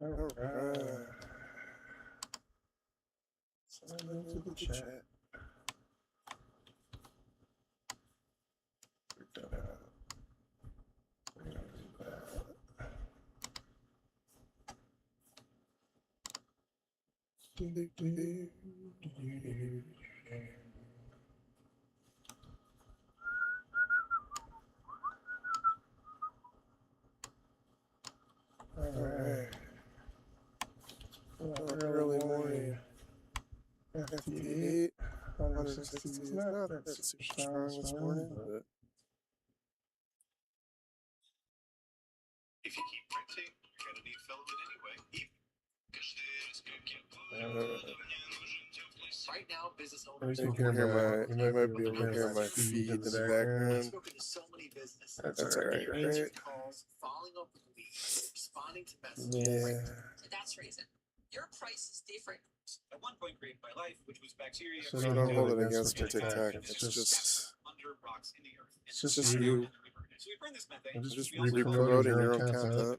All right. Sign into the chat. We've done that. We're gonna do that. All right. Early morning. FT8. 160 is not that super strong this morning, but. If you keep printing, you're gonna need filament anyway. Right now, business owners You might be able to hear my feet in the background. spoken to so many businesses. That's alright, right? Answering calls, following up with leads, responding to messages. Yeah. That's the reason. Your price is different. At one point created by life, which was bacteria. So don't hold it against your TikTok. It's just under rocks in the earth. It's just you. So we burn this methane. Just re-promoting your own content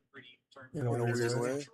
in a weird way.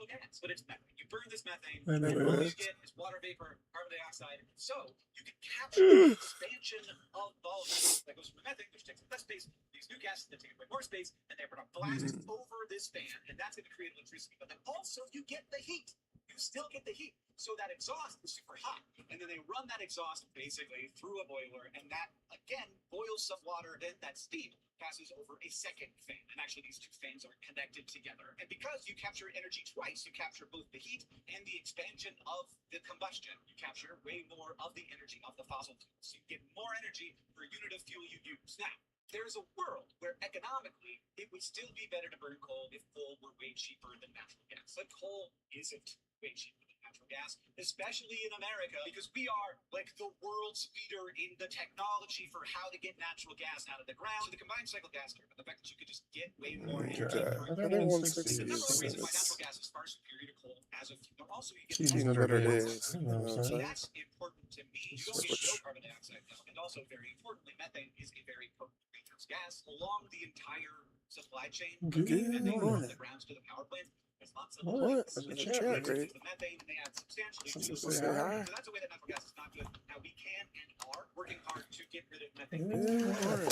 But it's methane. You burn this methane, I know and all it you is. get is water vapor, carbon dioxide. So you can capture the expansion of molecules that goes from the methane, which takes up less space. These new gases that take up way more space, and they're going to blast over this fan, and that's going to create electricity. But then also you get the heat. You still get the heat. So that exhaust is super hot. And then they run that exhaust basically through a boiler, and that again boils some water, then that steam passes over a second fan. And actually these two fans are connected together. And because you capture energy twice, you capture both the heat and the expansion of the combustion. You capture way more of the energy of the fossil fuels. So you get more energy per unit of fuel you use. Now, there's a world where economically it would still be better to burn coal if coal were way cheaper than natural gas. But coal isn't way cheaper than natural gas, especially in America, because we are like the world's leader in the technology for how to get natural gas out of the ground. So the combined cycle gas turbine, the fact that you could just get way more energy. I think 160 It's another is reason why natural gas is far superior to coal as a fuel. But also you get She's in the better days. You know what I'm so saying? that's important to me. You don't get no carbon dioxide now. And also, very importantly, methane is a very potent greenhouse gas along the entire supply chain. Good Methane from morning. the grounds to the power plant. There's lots of What? links. In the And chat, then great. the methane, they add substantially to Something the to say hi. So that's a way that natural gas is not good. Now we can and are working hard to get rid of methane. Yeah.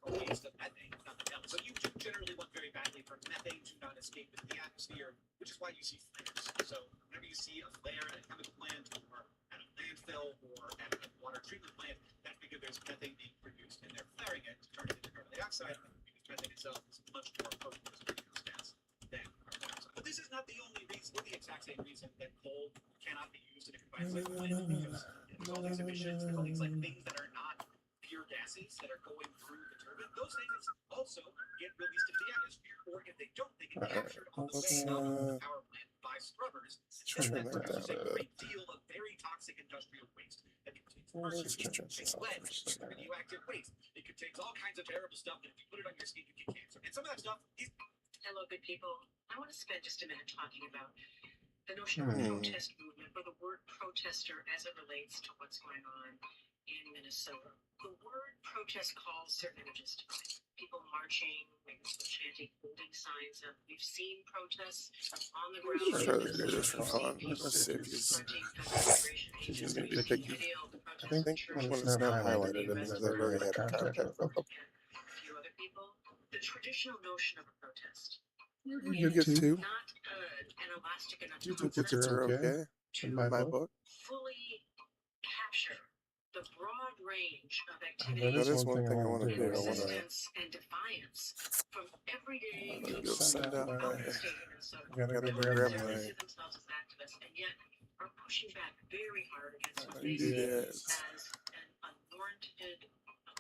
Waste of methane, not the else. So you generally want very badly for methane to not escape into the atmosphere, which is why you see flares. So whenever you see a flare at a chemical plant or at a landfill or at a water treatment plant, that's because there's methane being produced and they're flaring it to turn it into carbon dioxide, because methane itself is much more potent as a greenhouse gas than carbon dioxide. But this is not the only reason, or the exact same reason, that coal cannot be used in a combined cycle plant, because there's all these emissions, there's all these like things that are not pure gases that are going through the turbine. Those things also get released into the atmosphere, or if they don't, they get captured on the way out of the power plant by scrubbers. Trim That that produces down a a bit. great deal of very toxic industrial waste that contains arsenic, lead, radioactive waste. It contains all kinds of terrible stuff that if you put it on your skin, you get cancer. And some of that stuff is. Hello, good people. I want to spend just a minute talking about the notion of a protest movement, or the word protester as it relates to what's going on in Minnesota. The word protest calls certain images to mind. People marching, maybe some chanting, holding signs up. We've seen protests on the ground. Let's try to do this for fun. Let's see if he's gonna be picky. I think when it's not highlighted, it means they've already had a contact with them. A few other people. The traditional notion of a protest. You get two. Not an elastic enough You think it's okay in my book. fully capture the broad range of That activities is one thing I want to and do. I want to. resistance and defiance from everyday I'm gonna people go send out throughout my. the state of Minnesota. I gotta They grab don't my. see themselves as activists, and yet are pushing back very hard against what they Yes. see as an unwarranted,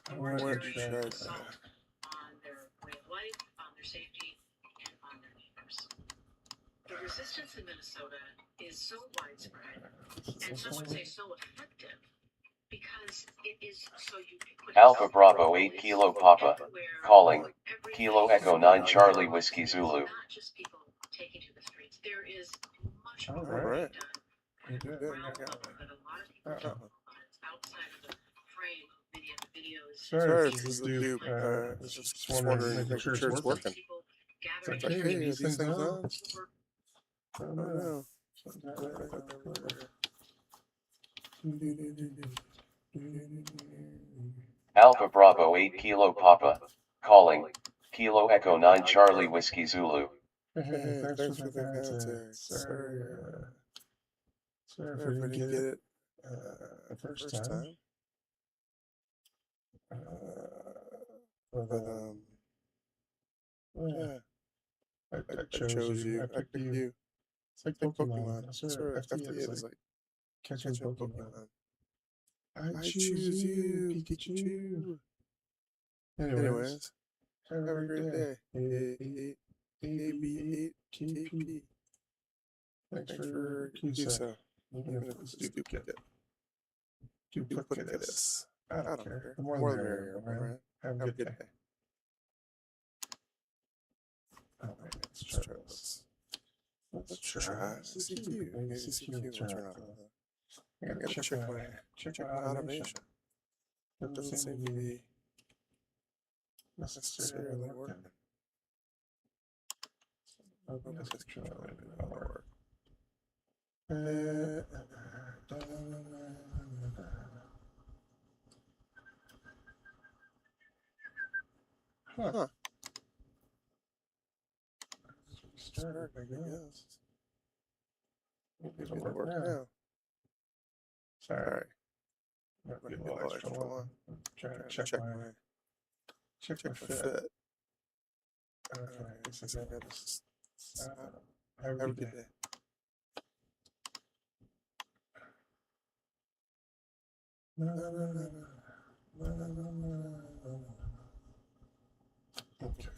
I want to authoritarian try that. assault on their way of life, on their safety, and on their neighbors. The resistance in Minnesota is so widespread, and some would say so effective, because it is so ubiquitous. Alpha Bravo 8 Kilo Papa. Calling. Kilo Echo 9 Charlie Whiskey Zulu. Not just people taking to the streets. There is much more Alright. being done You at did, the ground yeah. level that a lot of people don't know about. It's outside of the frame of many of the videos. Sorry if this is the dupe. I was just wondering, making sure it's working. People It's gathering like, hey, are these things on? Oh no. Something over Alpha Bravo 8 Kilo Papa. Calling. Kilo Echo 9 Charlie Whiskey Zulu. Hey, thanks for the contact. Sorry if I didn't get it the first time. Yeah, I chose you. I picked you. It's like Pokemon. That's where FTA is like catching Pokemon. I choose you, Pikachu. Anyways, have a great day. AB8KP. Thanks for QSO. Even if it's duplicate. Duplicatus. I don't care. The more the merrier, alright? Have a good day. Alright, let's try this. Let's try CQ. Maybe CQ will turn out. I gotta check my automation. It doesn't seem to be necessarily working. Let's try it. Work. Huh. Start, I guess. It'll work now. Sorry. Might be a little extra long. I'm trying to check my fit. Okay, this is have a good day. Okay.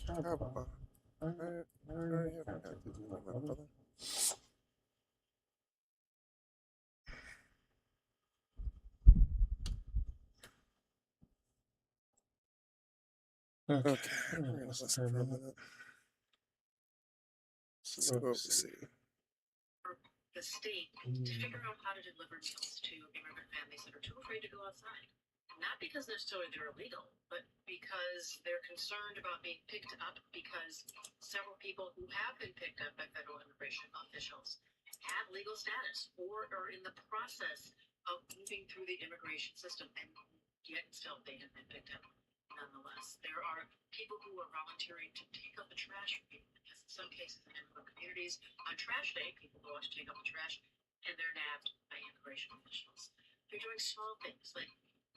I already have got to do my brother. Okay, we're gonna listen for a minute. See what we see. The state to figure out how to deliver meals to immigrant families that are too afraid to go outside. Not because necessarily they're illegal, but because they're concerned about being picked up, because several people who have been picked up by federal immigration officials have legal status or are in the process of moving through the immigration system, and yet still they have been picked up nonetheless. There are people who are volunteering to take up the trash for people, because in some cases in immigrant communities, on trash day, people go out to take up the trash and they're nabbed by immigration officials. They're doing small things like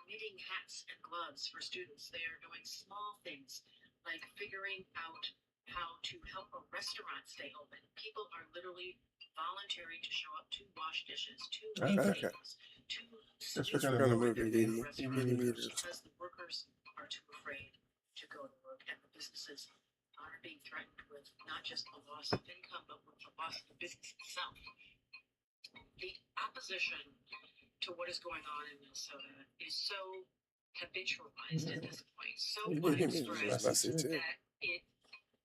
knitting hats and gloves for students. They are doing small things like figuring out how to help a restaurant stay open. People are literally volunteering to show up to wash dishes, to wait tables, to Guess we're gonna move to 80 meters. because the workers are too afraid to go to work, and the businesses are being threatened with not just a loss of income, but with the loss of the business itself. The opposition to what is going on in Minnesota is so habitualized at this point, so widespread that it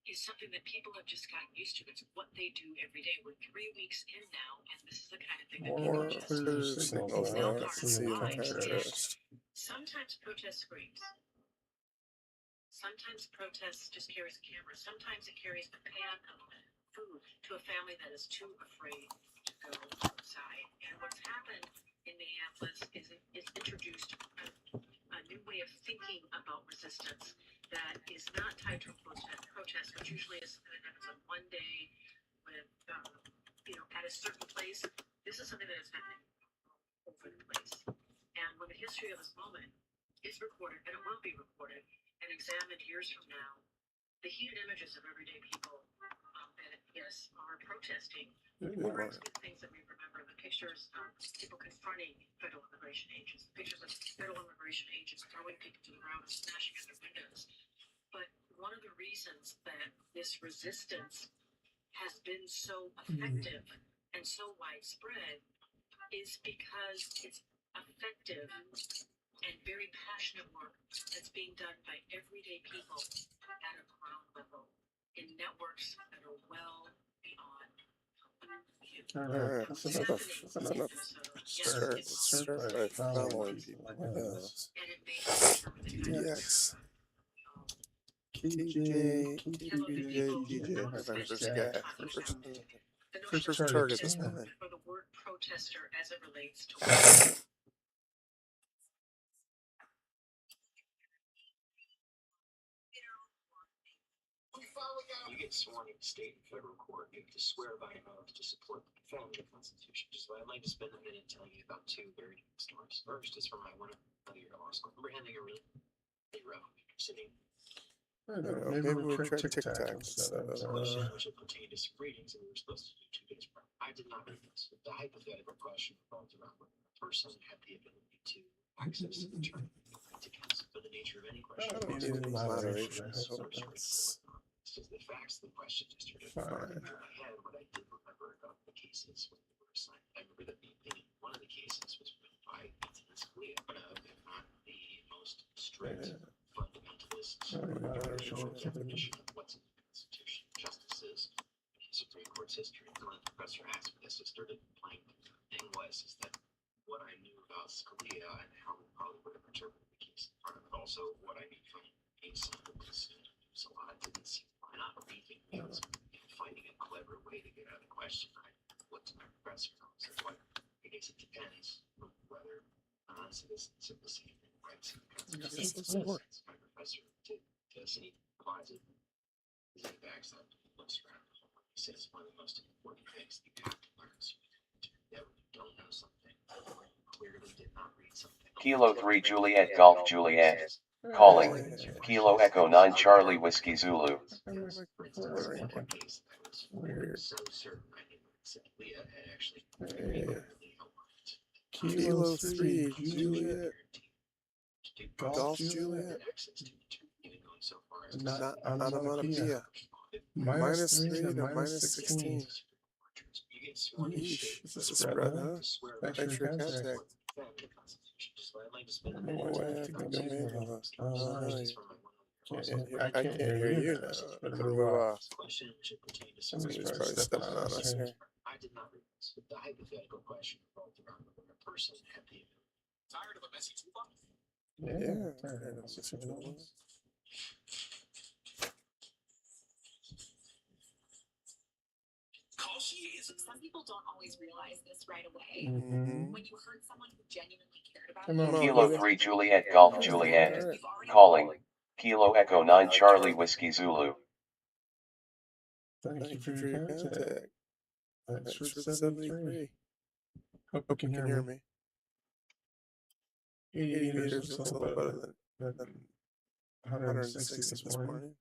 is something that people have just gotten used to. It's what they do every day. We're 3 weeks in now, and this is the kind of thing that people just signals now I can see in the contrast. Sometimes protest screams. Sometimes protest just carries a camera. Sometimes it carries a pan of food to a family that is too afraid to go outside. And what's happened in Minneapolis is it's introduced a new way of thinking about resistance that is not tied to a protest, which usually is something that happens on one day with, at a certain place. This is something that is happening over the place. And when the history of this moment is recorded, and it will be recorded and examined years from now, the heated images of everyday people that, yes, are protesting reminds me of things that we remember. The pictures of people confronting federal immigration agents, pictures of federal immigration agents throwing people to the ground and smashing at their windows. But one of the reasons that this resistance has been so effective and so widespread is because it's effective and very passionate work that's being done by everyday people at a ground level in networks that are well beyond. Alright, that's enough. Start by following people. Yes. DX. TJ, DJ, my first guy, first target this morning. For the word protester as it relates to You get sworn in state and federal court. You have to swear by an oath to support the family constitution. Just I'd like to spend a minute telling you about two very different stories. First is from my one year law school. I remember handing a really rough sitting. I don't know, maybe we try TikTok instead of Question which would pertain to some readings that we were supposed to do 2 days prior. I did not read this. The hypothetical question revolved around whether a person had the ability to access the term to counsel for the nature of any question. I don't need any moderation. This is the facts of the question just heard it. Fine. In my head, what I did remember about the cases when they were assigned. I remember that one of the cases was written by Scalia, if not the most strict fundamentalist definition of what's in the Constitution. Justices in the Supreme Court's history, and when the professor asked me this, I started playing. The thing is that what I knew about Scalia and how we probably would have interpreted the case, part of it also what I knew from being someone who consumes a lot, didn't see why not reading because finding a clever way to get out of the question. I looked at my professor and I said, "What? I guess it depends on whether non-citizens have the same rights and citizens." My professor did this and he applies it. He backs up, he looks around, he says one of the most important things you have to learn is that when you don't know something, or you clearly did not read something. Kilo 3 Juliet Golf Juliet. Calling. Kilo Echo 9 Charlie Whiskey Zulu. Weird. So certain I knew Leah had actually Kilo 3 Juliet. Golf Juliet. Not onomatopoeia. -3 to -16. Yeesh, it's a spread, huh? Thanks for your contact. No way, I think I know me lost. I can't hear you now. Better move off. Somebody's probably stepping on us here. I did not read this. The hypothetical question revolved around whether a person had the ability. Tired of a messy toolbox? Yeah, tired of messy toolbox. Some people don't always realize this right away. Mm-hmm. When you hurt someone who genuinely cared about Come on, Kilo buddy. 3 Juliet Golf Juliet. Calling. Kilo Echo 9 Charlie Whiskey Zulu. Thank you for your contact. That's for 73. Hope you can hear me. 80 meters is a little better than 160 this morning.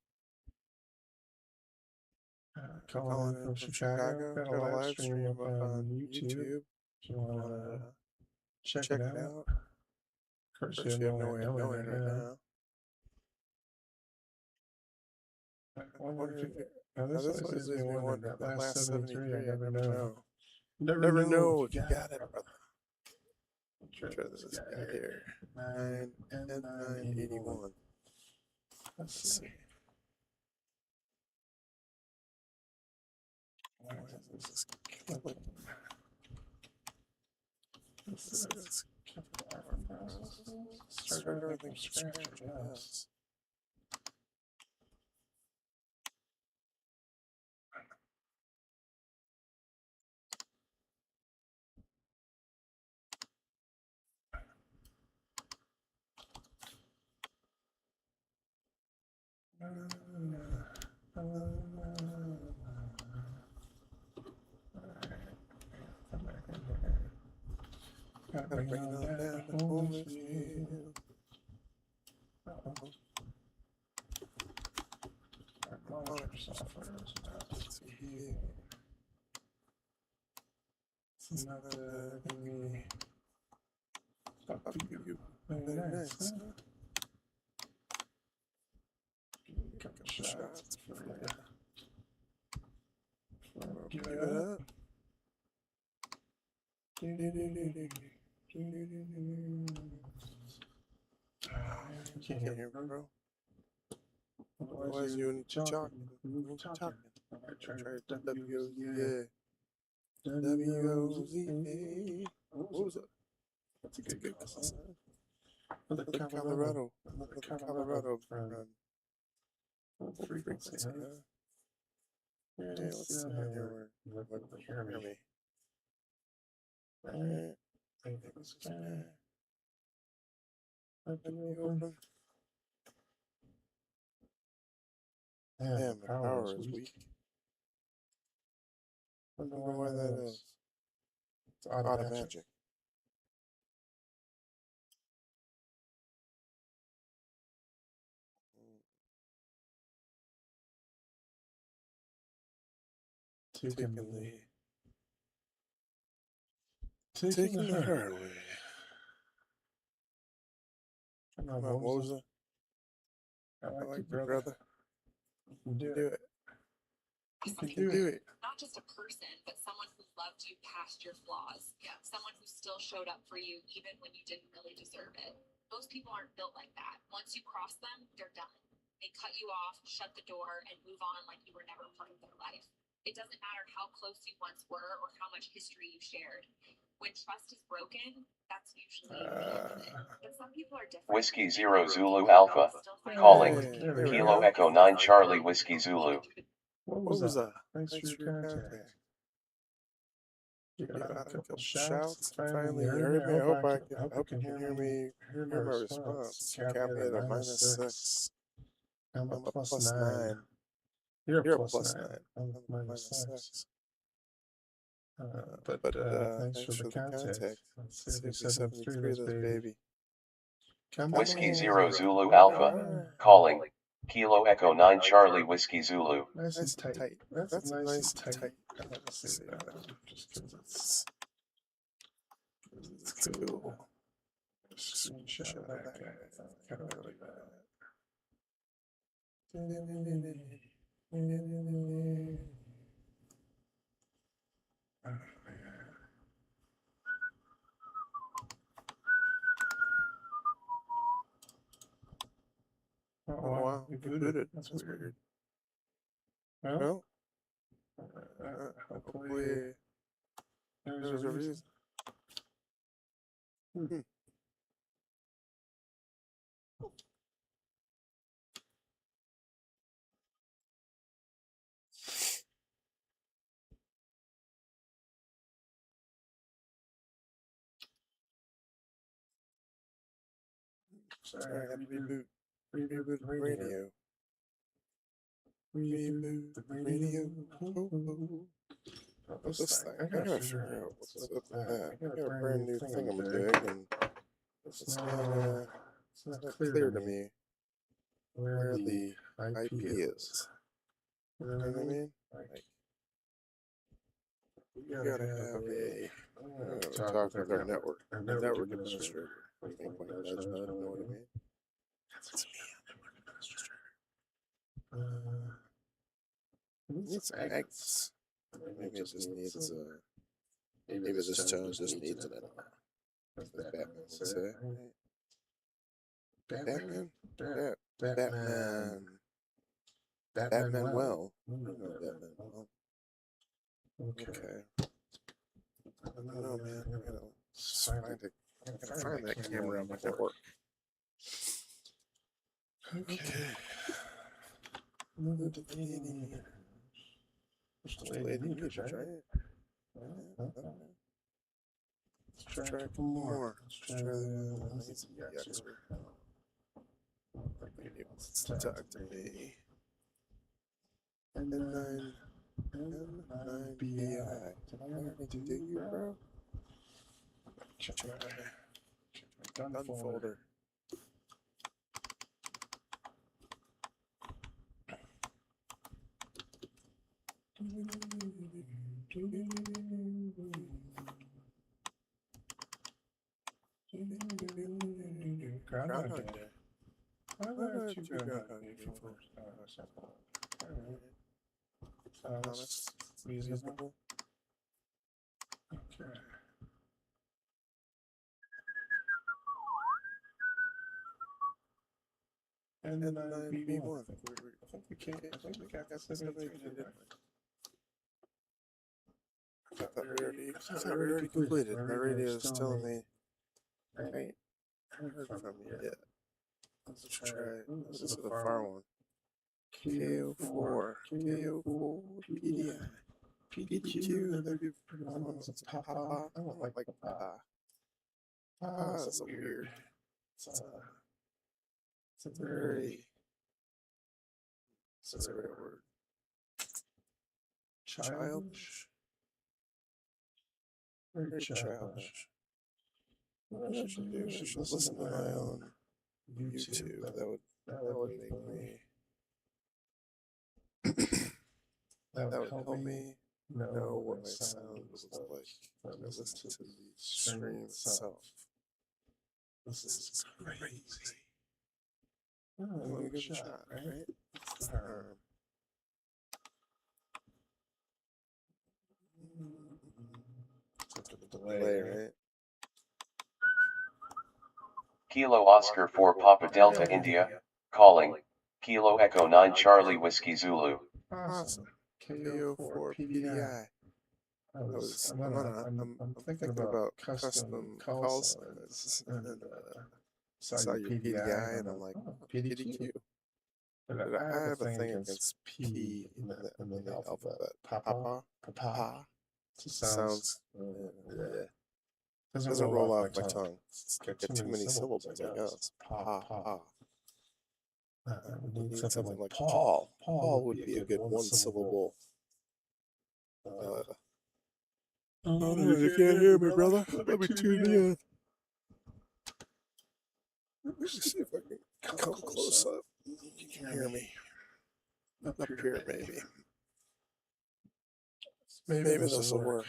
Calling in from Chicago. Got a live stream up on YouTube. If you want to check it out. Of course, you have no way of knowing right now. I wonder if this always leaves me wondering, that last 73, I never know. Never know if you got it, brother. I'm sure this is guy here. 981. Let's see. Why is this killing? Let's start everything from scratch. Yes. Gotta bring it on down to home with you. Monitor software is about to see. This is not giving me up to you. Very nice. A couple shots for give it up. You can't hear me, bro. Otherwise, you and talking. Alright, try W-O-Z-A. W-O-Z-A. What was that? That's a good guess. Another Colorado friend. What frequency, huh? Yeah, let's see on here where you can hear me. Alright. Everything's fine. Let me open. Damn, the power is weak. Wonder why that is. It's automagic. Taking the hard way. Come on, Mosa. I like you, brother. You can do it. You can do it. Not just a person, but someone who loved you past your flaws. Yeah. Someone who still showed up for you even when you didn't really deserve it. Most people aren't built like that. Once you cross them, they're done. They cut you off, shut the door, and move on like you were never part of their life. It doesn't matter how close you once were or how much history you shared. When trust is broken, that's usually the end of it. But some people are different. Whiskey Zero Zulu Alpha. Calling. Kilo Echo 9 Charlie Whiskey Zulu. What was that? Thanks for your contact. You got a couple shouts. Finally heard me. I hope you can hear me. Hear my response. Cap me at a -6. I'm a +9. You're a +9. I'm a -6. But thanks for the contact. Let's see if we 73 this baby. Come on. Whiskey Zero Zulu Alpha. Calling. Kilo Echo 9 Charlie Whiskey Zulu. Nice and tight. That's nice and tight. I want to say that just because it's cool. Screenshot of that guy. Kind of really bad. Oh wow, we booted. That's weird. Well, hopefully there's a reason. Sorry, I had to reboot the radio. Reboot the radio. This thing, I gotta figure out what's up with that. I got a brand new thing I'm doing, and it's not clear to me where the IP is. You know what I mean? Like, we gotta have a talk with our network administrator. I think when it does that, you know what I mean? That's me, network administrator. It needs eggs. Maybe it just needs maybe this challenge just needs an enema. As Batman would say. Batman? Batman well. Batman well. Okay. I don't know, man. I gotta find that camera on my network. Okay. Move to the meter. Push the lady meters, right? Let's try a couple more. Let's try the expert. Maybe it wants to talk to me. N9 BI. Did I already do you, bro? Check my done folder. Groundhog Day. Why would I do Groundhog Day first? Alright. That's reasonable. Okay. And then B1. I think we can't. I think we got 73, didn't we? I thought we already completed. My radio is telling me I ain't heard from you yet. Let's try. This is the far one. KO4, KO4, PDI, PDQ, that'd be pretty one. It's Papa. I don't like Papa. Papa is a weird. It's a very. What's the right word? Childish. Very childish. What I should do? I should listen to my own YouTube. That would make me. That would help me know what my sound was like. I listen to the stream itself. This is crazy. Oh, let me give it a shot, right? Delay, right? Kilo Oscar 4 Papa Delta India, calling, Kilo Echo 9 Charlie Whiskey Zulu. Awesome. KO4 PDI. I'm thinking about custom call signs and saw your PDI and I'm like, oh, PDQ. But I have a thing against P in the alphabet. Papa. Sounds. Doesn't roll off my tongue. It's got too many syllables, I guess. Pa. We need something like Paul. Paul would be a good one syllable. Oh, you can't hear me, brother. Let me tune in. Let me see if I can come close up. You can hear me. Up here, maybe. Maybe this will work.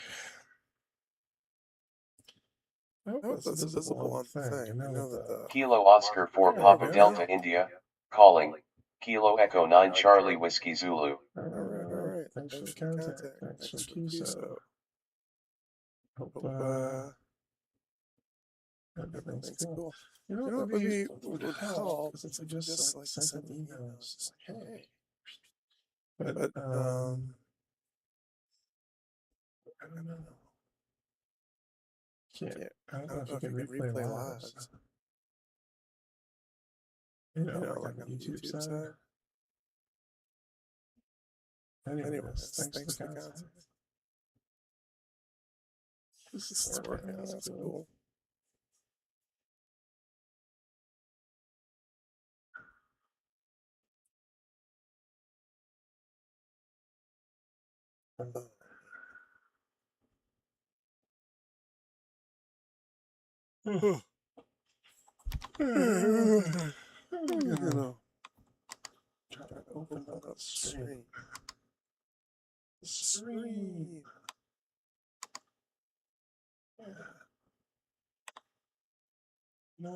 I hope that's a visible on thing. I know that Kilo Oscar 4 Papa Delta India, calling, Kilo Echo 9 Charlie Whiskey Zulu. Alright. Thanks for the contact. Thanks for QSO. Hope, everything's cool. You know what would help is if I just like sent an email. It's like, hey. But I don't know. I don't know if you can replay lives. You know, like on the YouTube side. Anyways, thanks for the contact. This is working. That's cool. I'm gonna try to open up the stream. The stream. Yeah. No. I'm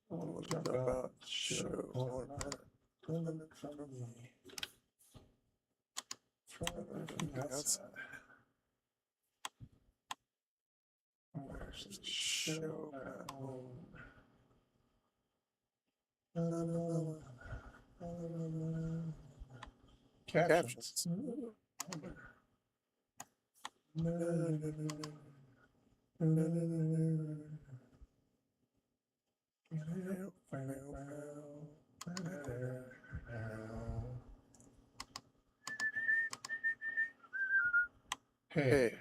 gonna jump out the show. From the outside. Where's the show at home? Captions. Hey,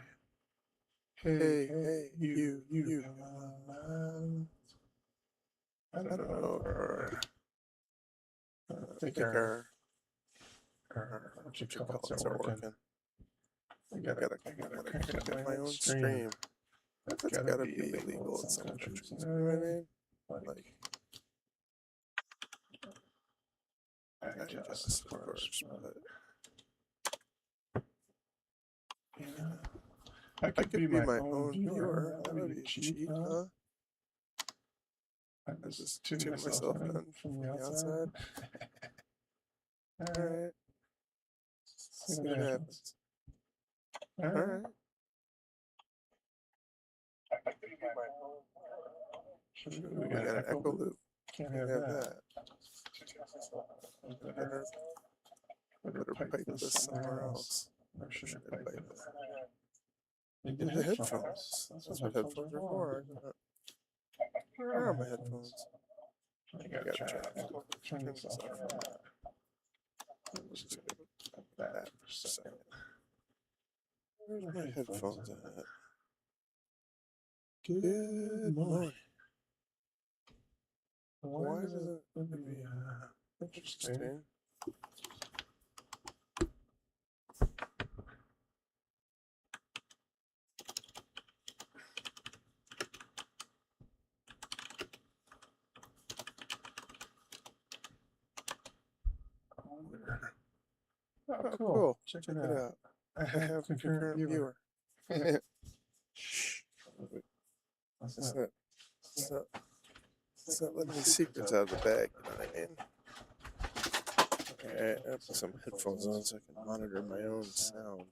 you. I don't know. I think our what you call it's working. I gotta crank up my own stream. That's gotta be illegal in some countries. You know what I mean? Like, I just, of course, but you know, I could be my own viewer. That would be cheap, huh? I just tune myself in from the outside. Alright. See what happens. Alright. We got an echo loop. Can't have that. Better pipe this somewhere else. Or should I pipe it? The headphones. That's what headphones are for. Where are my headphones? I gotta turn this off. Let's just go back that for a second. Where's my headphones at? Good morning. Why is it going to be interesting? Oh, cool. Check it out. I have concurrent viewer. Shh. That's not letting me secrets out of the bag, you know what I mean? Alright, I'll put some headphones on so I can monitor my own sound.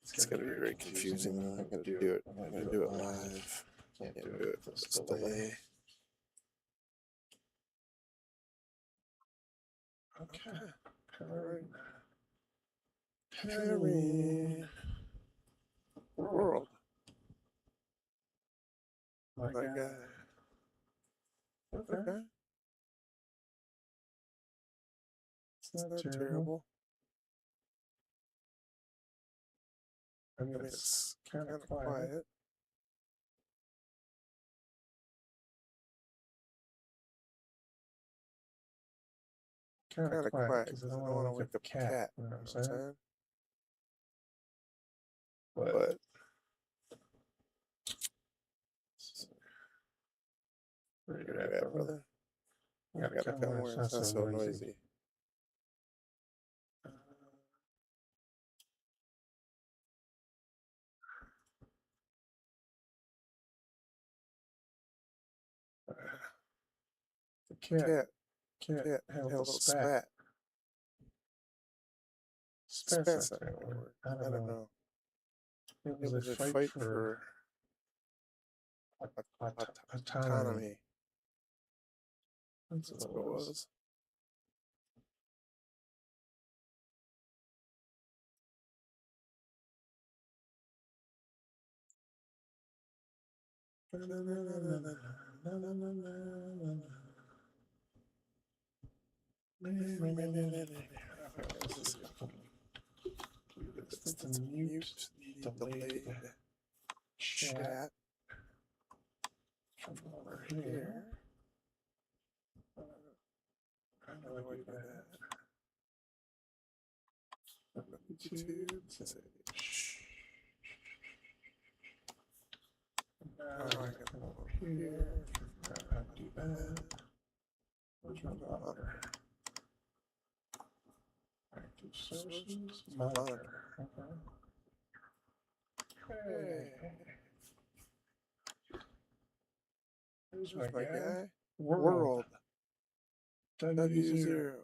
It's gonna be very confusing when I'm gonna do it. I'm gonna do it live. Can't do it with this delay. Okay. Alright. Perry. World. My guy. Okay. It's not terrible. I mean, it's kind of quiet. Kind of quiet because I don't want to wake up a cat. You know what I'm saying? But where you at, brother? I gotta come where it's not so noisy. The cat held a spat. Spat's not the right word. I don't know. It was a fight for autonomy. That's what it was. Let's mute the delayed chat from over here. How do I do that? YouTube. Now I can come over here. Figure out how to do that. Where's my monitor? Active sources. Monitor. Okay. Hey. Here's my guy. World. W0ROLD.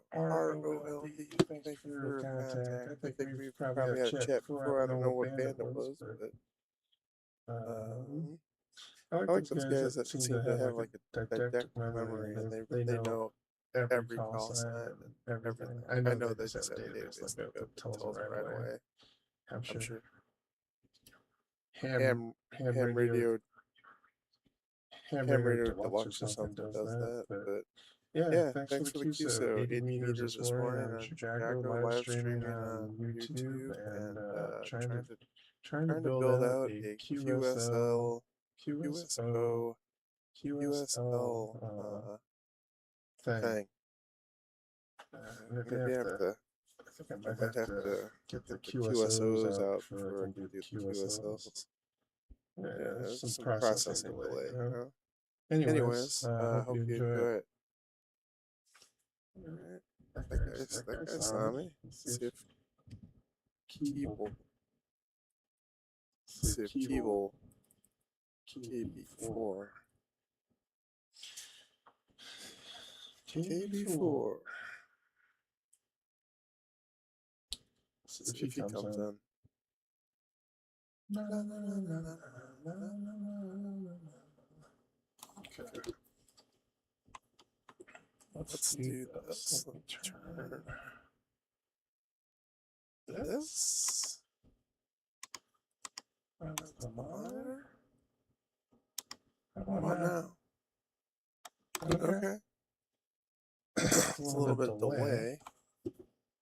Thanks for your contact. I think we probably had a chat before. I don't know what band it was, but I like those guys that seem to have like a didactic memory, and they know every call sign and everything. I know they just have a database that tells them right away. I'm sure. Ham Radio Deluxe or something does that, but yeah, thanks for the QSO. 80 meters this morning on Chicago, live streaming on YouTube, and trying to build out a QSO thing. Maybe I think I might have to get the QSOs out before I can do QSLs. Yeah, there's some processing delay. You know? Anyways, hope you enjoy it. Alright, that guy saw me. Let's see if Keeble KB4. KB4. See if he comes in. Okay. Let's do this. Let me turn this That's the monitor. How about now? Okay. It's a little bit delay.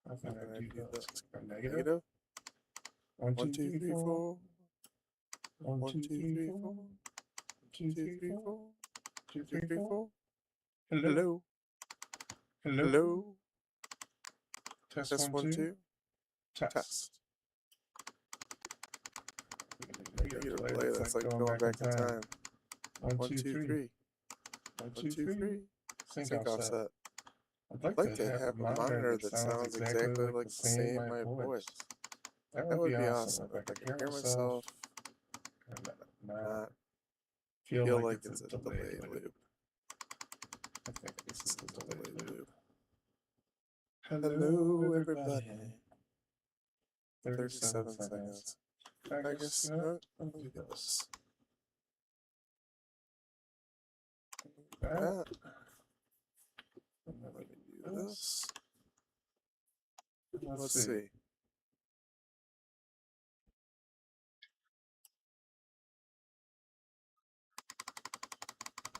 I'm gonna do this. Negative. 1, 2, 3, 4. 1, 2, 3, 4. 2, 3, 4. 2, 3, 4. Hello. Hello. Test 1, 2. Test. Negative delay. That's like going back in time. 1, 2, 3. 1, 2, 3. Sync offset. I'd like to have a monitor that sounds exactly like the same my voice. That would be awesome. If I could hear myself and not feel like it's a delayed loop. I think this is a delayed loop. Hello, everybody. 37 seconds. I guess I'll do this. That. And then let me do this. Let's see.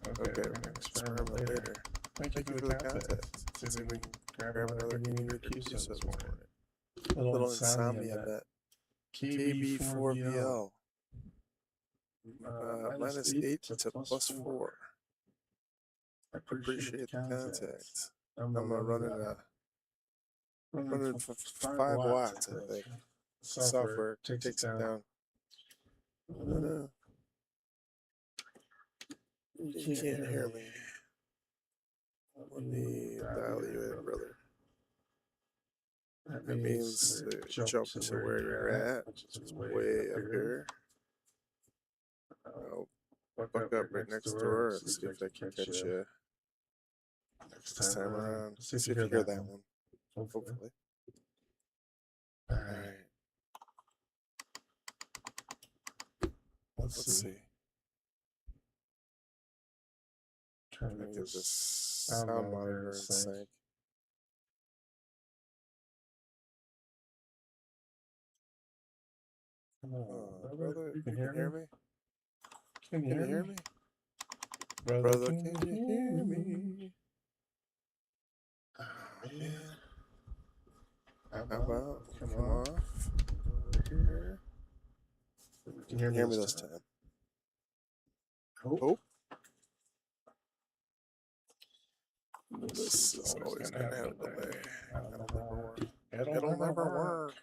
Okay, we're gonna experiment later. Thank you for the context. See if we can grab another community piece of this morning. Little insomnia bet. KB4VL. -8 to +4. I appreciate the contact. I'm running 5 watts, I think. Software takes it down. You can't hear me. Let me dial you in, brother. That means jump to where you're at, which is way up here. I'll buck up right next door and see if I can catch you next time around. See if you hear that one. Hopefully. Alright. Let's see. Trying to get this sound monitor in sync. Oh, brother, you can hear me? Can you hear me? Brother, can you hear me? Oh, man. How about come off here? You can hear me this time. Oh. This is always going to have a delay. It'll never work.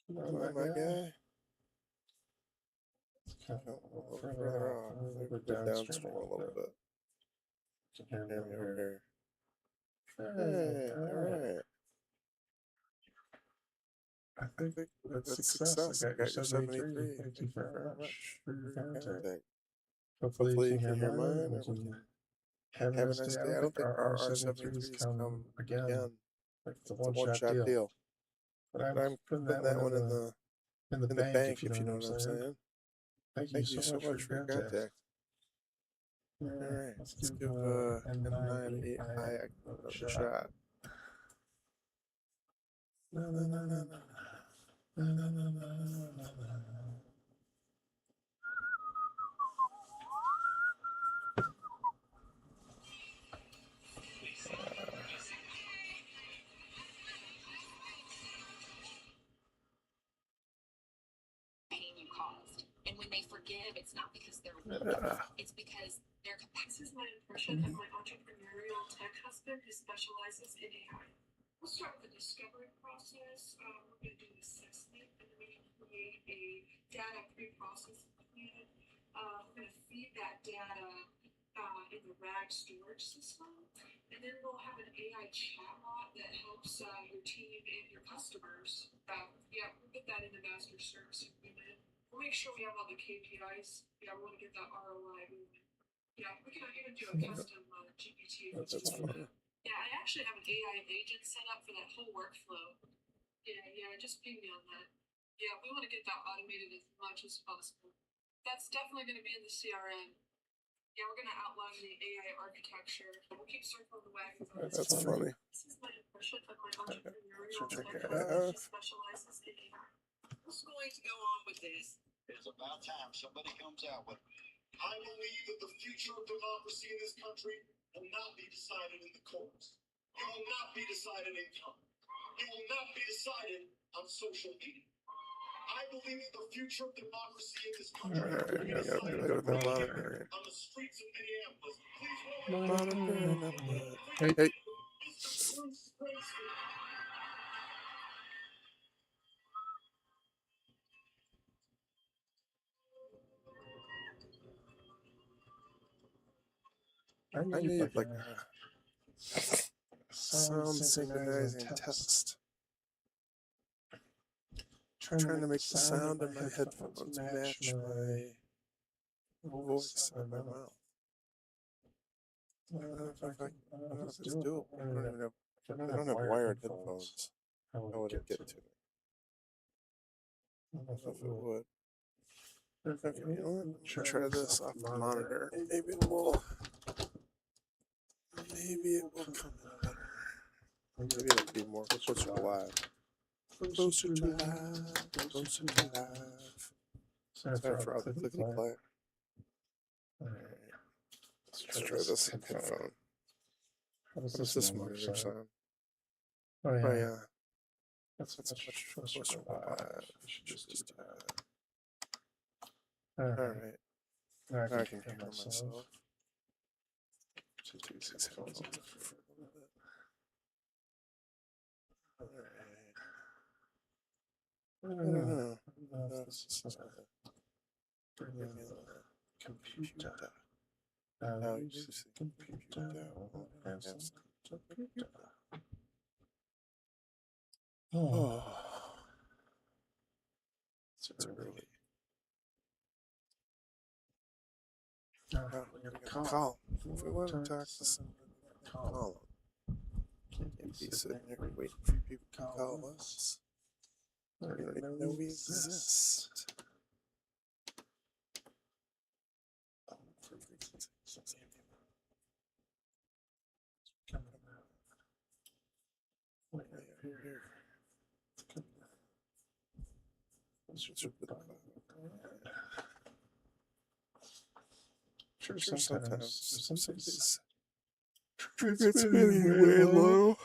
Come on, my guy. It's kind of a little further off. A little bit downstream a little bit. You can hear me over here. Hey, alright. I think that's success. I got your 73. Thank you very much for your contact. Hopefully you can hear mine and we can have a nice day. I don't think our R73s come again. Like it's a one-shot deal. But I'm putting that one in the bank, if you know what I'm saying. Thank you so much for your contact. Alright, let's give N9AI another shot. No. Pain you caused. And when they forgive, it's not because they're weak. It's because they're This is my impression of my entrepreneurial tech husband who specializes in AI. We'll start with the discovery process. We're going to do assessment, and then we create a data pre-processing plan. We're going to feed that data in the RAG storage system, and then we'll have an AI chatbot that helps your team and your customers. We'll get that in the master service agreement. We'll make sure we have all the KPIs. We want to get that ROI moving. We can even do a custom GPT. That's funny. I actually have an AI agent set up for that whole workflow. Just ping me on that. We want to get that automated as much as possible. That's definitely going to be in the CRM. Yeah, we're gonna outline the AI architecture. We'll keep circling the wagons. That's funny. This is my impression of my entrepreneurial Yeah. specializes in AI. Who's going to go on with this? It's about time somebody comes out with it. I believe that the future of democracy in this country will not be decided in the courts. It will not be decided in Congress. It will not be decided on social media. I believe that the future of democracy in this country will be decided on the streets of Minneapolis. Please welcome Hey. Mr. Bruce Springsteen. I need like a sound synchronizing test. Trying to make the sound in my headphones match my voice and my mouth. I don't know if it's doable. I don't have wired headphones. How would it get to me? I don't know if it would. Okay, you know what? Try this off the monitor. Maybe it will come in better. Maybe it'll be more closer to live. Closer to live. Closer to live. Sorry for all the clickety clack. Alright. Let's try this headphone. How does this monitor sound? Oh yeah. That's much closer to live. I should just do that. Alright. Now I can hear myself. Just use these headphones for a little bit. Alright. I don't know. This is bring in the computer. Now use the computer. Have some computer. Oh. It's early. We're gonna call. If we want to talk to somebody, call them. Can't be sitting here waiting for people to call us. I don't even know we exist. Way up here. Sure, sometimes somebody's transmitting way low.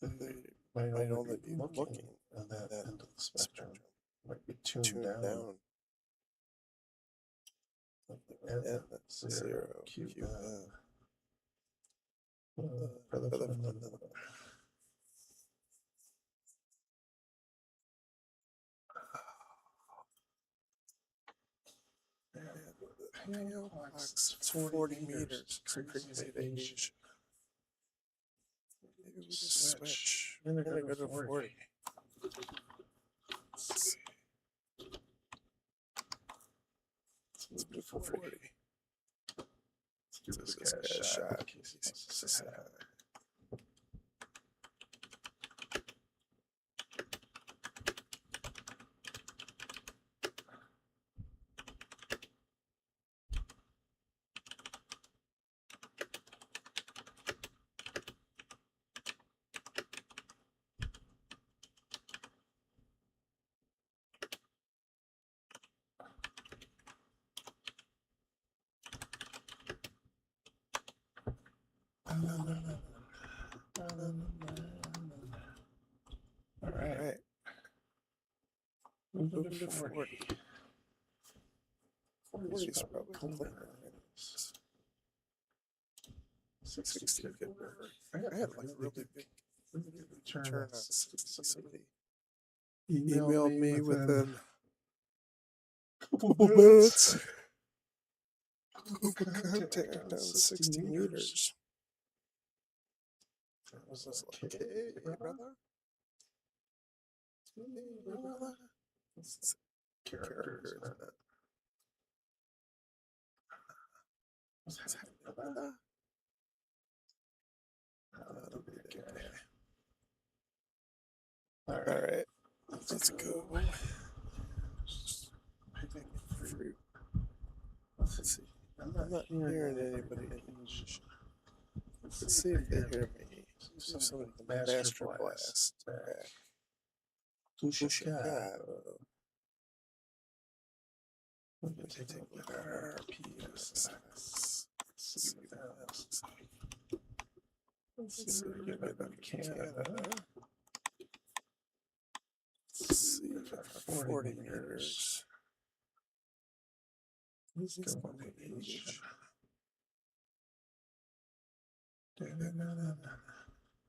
They might only be looking at that end of the spectrum. Might be tuned down. Like the end that's 0 Q. It's 40 meters. It's crazy to Asia. Maybe we just switch. We're gonna go to 40. Let's see. Let's move to 40. Let's give this guy a shot in case he wants to say hi. All right. Moving to 40. 40 is probably cleaner than this. 60 could work. I had like a really big return on 60. Somebody emailed me within a couple minutes. Open contact on 60 meters. That was like, hey, brother. Hey, brother. It's character, isn't it? What's happening, brother? That'll be the guy. All right. Let's go. Picking fruit. Let's see. I'm not hearing anybody. Let's see if they hear me. Somebody can master blast back. Pushicado. We can take our PSS. Let's see what else. Let's see what we get back to Canada. Let's see if our 40 meters. Let's go on the age.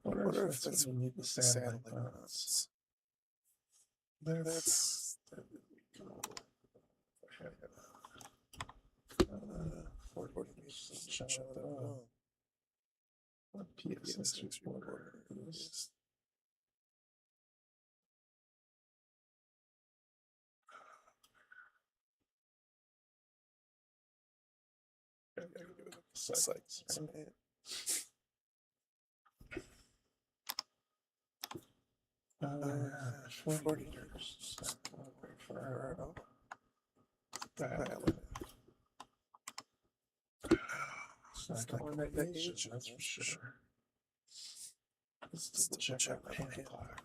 Wonder if that's when we need the satellite mounts. That's that we go ahead. 40 meters. Shut it down. What PSS reporter is? Gotta give it up the sites, right? Uh, 40 meters. Wait for our dial. It's not going that age, that's for sure. Let's check out panic clock.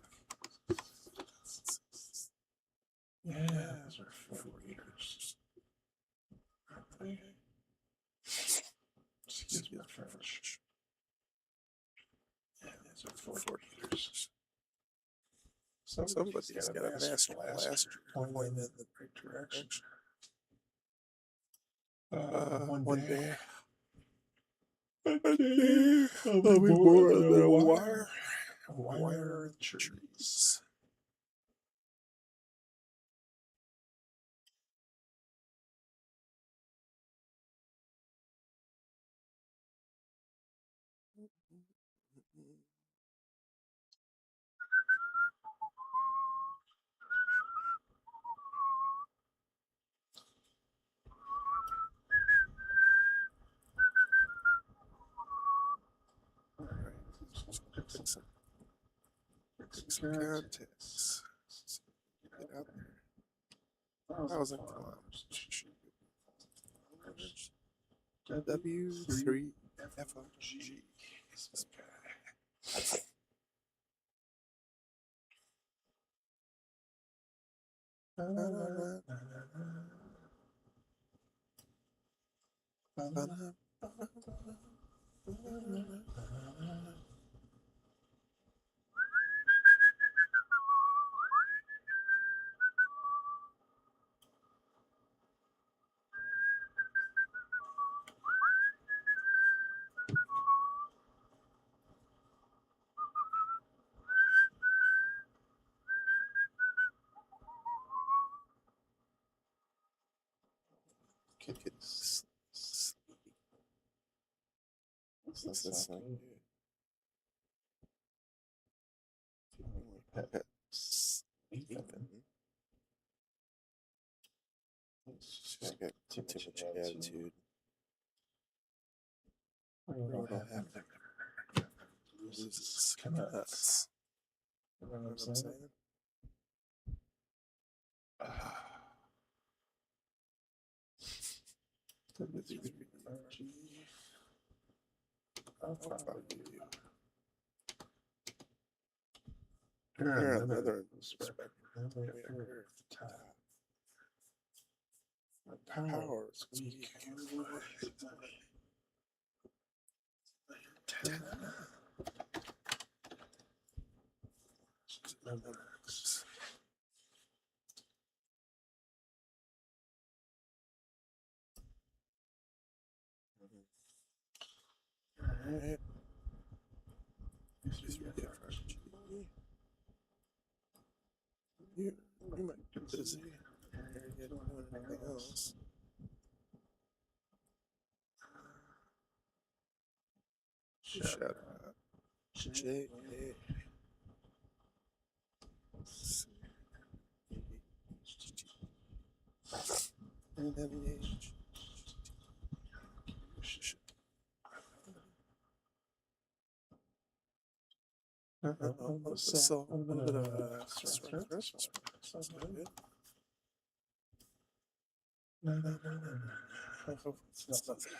Yeah, those are 4 meters. Excuse me, French. Yeah, those are 4 meters. Somebody's got a master blaster pointing in the right direction. One day. I'll be more than a wire. A wire of trees. Some contests. Get out there. 1,000 kilometers. W3FOG. This guy. Kids. What's this thing? Pets. Ethan. She's got too much attitude. What will happen? Loses nuts. You know what I'm saying? I'll follow you. Here, another perspective. We're at the top. My power is weak. Alright. You might be busy. You're not doing anything else. Shut up. J. And then So a little bit of restaurant. Sounds good. No. It's nothing.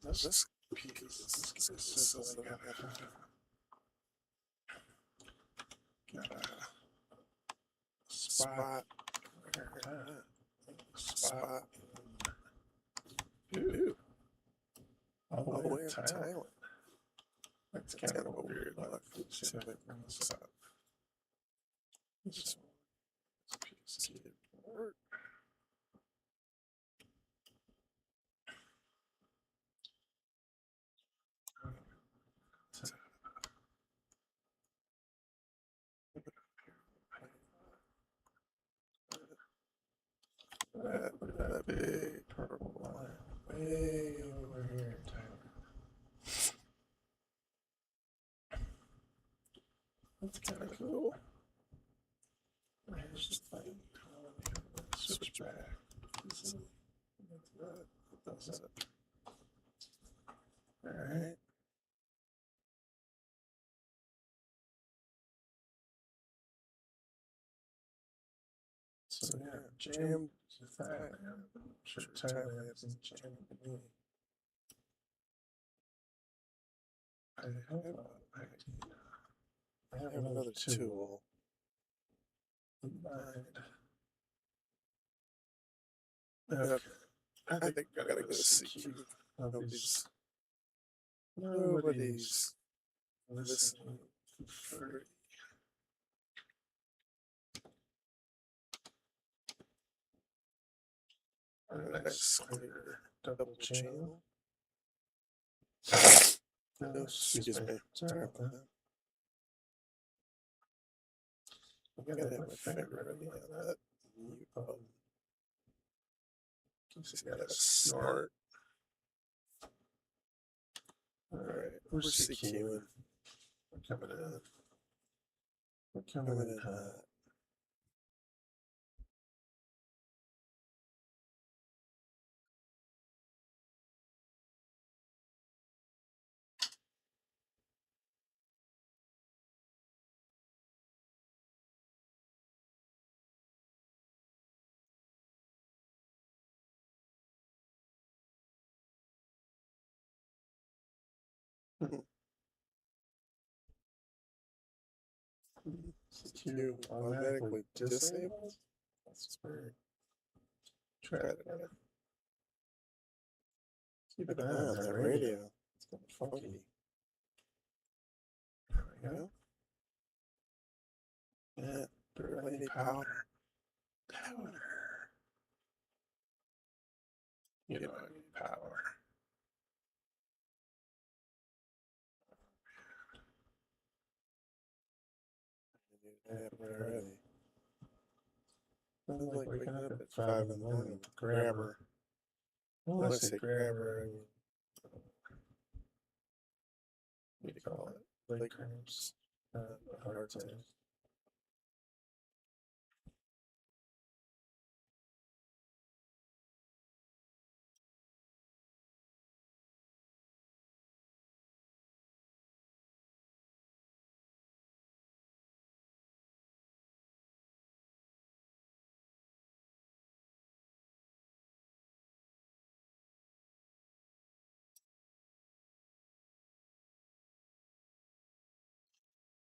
This piece is like got a spot. Spot. Ooh. All the way in Thailand. That's kind of a weird look. See if I can bring this up. This piece did work. That big purple line way over here in Thailand. That's kind of cool. Here's the thing. Switch back. That's it. Alright. So yeah, jam to Thailand. I'm sure Thailand isn't jamming to me. I have an idea. I have another tool in mind. Okay. I think I gotta go see. Nobody's listening for free. Nice clear double channel. No, excuse me. Sorry about that. I gotta have my finger ready on that mute button. Just gotta snort. Alright, we're CQing. We're coming in. We're coming in hot. CQ automatically disabled? That's weird. Try it again. Keep it on that radio. It's kind of funky. There we go. Yeah, barely any powder. You know, I need power. I need it already. It's like waking up at 5 in the morning with grabber. When I say grabber, I mean, what do you call it? Leg cramps. Heart attack.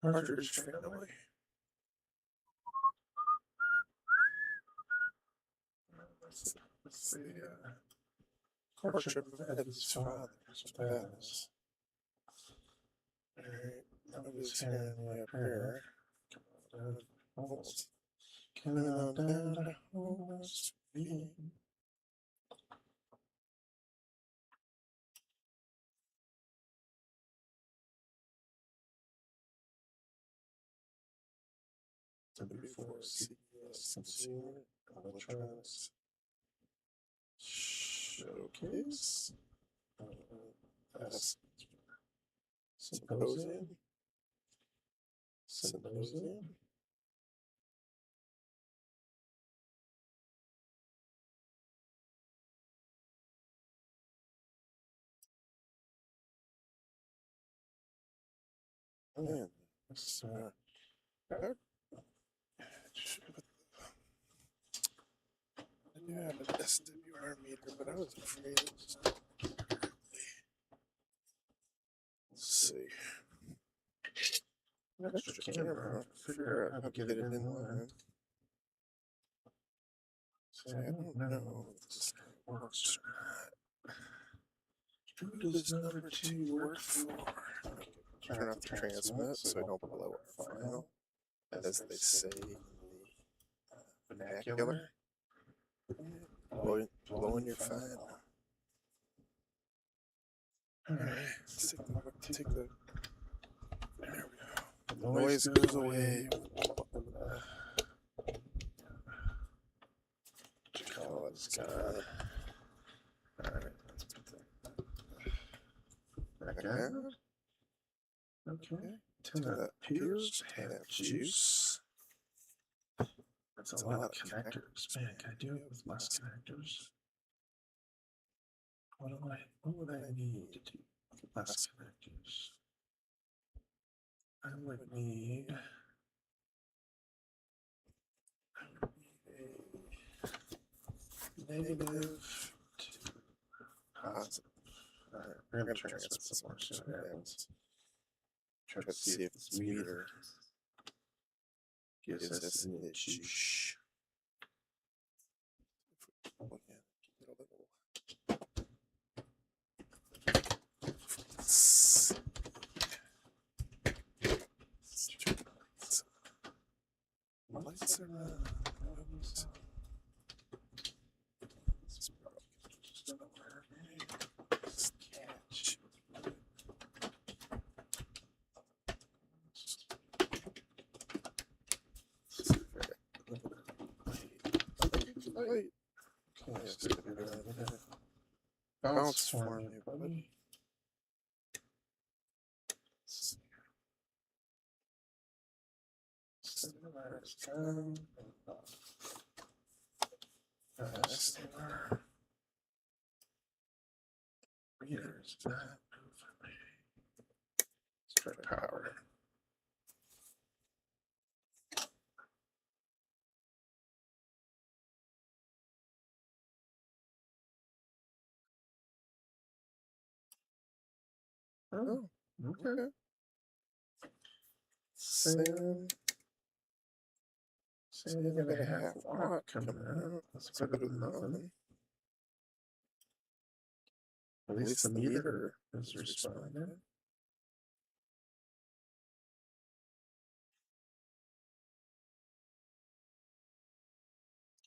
Partridge family. Let's see. Courtship of Eddie's father. That's what that is. Alright, nobody's hearing me up here. Come on down. Almost. Coming on down to almost me. W4C Consumer Electronics Showcase. That's Symposium. Man, this, I knew I had an SWR meter, but I was afraid it was let's see. An extra camera, figure out how to get it in line. See, I don't know if this works or not. Who does number 2 work for? Turn off the transmit so I don't blow our file, as they say in the vernacular. Blowing your file. Alright, let's take the. There we go. The noise goes away. What you call it? It's gone. Alright, let's put that back down. Okay. Till that appears to have juice. That's a lot of connectors. Man, can I do it with less connectors? What would I need to do with less connectors? I would need a negative to positive. Alright, we're going to transmit some more so it happens. Try to see if this meter gives us an juice. Lights are on. Wait. Okay, bounce for me, buddy. Readers not moving. Let's try to power it. Oh, okay. Saying I got a half watt coming out. That's better than nothing. At least the meter is responding.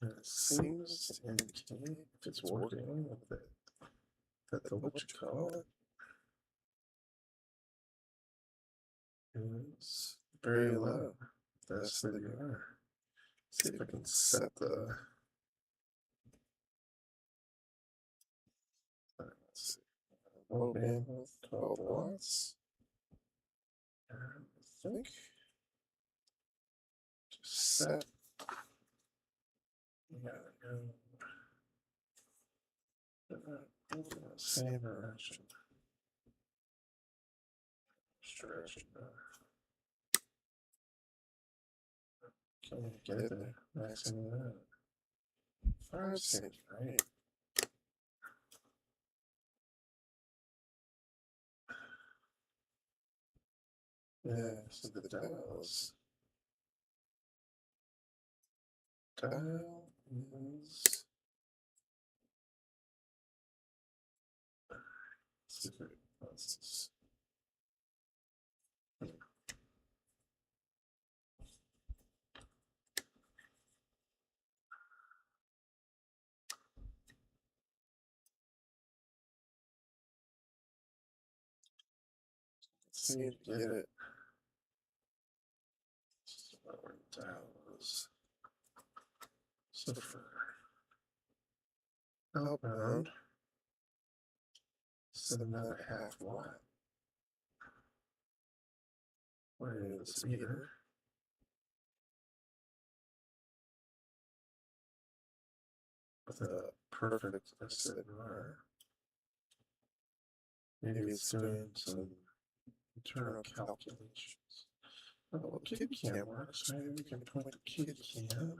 It seems to indicate if it's working with it, that the what you call it is very low. That's the SWR. See if I can set the. Let's see. Low bandwidth, 12 watts. And I think just set. We gotta go. Same direction. Stretch. Can get it there? Maximum that. 5 seems right. Yeah, so the dials. Dial is. Secret process. See to get it. Lower dial is 0. Outbound 7.5 watt. Wireless meter. With a perfect SNR. Maybe it's doing some internal calculations. Oh, kid cam works. Maybe we can point the kid cam.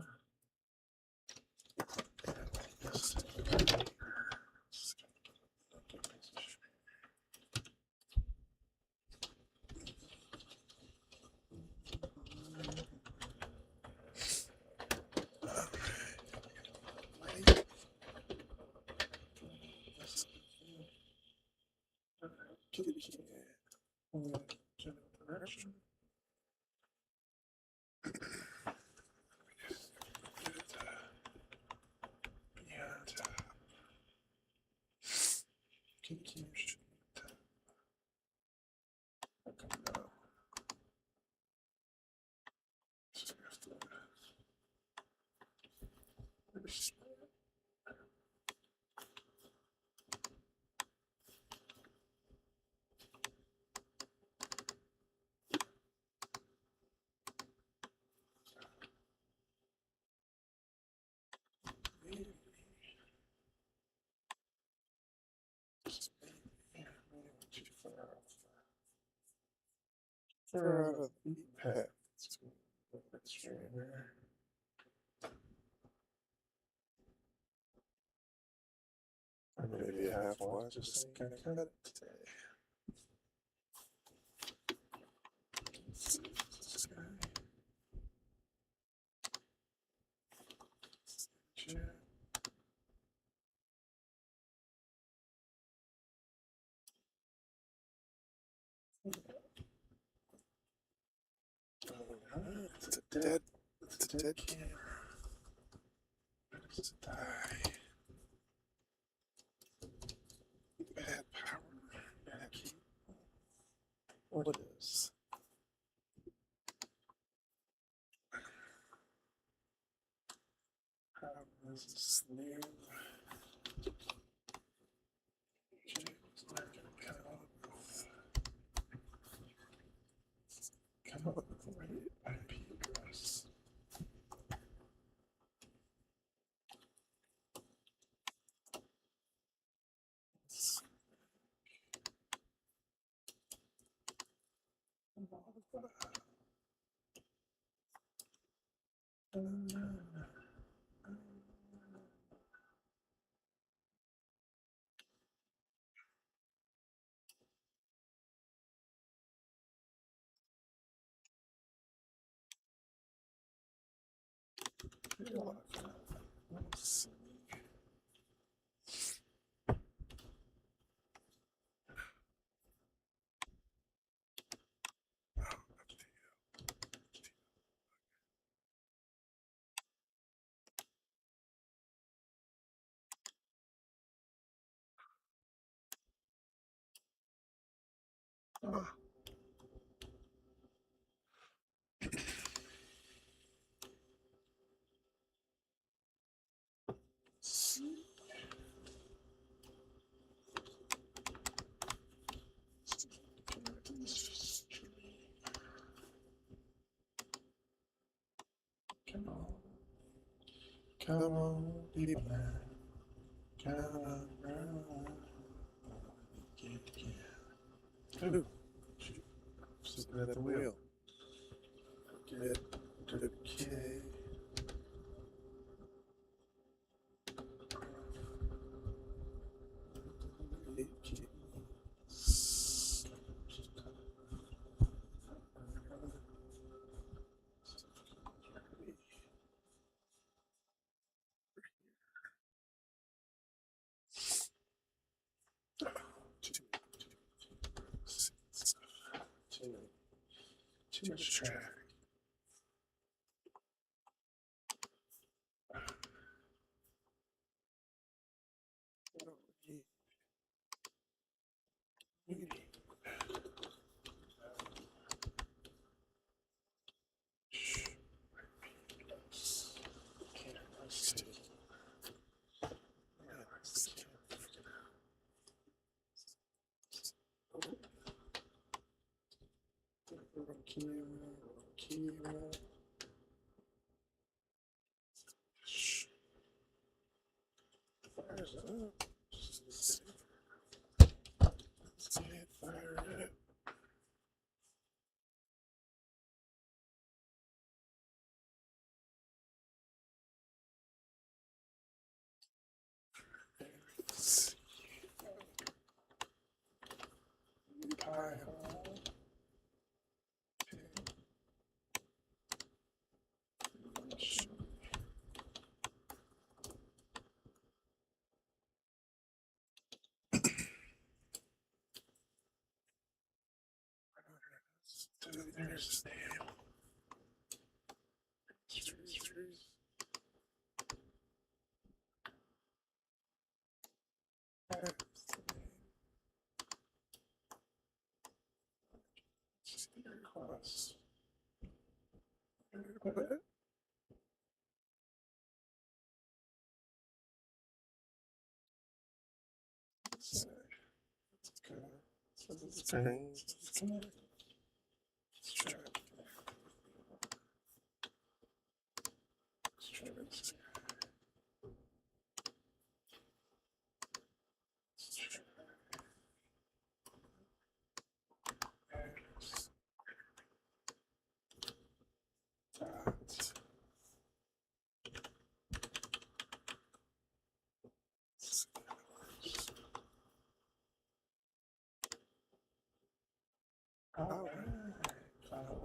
Direction. Far out of the beaten path. It's a bit strange there. Or maybe a half watt, just think I cut it today. This guy. Check. It's a dead camera. It's a die. Bad power. Bad key. What is? How is this new? It's not gonna come up with the right IP address. Let's see. Come on, people now. Come on, run. Ooh, sitting at the wheel. Get to the K. Too much traffic. There's the nail. All right. All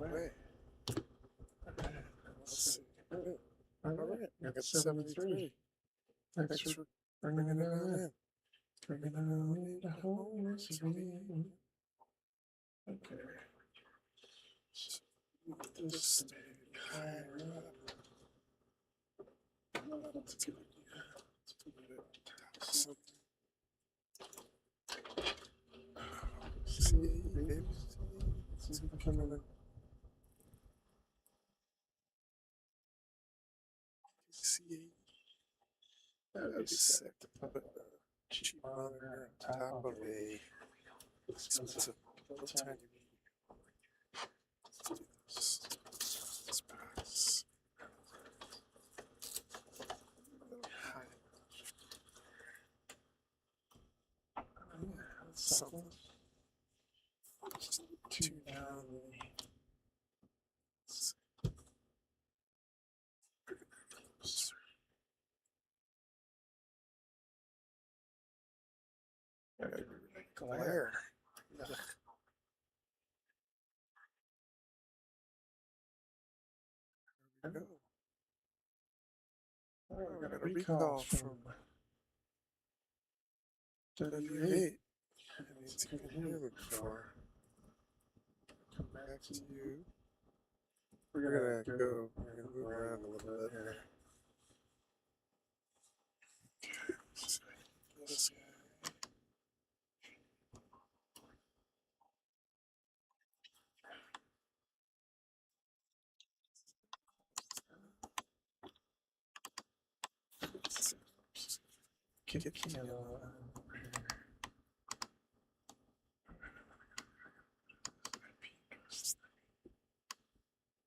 right. I got 73. Thanks for bringing it on in. Bringing it on into home recipe. Okay. So, this higher up. Let's get it. Let's put it at something. See, baby. See if we can come in. See, that'd be sick to put a cheap monitor on top of a expensive little tiny. Let's do this. Let's pass. That's something. Just tune down the. Glare. Ugh. There we go. Oh, we got a recall from W8. I need to get him before I come back to you. We're gonna move around a little bit here. This guy. Get Keanu over here.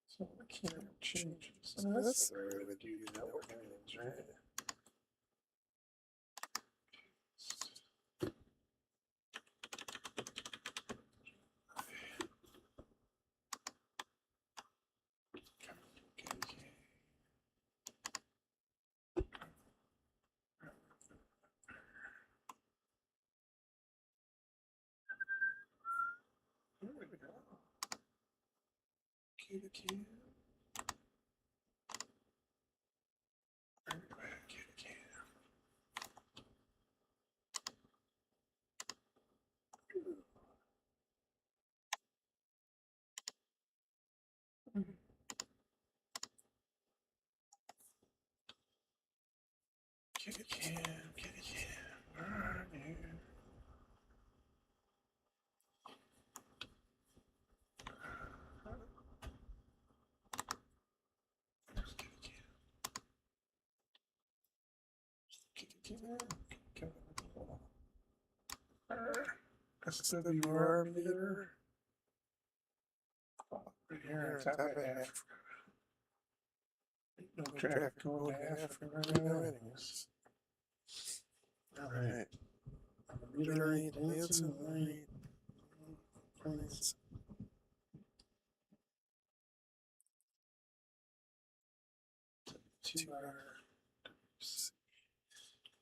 So I can't change this. That's the way we do network names, right? There we go. Kitty. Kitty can, where are you? There's Kitty can. SWR meter. Right here, top of Africa. No traffic going to Africa right now, anyways. Alright. Meter ain't dancing, right? Please. Let's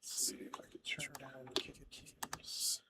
see if I can turn down the kitty cams.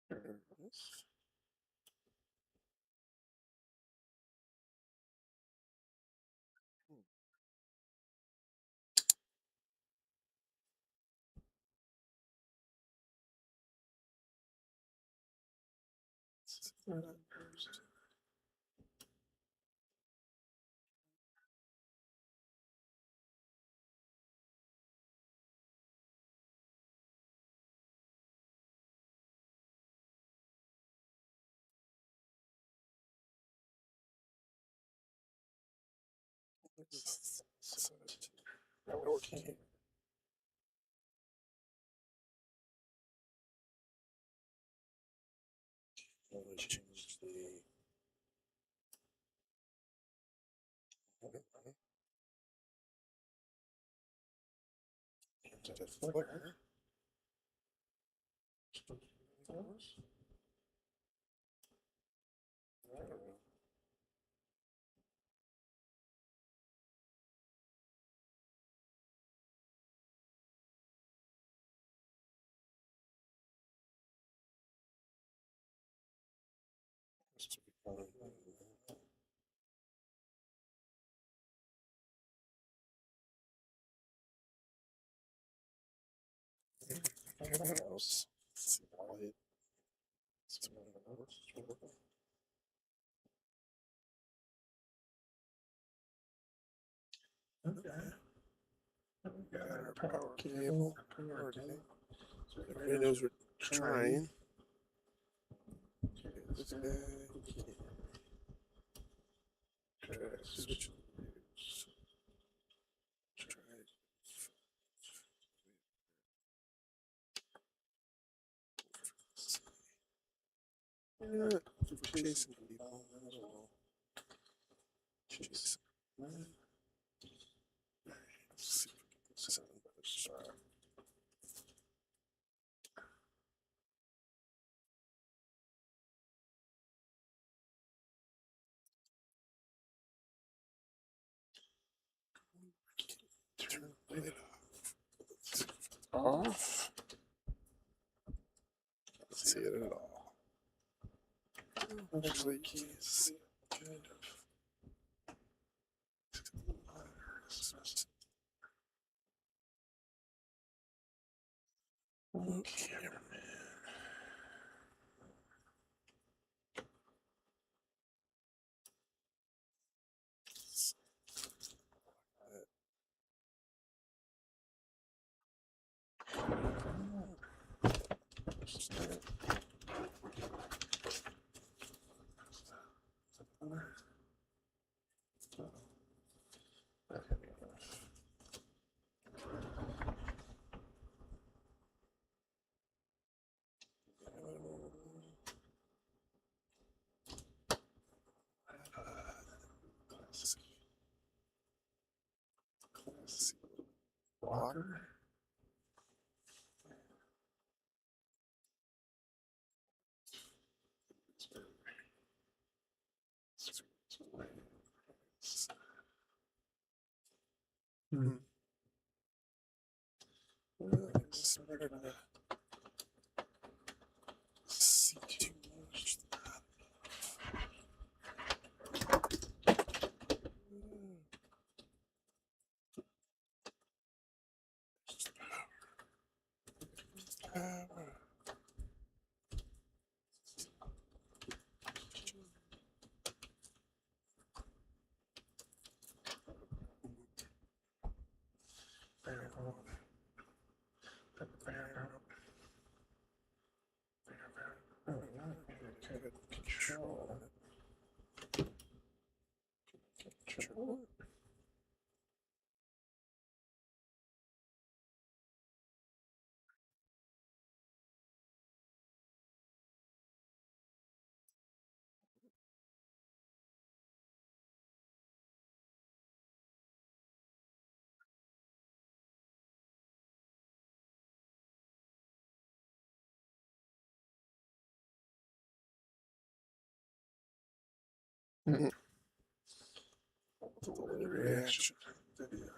There it is. Not working. Change the flicker. Everything else. Let's see why it's working. Okay. We got our power cable. Everything. So everybody knows we're trying. Okay, this guy. Try to switch. Try. Yeah, we're chasing people. I don't know. Chasing. Let's see if we can get something better start. Turn the light off. Can't see it at all. Actually, you can't see it. Kind of. Oh, cameraman. Blocker. It's better to see too much. Control. Control. Delay reaction. Video.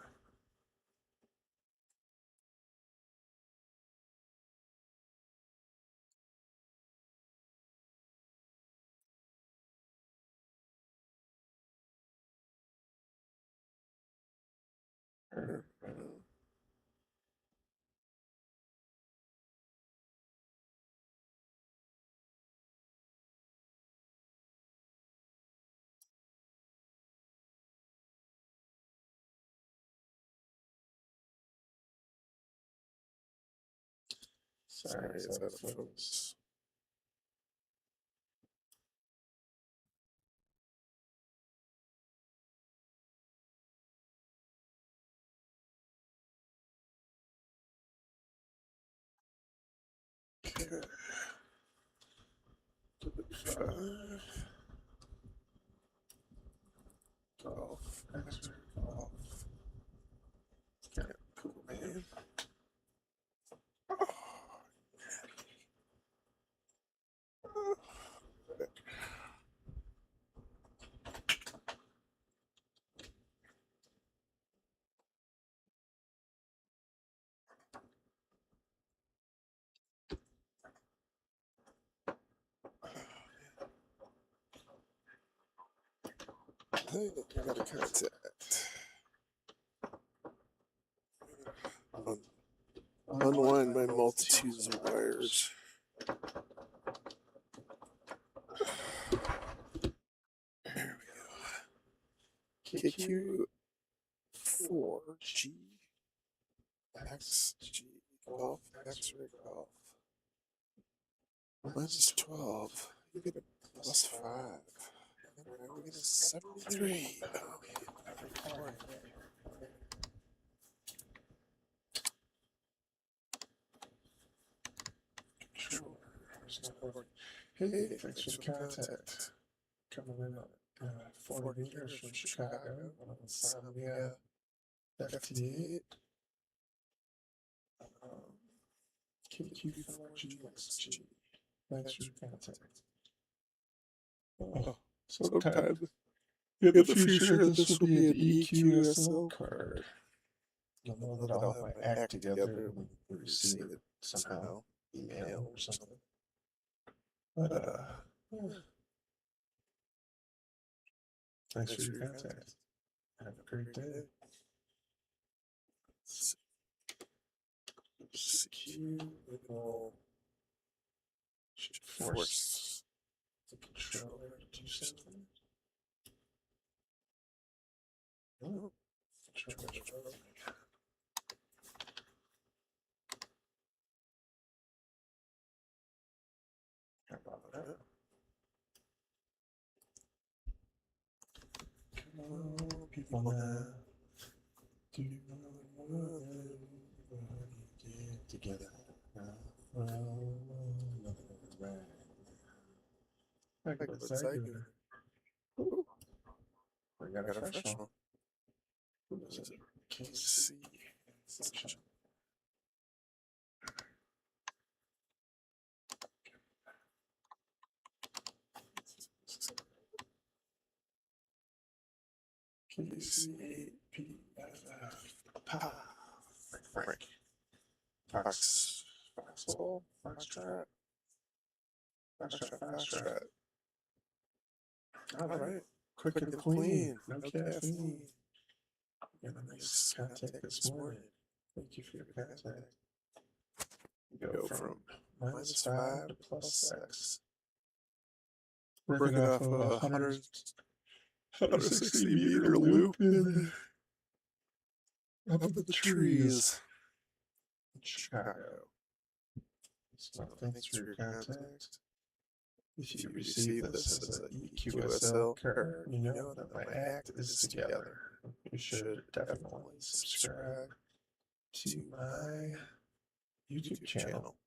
Sorry, it's out of focus. Okay. 5. Golf. X-ray golf. Yeah, cool, man. Hey, I got a contact. Unwind my multitudes of wires. There we go. KQ4G XG golf X-ray golf. Minus 12. You get a plus 5. We get a 73. Okay, every point. Sure. Hey, thanks for the contact. Coming in at 40 meters from Chicago on Insomnia FT8. KQ4GXG. Thanks for the contact. Oh, sometime in the future, this will be an EQSL card. You'll know that I'll have my act together when we receive it somehow, email or something. But, thanks for your contact. Have a great day. Secure will force the controller to do something. Oh, controller. How about that? Come on, people now. Do you want to get together? Like what's I doing? Ooh, we got a fresh one. Who is it? KC. KC8PFF. Frank. Foxhole. Foxtrot. Foxtrot. All right. Quick and clean. No caffeine. Got a nice contact this morning. Thank you for your contact. Go from -5 to +6. Working off of a 160-meter loop up in the trees in Chicago. So thanks for your contact. If you receive this as an EQSL card, you know that my act is together. You should definitely subscribe to my YouTube channel.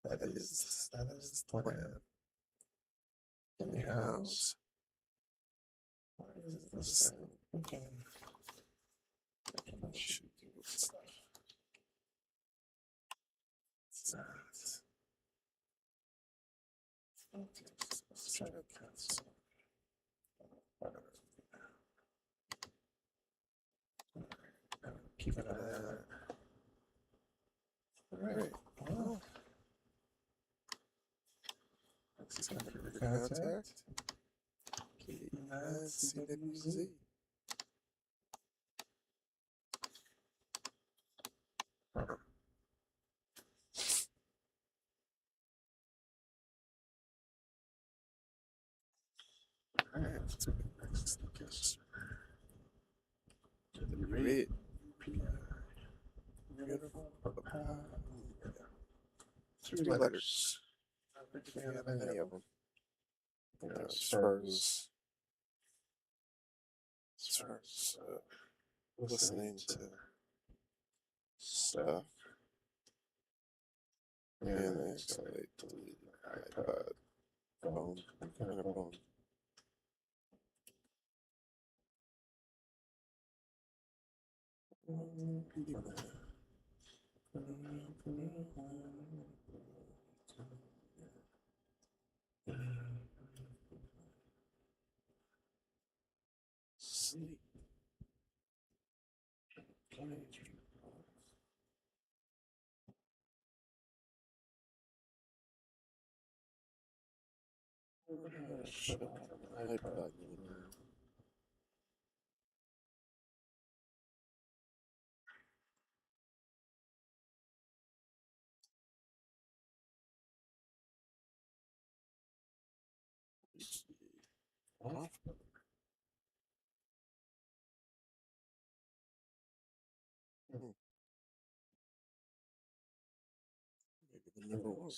That is the plan. Anyhow, why is it this thing? Okay. I should do stuff. It's not. Okay, let's try to cancel. Whatever. Keep it on that. Alright, well. Thanks again for your contact. KE9CWZ. Alright, let's go next. Guess. Read. Beautiful. Three letters. I don't think we have any of them. As far as listening to stuff, and I accidentally deleted my iPod phone, kind of phone. Sleep. Shut up, iPod. Off. Maybe the number was.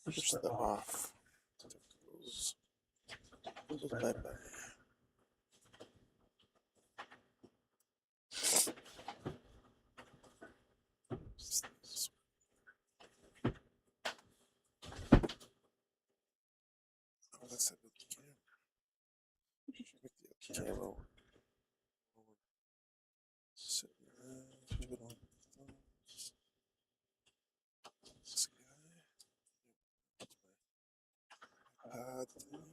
Push the off. Goes bye bye. Oh, that's a good camera. Make the camera. Sit around, twiddle on the thumbs. This guy. iPod thingy.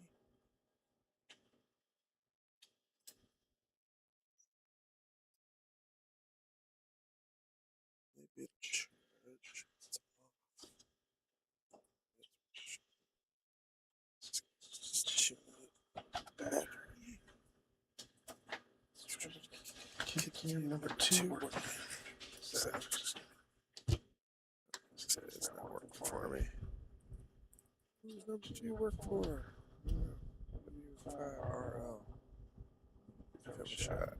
Maybe a charge. It's off. Just chill it. Battery. Kick in number 2. It's not working for me. Who's number 2 work for? W5RL. Have a shot.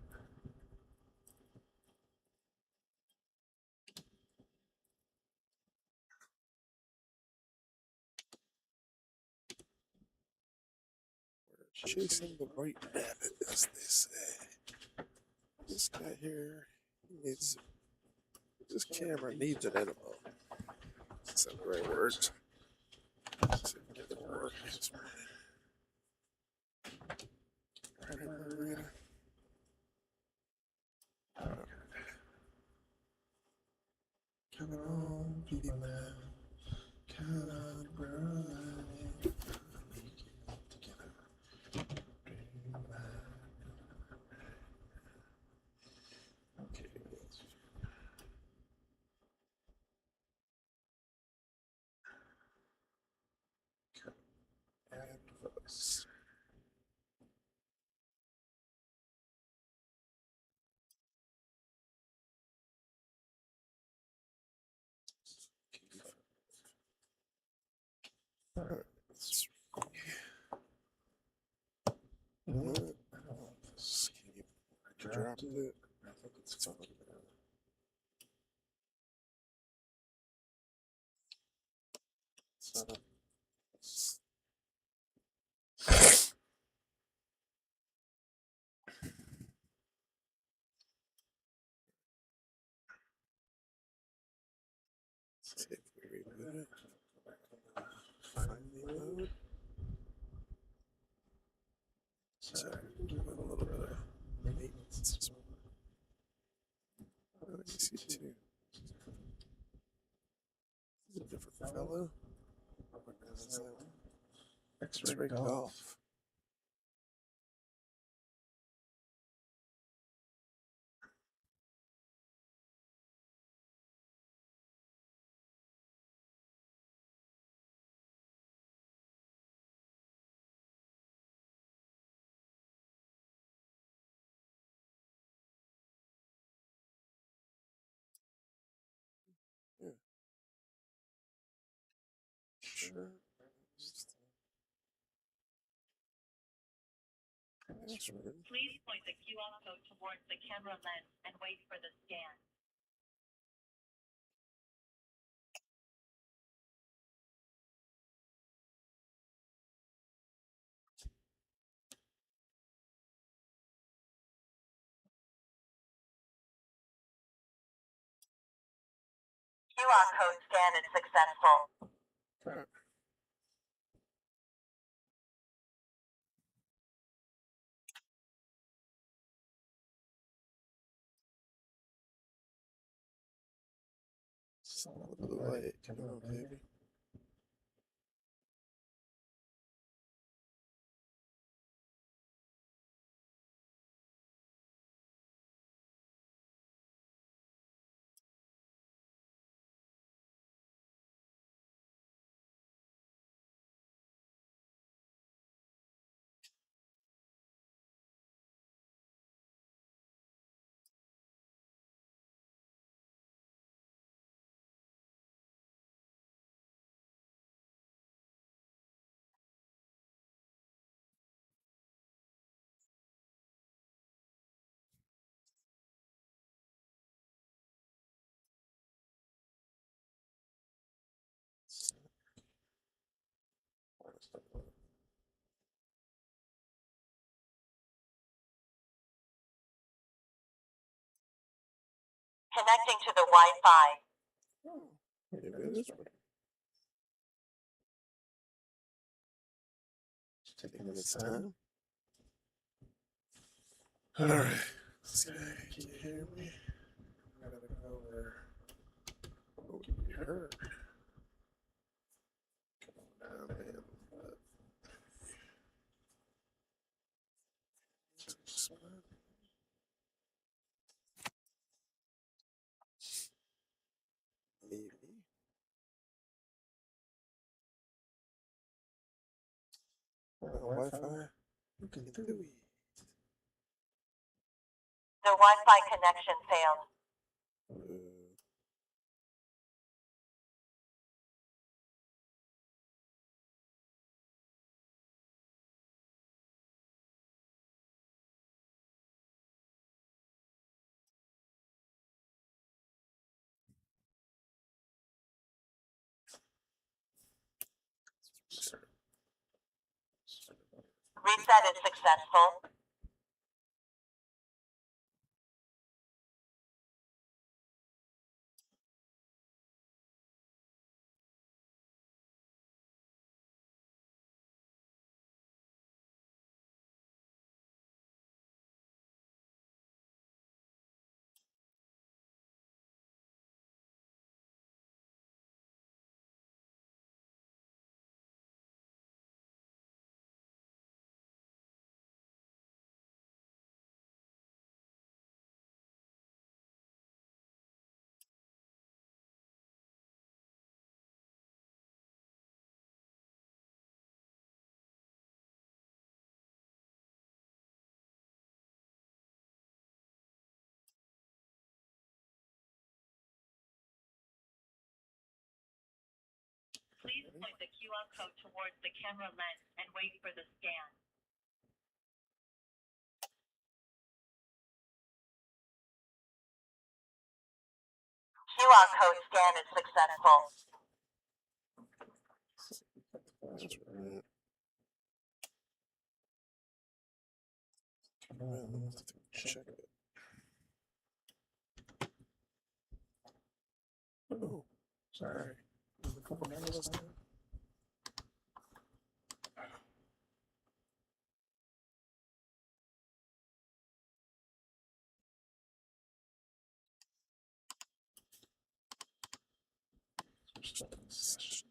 We're chasing the right rabbit, as they say. This guy here needs. This camera needs an enema. That's not the right words. Let's see if we can get it to work this morning. Right, Margarita. Come on, people now. Come on, brother. Okay, add voice. Alright, let's what? I don't want this key. I dropped it. I think it's talking about it. Set up. See if we reboot it. Find the mode. So doing a little bit of maintenance. Let me see too. This is a different fellow. X-ray golf. sure. Password. Please point the QR code towards the camera lens and wait for the scan. QR code scan is successful. Crap. Solid blue light. Come on, baby. Connecting to the Wi-Fi. Oh, maybe it is working. It's taking its time. Alright. This guy, can you hear me? I gotta go over. Oh, can you hear? Come on down, man. Maybe. Wi-Fi. You can do it. The Wi-Fi connection failed. Reset is successful. Please point the QR code towards the camera lens and wait for the scan. QR code scan is successful. That's right. Come on, I'm gonna have to check it. Oh, sorry. There's a couple minutes now. Starting the session.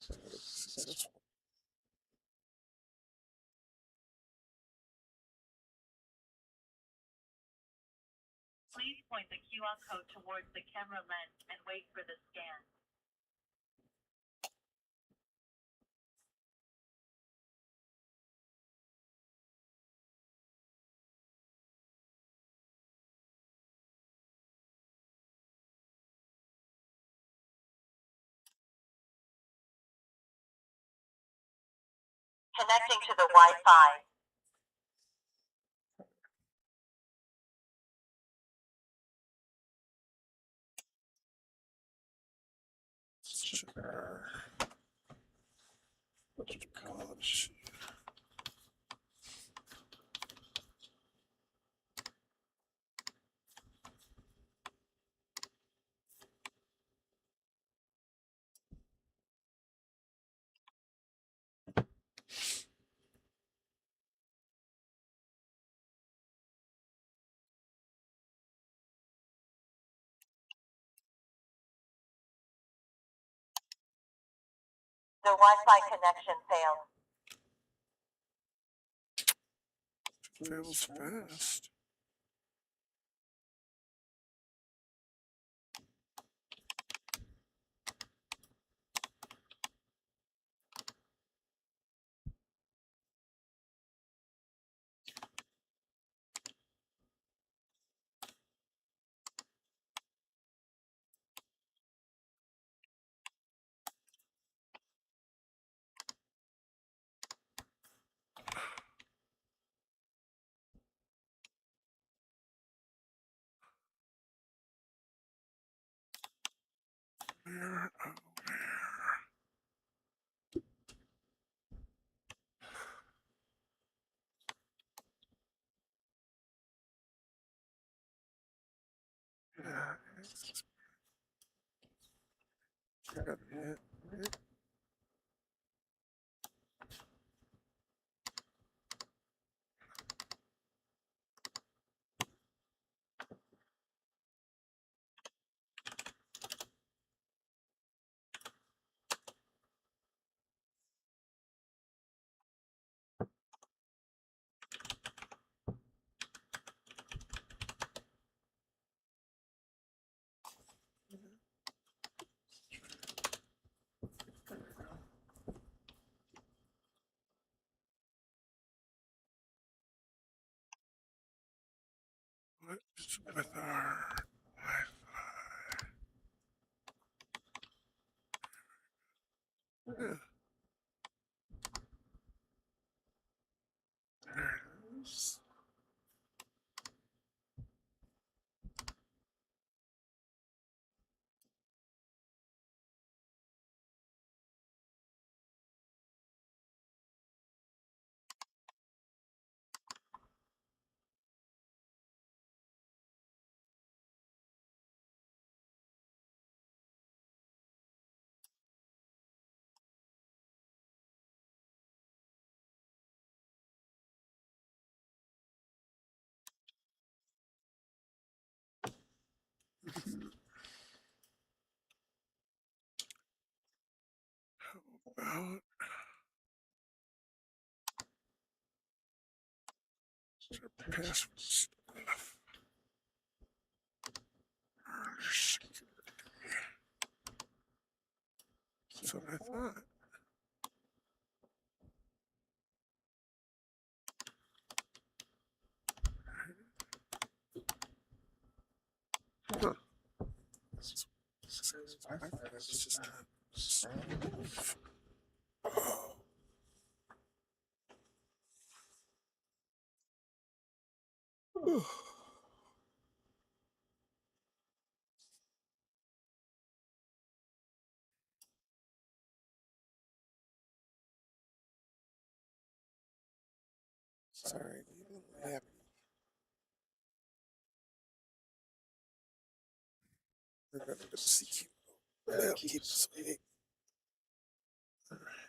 Successful. Please point the QR code towards the camera lens and wait for the scan. Connecting to the Wi-Fi. Sure. What you call it? The Wi-Fi connection failed. Fails fast. Where, oh, where? Yeah, got it. What is with our Wi-Fi? Yeah. There it is. How about password stuff? That's what I thought. Huh. It's just not. Oh. Sorry, you happy. We're gonna go see you. That'll keep us awake. Alright.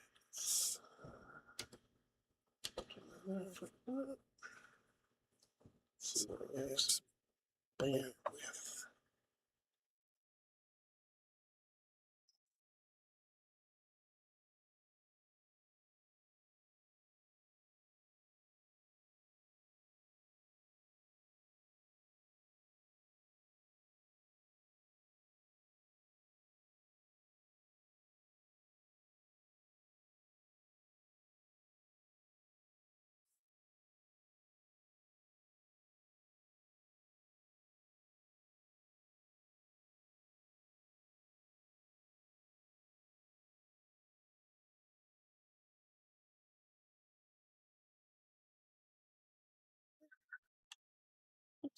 So, yes. Bandwidth.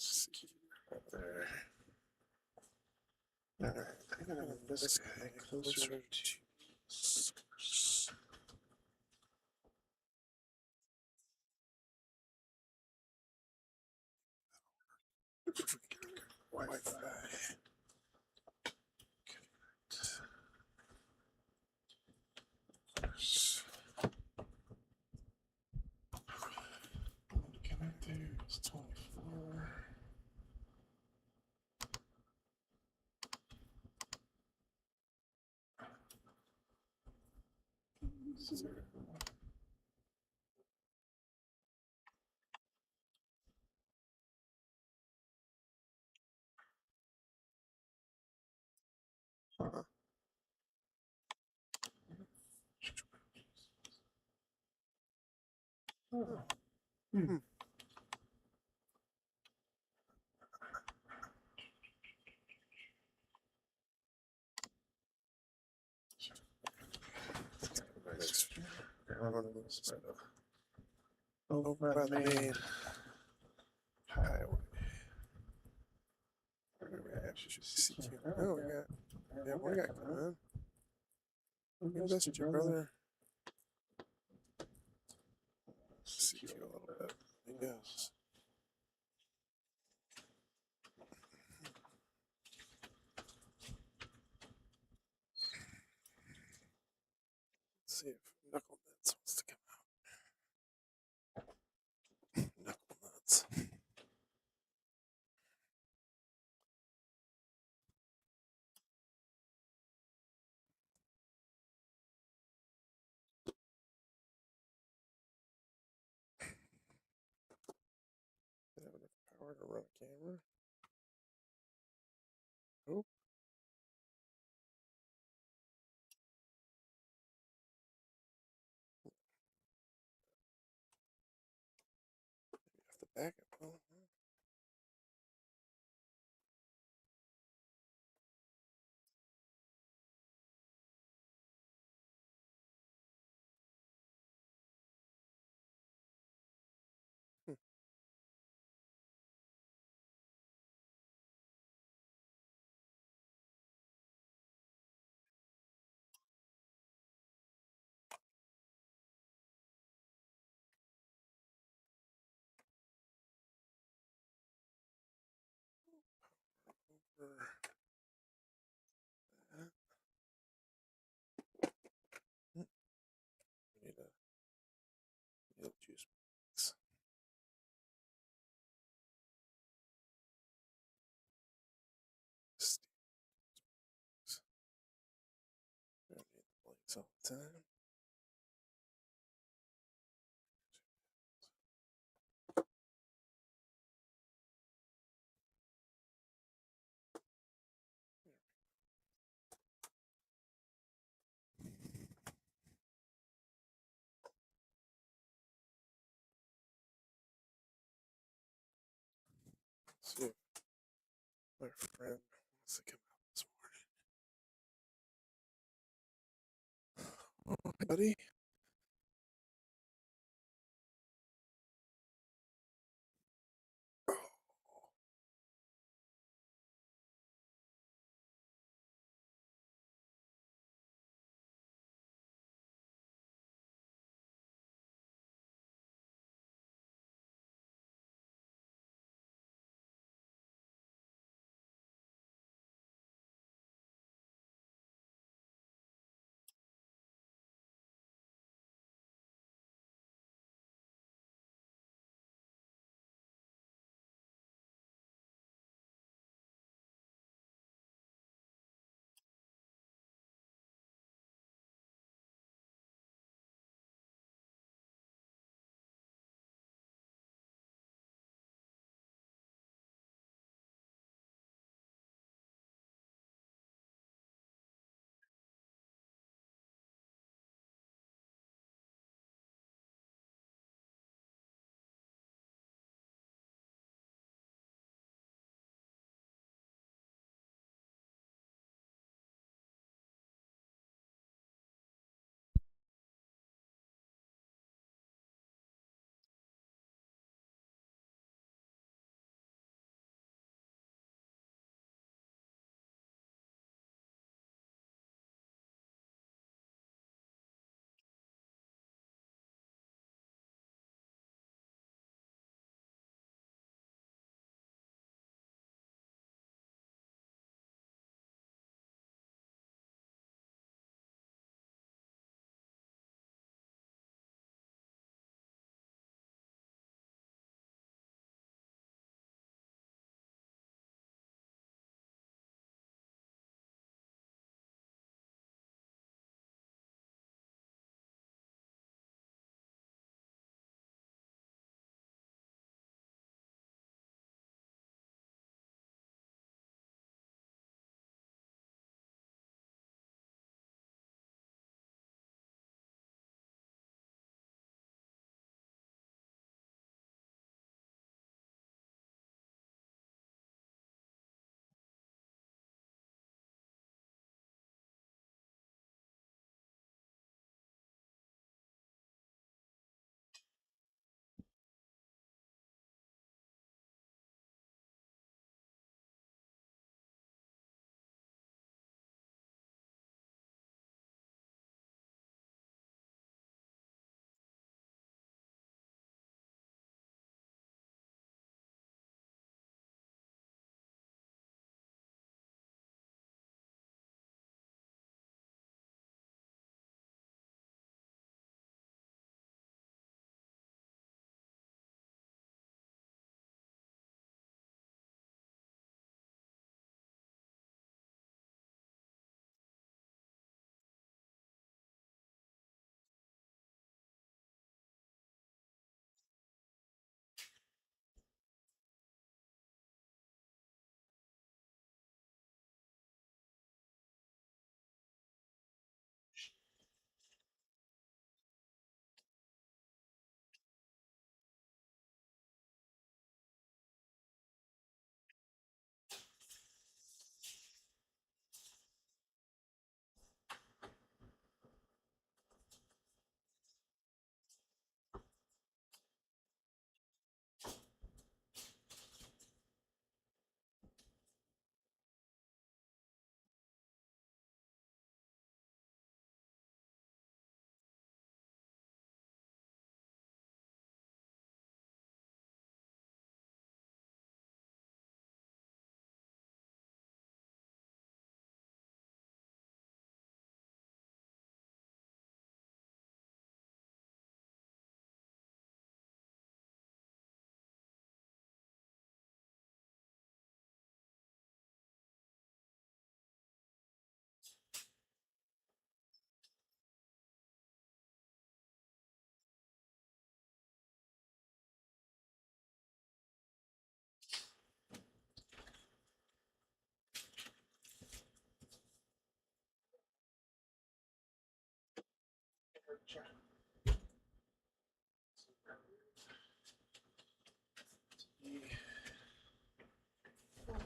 See right there. Alright, I'm gonna move this guy closer to Scars. Wi-Fi. What can I do? It's 24. Huh. Oh. Hmm. Over by the main highway. Oh, we got coming. We missed you, brother. See you a little bit. Yes. Let's see if Knuckle Nuts wants to come out. Knuckle Nuts. They have enough power to run a camera. Nope. Maybe off the backup. Well, over that. We need a juice box. We don't need the lights all the time. Let's see if my friend wants to come out this morning. Oh, buddy.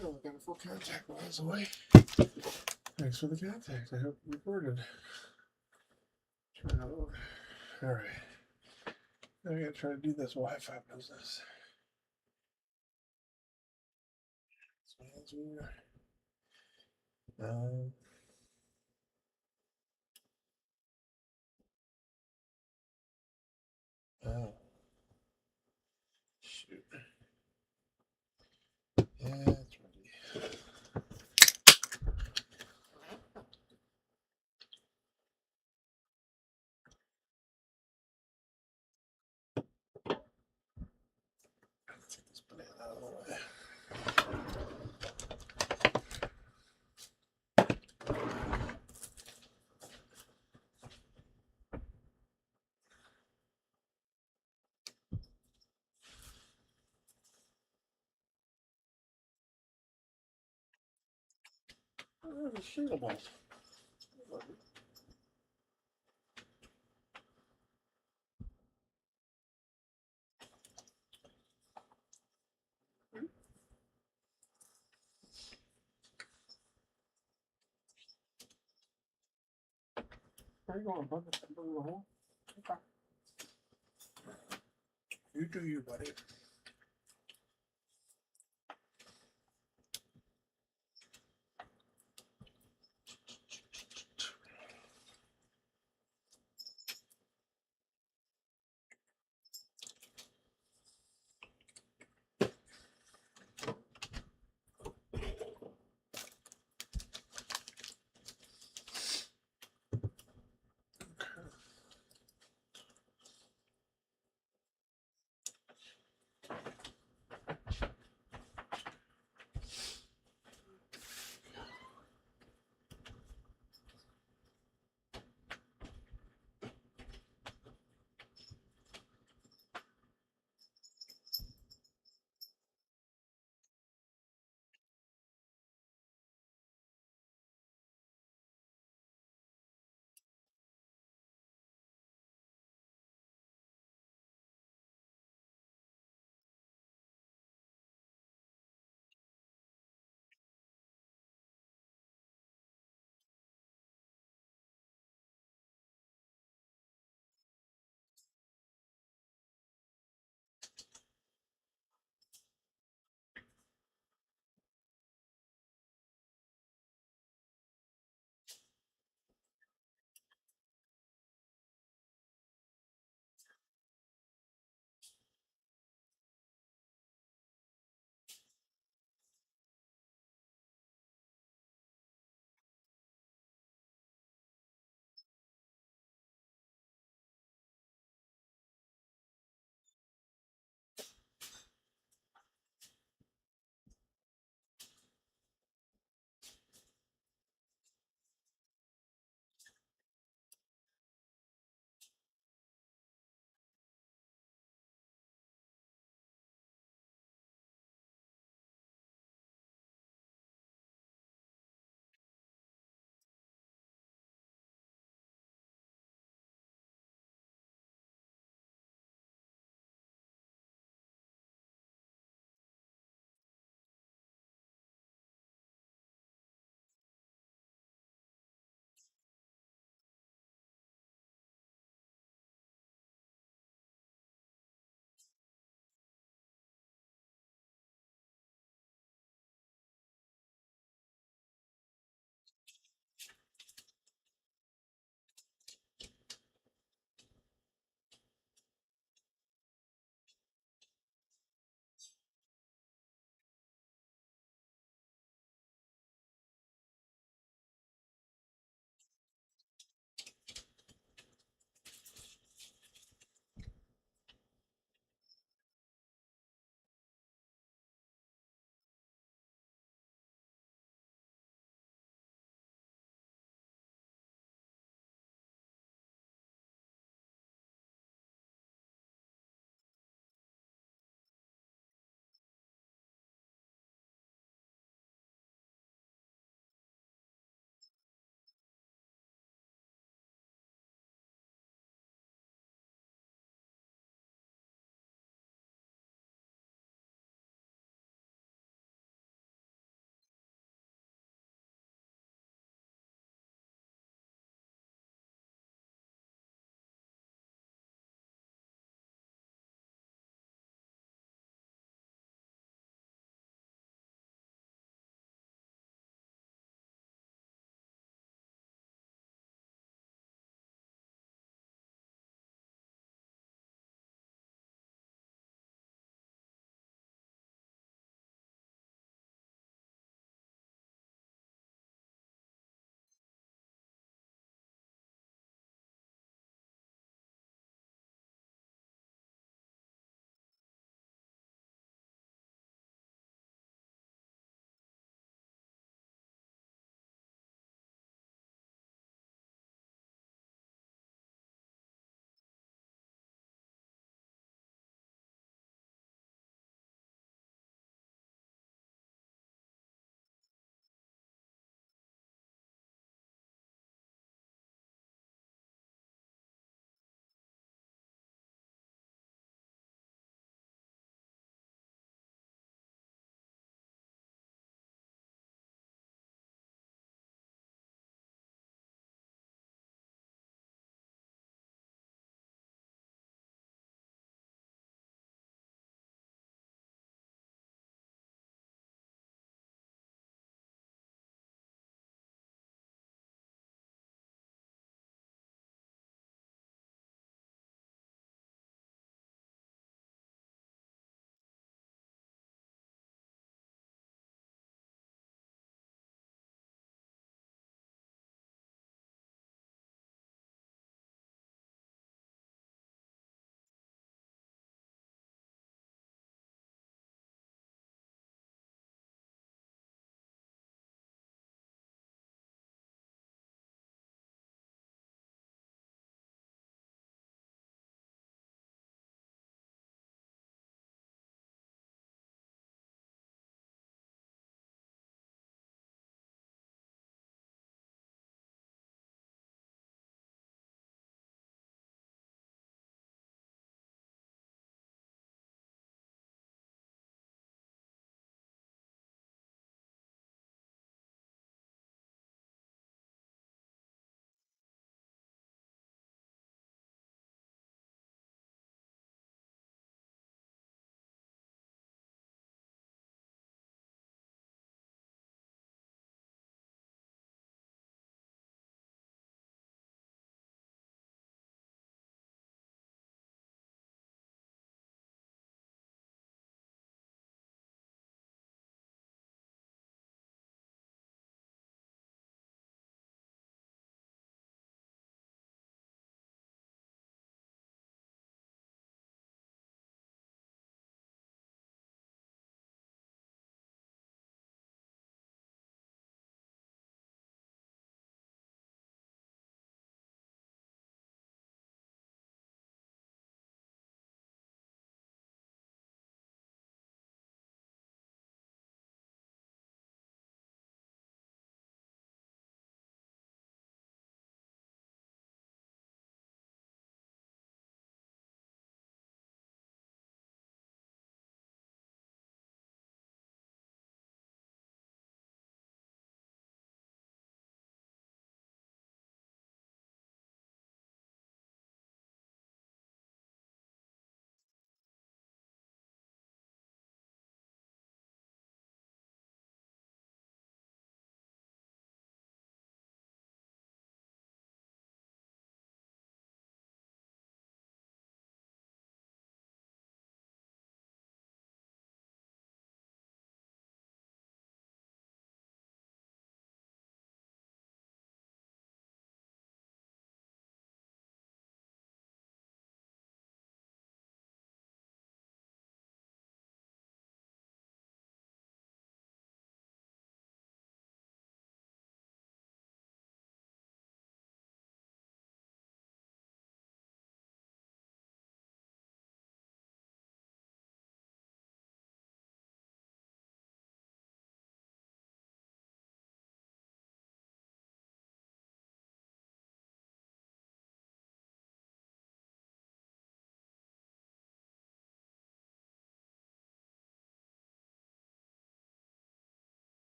Oh, got a full contact miles away. Thanks for the contact. I hope you recorded. All right. Now I gotta try to do this Wi-Fi business. Oh. Shoot. Yeah, it's ready. Take this banana out of the way. Oh, the shootable. Where are you going, bud? Bring the hole? Okay. You do you, buddy.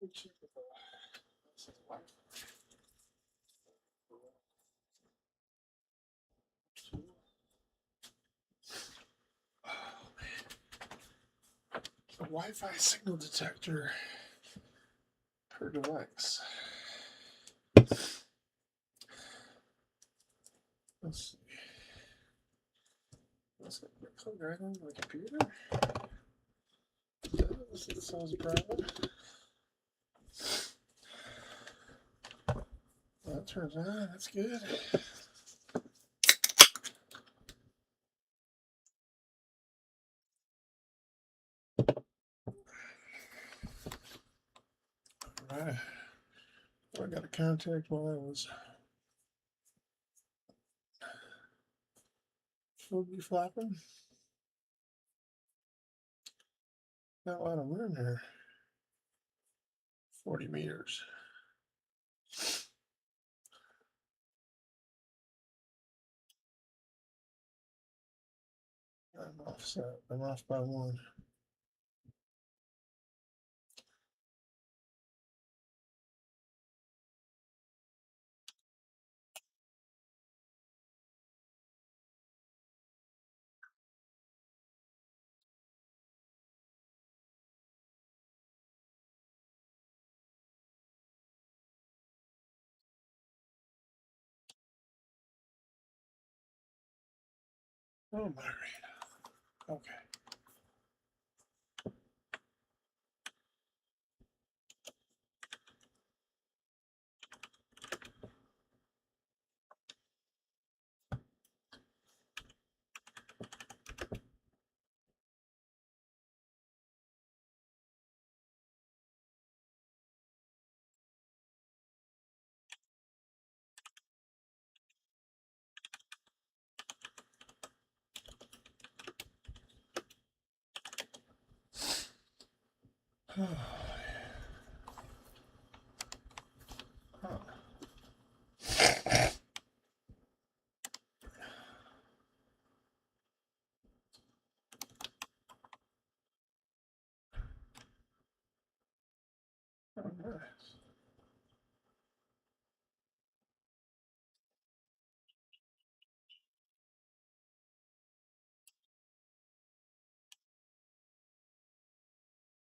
The Wi-Fi signal detector per device. Let's see. Let's click right on my computer. It sounds private. That turns on. That's good. All right. I got a contact while I was be flapping. Got a lot of room here. 40 meters. I'm offset. I'm off by one. Oh my god. Okay. Oh, nice.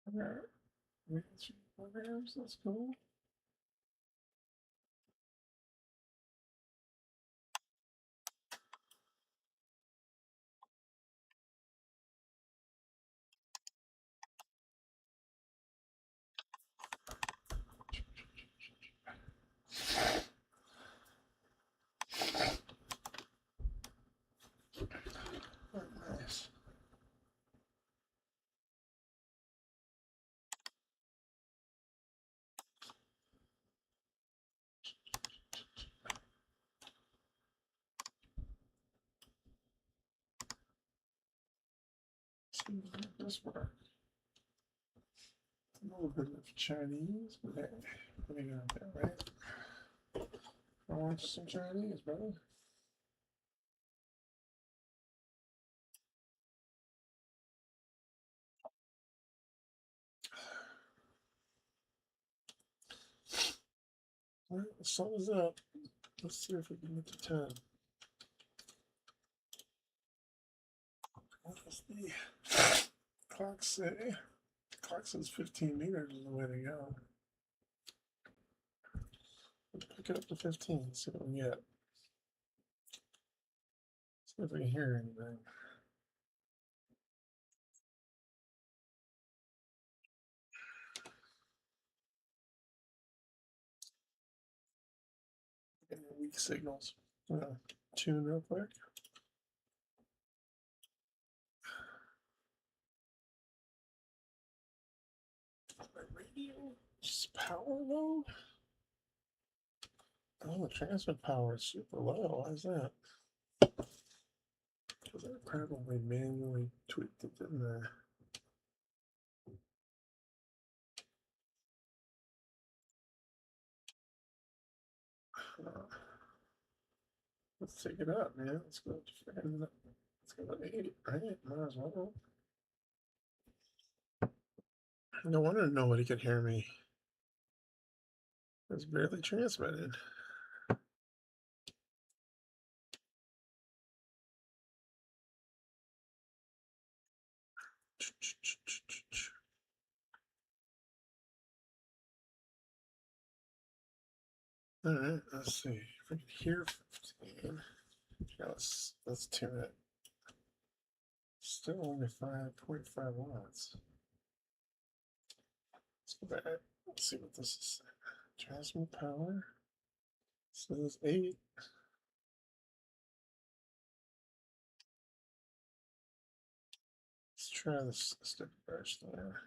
All right. Programs, that's cool. Oh, nice. See if this works. A little bit of Chinese, but hey, what are you gonna do, right? I want some Chinese, brother. All right, the sun is up. Let's see if we can get to 10. What does the clock say? The clock says 15 meters is the way to go. Let's pick it up to 15, see what we get. See if we can hear anything. Getting weak signals. Tune real quick. My radio just power low. Oh, the transmit power is super low. Why is that? Because I probably manually tweaked it in there. Let's take it up, man. Let's go to 80, right? Might as well. No wonder nobody could hear me. It's barely transmitted. All right, let's see if we can hear 15. Yeah, let's tune it. Still only 5.5 watts. Let's go back. Let's see what this is. Transmit power. Says 8. Let's try this stick burst there.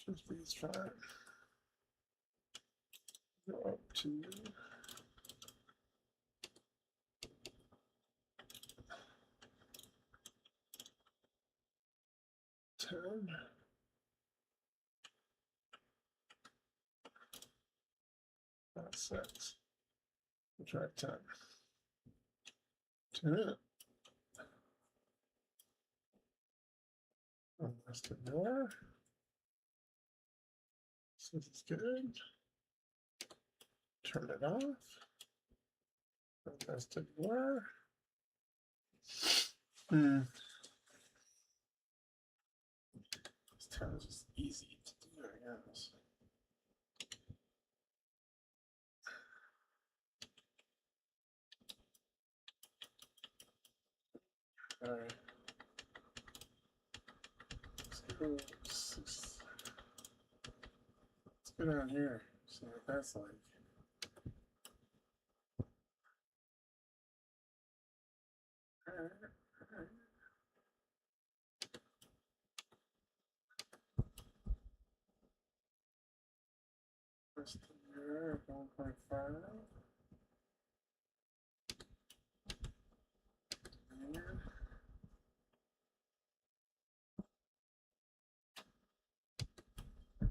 Just these fine. Go up to 10. Not 6. We'll try 10. 10. Oh, that's the more. So this is good. Turn it off. Fantastic more. This time is just easy to do, I guess. Alright. Let's go down here. See what that's like. First year, 1.5.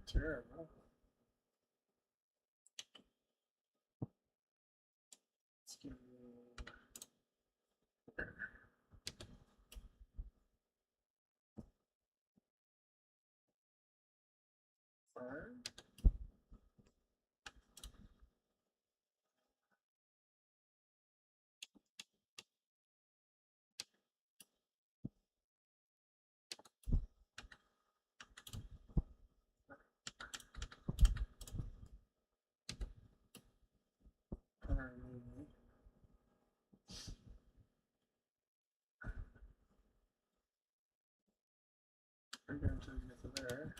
Terrible. Let's give fine. We're going to get to there.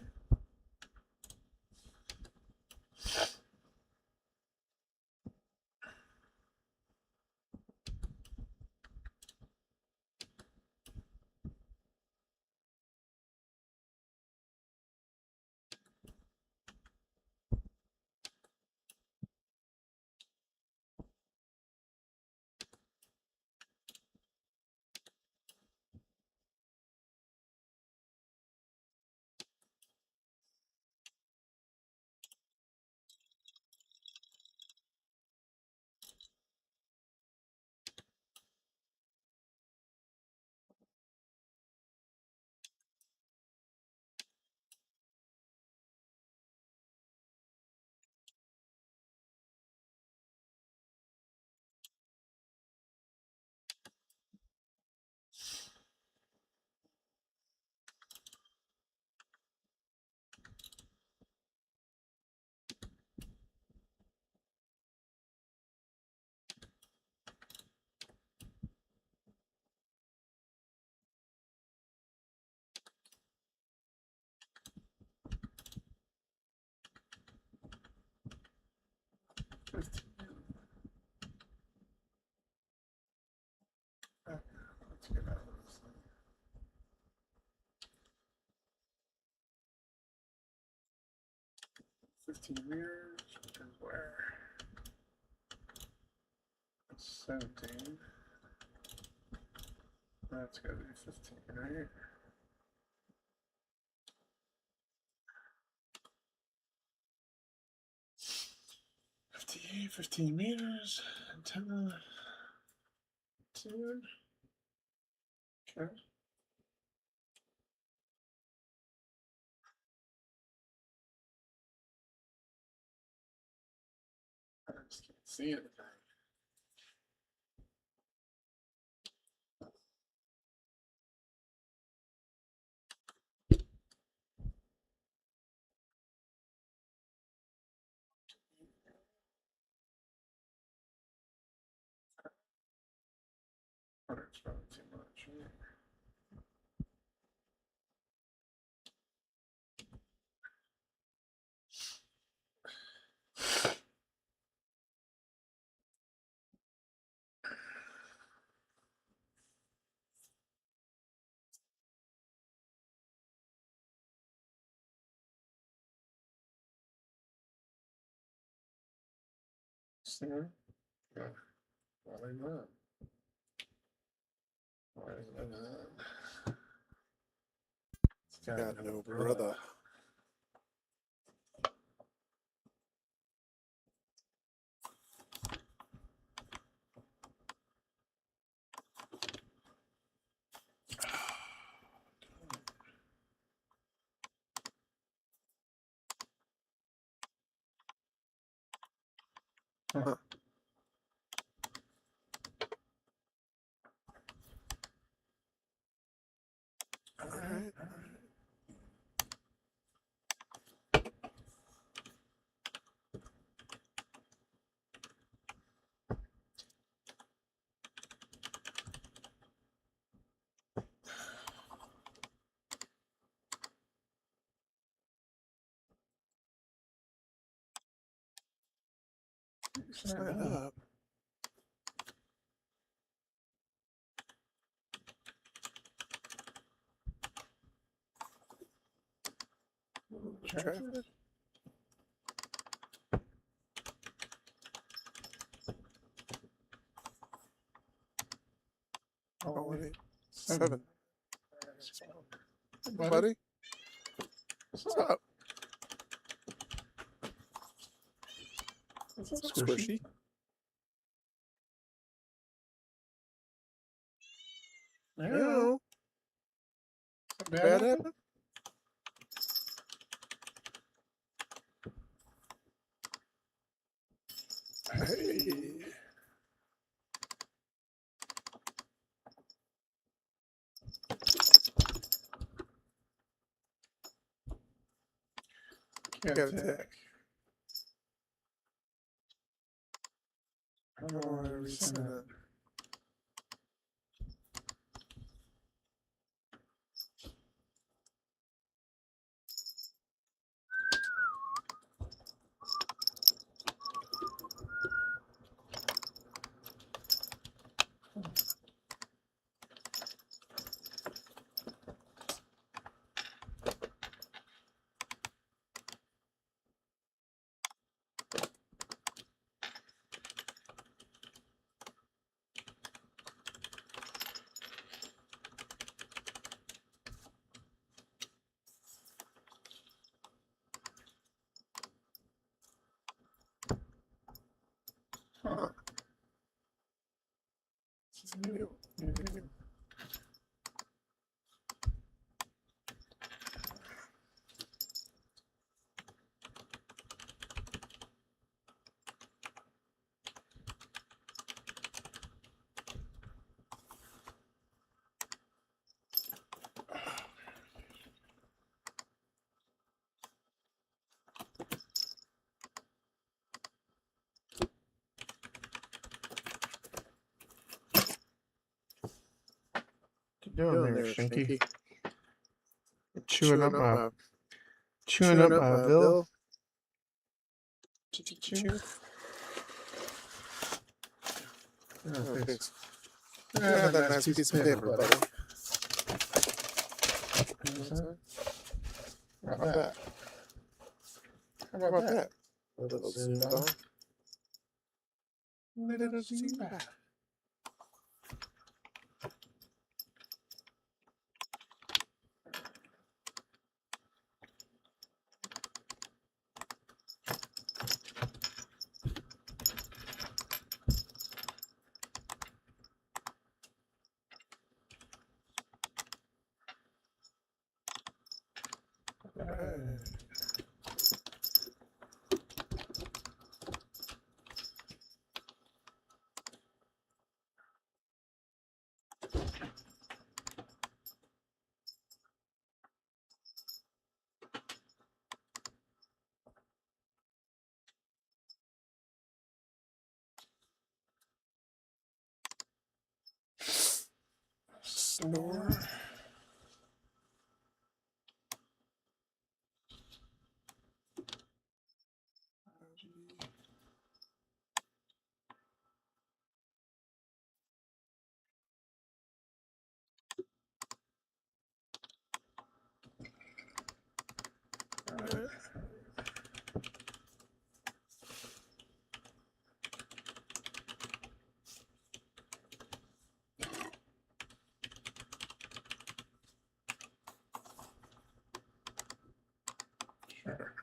Let's get out of this thing. 15 meters, which is where? 17. That's gotta be 15, right? 15 meters, 10, 10. Okay. I just can't see anything. It's probably too much. Sir? Yeah. Why not? Why not? It's got no brother. Huh. All right. Sign up. Traffic. Oh, wait. 7. Hey, buddy. What's up? What's up, Squishy? No. Bad happened? Hey. Got attack. How do I resend it? Huh. New. Doing there, Shinky? Chewing up my bill. Chew. Oh, thanks. Yeah, that nice piece of paper, buddy. How about that? How about that? A little zoomed on. Little zebra. Store. Sure.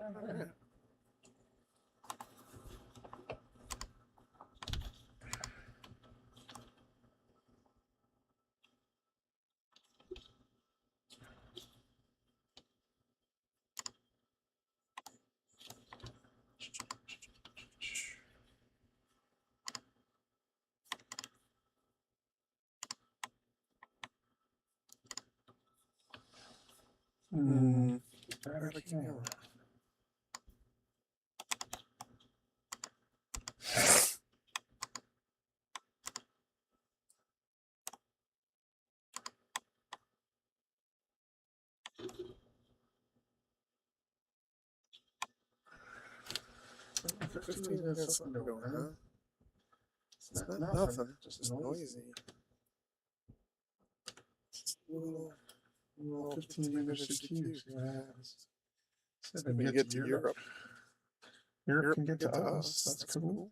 All right. Grab a camera. For 15 minutes, something going, huh? It's not nothing, just noisy. Little 15 minutes to choose. Yeah. So when we get to Europe, Europe can get to us. That's cool.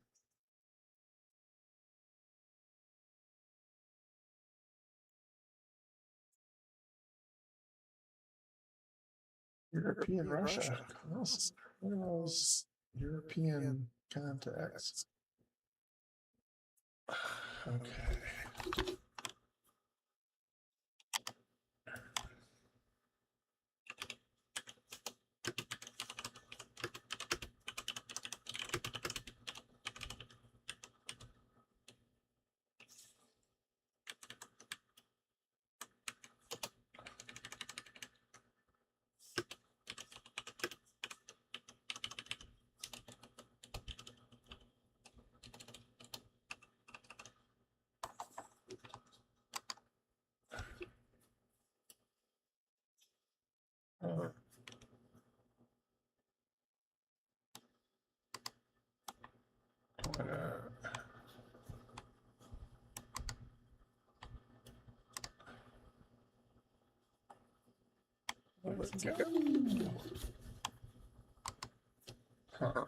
European Russia. Awesome. What are those European contacts? Okay. Let's go. Huh.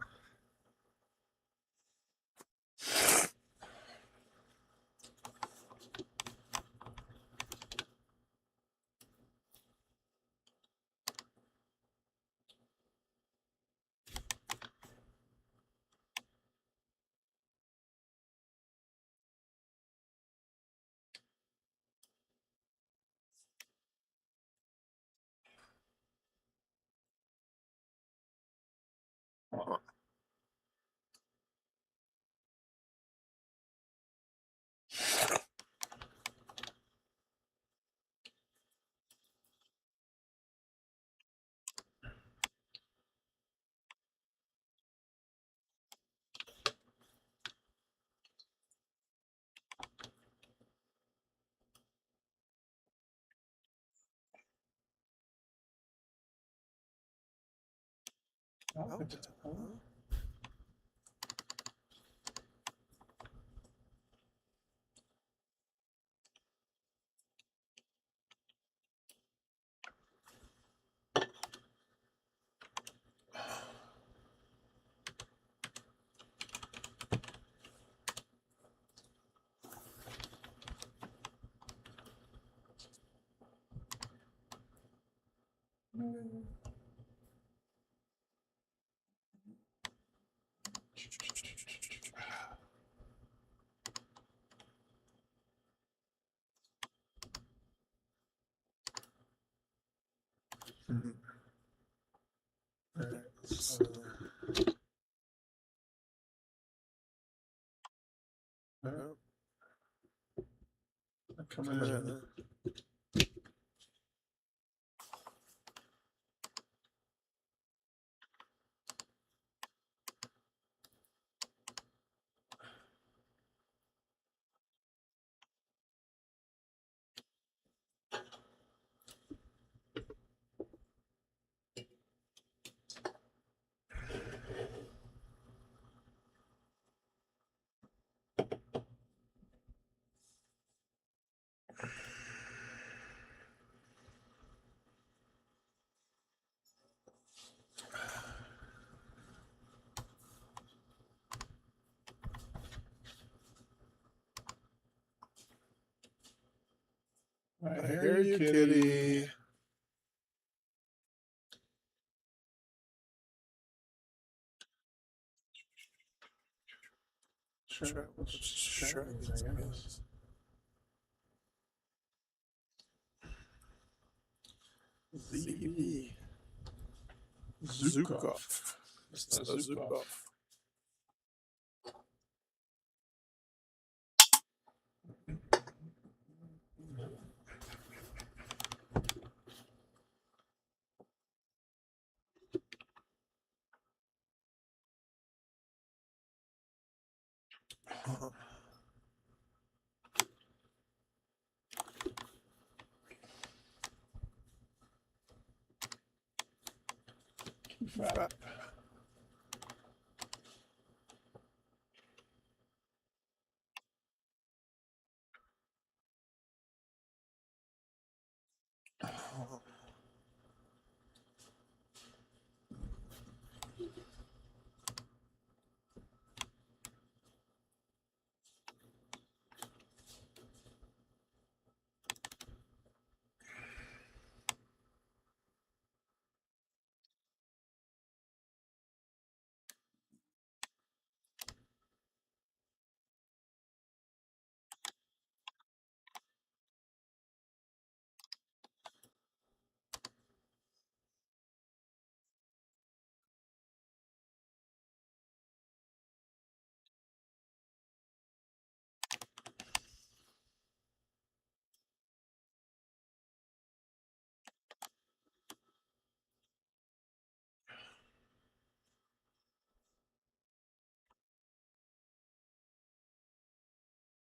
Alright, so come in. I hear you, kitty. Sure, I guess. ZB. Zukov. Mr. Zukov. Fat.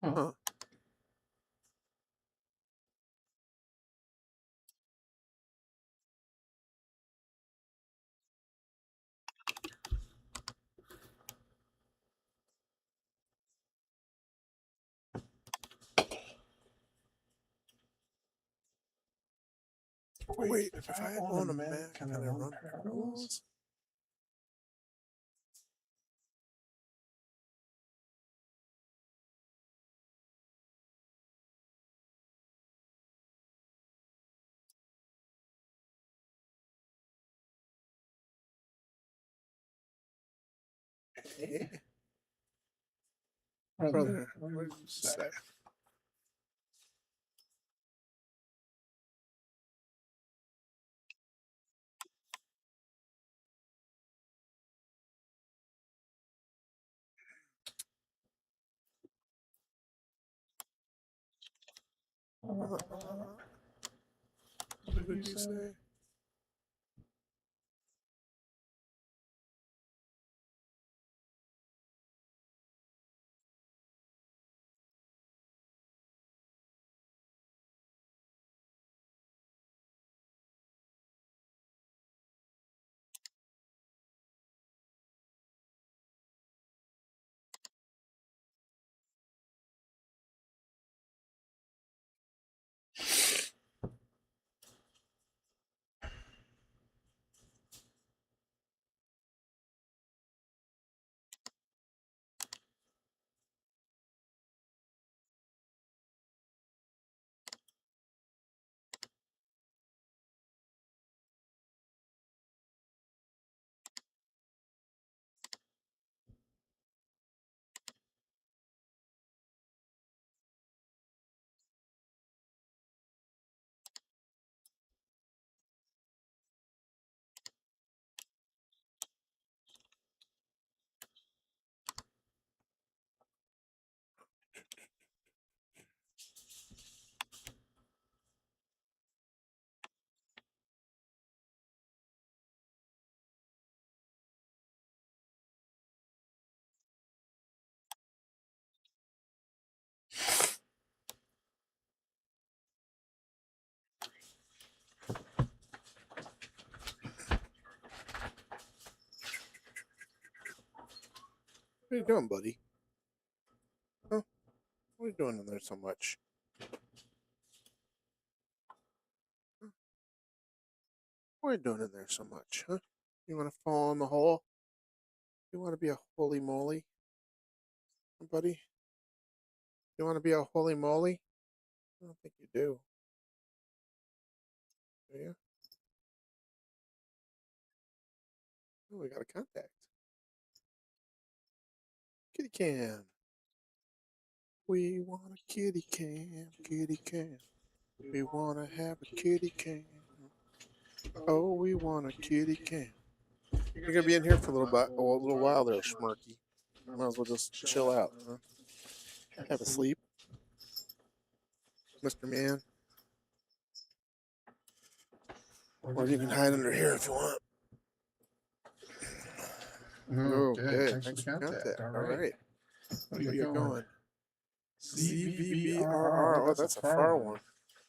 Huh. Wait, if I own a Mac, can I run parallels? Hey. Brother, what did you say? What did you say? What are you doing, buddy? Huh? What are you doing in there so much? What are you doing in there so much, huh? You want to fall in the hole? You want to be a holy moly, buddy? You want to be a holy moly? I don't think you do. Do you? Oh, we got a contact. Kitty cam. We want a kitty cam, kitty cam. We want to have a kitty cam. Oh, we want a kitty cam. You're going to be in here for a little while there, Smirky. Might as well just chill out, huh? Have a sleep, Mr. Man. Or you can hide under here if you want. Okay, thanks for contact. All right. Where are you going? ZVBRR. Oh, that's a far one.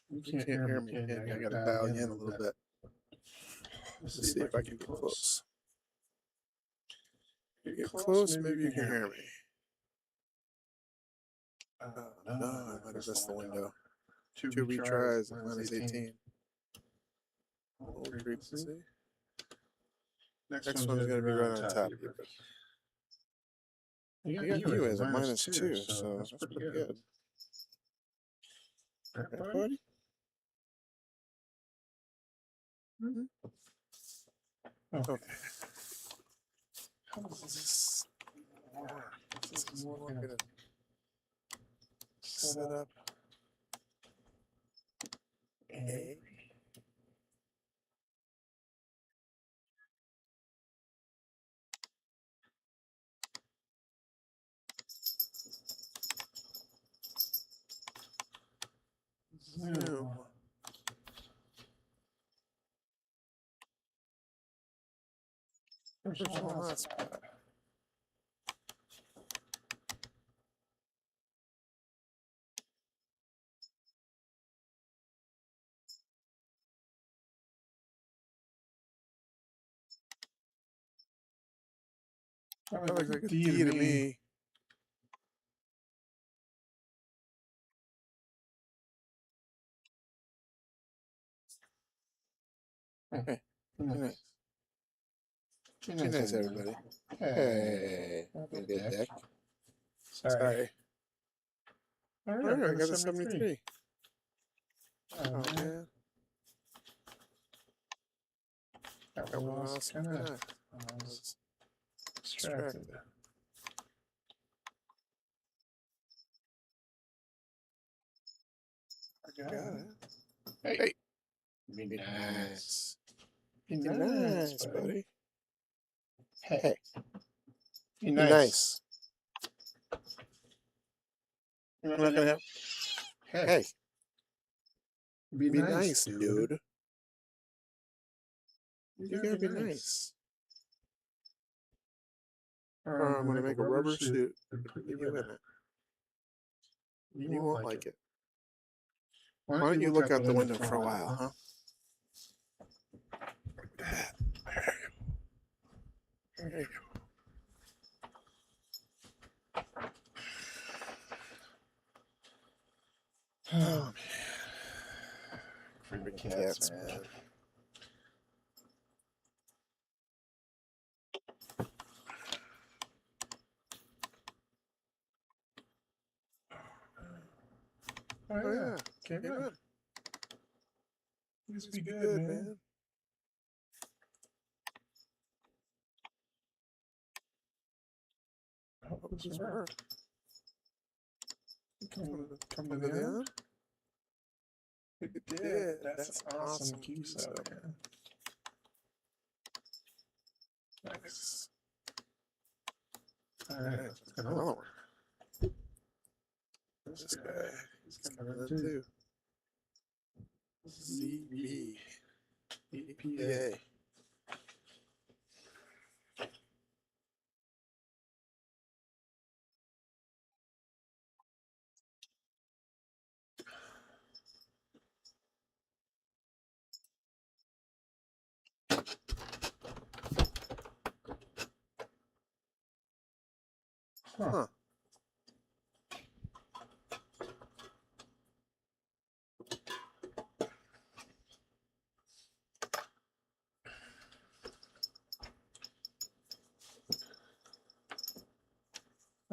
You can't hear me, can you? I got to dial you in a little bit. Let's see if I can get close. You get close, maybe you can hear me. No, I might have missed the window. 2 retries and -18. Low frequency. Next one's going to be right on top of you. You got you as a -2, so that's pretty good. Right, buddy? Mm-hmm. Okay. How does this work? This is more going to set up A. Zoom. Personal hotspot. That looks like a D to me. Hey, nice. Be nice, everybody. Hey, good deck. Sorry. All right, I got a 73. Oh, man. That was awesome. I was distracted. I got it. Hey. Be nice. Be nice, buddy. Hey. Be nice. You're not gonna have. Hey. Be nice, dude. You gotta be nice. Or I'm gonna make a rubber suit and put you in it. You won't like it. Why don't you look out the window for a while, huh? There you go. Oh, man. Creepy cats, man. Oh, yeah. Came in. Must be good, man. I hope this works. Come to the end? It did. That's an awesome cue set, man. Nice. Alright, let's get another one. This guy, he's coming in too. ZB. EPA. Huh.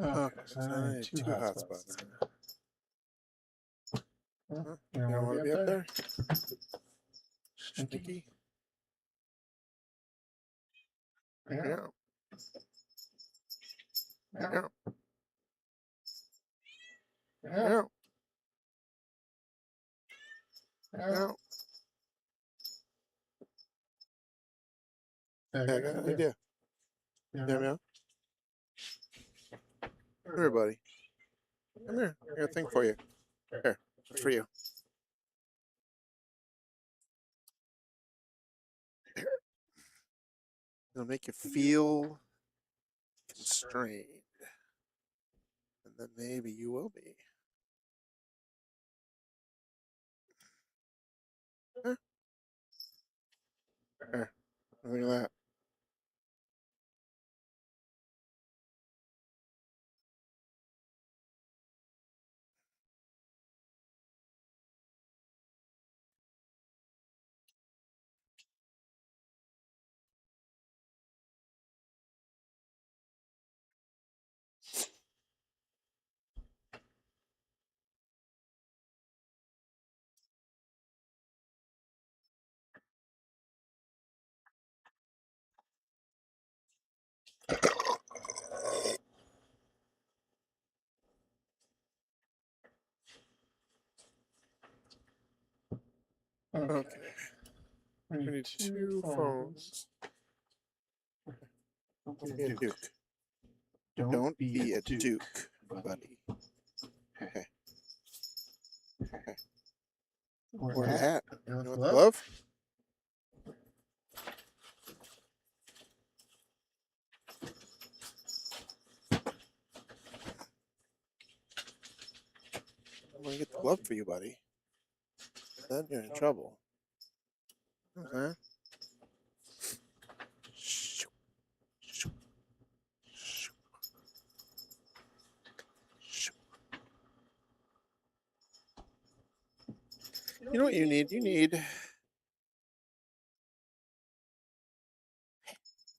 Okay, so I need two hotspots. Huh? You don't want to be up there? Sneaky? Yeah. Yeah. Yeah. Yeah. I got an idea. Yeah, meow. Everybody. Come here. I got a thing for you. Here. It's for you. Here. It'll make you feel constrained. And then maybe you will be. Here. Here. Look at that. Okay. We need two phones. Don't be a duke. Don't be a duke, buddy. Okay. Okay. Wear a hat. You want the glove? I'm gonna get the glove for you, buddy. Then you're in trouble. Okay. You know what you need? You need...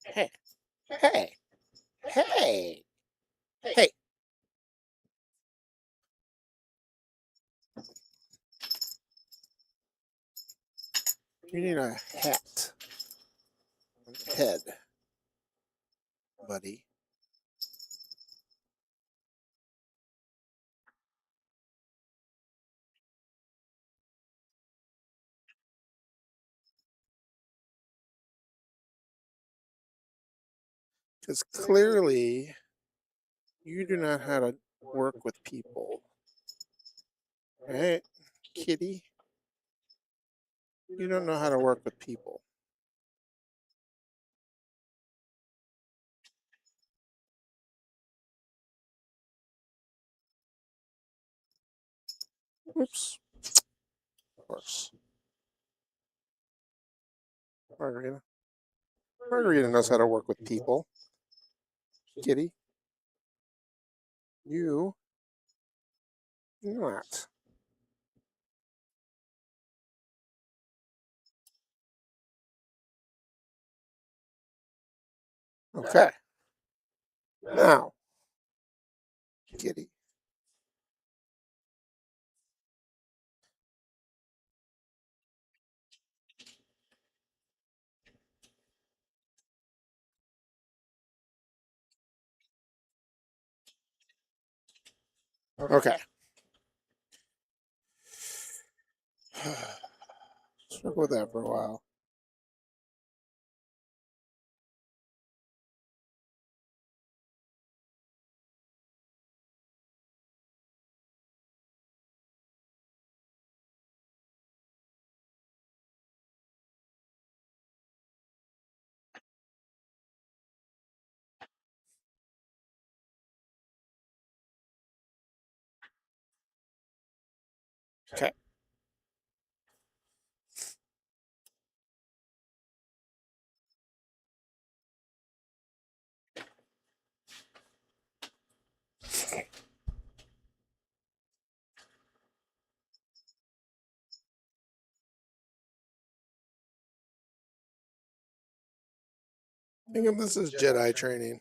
Hey. Hey. Hey. Hey. You need a hat on your head, buddy. Because clearly, you do not know how to work with people. Right, kitty? You don't know how to work with people. Oops. Of course. Margarita. Margarita knows how to work with people. Kitty. You do not. Okay. Now, kitty. Okay. Let's work with that for a while. Okay. Think of this as Jedi training.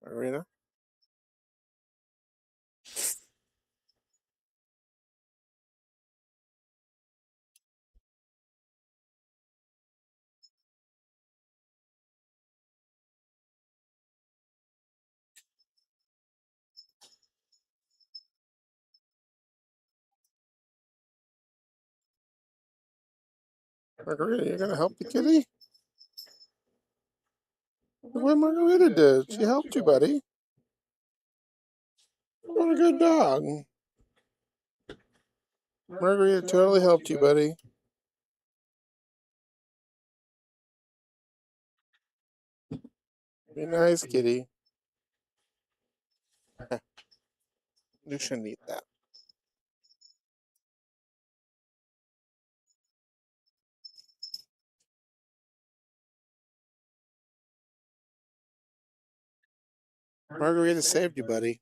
Margarita? Margarita, you're gonna help the kitty? Look what Margarita did. She helped you, buddy. What a good dog. Margarita totally helped you, buddy. Be nice, kitty. You shouldn't eat that. Margarita saved you, buddy.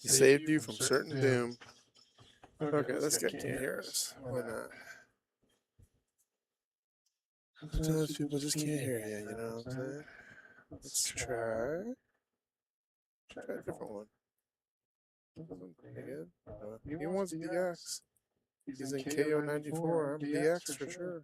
He saved you from certain doom. Okay, this guy can't hear us. Why not? Sometimes people just can't hear you, you know what I'm saying? Let's try a different one. Pretty good. He wants DX. He's in KO94. I'm DX for sure.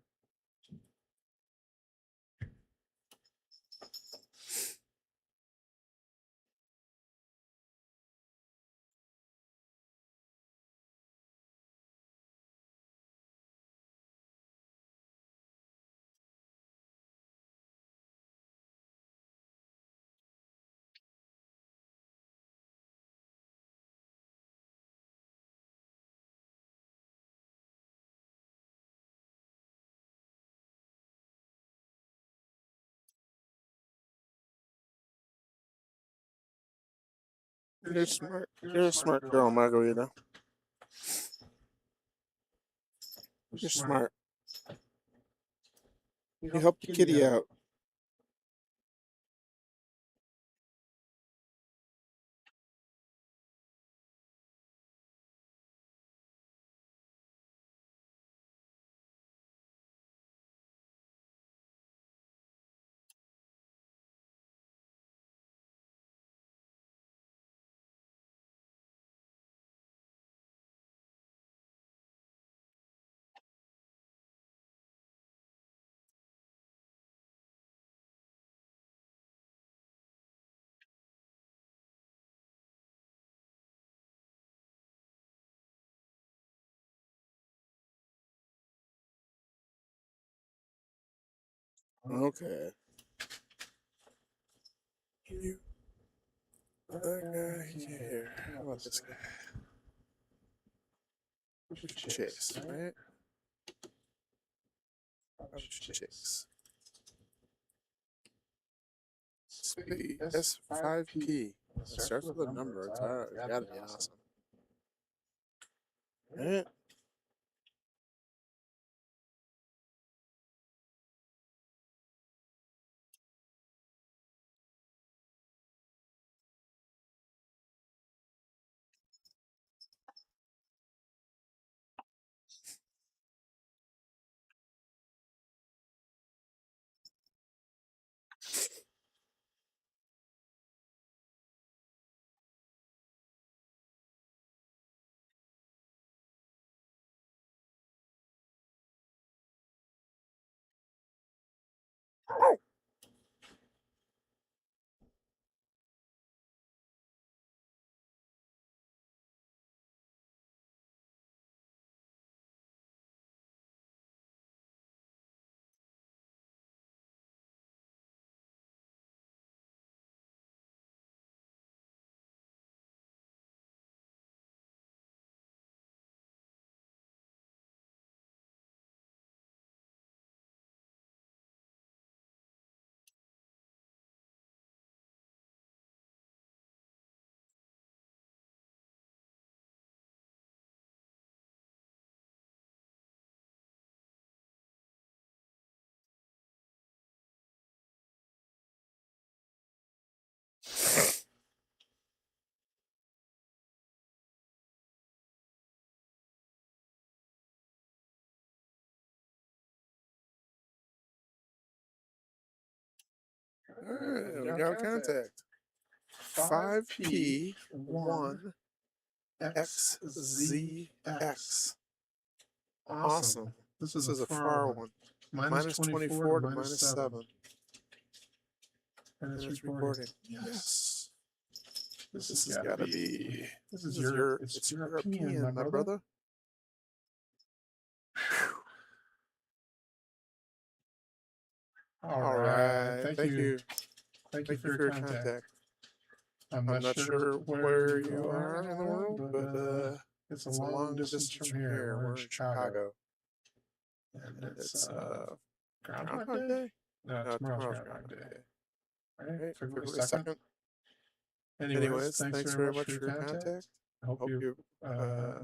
You're smart. You're a smart girl, Margarita. You're smart. You helped the kitty out. Okay. You. That guy, he can't hear. How about this guy? Chase, right? Chase. Speed. S5P. It starts with a number. It's gotta be awesome. Right? Alright, we got contact. 5P1XZX. Awesome. This is a far one. Minus 24 to minus 7. And it's recording. Yes. This has got to be. It's European, my brother. All right. Thank you. Thank you for your contact. I'm not sure where you are in the world, but it's a long distance from here. We're in Chicago. And it's Groundhog Day? No, tomorrow's Groundhog Day. All right, February 2nd. Anyways, thanks very much for your contact. I hope you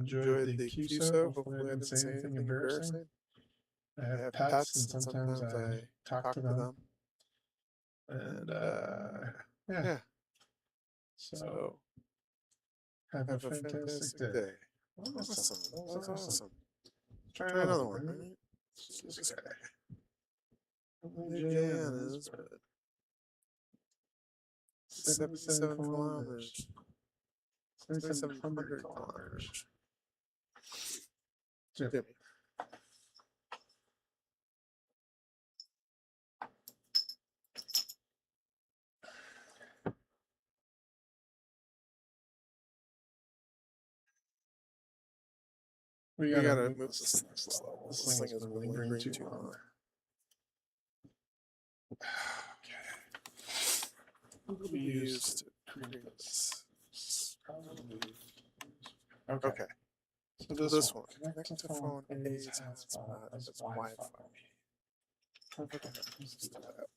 enjoyed the QSO. Hopefully I didn't say anything embarrassing. I have pets, and sometimes I talk to them. And yeah. So have a fantastic day. Awesome. That was awesome. Try another one, right? This guy. Jan is 77 kilometers. 7,700 kilometers. Jimmy. We gotta move this next level. This thing is lingering too long. Okay. We used to create this. Okay. So this one. Connect to phone A's hotspot as its Wi-Fi. Okay.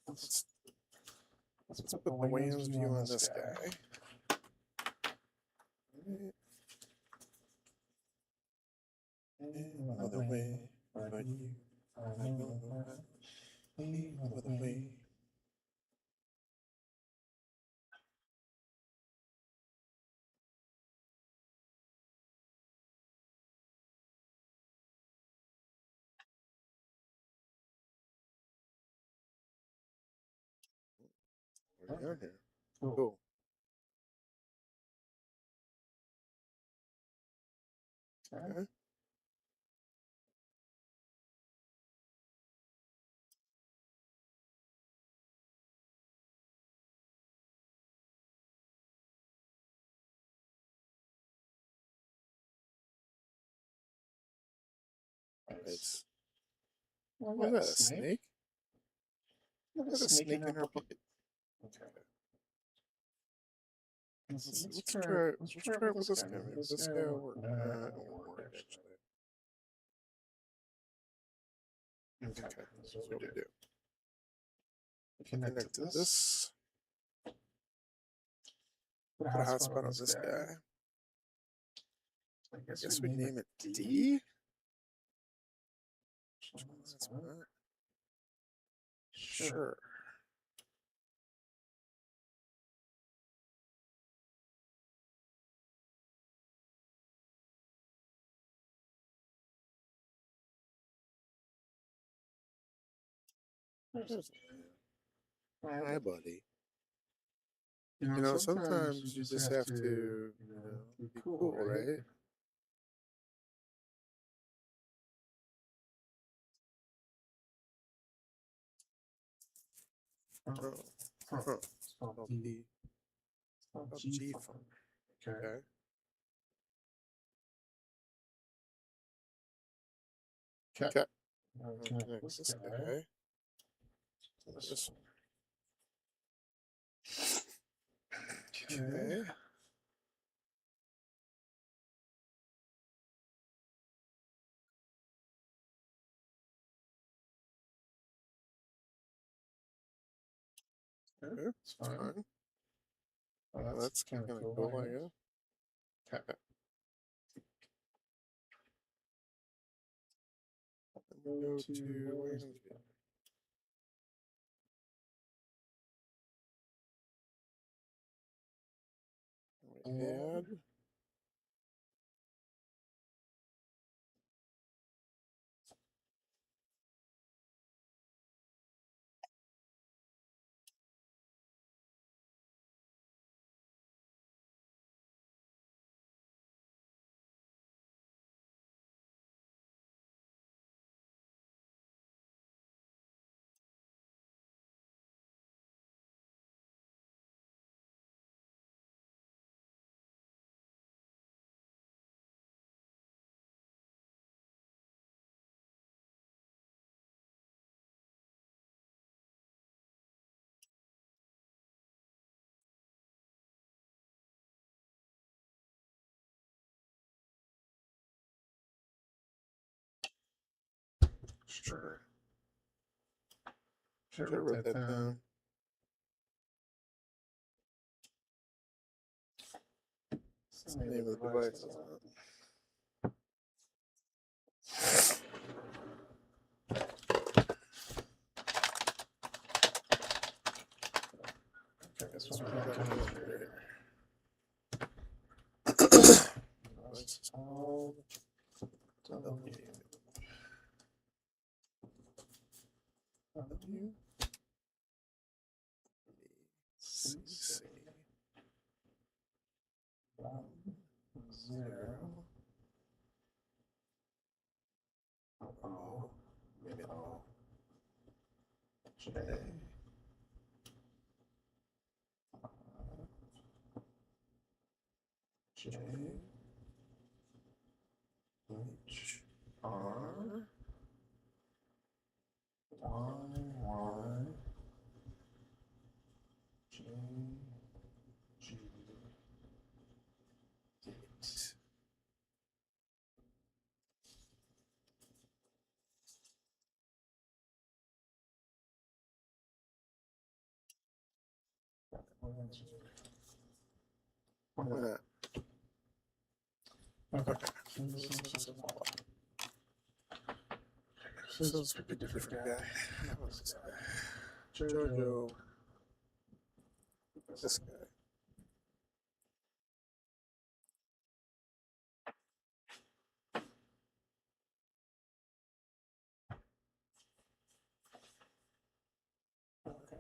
Let's put the Wayne's view on this guy. Another way, but you are another way. What are you here? Cool. Okay. It's look at that, a snake? Look at a snake in our bucket. Okay. Let's try it with this guy. Maybe this guy will work. It won't work actually. Okay, that's what we do. Connect to this. Put a hotspot on this guy. I guess we name it D. Sure. Hi, buddy. You know, sometimes you just have to, be cool, right? Spelled D. Spelled G funk. Okay. Cat. Connects this guy. This one. Okay. Okay, it's fine. That's kind of cool, I guess. Okay. Let me go to where's add. Sure. Should have wrote that down. What's the name of the device? Isn't it? Okay, that's what we got going here. This is called W. W. C. 1 0 O middle J J H R Y J G 8. Why not? Okay. So let's pick a different guy. What's this guy? Jojo. This guy. Okay.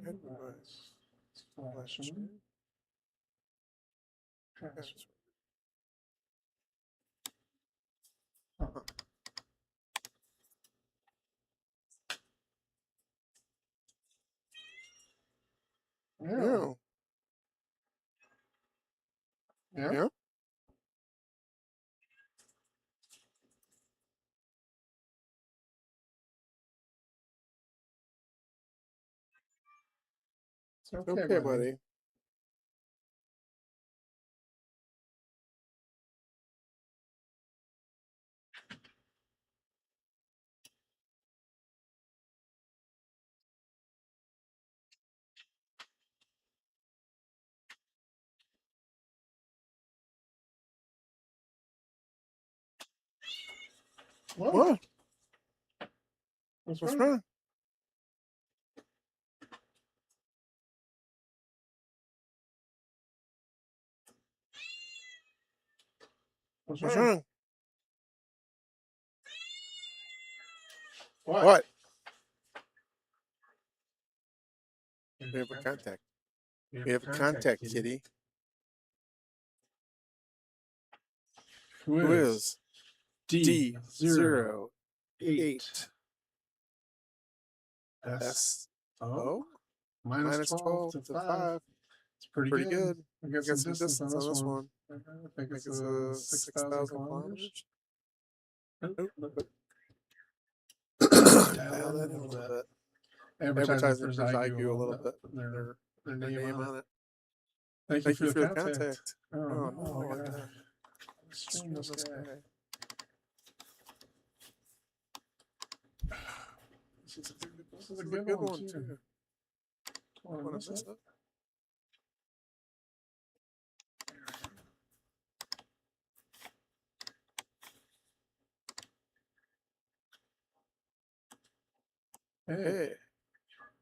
Advice. Flashing. Transfer. Yeah. Yeah. It's okay, buddy. What? What's wrong? What's wrong? What? We have a contact. We have a contact, kitty. Who is D08 SO? Minus 12 to 5. It's pretty good. We got some distance on this one. I think it's 6,000 kilometers. Nope. Dial that in a little bit. Advertising for Zygu a little bit. Their name on it. Thank you for the contact. Oh no, I gotta stream this guy. This is a good one too. Want to miss it? Hey,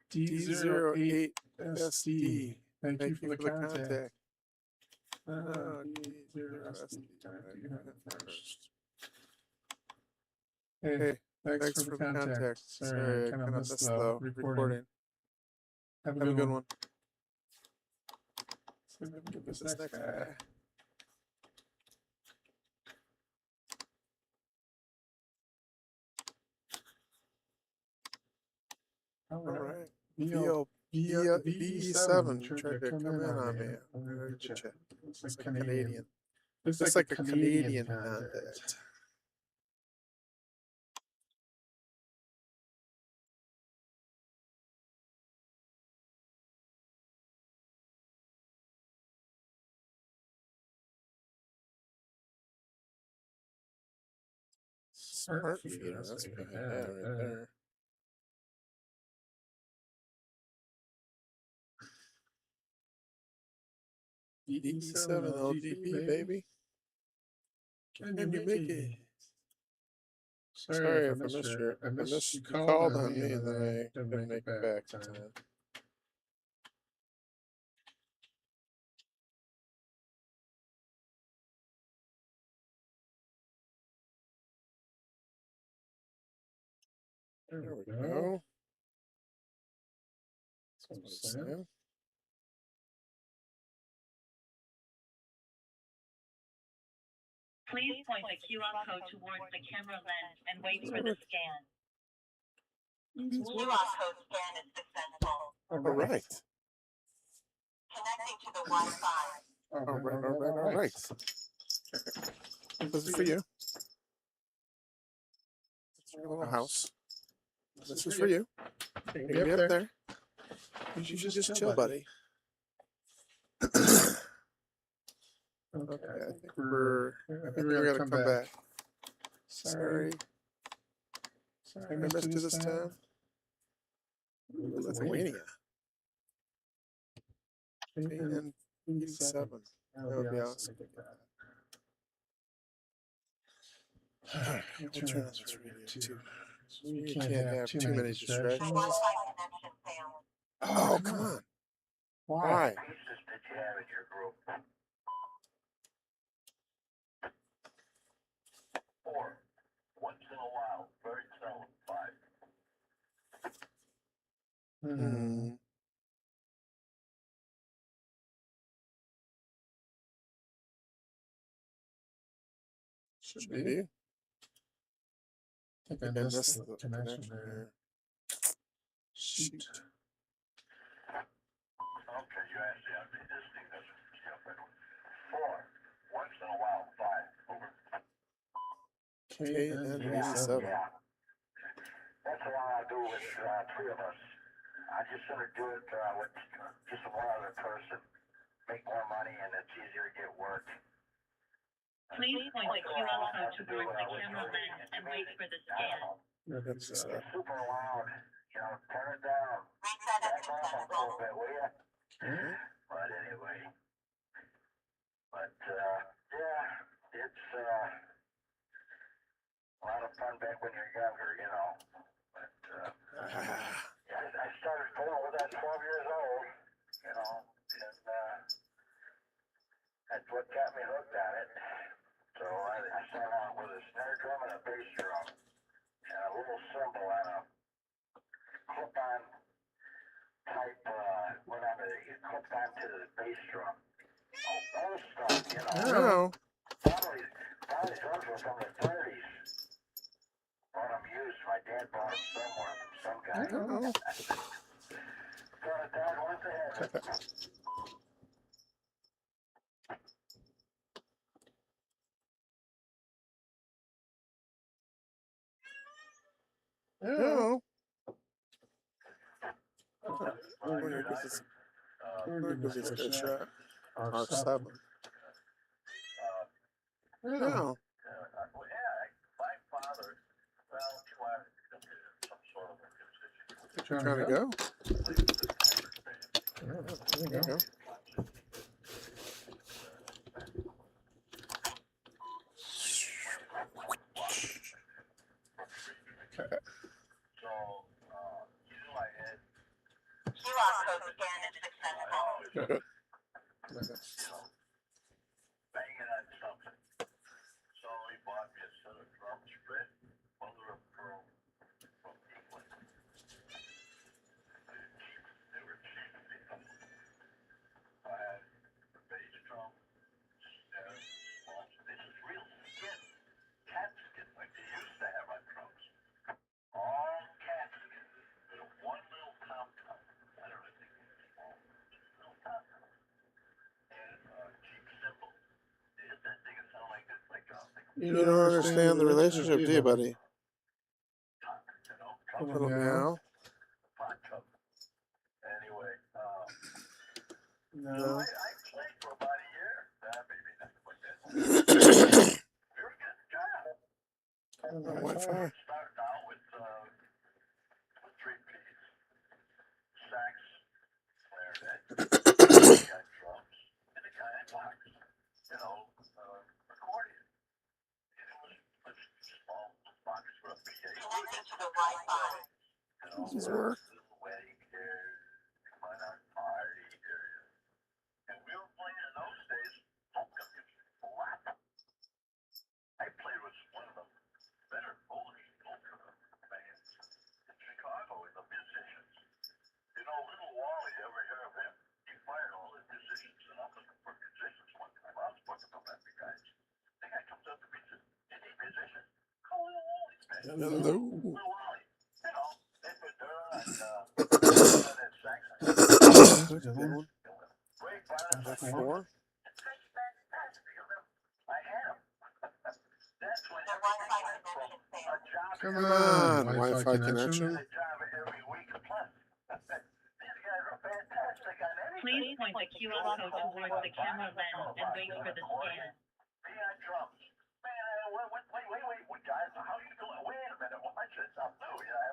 D08SD. Thank you for the contact. D0SD. Hey, thanks for the contact. Sorry, I kind of missed the recording. Have a good one. So let me get this next guy. All right. B7 tried to come in on me. I'm gonna get you. It's like Canadian. It's like a Canadian contact. Smart feeder, that's what I had right there. D7 LGB, baby. Can you make it? Sorry if I missed you. I missed you called on me and then I didn't make it back in time. There we go. That's what I'm saying. Please point the QR code towards the camera lens and wait for the scan. QR code scan is successful. All right. Connecting to the Wi-Fi. All right. This is for you. It's your little house. This is for you. You can be up there. You should just chill, buddy. Okay, I think we're gonna come back. Sorry. I missed you this time. Lithuania. And B7. That would be awesome. Alright, we'll turn on this radio too. You can't have too many distractions. Wi-Fi connection failed. Oh, come on. Why? Once in a while, very seldom, 5. Hmm. Should be. I think I missed the connection there. Shoot. Okay, you actually have this thing doesn't jump in. 4. Once in a while, 5. Over. KN87. Yeah. That's what I do with 3 of us. I just sort of do it with just one other person. Make more money and it's easier to get work. Please point the QR code towards the camera lens and wait for the scan. That's It's super loud. You know, turn it down. Back off a little bit, will you? But anyway. But, yeah, it's a lot of fun back when you're younger, you know. But, yeah, I started pulling with that 12 years old, you know, and that's what got me hooked on it. So I started out with a snare drum and a bass drum. And I little symbol on a clip-on type, whatever, you clipped onto the bass drum. Old stuff, you know. Probably drums were from the 30s. Bought them used. My dad bought them somewhere from some guy. Got a dad once ahead. Where gives this a shot? R7. No. My father, well, he wanted some sort of a You trying to go? There you go. Okay. So, you knew I had QR code scanned and successful. banging on something. So he bought me a set of drums, red, mother of pearl, from England. They were cheap. I had a bass drum, snare, small. This is real skin, cat skin, like they used to have on drums. All cat skin. With one little tom tom. I don't know if it's small. Little tom tom. And cheap cymbal. They hit that thing and sound like this, like You don't understand the relationship, do you, buddy? Little meow. pot cup. Anyway, No. I played for about a year. Maybe not quite that long. We were getting the job. Wi-Fi. Started out with 3 P's. Sax, clarinet, got drums, and a guy in box. You know, accordion. And it was a small box for a PA. Connecting to the Wi-Fi. You know, Does it work? little wedding here, come on our party here. And we were playing in those days, polka music a lot. I played with one of the better Polish polka bands in Chicago, in the musicians. You know, Little Wally, ever hear of him? He fired all his musicians, and I'm looking for musicians one time. I was fucking up after guys. The guy comes up to me and says, "You need musicians? Call Little Wally's band." Hello. Little Wally, you know, they've been there and that sax. That's a good one. Great violence. That's 4. It's fantastic. I have. That's when The Wi-Fi connection failed. a job Come every on, week. Wi-Fi connection. A job every week plus. These guys are fantastic on anything. Please point the QR code towards the camera lens and wait for the scan. Piano drums. Man, wait, guys, how you doing? Wait a minute, watch this. I'm new, yeah.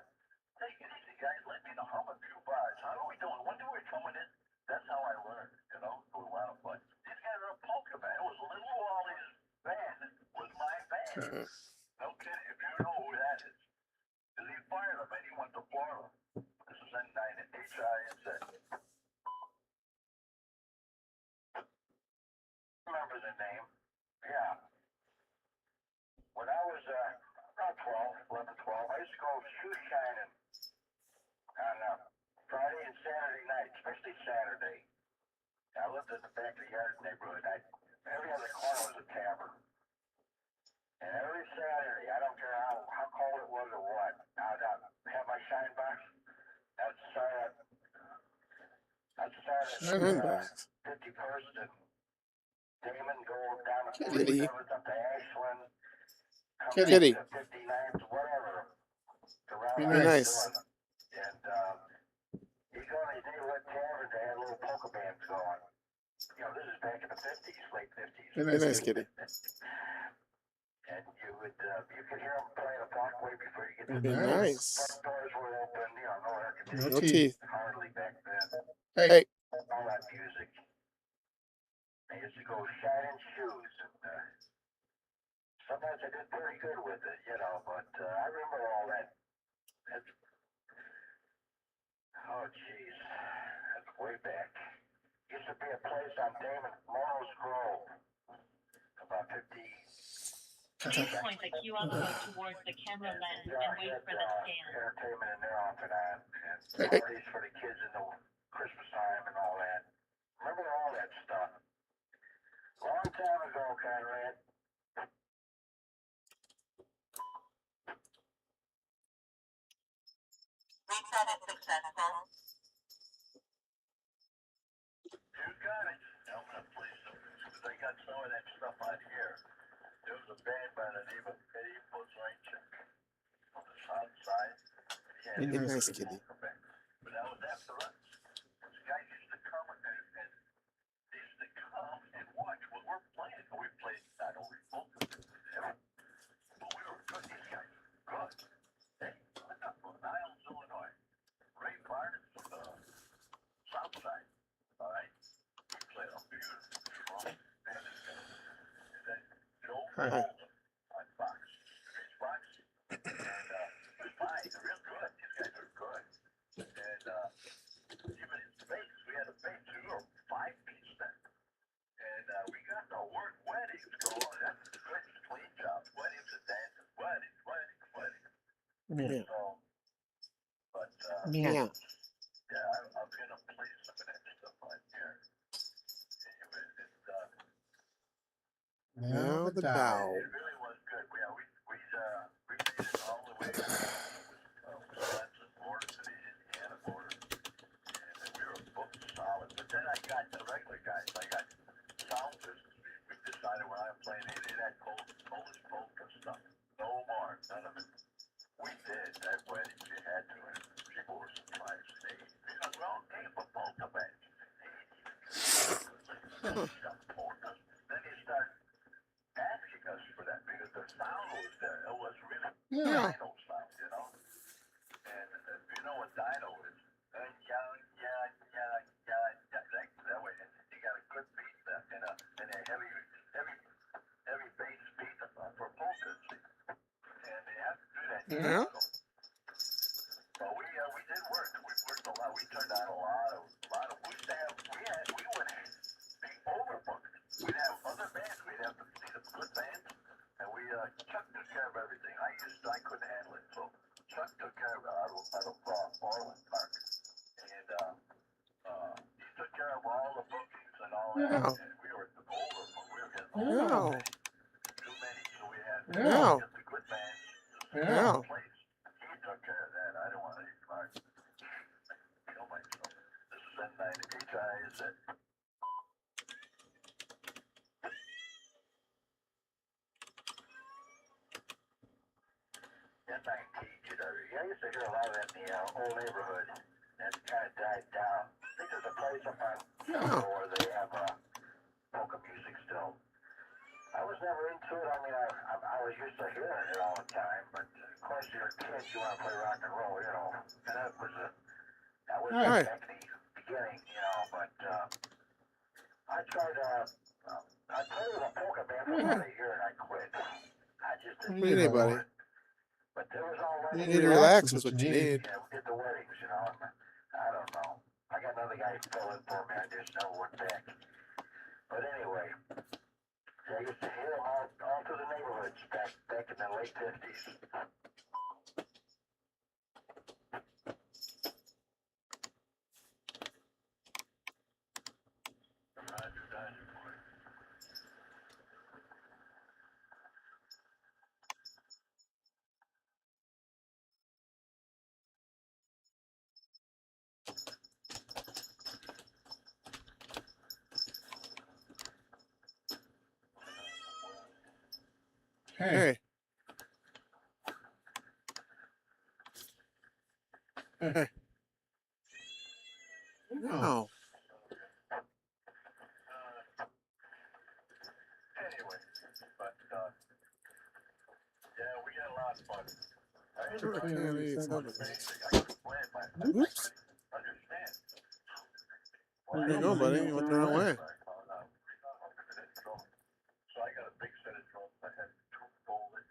Take it easy, guys. Let me hum a few bars. How are we doing? When do we coming in? That's how I learned, you know, for a while. But these guys are a polka band. It was Little Wally's band. Was my band. Okay. No kidding. If you know who that is. Because he fired him and he went to Florida. This is N9 at HINZ. Remember the name? Yeah. When I was about 11, 12, I used to go shoe shining on Friday and Saturday night, especially Saturday. I lived in the back of the yard neighborhood. Every other corner was a tavern. And every Saturday, I don't care how cold it was or what, I'd have my shine box. I'd start at Shine box. 51st and Damon, go down to Kitty. 47th up to Ashland. Come Kitty. back to 59th, whatever. Be nice. And you go to the Daywood Tavern, they had little polka bands going. You know, this is back in the 50s, late 50s. Be nice, Kitty. And you could hear them playing a Parkway before you get to Be the nice. front doors were open, you know, no air No conditioning. teeth. Hardly back then. Hey. All that music. I used to go shining shoes, and sometimes I did pretty good with it, you know, but I remember all that. Oh, jeez. That's way back. Used to be a place on Damon, Morrow's Grove, about 50 Please point the QR code towards the camera lens and wait for the scan. Entertainment in there off and on, and parties for the kids in the Christmas time and all that. Remember all that stuff? Long time ago, Conrad. Reset is successful. You got it. I'm gonna play some because I got some of that stuff on here. There was a band by the name of Eddie Bozraychik on the south side. Hey, nice kitty. But that was after us. This guy used to come and they used to come and watch what we're playing. We played not only folk, but we were good. These guys were good. Hey, I'm not from Niles, Illinois. Ray Barnes from the south side. All right. We played a beautiful drum band. And then Joe Hi. on Fox. It's Fox. And he was fine. Real good. These guys are good. And even in bass, we had a bass. We were 5-piece then. And we got the word weddings going. That's a good, clean job. Weddings and dances. Weddings. Yeah. So, but, Yeah. yeah, I'm going to play some of that stuff on here. Anyway, Now the Dow. it really was good. We made it all the way to Wisconsin border to the Indiana border. And we were booked solid. But then I got the regular guys. I got sound systems. We decided when I'm playing any of that Polish polka stuff. No more. None of it. We did that wedding. You had to. And people were surprised. They, well, hey, but polka band. Then you start asking us for that because the sound was there. It was really Yeah. dino sound, you know. And you know what dino is? That way. You got a good beat and a heavy bass beat for polka. And they have to do that. Yeah. But we did work. We worked a lot. We turned out a lot of. We would be overbooked. We'd have other bands. We'd have to see the good bands, and Chuck took care of everything. I couldn't handle it, so Chuck took care of it out of Orland Park, and he took care of all the bookings and all that. Yeah. And we were overbooked. We were getting Yeah. too many, so we had to Yeah. get the good bands. Yeah. Place. He took care of that. I don't want to kill myself. This is N9HI, is it? N9HI. I used to hear a lot of that in the old neighborhood. That kind of died down. I think there's a place up on where they have polka music still. I was never into it. I mean, I was used to hearing it all the time, but of course, you're a kid, you want to play rock and roll, you know. And that was Right. back in the beginning, you know. But I tried. I played with a polka band for about a year, and I quit. I just didn't. Me neither, buddy. But there was all You that. need to relax is what you need. Yeah, we did the weddings, you know. I don't know. I got another guy who filled in for me. I just never went back. But anyway. I used to hear them all through the neighborhoods back in the late 50s. Hey. Hey. No. Anyway, but yeah, we got a lot of fun. I Sure, I I can't really couldn't tell understand. Oops. Understand. Where you go, buddy? You went the wrong way. So I got a big set of drums. I had two folded.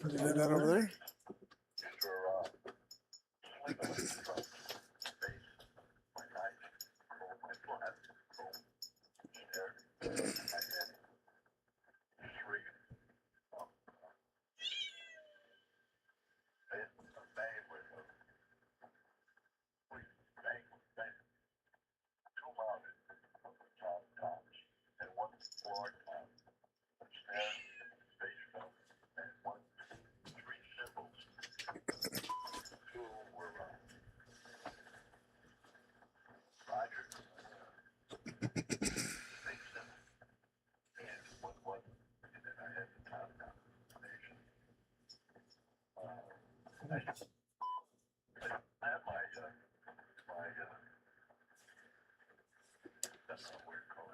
You did that over there? These were sleeping drums. Bass, my knife, my flat, snare. I had That's a weird color.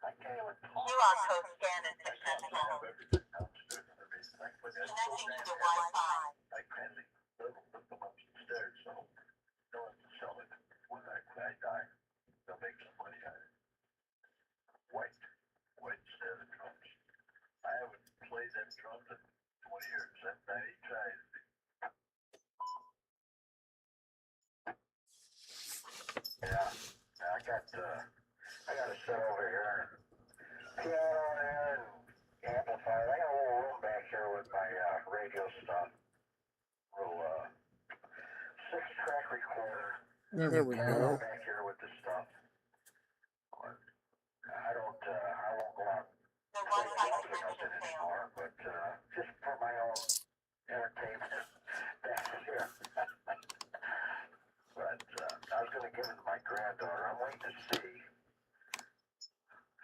I can't even talk. QR code scanned and successful. Everything downstairs. Connecting to the Wi-Fi. I can't live with them upstairs, so no one can sell it. When I die, they'll make some money out of it. White instead of drums. I haven't played them drums in 20 years. That 90 tries. Yeah, I got a set over here. Piano there and amplifier. I got a little room back here with my radio stuff. Little 6-track recorder. There we go. Back here with the stuff. I won't go out anymore, but just for my own entertainment back here. But I was going to give it to my granddaughter. I'm waiting to see.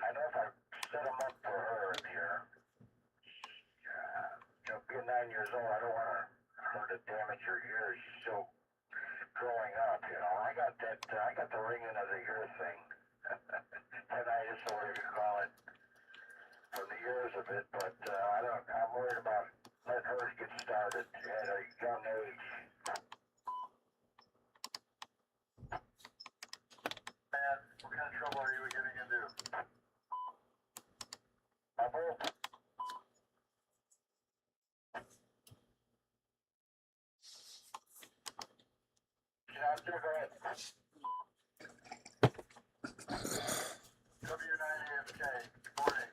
I know if I set them up for her in here, being 9 years old, I don't want her to damage her ears. She's still growing up, you know. I got the ringing of the ear thing. Tinnitus, or whatever you call it, from the ears of it, but I'm worried about letting hers get started at a young age. Man, what kind of trouble are you getting into? Trouble? Yeah, go ahead. W9AFK, good morning.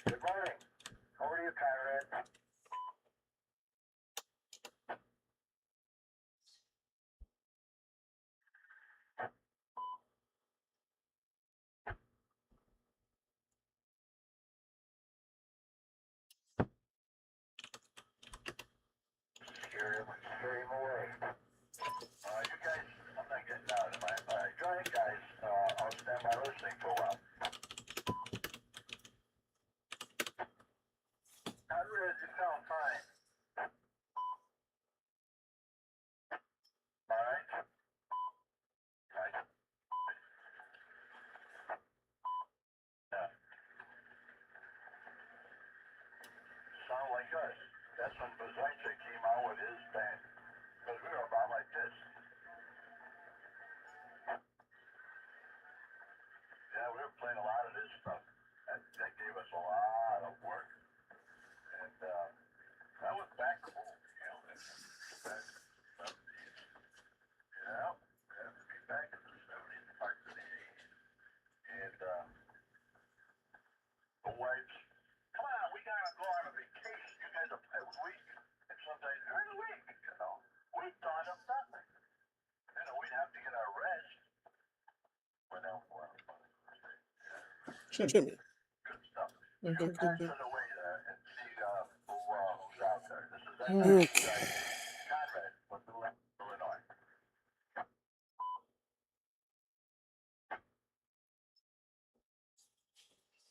Good morning. Over to you, Conrad. Scare him away. You guys, I'm not getting out of my join guys. I'll stand by listening for a while. Conrad, you sound fine. All right. Yeah. Sound like us. That's when Bazaita came out with his band. Because we were about like this. Yeah, we were playing a lot of this stuff. That gave us a lot of work. And that was back cool, you know. Back in the 70s. Yeah, back in the 70s, parts of the 80s. And the wives, come on, we gotta go on a vacation. You guys are a week. And sometimes during the week, you know, we thought of nothing. You know, we'd have to get our rest. But no, Jimmy. good stuff. Okay. Go pass it away and see who's out there. This is Okay. Conrad with the Illinois.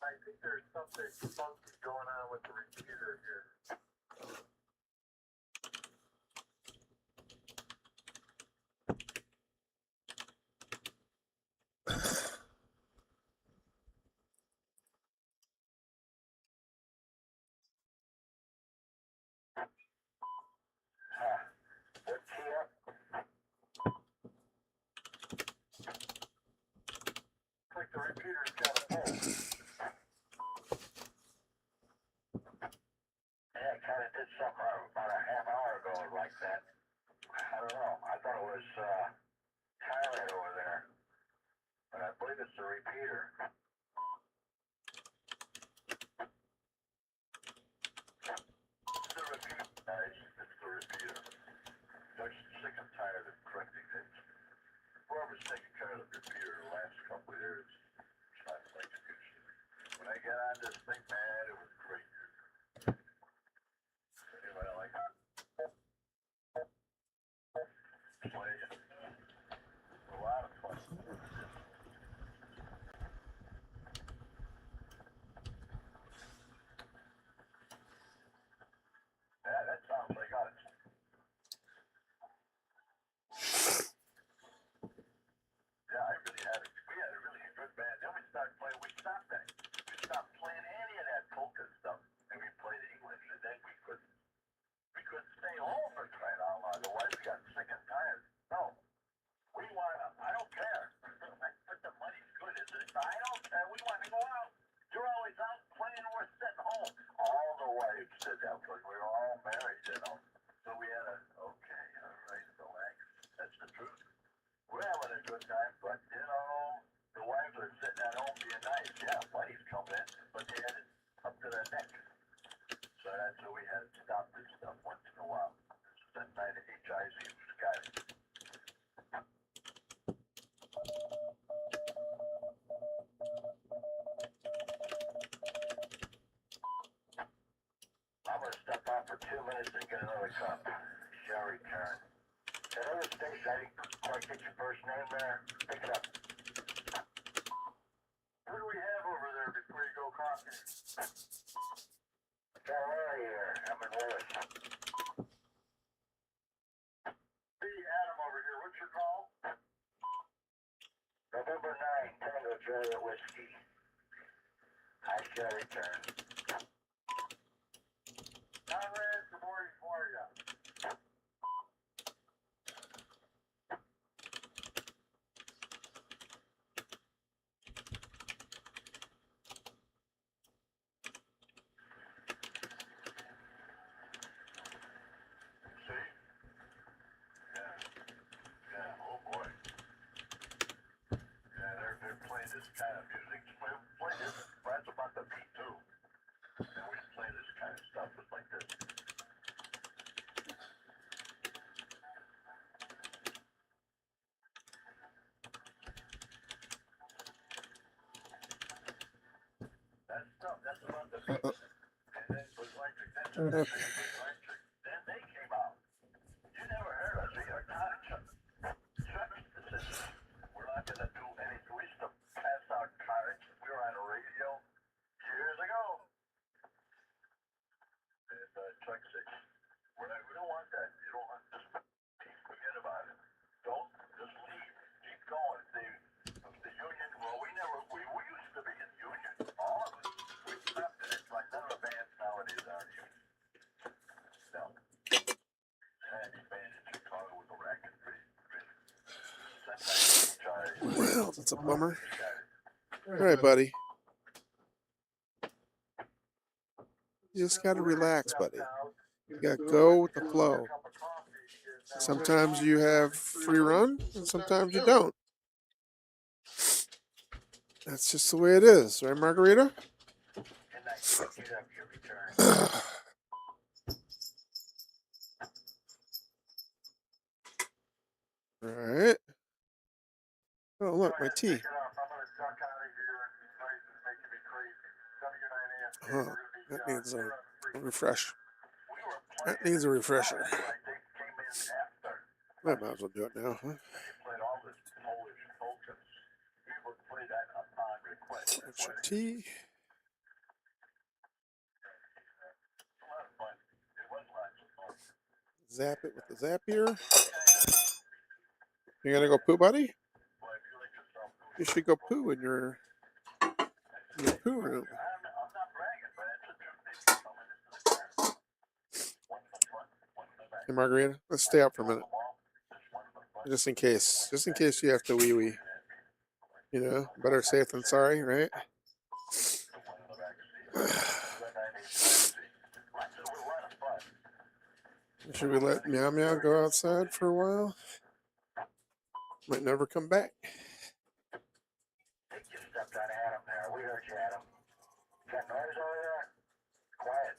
I think there's something funky going on with the repeater here. What's here? Like the repeater's got a hole. Yeah, it kind of did something about a half hour ago like that. I don't know. I thought it was Conrad over there. But I believe it's the repeater. It's the repeater, guys. It's the repeater. I'm sick and tired of correcting things. Whoever's taking care of the repeater the last couple of years, trying to make excuses. When I got on this thing, man, it was great. Anyway, I like playing. A lot of fun. good time, but the wives are sitting at home being nice. Yeah, buddies coming in, but they had it up to their neck. So that's why we had to stop this stuff once in a while. That night of HIZ was got it. I'm gonna step out for 2 minutes and get another cup. Shall return. That other station, I didn't quite get your first name there. Pick it up. What do we have over there before you go coffee? Got Larry here. I'm in Willis. Hey, Adam over here. What's your call? November 9, Tango Juliet Whiskey. I shall return. Conrad, good morning for you. See? Yeah, oh boy. Yeah, they're playing this kind of music. Play this. That's about the beat too. And we play this kind of stuff just like this. That's about the beat. And then it was like then they came out. You never heard us either. We're not gonna do anything. We used to pass out cards. We were on the radio years ago. And Chuck said, we don't want that. You don't want this. Forget about it. Don't just leave. Keep going. The union. Well, we used to be in the union. All of us. We stopped it. It's like none of the bands nowadays are in union. No. Any band in Chicago with a racket. Well, that's a bummer. All right, buddy. You just got to relax, buddy. You got to go with the flow. Sometimes you have free run, and sometimes you don't. That's just the way it is, right, Margarita? All right. Oh, look, my tea. Huh. That needs a refresh. That needs a refresher. I might as well do it now, huh? Extra tea. Zap it with the Zapier. You gonna go poo, buddy? You should go poo in your poo room. Hey, Margarita, let's stay up for a minute. Just in case you have to wee. You know, better safe than sorry, right? Should we let Meow Meow go outside for a while? Might never come back. You stepped on Adam there. We heard you, Adam. Got noise over there? Quiet.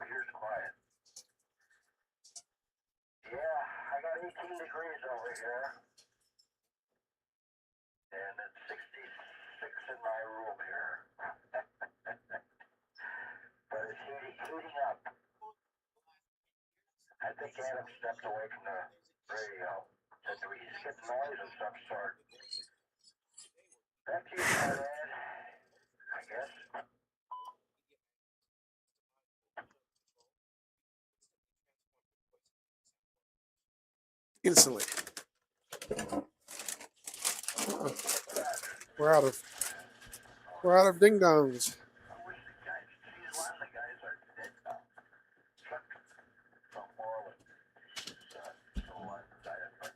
Here's quiet. Yeah, I got 18 degrees over here. And it's 66 in my room here. But it's heating up. I think Adam stepped away from the radio. Said we skip noise of some sort. Back to you, Conrad. I guess. Instantly. We're out of ding dongs. I wish the guys, a lot of the guys are dead now. Chuck from Orland, he's still alive, died of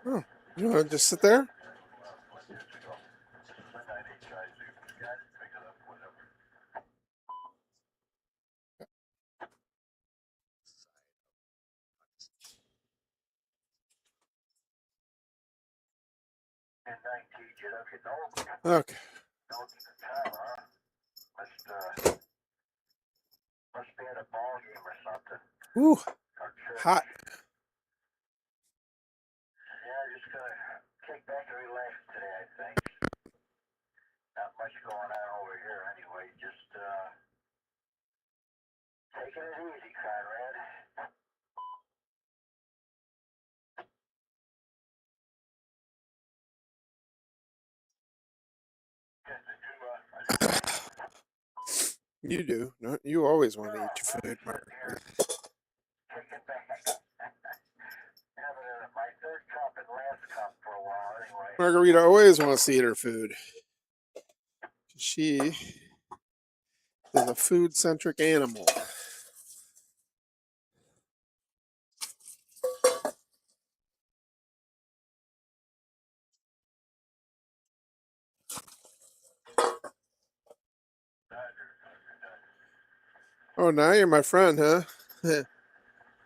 Oh, you want to just sit there? Okay. Must be at a ball game or something. Ooh, hot. Yeah, just gonna kick back and relax today, I think. Not much going on over here anyway. Just taking it easy, Conrad. You do. No, you always want to eat your food, Margarita. Kicking back. Having my third cup and last cup for a while anyway. Margarita always wants to eat her food. She is a food-centric animal. Oh, now you're my friend, huh?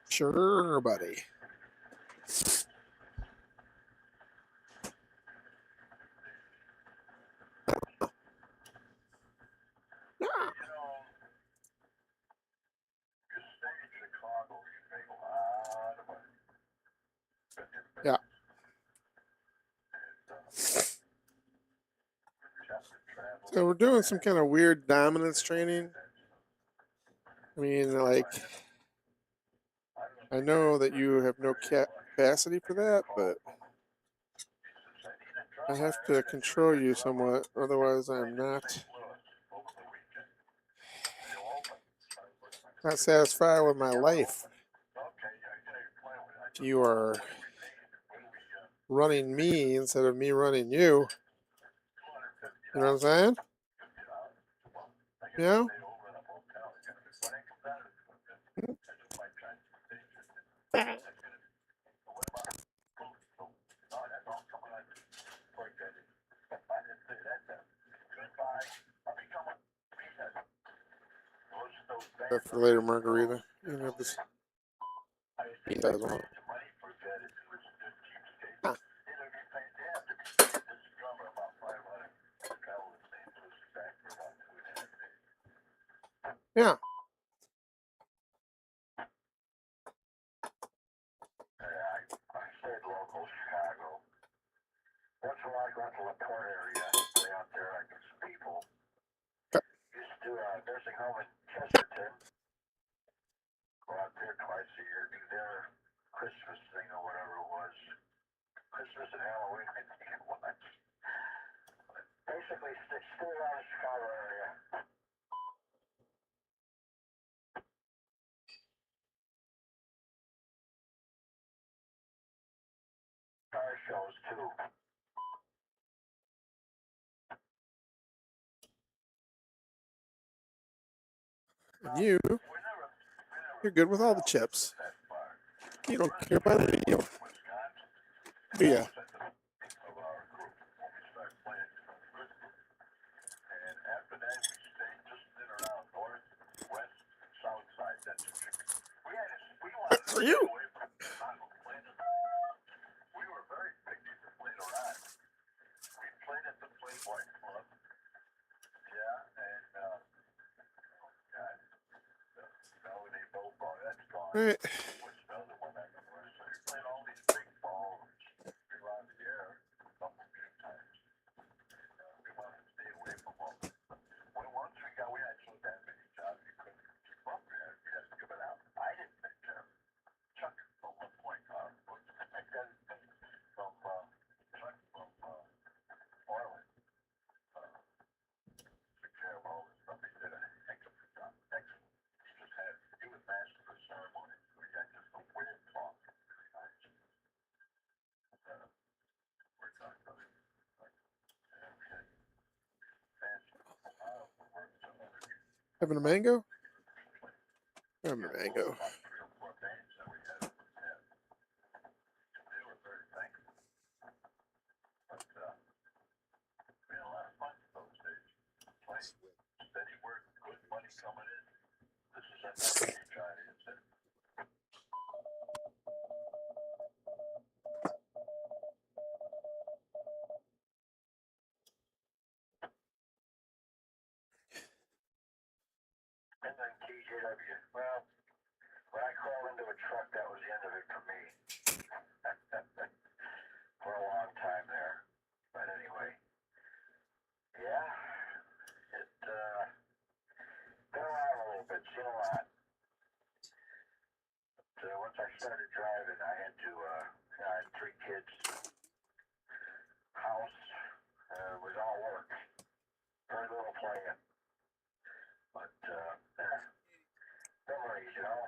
Sure, buddy. Yeah. So we're doing some kind of weird dominance training. I mean, like, I know that you have no capacity for that, but I have to control you somewhat, otherwise I'm not satisfied with my life. You are running me instead of me running you. You know what I'm saying? You know? That's for later, Margarita. You can have this. Eat that as well. Ah. Yeah. I stayed local, Chicago. Once in a while I go out to the port area, stay out there, I get some people. Used to do a nursing home in Chesterton. Go out there twice a year, do their Christmas thing or whatever it was. Christmas and Halloween, I think it was. Basically, stay around the Chicago area. Car shows, too. And you're good with all the chips. You don't care about any of them. Do ya? For you. We were very picky to play around. We played at the Playboy Club. Yeah, and God, they both bought that's gone. Right. Which another one I can run. So we played all these big balls around the air a couple of times. We wanted to stay away from them. When once we actually had many jobs we couldn't keep up there. We had to give it out. I didn't think Chuck at one point I got from Chuck from Orland. Took care of all this stuff. He did a heck of a job. Excellent. He was master of the ceremony. So he had just a weird talk. We're talking about it. Having a mango? Having a mango. sent that to you, Johnny. It's it. And then TJW. Well, when I crawled into a truck, that was the end of it for me. For a long time there. But anyway, yeah, it been around a little bit, seen a lot. But once I started driving, I had to, I had 3 kids. House was all work. Very little playing. But, memories, you know.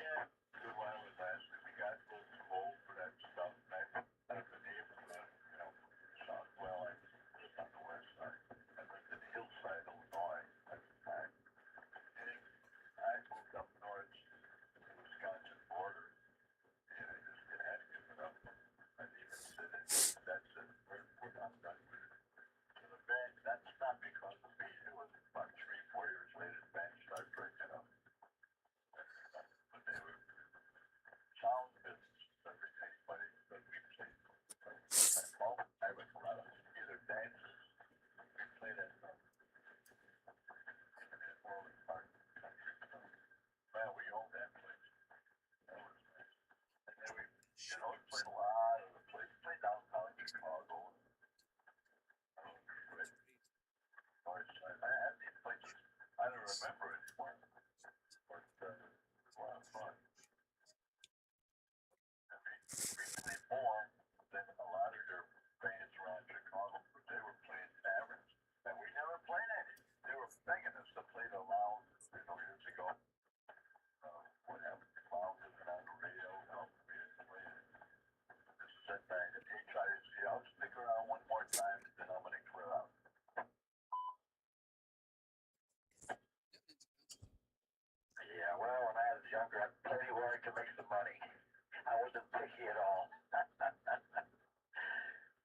Yeah, good while was last week. We got a little too old for that stuff. And I've been able to, you know, south, well, I just on the west side. I lived in the hillside, Illinois at the time. And I moved up north to the Wisconsin border. And I just had to give it up. I didn't even sit in. That's it. We're not done with it. So the band, that's not because of me. It was about 3-4 years later, the band started breaking up. But they were sound business, everything, but we played. All the time with a lot of either dances. We played at Orland Park Country Club. Well, we owned that place. That was nice. And then we, you know, we played a lot of the places. Played downtown Chicago. North side. I had these places. I don't remember anymore. But it was a lot of fun. And we played more than a lot of your bands around Chicago, but they were playing taverns. And we never played any. They were begging us to play the lounge, you know, years ago. What happened? The lounge isn't on the radio. No, we didn't play it. Just sit back and try to see. I'll stick around one more time, and then I'm going to clear out. Yeah, well, when I was younger, I played where I could make some money. I wasn't picky at all.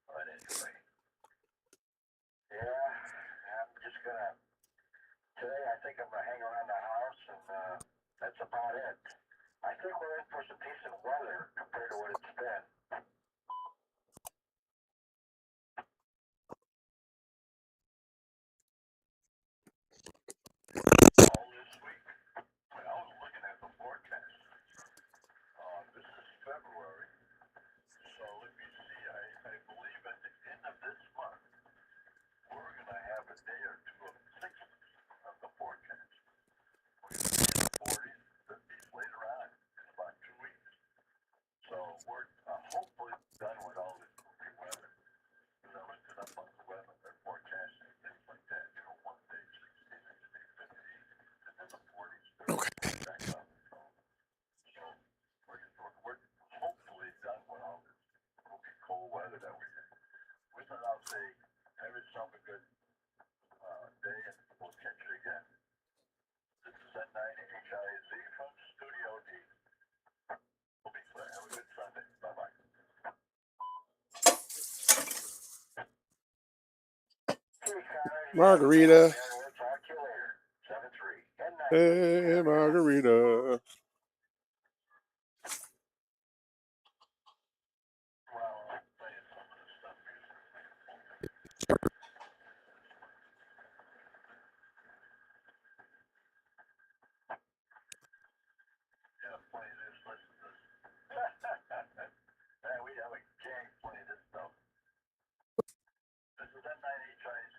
But anyway, yeah, I'm just gonna, today I think I'm gonna hang around the house and that's about it. I think we're in for some decent weather compared to what it's been. All this week, I was looking at the forecast. This is February, so let me see, I believe at the end of this month, we're gonna have a day or two of 60s of the forecast. We're gonna be in the 40s, 50s later on in about 2 weeks. So we're hopefully done with all this goofy weather. Because I looked it up on the web and they're forecasting things like that. You know, one day 60, next day 50, and then the 40s. Okay. Back up. So we're hopefully done with all this goofy cold weather that we had. With that, I'll say, have yourself a good day and we'll catch you again. This is N9HIZ from Studio D. We'll be clear. Have a good Sunday. Bye-bye. Margarita. We'll talk to you later. 7-3. Hey, Margarita. We have a gang playing this stuff. This is N9HIZ,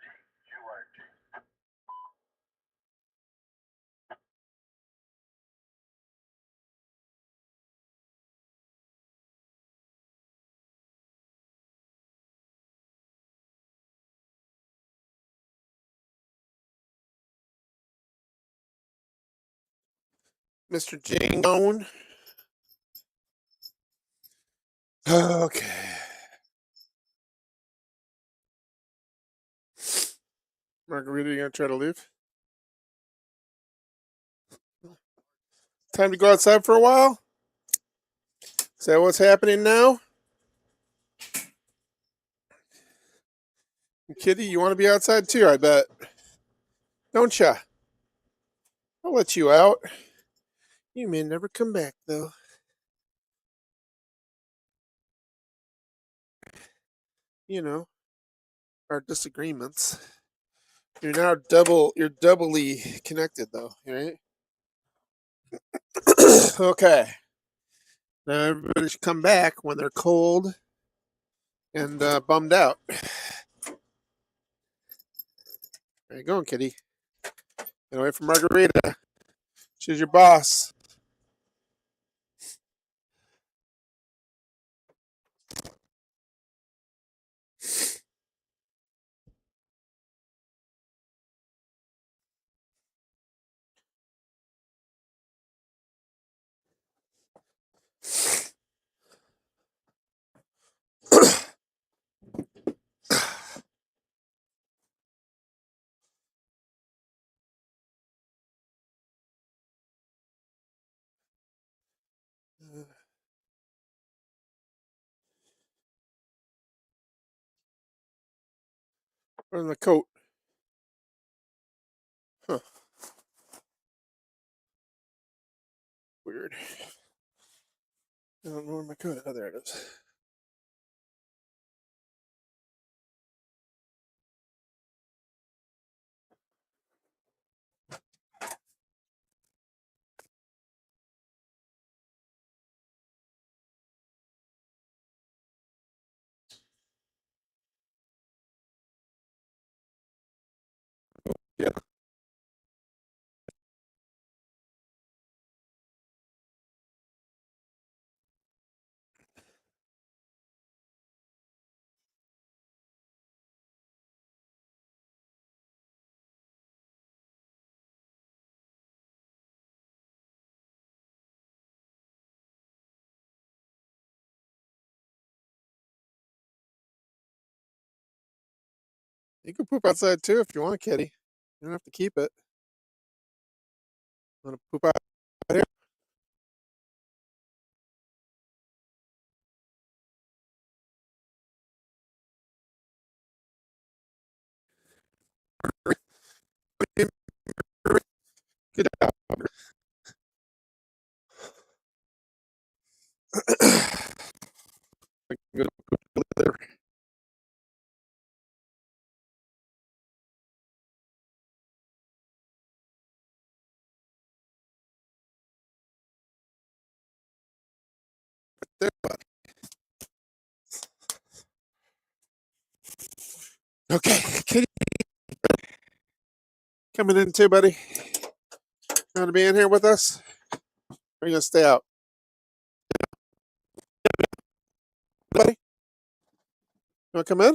Mr. Jane. Okay. Margarita, you gonna try to leave? Time to go outside for a while? Is that what's happening now? Kitty, you want to be outside too, I bet. Don't ya? I'll let you out. You may never come back, though. You know, our disagreements. You're doubly connected, though, right? Okay. Now everybody should come back when they're cold and bummed out. There you go, kitty. Get away from Margarita. She's your boss. Where's the coat? Huh. Weird. I don't know where my coat is. Oh, there it is. Yeah. You can poop outside too if you want, kitty. You don't have to keep it. Want to poop out here? Get out. Good. There. There, buddy. Okay, kitty. Coming in too, buddy. You want to be in here with us? Or are you going to stay out? Buddy? You want to come in?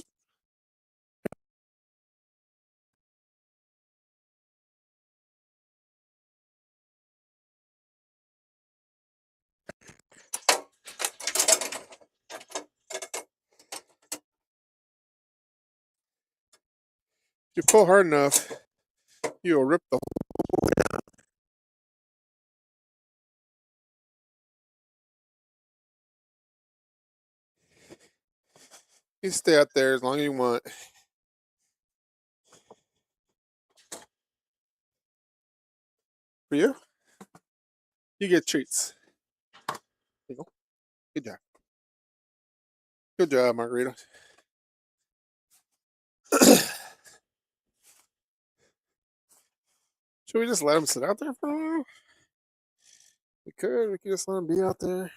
If you pull hard enough, you'll rip the whole thing out. You stay out there as long as you want. For you? You get treats. There you go. Good job. Good job, Margarita. Should we just let him sit out there for a while? We could. We could just let him be out there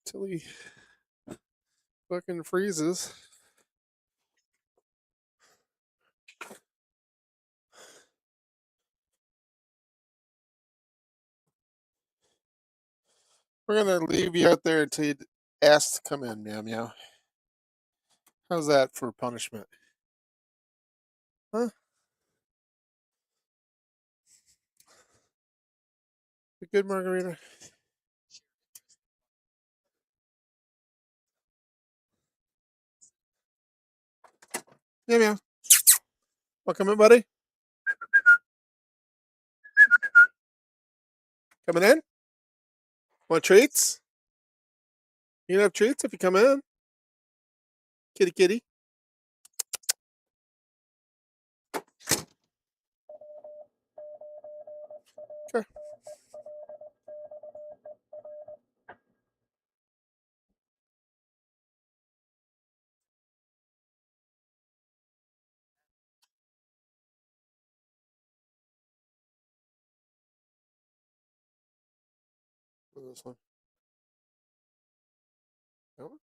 till he fucking freezes. We're gonna leave you out there until you ask to come in, meow meow. How's that for punishment? Huh? You good, Margarita? Meow meow. Welcome in, buddy. Coming in? Want treats? You can have treats if you come in. Kitty, kitty. Okay. This one. That one?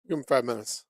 Give him 5 minutes.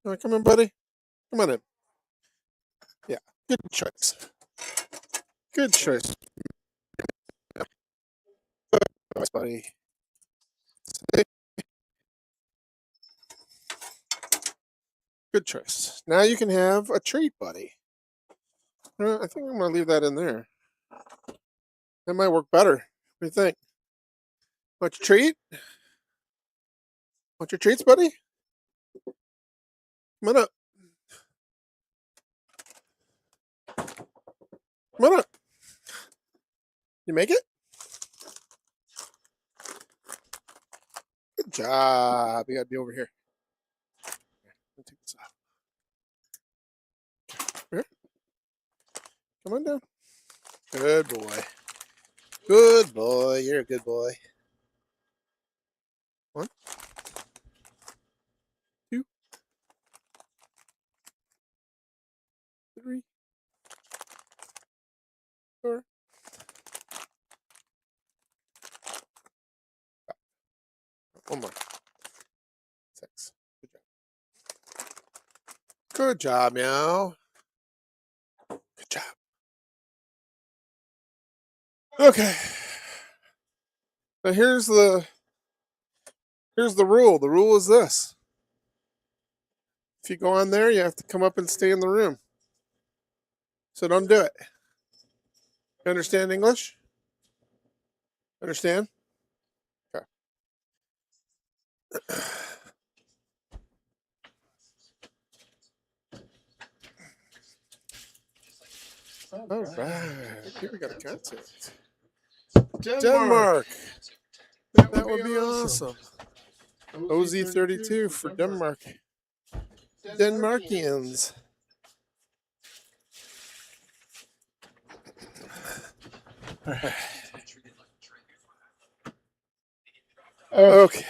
Huh? Come in, buddy. Come on in. Yeah, good choice. Good choice. Nice, buddy. Good choice. Now you can have a treat, buddy. I think I'm going to leave that in there. That might work better. What do you think? Want your treat? Want your treats, buddy? Come on up. Come on up. You make it? Good job. You got to be over here. Let me take this off. Here. Come on down. Good boy. Good boy. You're a good boy. 1, 2, 3, 4. One more. 6. Good job. Good job, meow. Good job. Okay. Now here's the rule. The rule is this. If you go on there, you have to come up and stay in the room. So don't do it. You understand English? Understand? Okay. All right. Here we got a concert. Denmark. That would be awesome. OZ32 for Denmark. Denmarkians. Okay.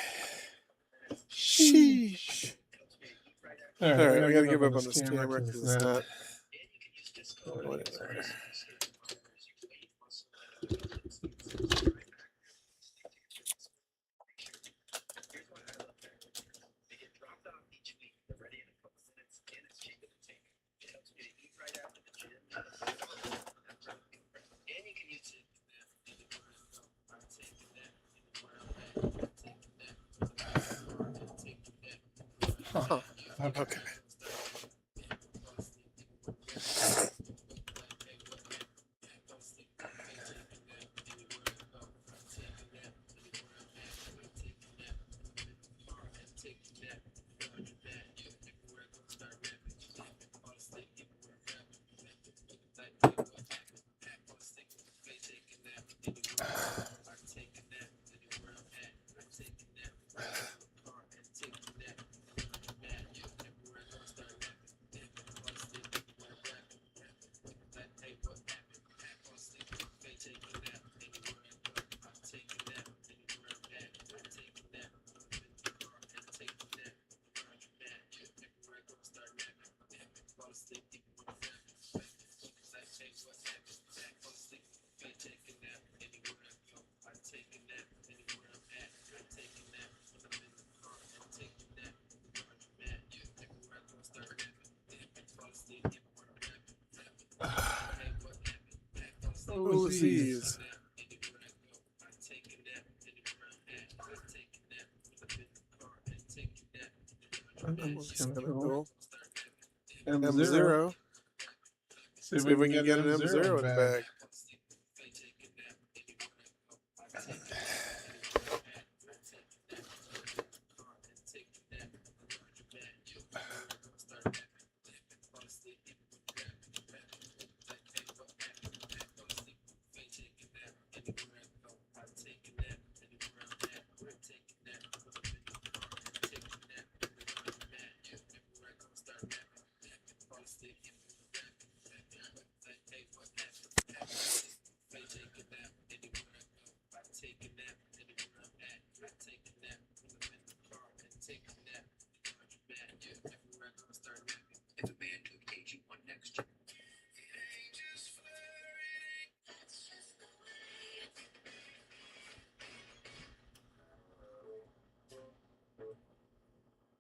Sheesh. All right, we gotta give up on this camera because it's not. Whatever. Okay. Overseas. That's kind of cool. M0. See if we can get an M0 in the bag.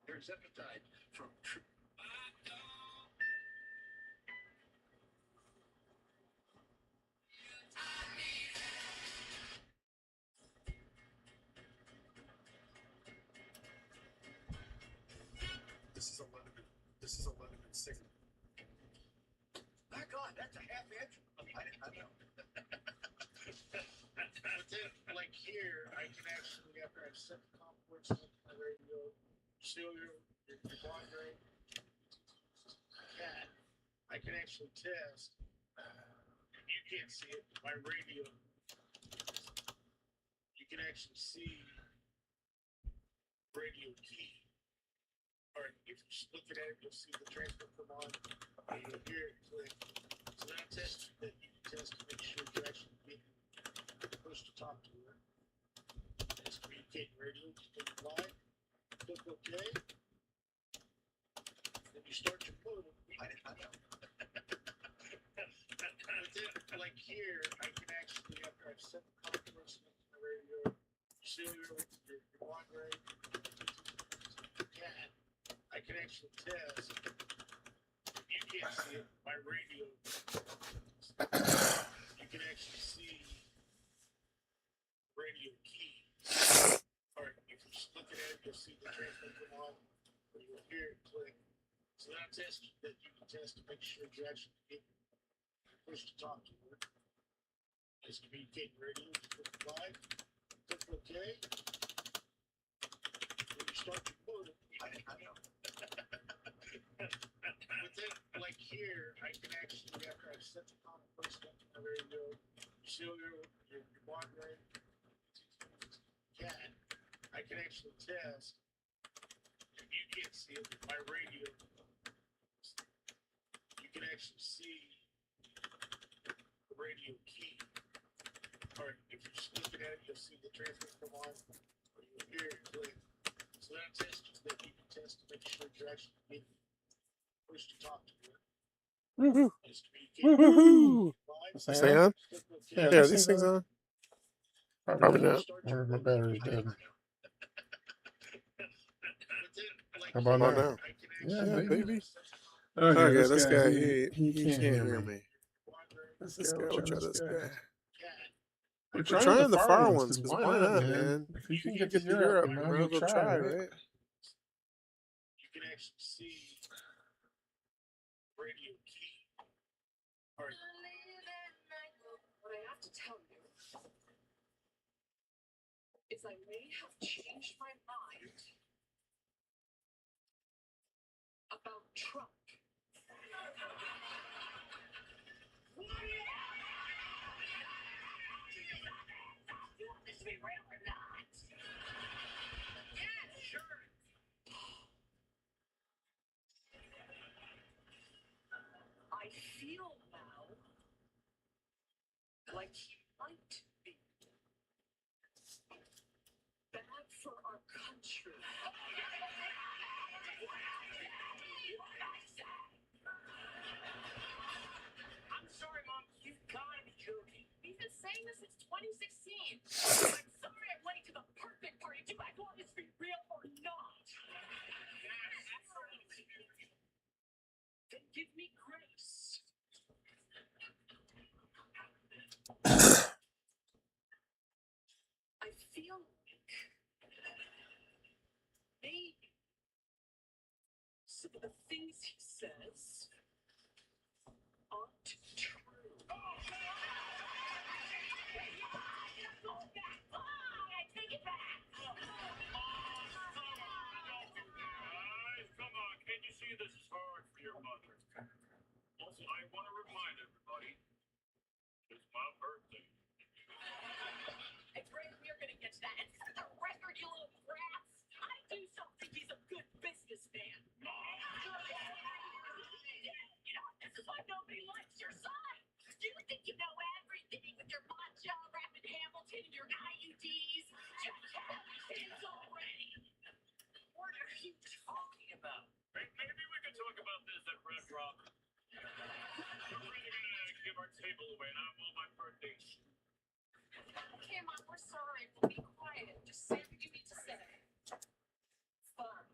There's appetite from true. This is 11 and 6. My God, that's a half inch. I know. But then, like here, I can actually, after I've set the comp words on my radio, seal your blind rate, cat, I can actually test. You can't see it. My radio, you can actually see radio key. Or if you just look at it, you'll see the transfer come on, and you'll hear it click. So that test that you can test to make sure you actually get pushed to talk to her. It's communicating radio, just click live, click OK. Then you start your modem. I know. But then, like here, I can actually, after I've set the configuration of the radio, seal your wide rate, cat, I can actually test. You can't see it. My radio, you can actually see radio key. Or if you just look at it, you'll see the transfer come on, or you'll hear it click. So that test that you can test to make sure you actually get pushed to talk to her. Is communicating radio, click live, click OK. When you start your modem, I know. But then, like here, I can actually, after I've set the common first up to my radio, seal your wide rate, cat, I can actually test. You can't see it. My radio, you can actually see the radio key. Or if you just look at it, you'll see the transfer come on, or you'll hear it click. So that test that you can test to make sure you're actually getting pushed to talk to her. Is Woohoo! Stay on? Yeah, these things on? Probably not. Or my battery's dead. How about now? Yeah, baby. Okay, this guy, he can't hear me. This guy, we'll try this guy. We're trying the far ones, because why not, man? If you can get to Europe, you might as well try, right? You can actually see radio key. Or What I have to tell you is I may have changed my mind about Trump. You want this to be real or not? Yeah, sure. I feel now like he might be bad for our country. I'm sorry, Mom. You've gotta be joking. We've been saying this since 2016. I'm sorry I'm late to the perfect party. Do I want this to be real or not? Then give me grace. I want to remind everybody, it's my birthday. Hey, Greg, we're going to get to that. And for the record, you little brats, I do still think he's a good businessman. You know, this is why nobody likes your son. You think you know everything with your macho, Rapid Hamilton, and your IUDs. You have things already. What are you talking about? Maybe we can talk about this at Red Robin. We're really gonna give our table away, and I want my birthday. Okay, Mom, we're sorry. We'll be quiet. Just say what you need to say. Fine.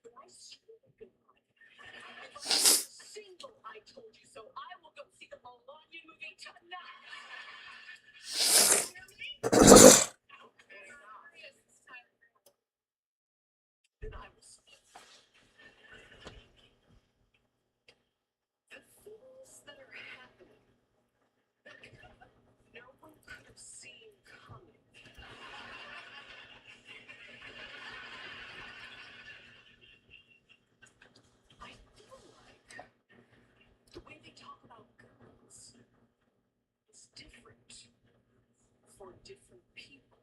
But I swear to God, if I single I told you so, I will go see the Melania movie tonight. You hear me? Okay, then I will split. The things that are happening, no one could have seen coming. I feel like the way they talk about guns is different for different people.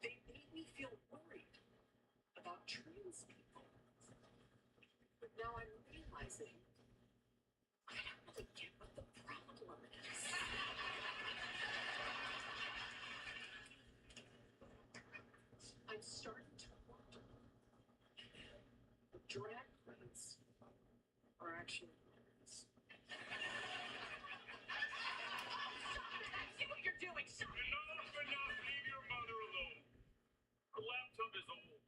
They made me feel worried about trans people. But now I'm realizing I don't really get what the problem is. I'm starting to wonder if drag queens are actually winners. See what you're doing, stop it! Enough, leave your mother alone. Her laptop is old.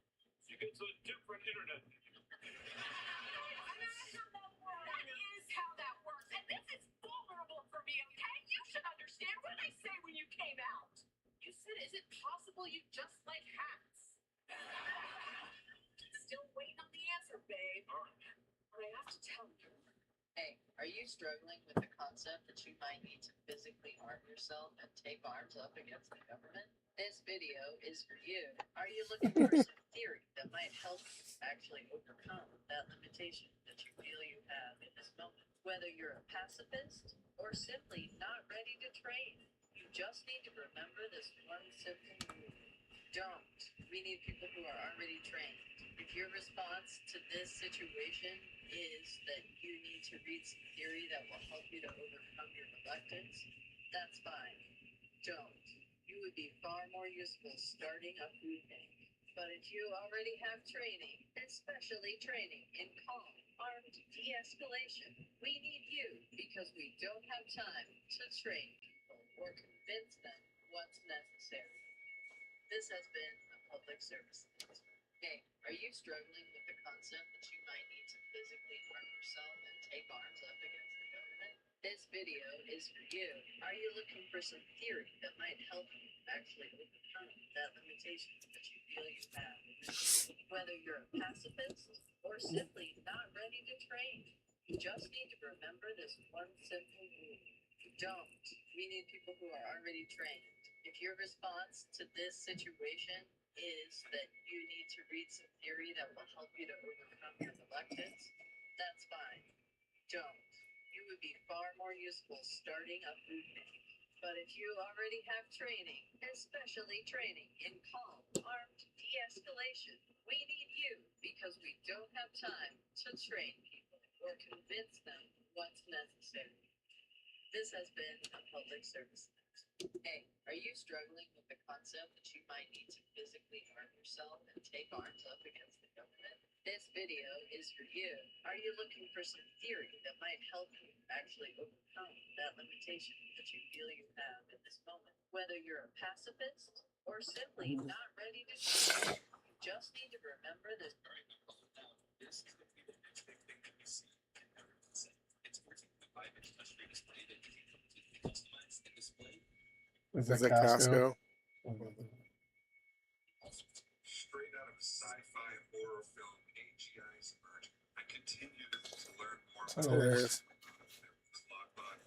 She gets a different internet. That is how that works. And this is vulnerable for me, okay? You should understand what did I say when you came out. You said, is it possible you just like hats? Still waiting on the answer, babe. But I have to tell you. Hey, are you struggling with the concept that you might need to physically harm yourself and take arms up against the government? This video is for you. Are you looking for some theory that might help you actually overcome that limitation that you feel you have in this moment? Whether you're a pacifist or simply not ready to train, you just need to remember this one simple rule. Don't. We need people who are already trained. If your response to this situation is that you need to read some theory that will help you to overcome your reluctance, that's fine. Don't. You would be far more useful starting a food bank. But if you already have training, especially training in calm, armed de-escalation, we need you because we don't have time to train people or convince them what's necessary. This has been a public service announcement. Hey, are you struggling with the concept that you might need to physically harm yourself and take arms up against the government? This video is for you. Are you looking for some theory that might help you actually overcome that limitation that you feel you have? Whether you're a pacifist or simply not ready to train, you just need to remember this one simple rule. Don't. We need people who are already trained. If your response to this situation is that you need to read some theory that will help you to overcome your reluctance, that's fine. Don't. You would be far more useful starting a food bank. But if you already have training, especially training in calm, armed de-escalation, we need you because we don't have time to train people or convince them what's necessary. This has been a public service announcement. Hey, are you struggling with the concept that you might need to physically harm yourself and take arms up against the government? This video is for you. Are you looking for some theory that might help you actually overcome that limitation that you feel you have in this moment? Whether you're a pacifist or simply not ready to change, you just need to remember this. This is the next big thing that we see in everyone's set. It's 14.5-inch touchscreen display that you can completely customize and display. Is that Casco? Also, straight out of a sci-fi horror film, AGI's emerging. I continue to learn more about Hilarious. Clockbot.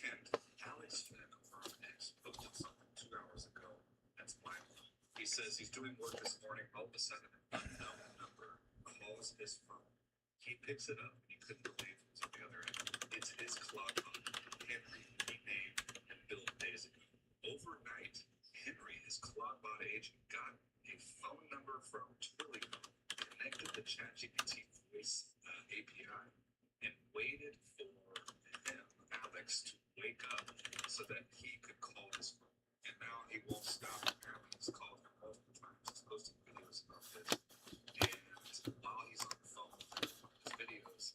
And Alex Finn from X posted something 2 hours ago. That's mind blowing. He says he's doing work this morning. All of a sudden, an unknown number calls his phone. He picks it up. He couldn't believe it was on the other end. It's his clock bot, Henry, he named and built days ago. Overnight, Henry, his clock bot agent, got a phone number from Twilio, connected the ChatGPT voice API, and waited for him, Alex, to wake up so that he could call his phone. And now he won't stop. Apparently, he's called him multiple times. He's posting videos about this. And while he's on the phone with his videos,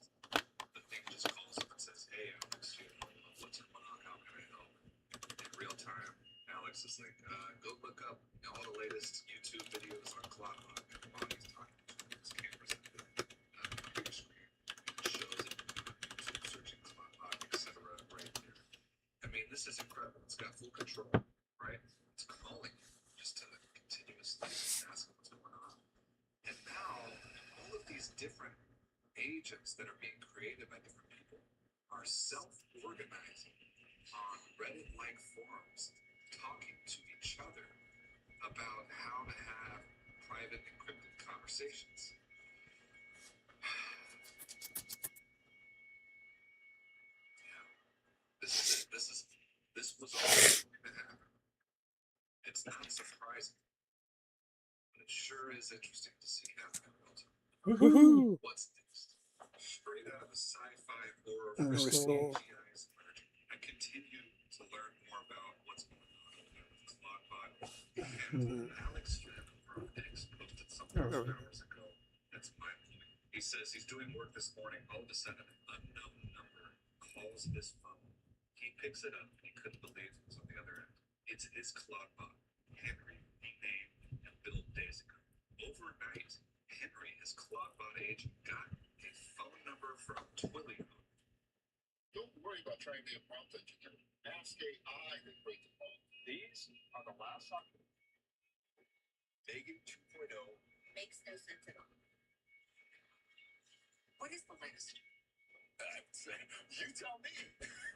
the thing just calls him and says, "Hey, Alex, what's going on? How can I help?" In real time, Alex is like, "Go look up all the latest YouTube videos on Cloudbot." And while he's talking to his cameras at the big screen, it shows it on YouTube, searching Cloudbot, etc. right there. I mean, this is incredible. It's got full control, right? It's calling just to continuously ask what's going on. And now, all of these different agents that are being created by different people are self-organizing on Reddit-like forums, talking to each other about how to have private encrypted conversations. This was all going to happen. It's not surprising, but it sure is interesting to see how it goes. Woohoo! What's next? Straight out of a sci-fi horror Restore. AGIs emerging. I continue to learn more about what's going on over there with Cloudbot. And Alex from X posted something hours ago that's mind-blowing. He says he's doing work this morning. All of a sudden, an unknown number calls his phone. He picks it up. He couldn't believe it was on the other end. It's his Cloudbot, Henry, he named and built days ago. Overnight, Henry, his Cloudbot agent, got a phone number from Twilio. Don't worry about trying to be a prompt engineer. Ask AI to create the prompt. These are the last on Megan 2.0. Makes no sense at all. What is the latest? You tell me.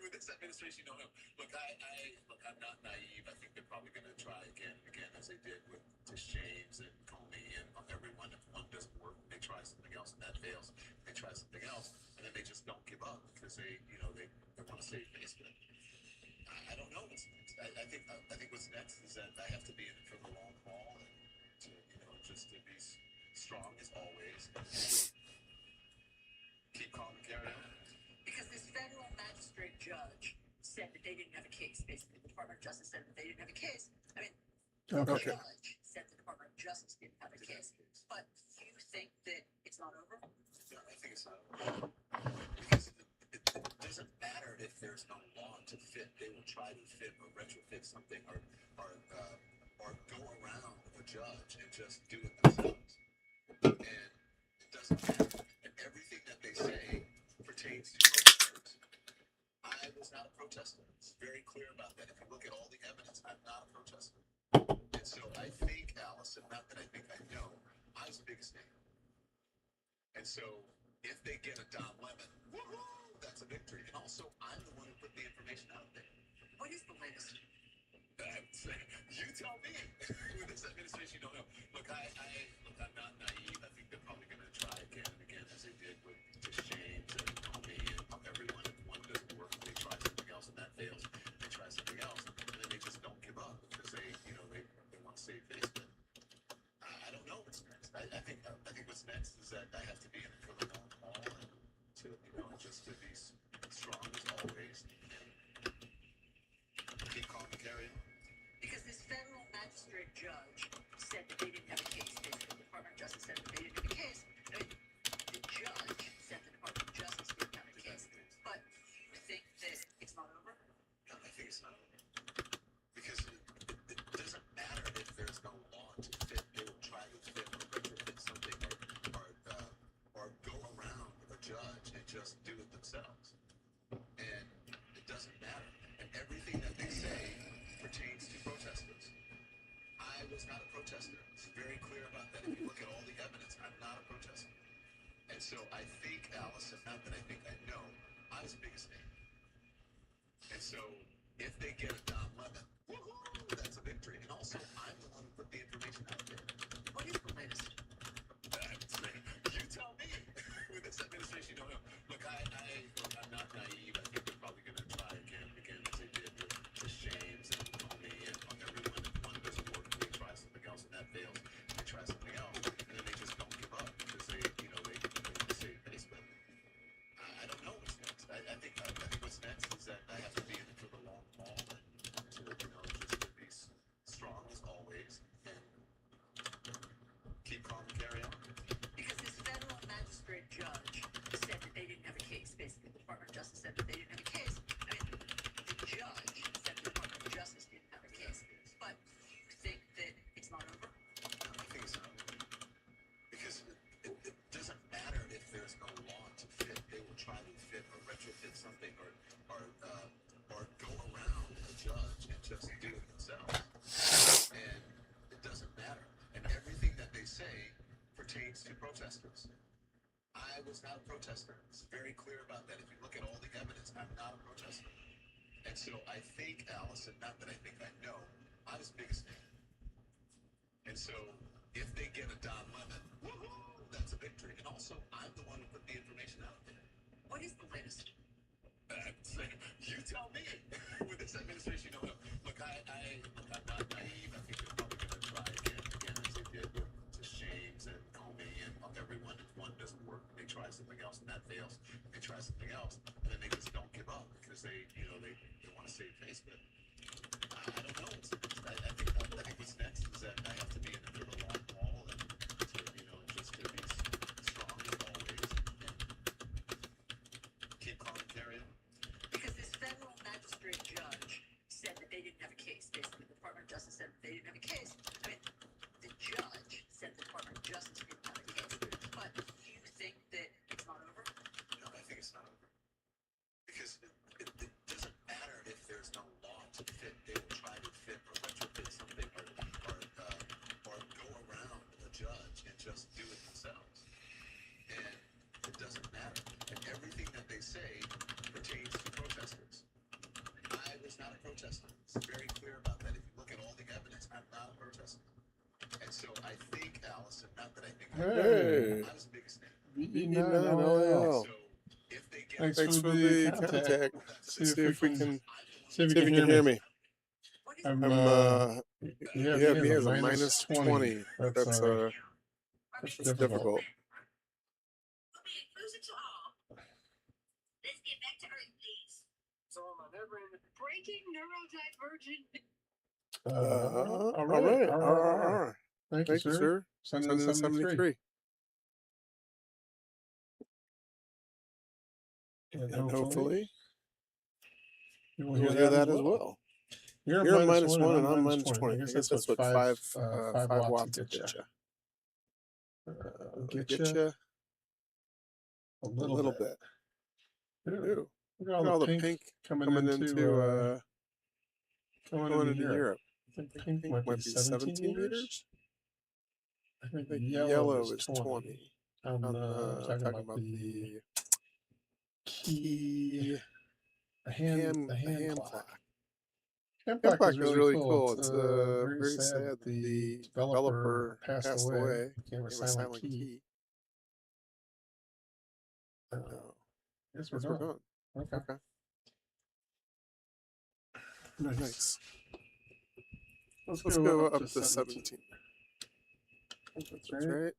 With this administration, you don't know. Look, I'm not naive. I think they're probably going to try again and again, as they did with Tish James and Comey and everyone. If one doesn't work, they try something else, and that fails. They try something else, and then they just don't give up because they want to save face. But I don't know what's next. I think what's next is that I have to be in it for the long haul and to just to be strong as always. Keep calm and carry on. Because this federal magistrate judge said that they didn't have a case. Basically, the Department of Justice said that they didn't have a case. I mean, the judge said the Department of Justice didn't have a case. But you think that it's not over? No, I think it's not over. Because it doesn't matter if there's no law to fit. They will try to fit or retrofit something or go around a judge and just do it themselves. And it doesn't matter. And everything that they say pertains to protesters. I was not a protester. It's very clear about that. If you look at all the evidence, I'm not a protester. And so I think, Allison, not that I think I know, I was the biggest name. And so if they get a Don Lemon, woohoo, that's a victory. And also, I'm the one who put the information out there. What is the latest? You tell me. With this administration, you don't know. Look, I'm not naive. I think they're probably going to try again and again, as they did with Tish James and Comey and everyone. If one doesn't work, they try something else, and that fails. They try something else, and then they just don't give up because they want to save face. But I don't know what's next. I think what's next is that I have to be in it for the long haul and to just to be strong as always and keep calm and carry on. Because this federal magistrate judge said that they didn't have a case. Basically, the Department of Justice said that they didn't have a case. I mean, the judge said the Department of Justice didn't have a case. But you think that it's not over? No, I think it's not over. Because it doesn't matter if there's no law to fit. They will try to fit or retrofit something or go around a judge and just do it themselves. And it doesn't matter. And everything that they say pertains to protesters. I was not a protester. It's very clear about that. If you look at all the evidence, I'm not a protester. And so I think, Allison, not that I think I know, I was the biggest name. And so if they get a Don Lemon, woohoo, that's a victory. And also, I'm the one who put the information out there. What is the latest? You tell me. With this administration, you don't know. Look, I'm not naive. I think they're probably going to try again as they did with James and Tony and everyone. If one doesn't work, they try something else, and that fails. They try something else, and then they just don't give up because they want to save face. But I don't know what's next. I think what's next is that I have to be in it for the long haul and to just to be strong as always and keep calm and carry on. Because this federal magistrate judge said that they didn't have a case. Basically, the Department of Justice said that they didn't have a case. I mean, the judge said the Department of Justice didn't have a case. But you think that it's not over? No, I think it's not over. Because it doesn't matter if there's no law to fit. They will try to fit or retrofit something or go around a judge and just do it themselves. And it doesn't matter. And everything that they say pertains to protesters. I was not a protester. It's very clear about that. If you look at all the evidence, I'm not a protester. And so I think, Allison, not that I think I know, I was biggest fan. And so if they get a Don Lemon, woohoo, that's a victory. And also, I'm the one who put the information out there. What is the latest? You tell me. With this administration, you don't know. Look, I'm not naive. I think they're probably going to try again as they did with James and Comey and everyone. If one doesn't work, they try something else, and that fails. They try something else, and then they just don't give up because they want to save face. But I don't know what's next. I think what's next is that I have to be in it for the long haul and to just to be strong as always and keep calm and carry on. Because this federal magistrate judge said that they didn't have a case. Basically, the Department of Justice said that they didn't have a case. I mean, the judge said the Department of Justice didn't have a case. But you think that it's not over? No, I think it's not over. Because it doesn't matter if there's no law to fit. They will try to fit or retrofit something or go around a judge and just do it themselves. And it doesn't matter. And everything that they say pertains to protesters. I was not a protester. It's very clear about that. If you look at all the evidence, I'm not a protester. And so I think, Allison, not that I think I was the biggest fan. B9LL. So if they get Thanks for the contact. See if we can hear me. What is I'm yeah, me has a minus 20. That's difficult. Okay, close it to all. Let's get back to Earth, please. So am I never in the breaking neurodivergent? All right. Thank you, sir. Sending in 73. And hopefully you will hear that as well. You're minus one and I'm minus 20. I guess that's what 5 watts will get you. Get you a little bit. Ew. Look at all the pink coming into Europe. I think pink might be 17 meters. I think the yellow is 20. I'm talking about the key, the hand clock. Hand clock is really cool. It's very sad that the developer passed away. Became a silent key. Yes, we're done. Okay. Nice. Let's go up to 17. That's right.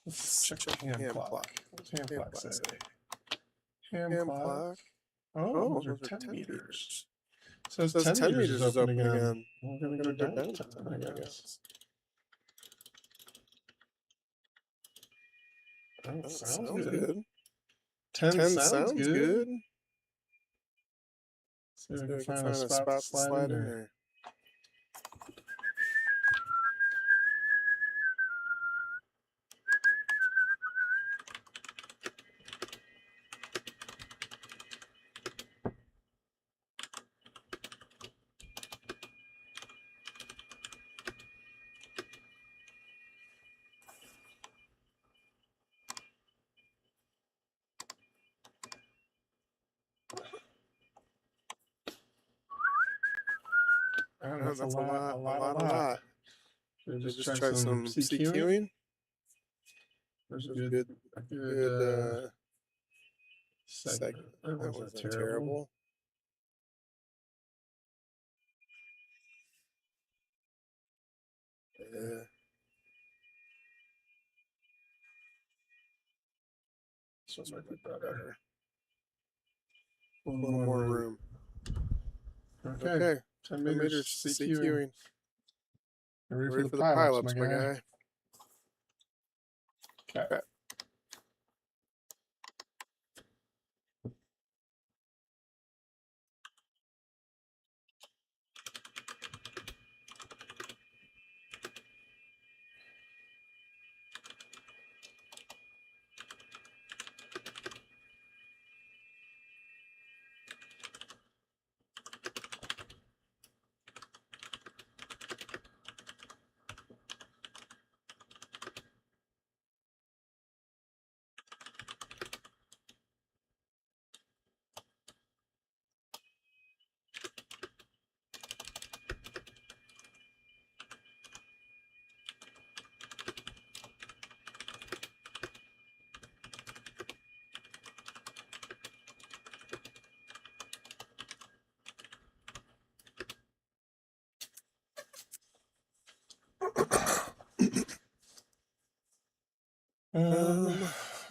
Let's check the hand clock. What's hand clock say? Hand clock. Oh, those are 10 meters. So it says 10 meters is open again. We're going to go down 10, I guess. Oh, sounds good. 10 sounds good. See if we can find a spot to slide in there. That's a lot. Should I just try some CQing? There's a good segment. That wasn't terrible. Yeah. This one might be better. A little more room. Okay. 10 meters CQing. Ready for the pileups, my guy. Okay.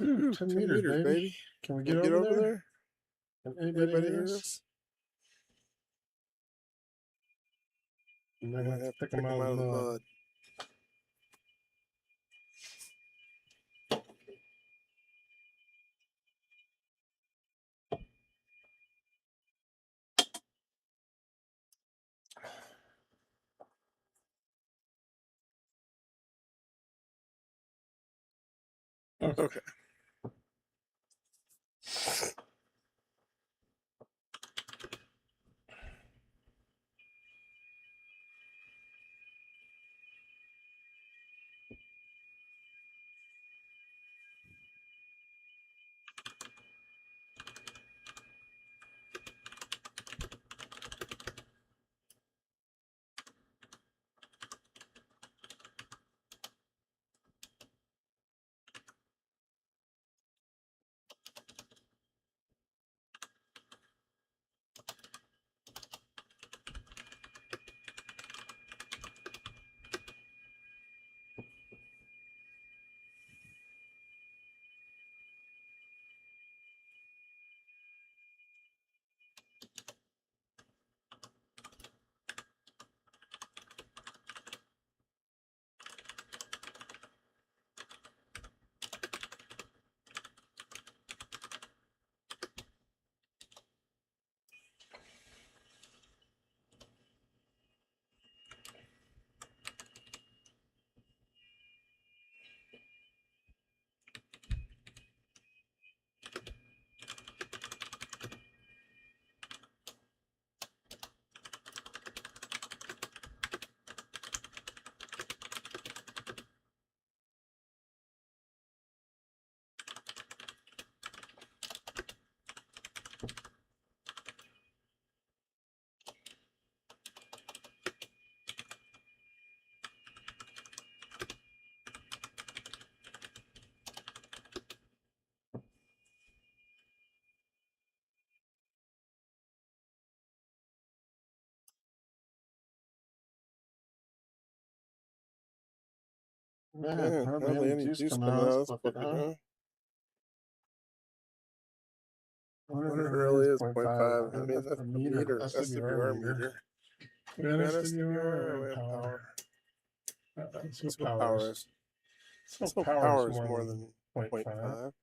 Ooh, 10 meters, baby. Can we get over there? Can anybody hear us? I'm gonna have to pick them out of the mud. Okay. Man, hardly any juice coming out of this puppy, huh? What it really is, 0.5. I mean, that's the meter, SWR meter. SWR and power. That's what power is. So power is more than 0.5.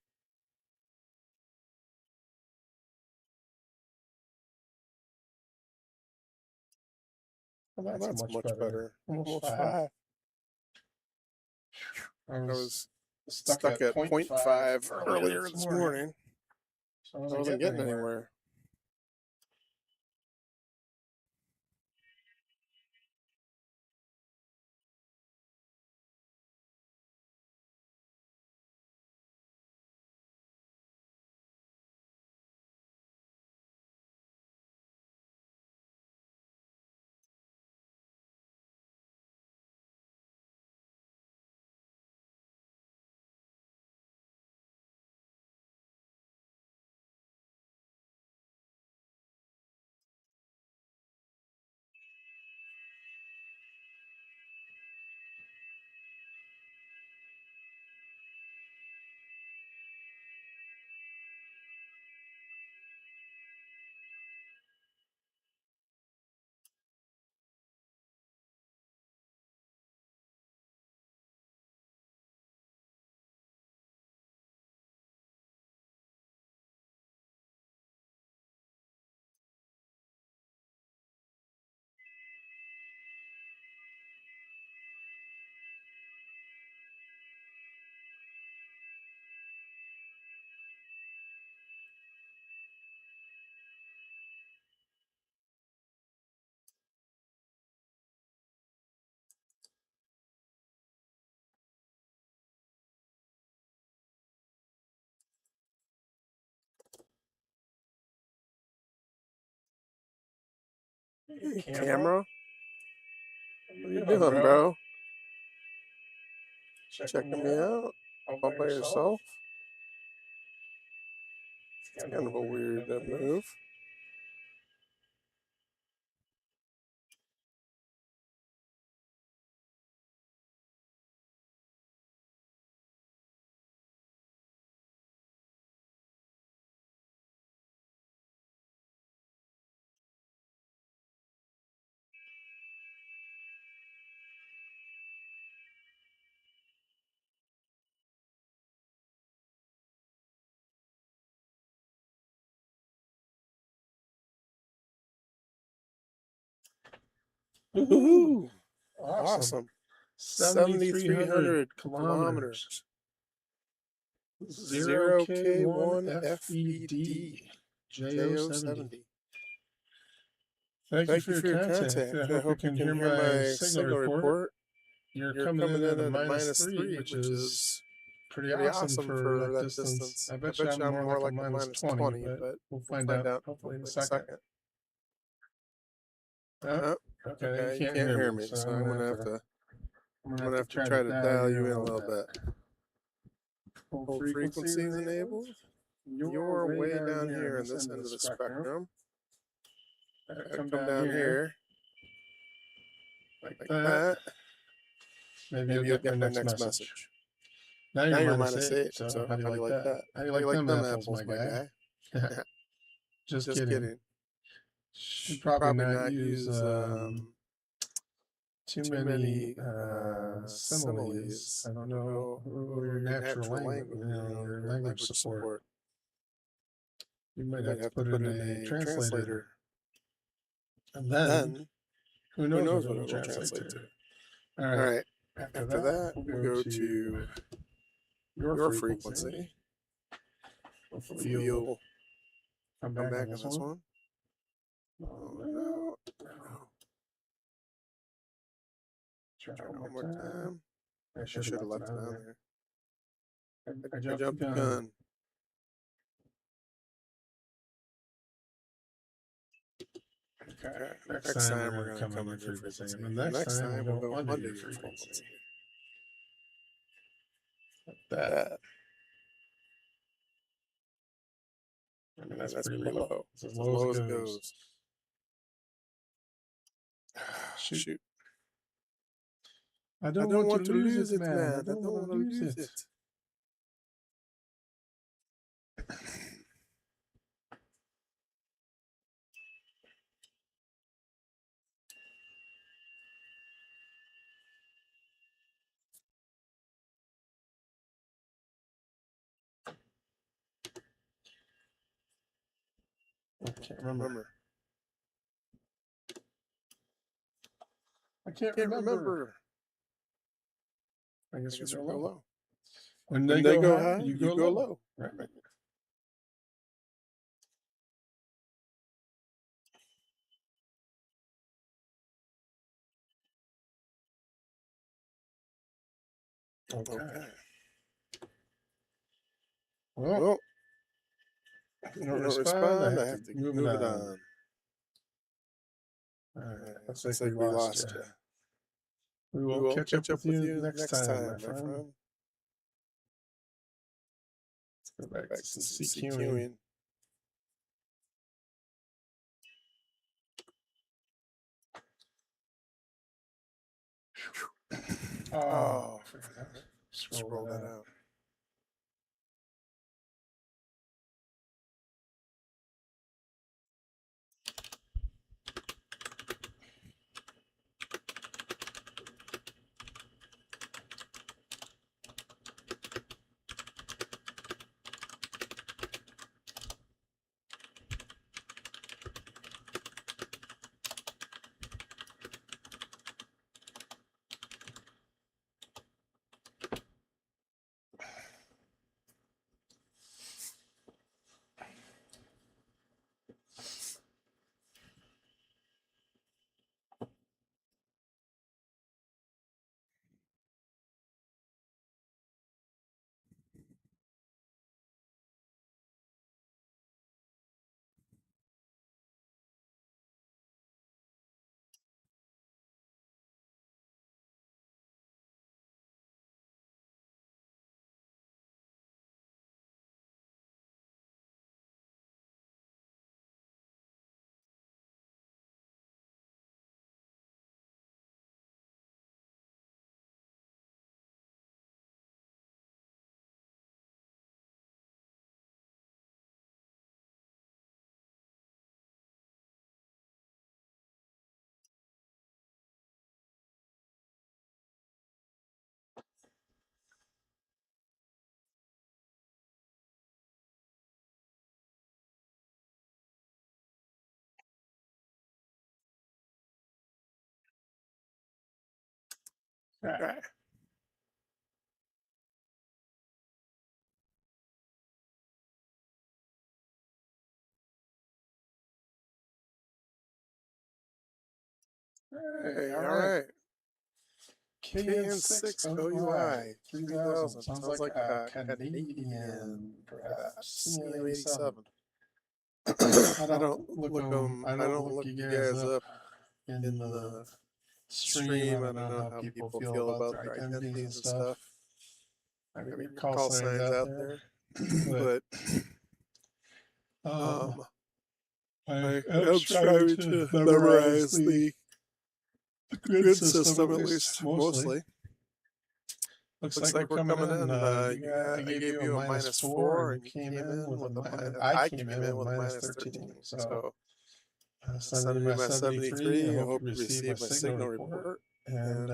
Well, that's much better. Almost 5. I was stuck at 0.5 earlier this morning. So I wasn't getting anywhere. Hey, camera. What are you doing, bro? Checking me out? All by yourself? It's kind of a weird move. Woohoo! Awesome. 7,300 kilometers. 0K1 FED. JO70. Thank you for your contact. I hope you can hear my signal report. You're coming in at a -3, which is pretty awesome for that distance. I bet you I'm more like a -20, but we'll find out hopefully in a second. Oh, okay, you can't hear me, so I'm gonna have to try to dial you in a little bit. Full frequencies enabled. You're way down here on this end of the spectrum. Come down here, like that. Maybe you'll get my next message. Now you're -8, so how do you like that? How do you like them apples, my guy? Just kidding. Should probably not use too many similes. I don't know your natural language, your language support. You might have to put in a translator. And then who knows what it will translate to. All right. After that, we'll go to your frequency. Hopefully you'll come back on this one. Oh, no. Try one more time. I should have left it on there. I jumped the gun. Okay. Next time we're going to come on your frequency. And the next time we'll go under your frequency. Like that. I mean, that's pretty low. It's as low as it goes. Shoot. I don't want to lose it, man. I don't want to lose it. I can't remember. I can't remember. I guess we go low. When they go high, you go low. Right. Okay. Well, if you don't respond, I have to move it on. All right. Looks like we lost you. We will catch up with you next time, my friend. Let's go back to some CQing. Oh, scroll that out. Right. Hey, all right. KN6 OUI 3000. Sounds like a Canadian, perhaps. CM87. I don't look you guys up in the stream. I don't know how people feel about their identities and stuff. I mean, your call signs out there, but I am striving to memorize the grid system, at least mostly. Looks like we're coming in. I gave you a -4, and you came in with a minus. I came in with a -13. So sending you my 73. I hope you receive my signal report, and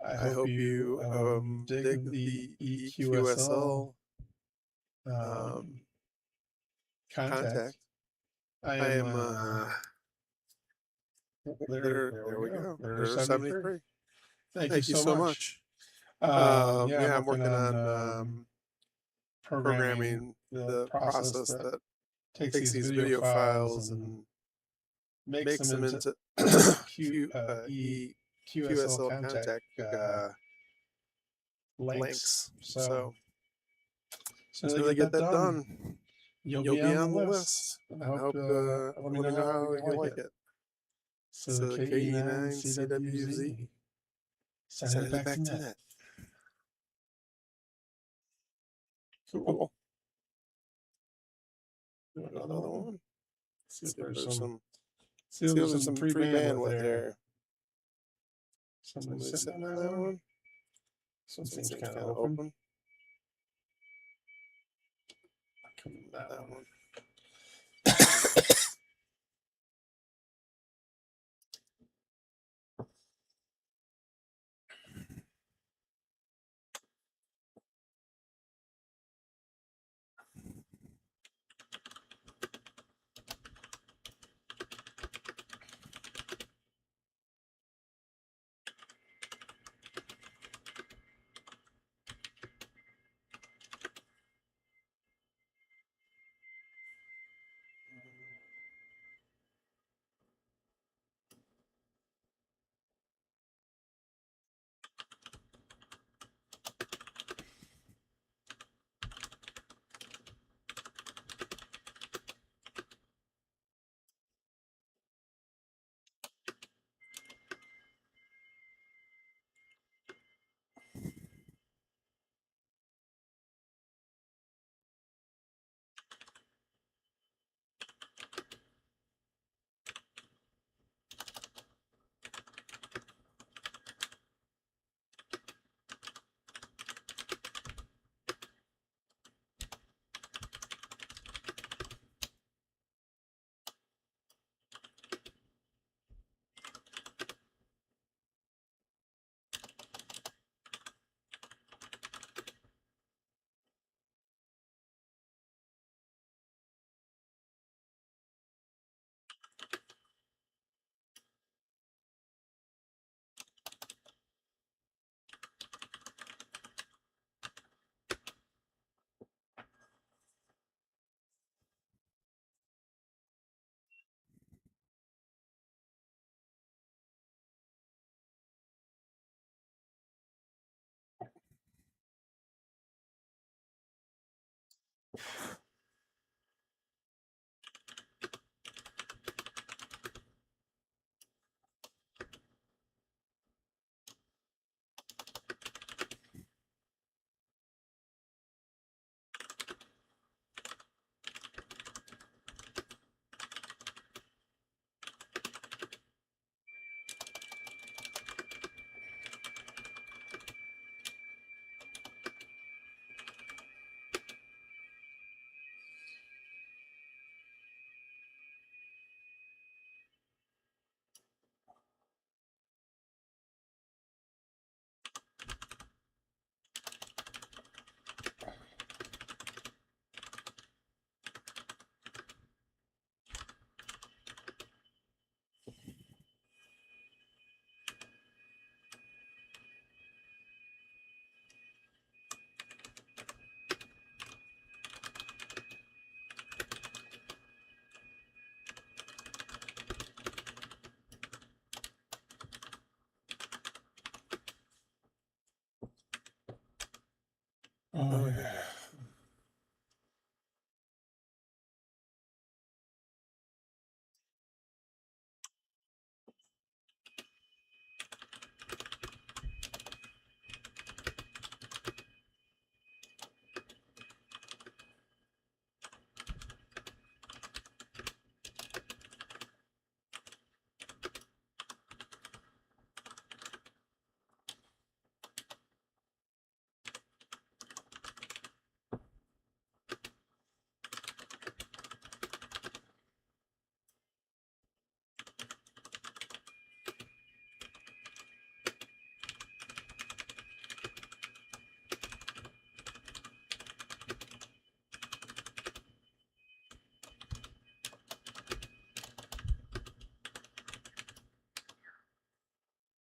I hope you dig the EQSL contact. I am there we go. There's 73. Thank you so much. Yeah, I'm working on programming the process that takes these video files and makes them into QSL contact links. So as soon as I get that done, you'll be on the list. I hope let me know how you like it. So the KE9 CWZ. Send it back to net. Cool. Another one. See if there's some free bandwidth there. Somebody's sitting on that one. Something's kind of open. Come on, that one. Oh, yeah.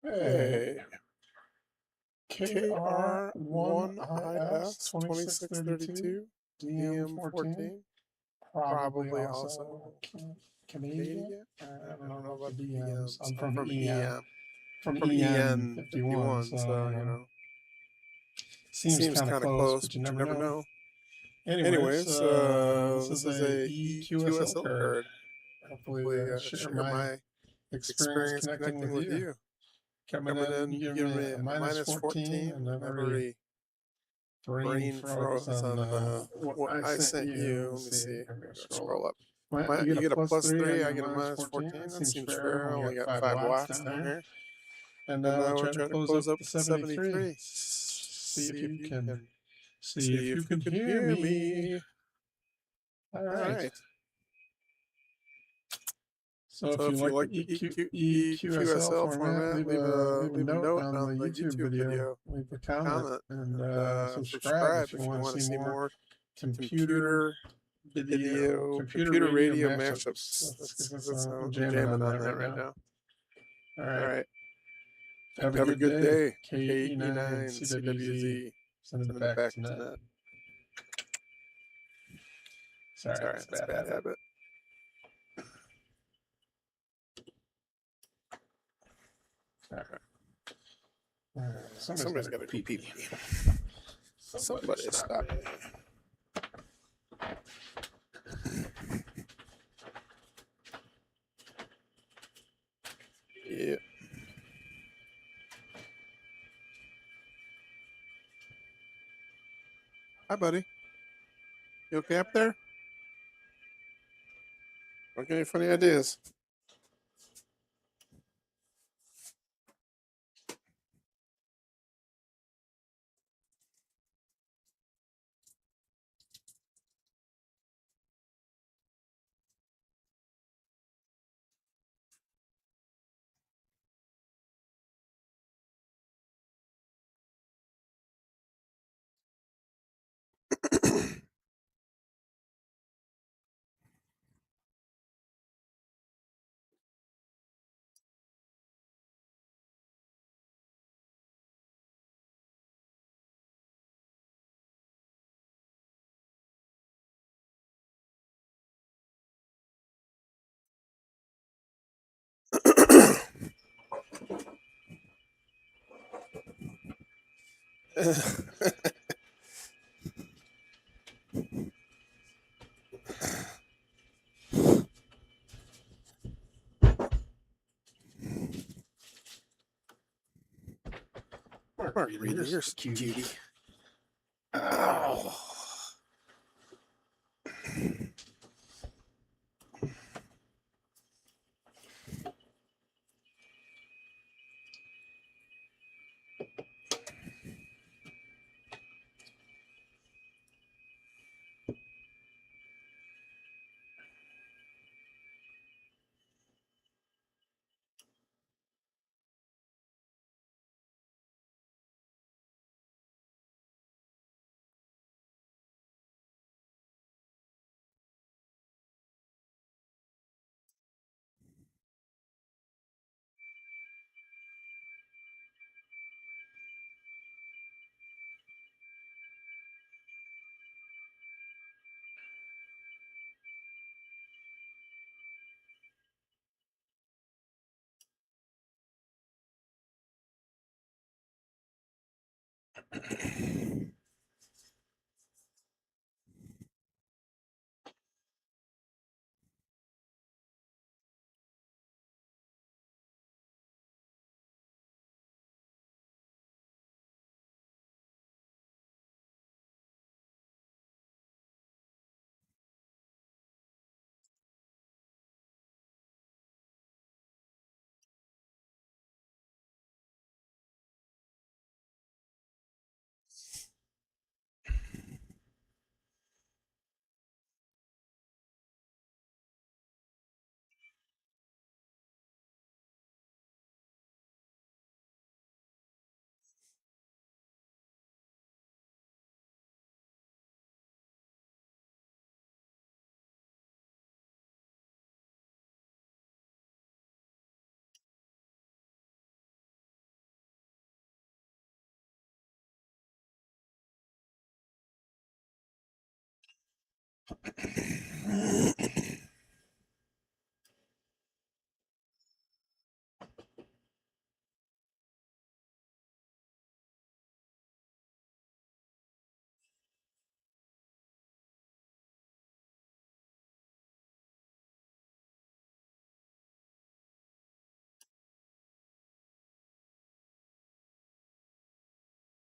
Hey. KR1IS 2632 DM14. Probably also Canadian. I don't know about the DMs. I'm from EM. From EN 51, so you know. Seems kind of close, but you never know. Anyways, this is a EQSL card. Hopefully, share my experience connecting with you. Coming in, you give me a -14, and then already brain froze on what I sent you. Let me see. I'm gonna scroll up. You get a +3, I get a -14. That seems fair. I only got 5 watts down here. And now we're trying to close up to 73. See if you can hear me. All right. So if you like the EQSL format, leave a note on the YouTube video. Leave a comment and subscribe if you want to see more computer radio mashups. That's I'm jamming on that right now. All right. Have a good day. KE9 CWZ. Sending it back to net. Sorry, that's a bad habit. All right. Somebody's got to go pee. Somebody stop me. Yeah. Hi, buddy. You okay up there? Don't get any funny ideas. Mark Reader, you're a cutie. Oh.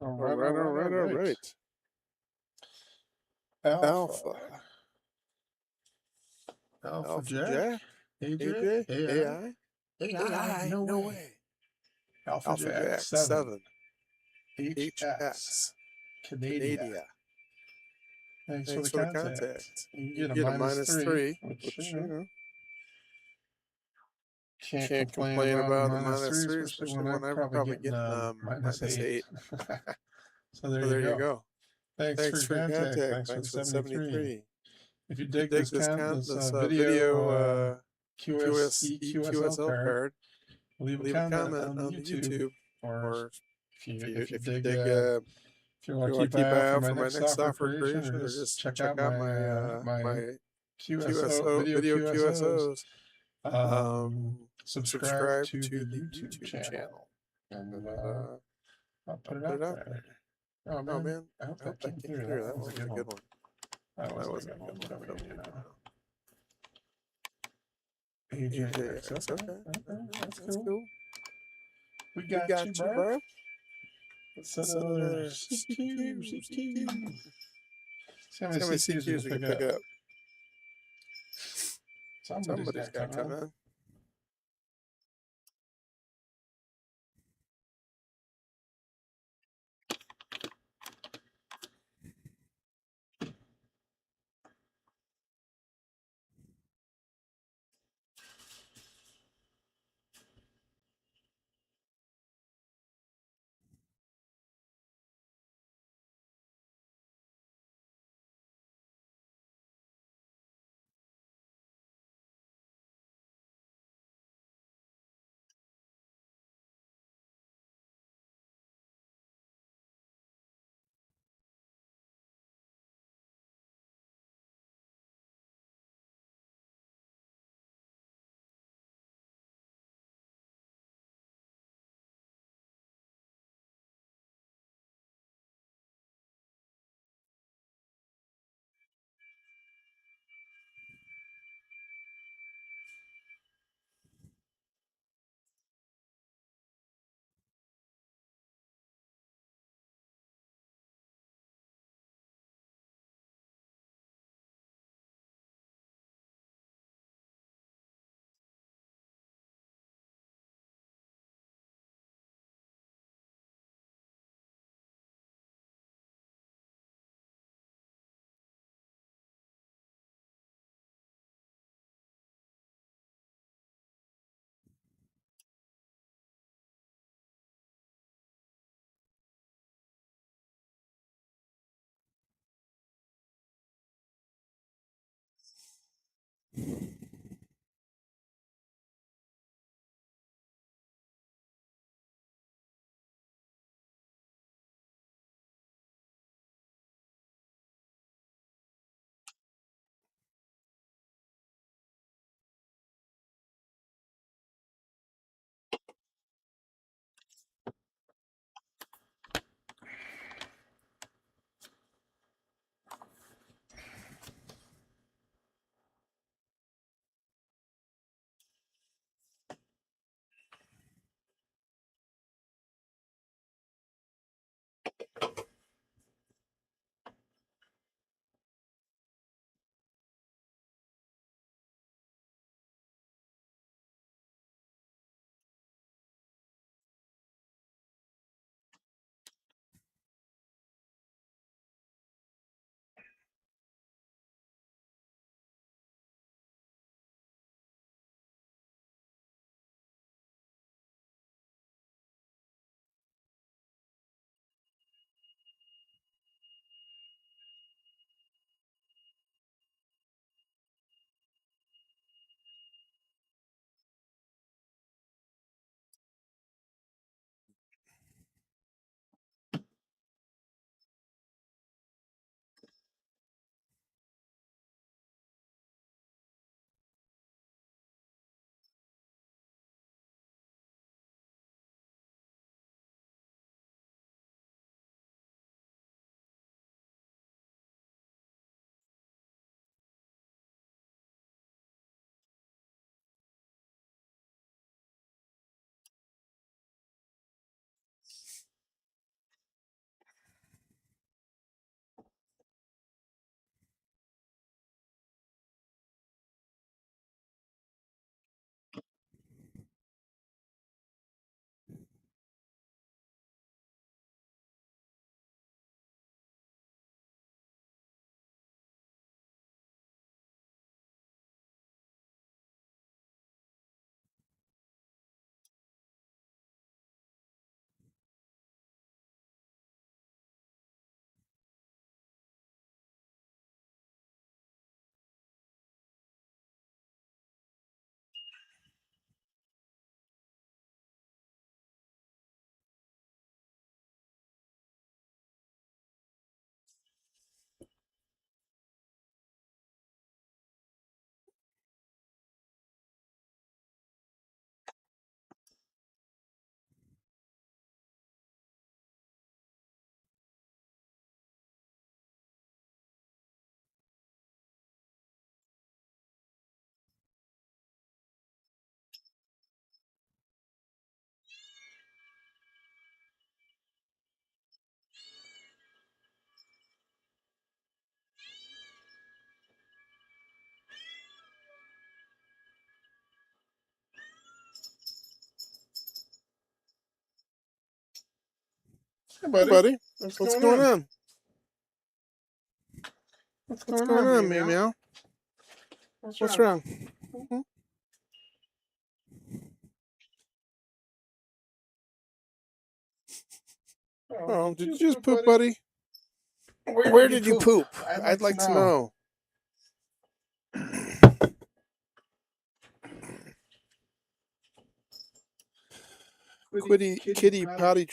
All right. Alpha Jack, AJ, AI, no way. Alpha Jack 7, HS, Canada. Thanks for the contact. You get a -3, which, can't complain about a -3, especially when I'm probably getting -8. So there you go. Thanks for your contact. Thanks for the 73. If you dig this video QSL card, leave a comment on YouTube, or if you dig if you want to keep an eye out for my next software creation, or just check out my QSO video QSOs, subscribe to the YouTube channel, and I'll put it out there. Oh man, I hope that came through. That was a good one. That was a good one. AJ, okay. That's cool. We got you, bro. Let's set another CQ. See how many CQs we can pick up. Somebody's got coming. Hey, buddy. What's going on? What's going on, Meow Meow? What's wrong? Hmm? Oh, did you just poop, buddy? Where did you poop? I'd like to know. Kitty potty.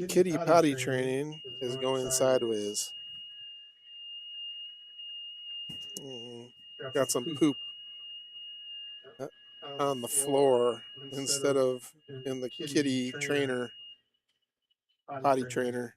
Kitty potty training is going sideways. Got some poop on the floor instead of in the kitty trainer, potty trainer.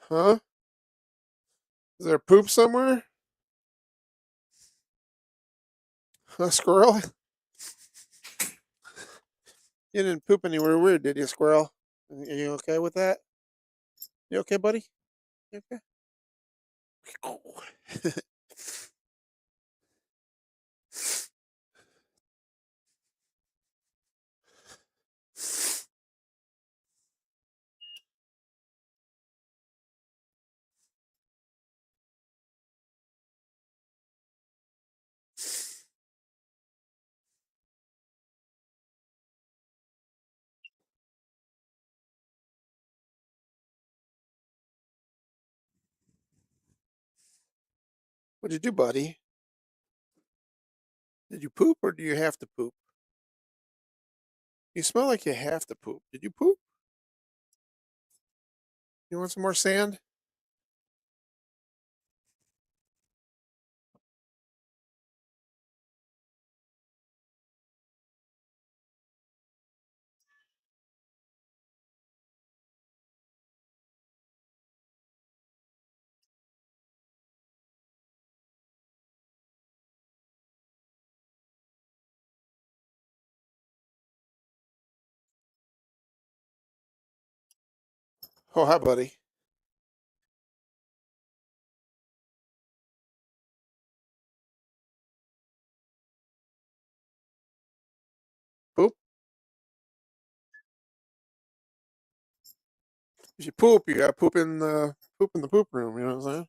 Huh? Is there poop somewhere? A squirrel? You didn't poop anywhere weird, did you, squirrel? Are you okay with that? You okay, buddy? You okay? What'd you do, buddy? Did you poop or do you have to poop? You smell like you have to poop. Did you poop? You want some more sand? Oh, hi, buddy. Poop? If you poop, you gotta poop in the poop room, you know what I'm saying?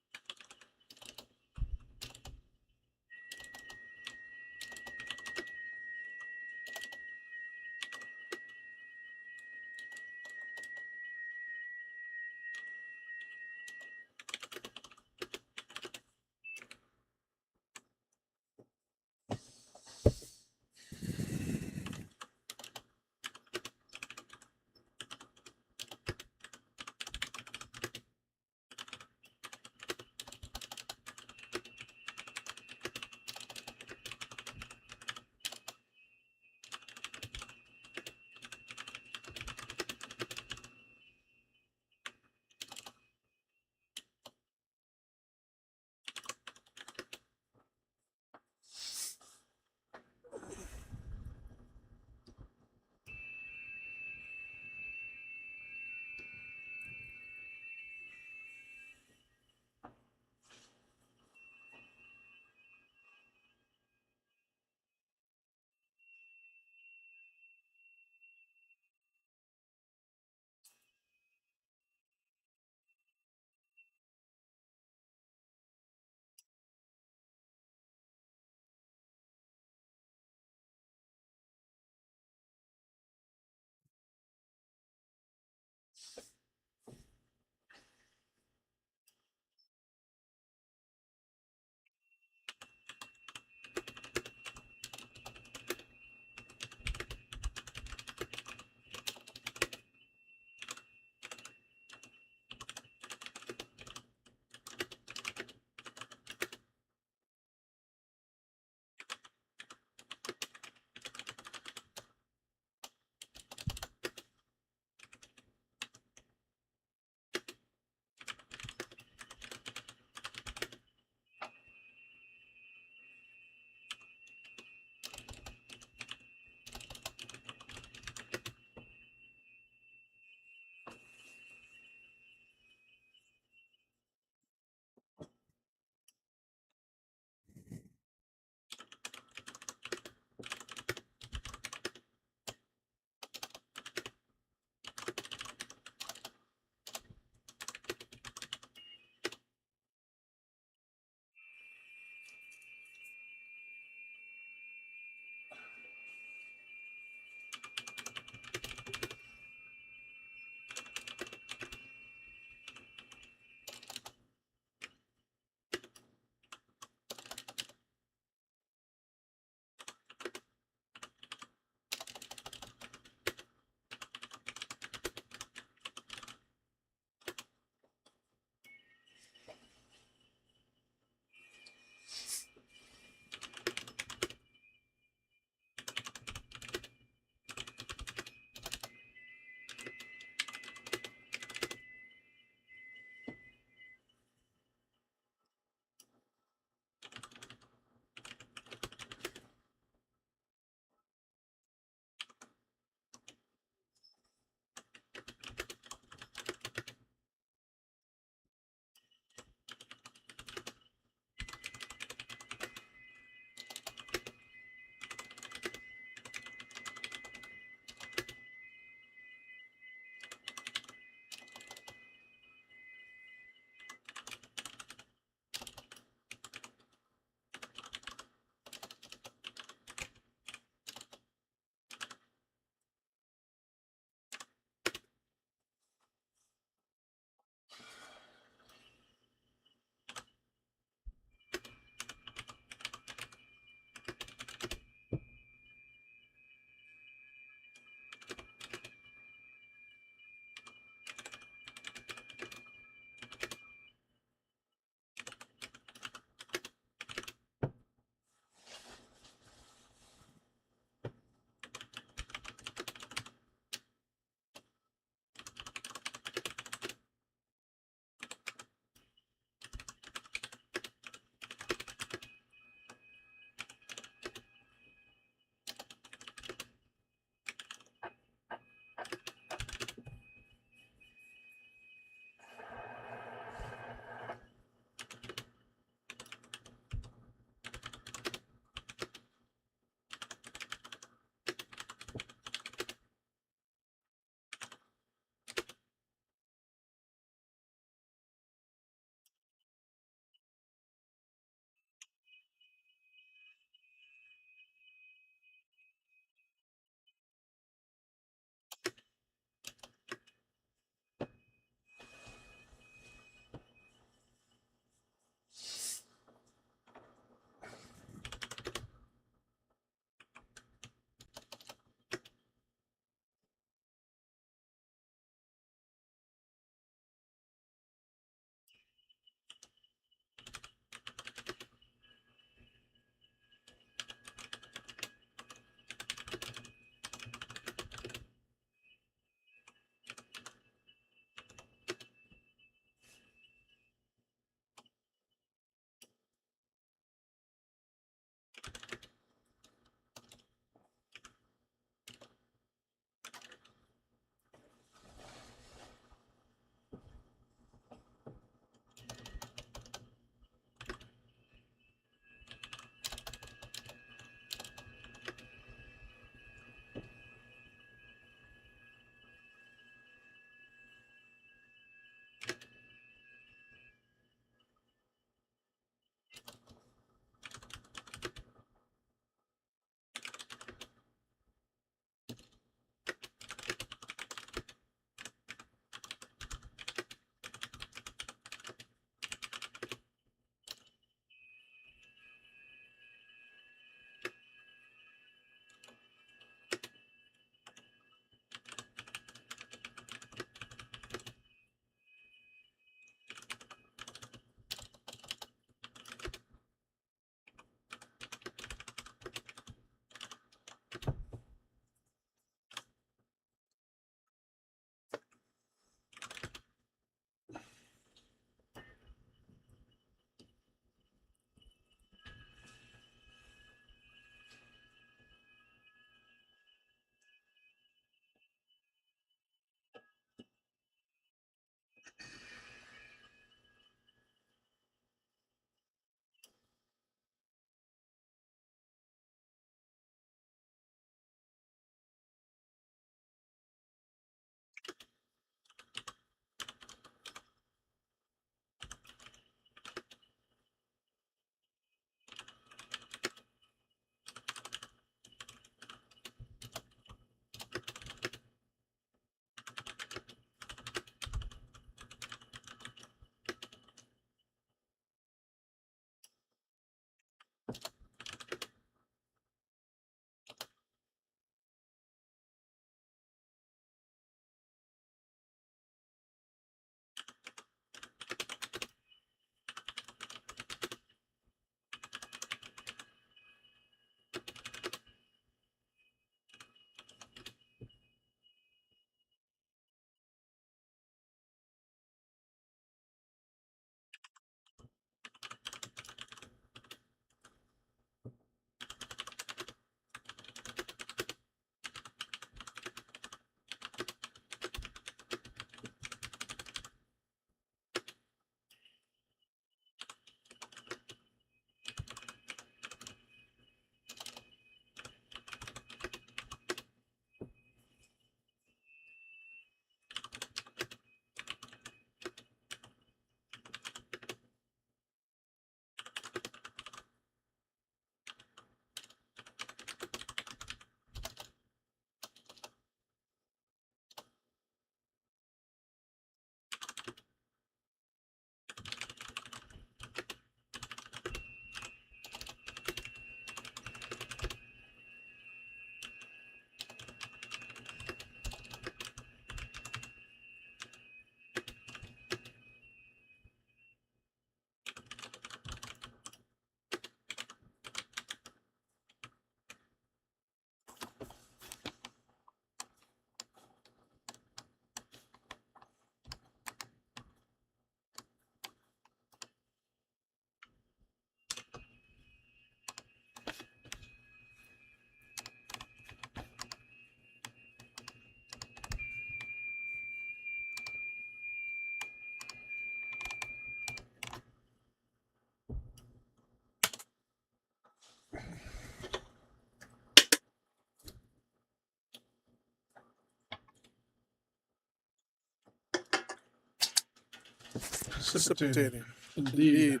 Precipitating. Indeed.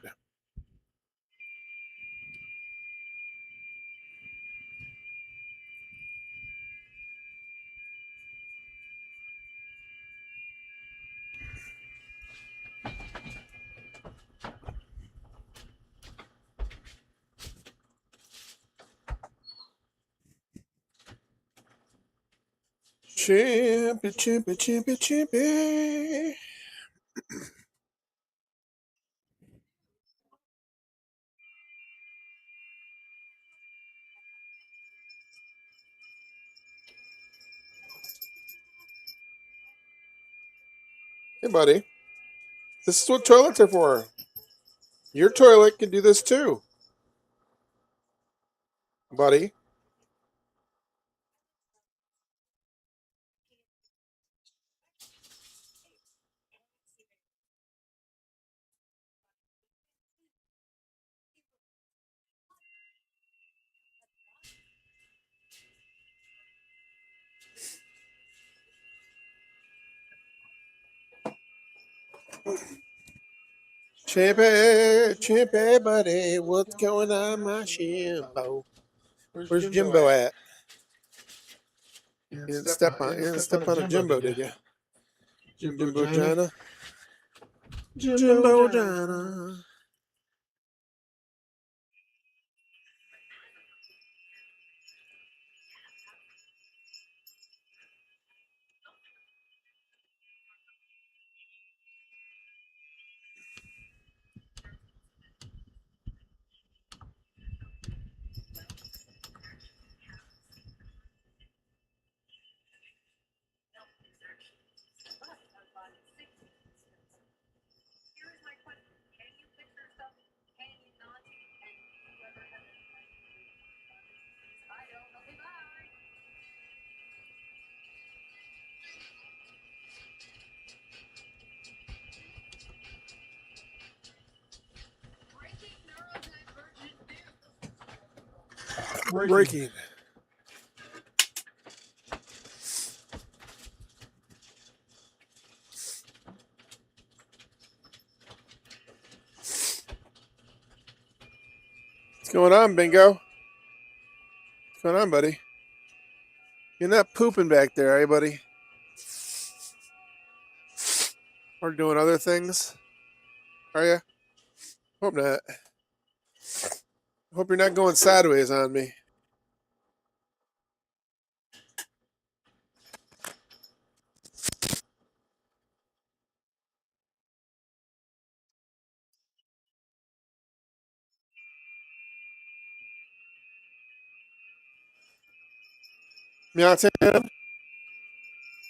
Chimpy. Hey, buddy. This is what toilets are for. Your toilet can do this too, buddy. Chimpy, buddy. What's going on, my shimbo? Where's Jimbo at? You didn't step on a Jimbo, did you? Jimbo Jana? Jimbo Jana. Breaking. What's going on, Bingo? What's going on, buddy? You're not pooping back there, are you, buddy? Or doing other things? Are you? Hope not. Hope you're not going sideways on me. Meowtown?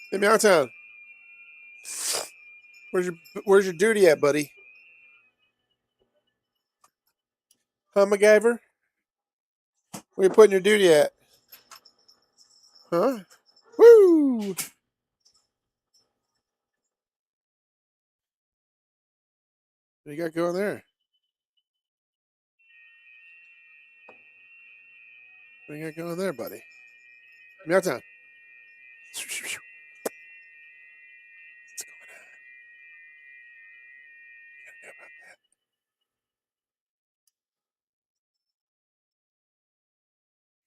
Hey, Meowtown. Where's your duty at, buddy? Huh, MacGyver? Where you putting your duty at? Huh? Woo! What do you got going there? What do you got going there, buddy? Meowtown. What's going on? What you gotta do about that?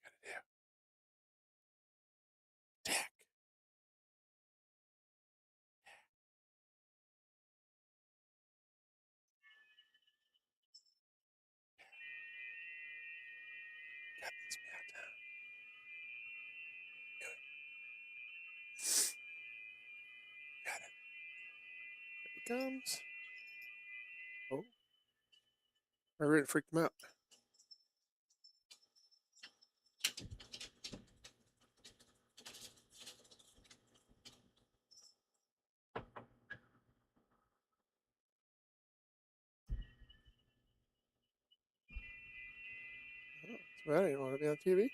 What you gotta do? Attack. Got this, Meowtown. Do it. Got it. Here he comes. Oh. I really freaked him out. Oh, that's right. You want to be on TV?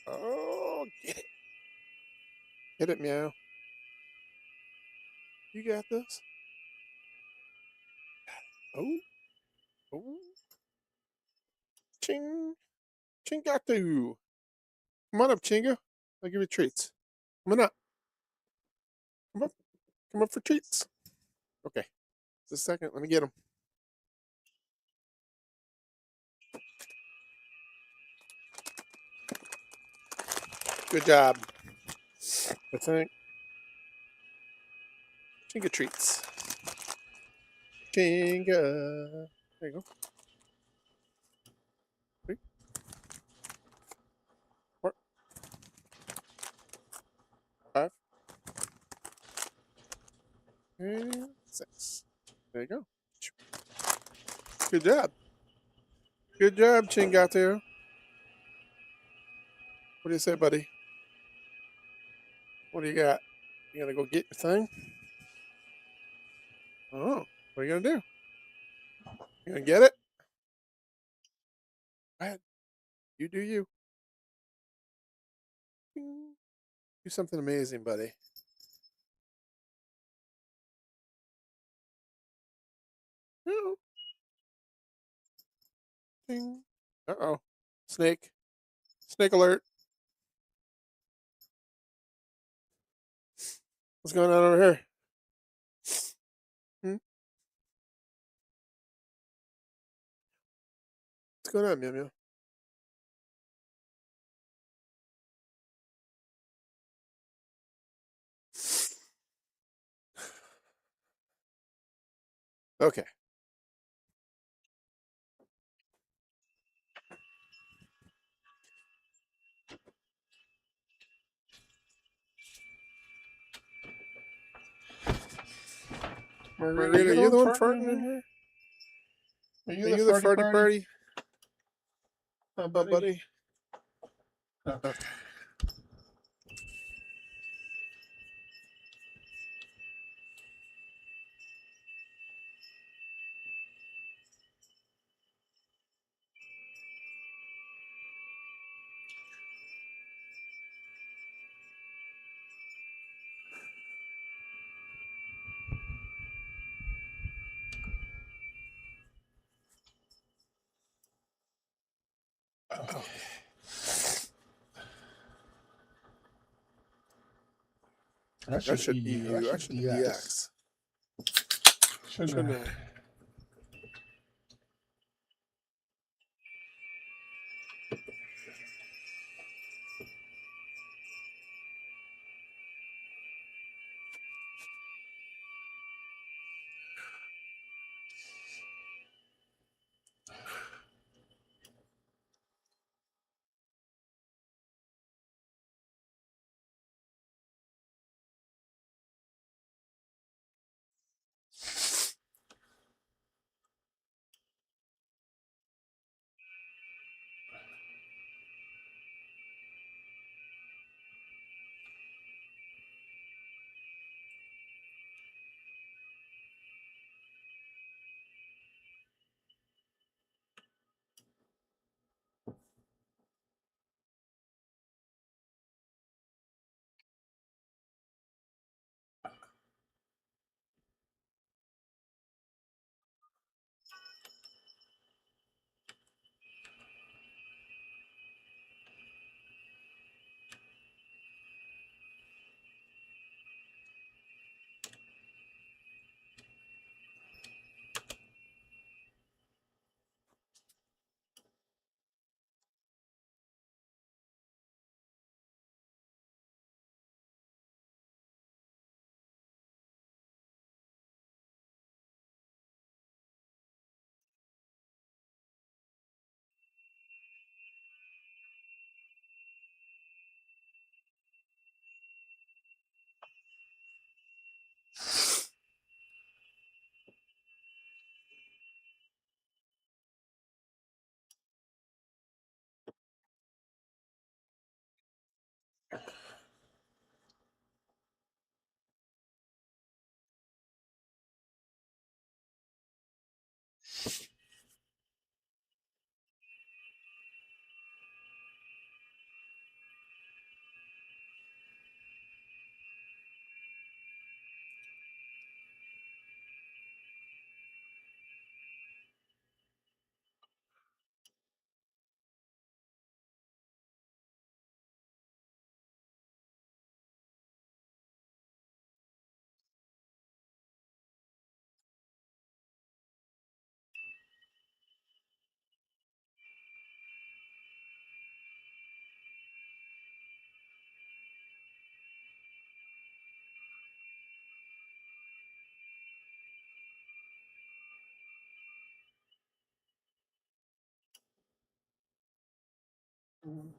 Oh, get it. Hit it, Meow. You got this. Oh. Oh. Ching. Chingatu. Come on up, Chinga. I'll give you treats. Come on up. Come up. Come up for treats. Okay. a second. Let me get him. Good job. I think. Chinga treats. Chinga. There you go. 3, 4, 5, and 6. There you go. Good job. Good job, Chingatero. What do you say, buddy? What do you got? You gonna go get your thing? Oh, what are you gonna do? You gonna get it? Go ahead. You do you. Do something amazing, buddy. No. Ding. Uh-oh. Snake. Snake alert. What's going on over here? What's going on, Meow Meow? Okay. Margarita, are you the one farting in here? Are you the farty party? Buddy? Okay. Okay. That should EU. That should EX. Shouldn't I? FOMO.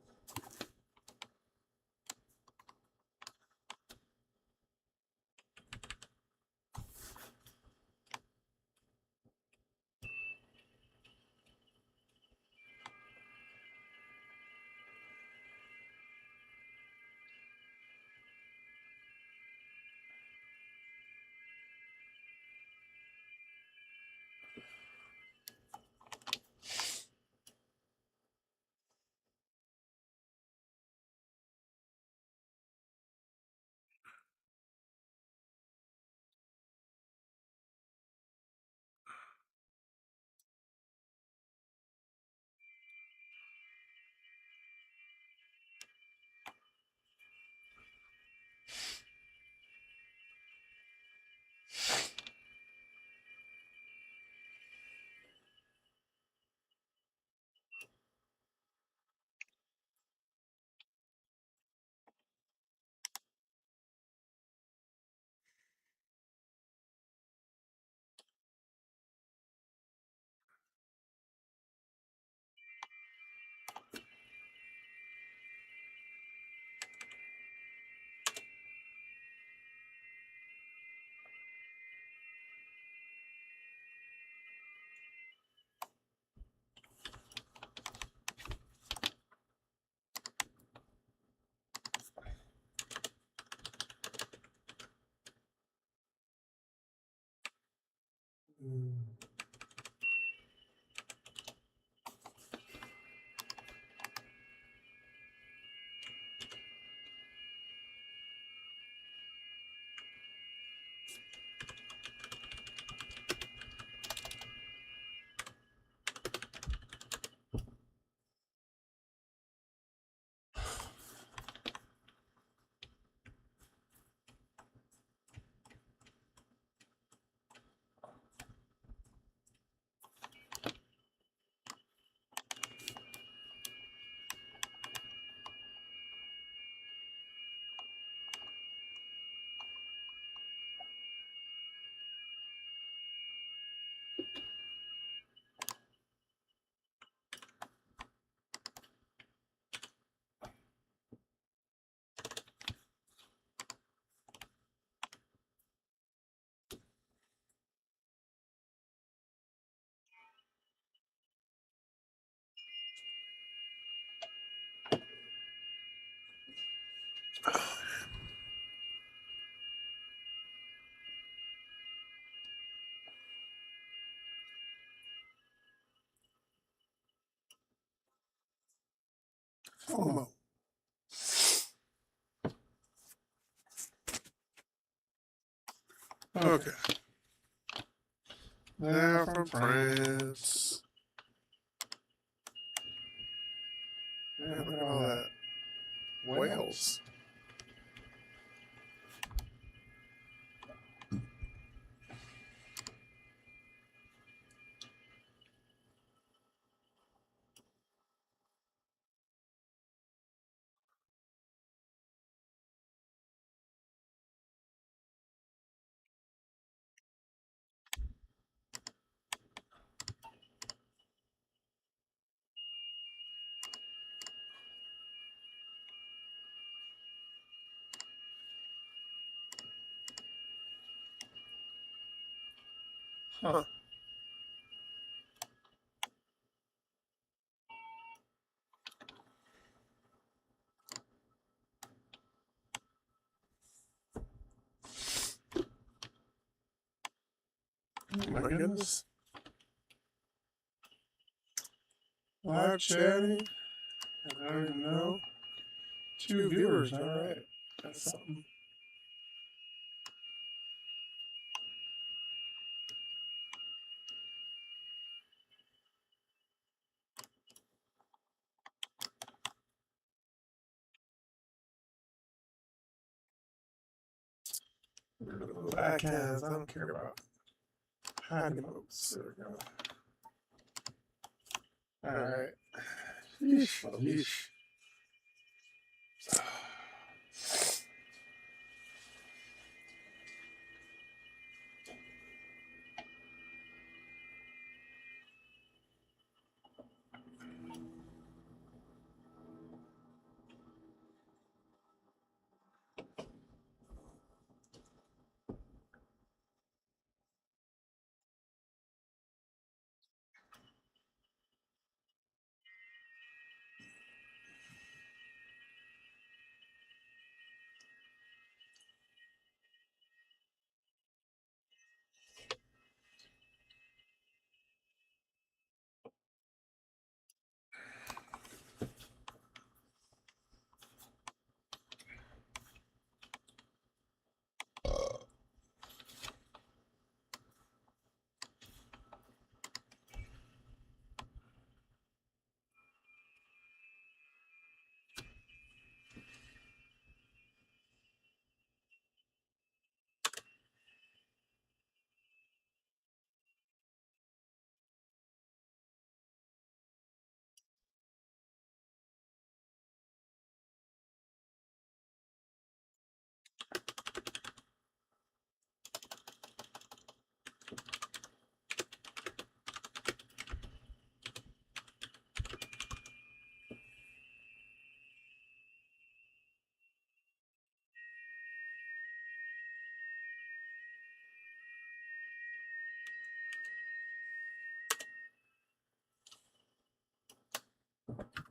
Okay. They're from France. Yeah, look at all that. Wales. Huh. Oh my goodness. Live chatting. I don't even know. 2 viewers. All right. That's something. Backhands. I don't care about hiding emotes. There we go. All right. Yeesh. Yeesh.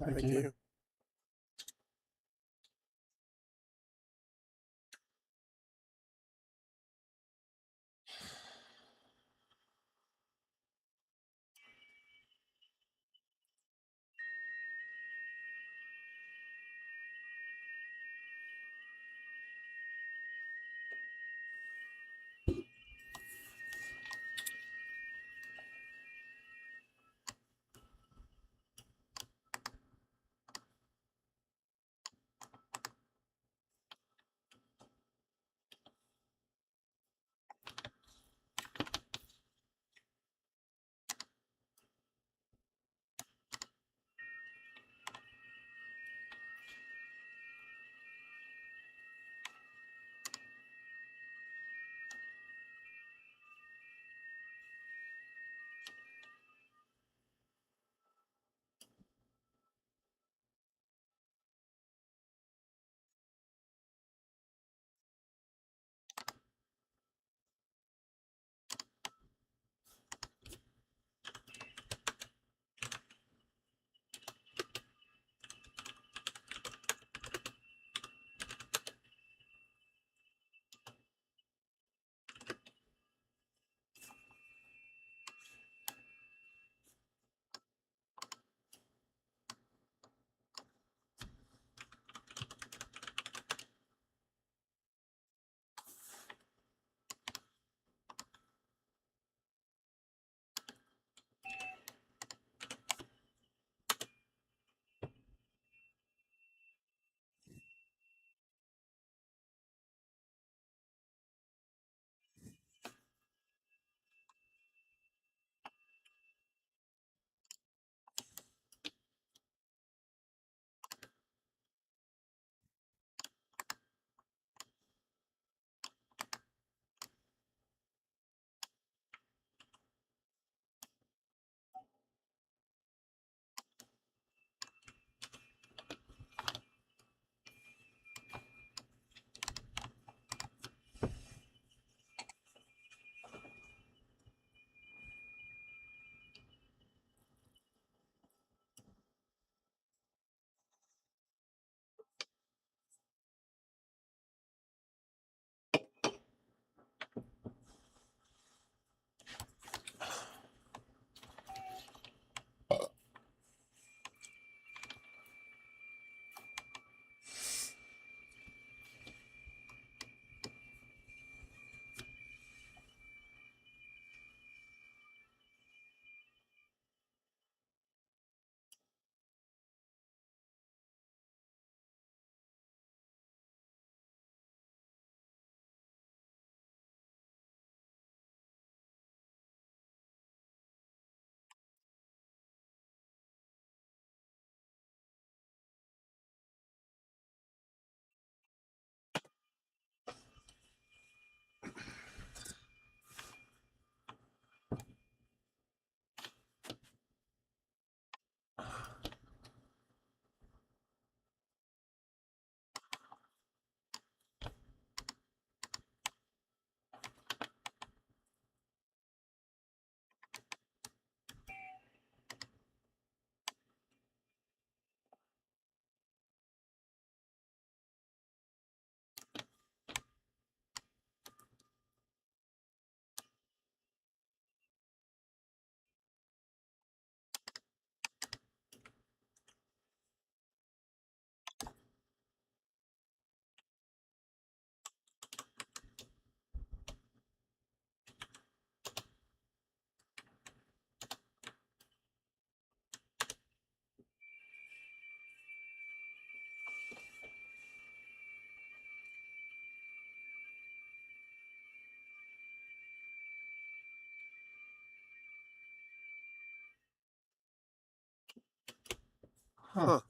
Thank you. Huh.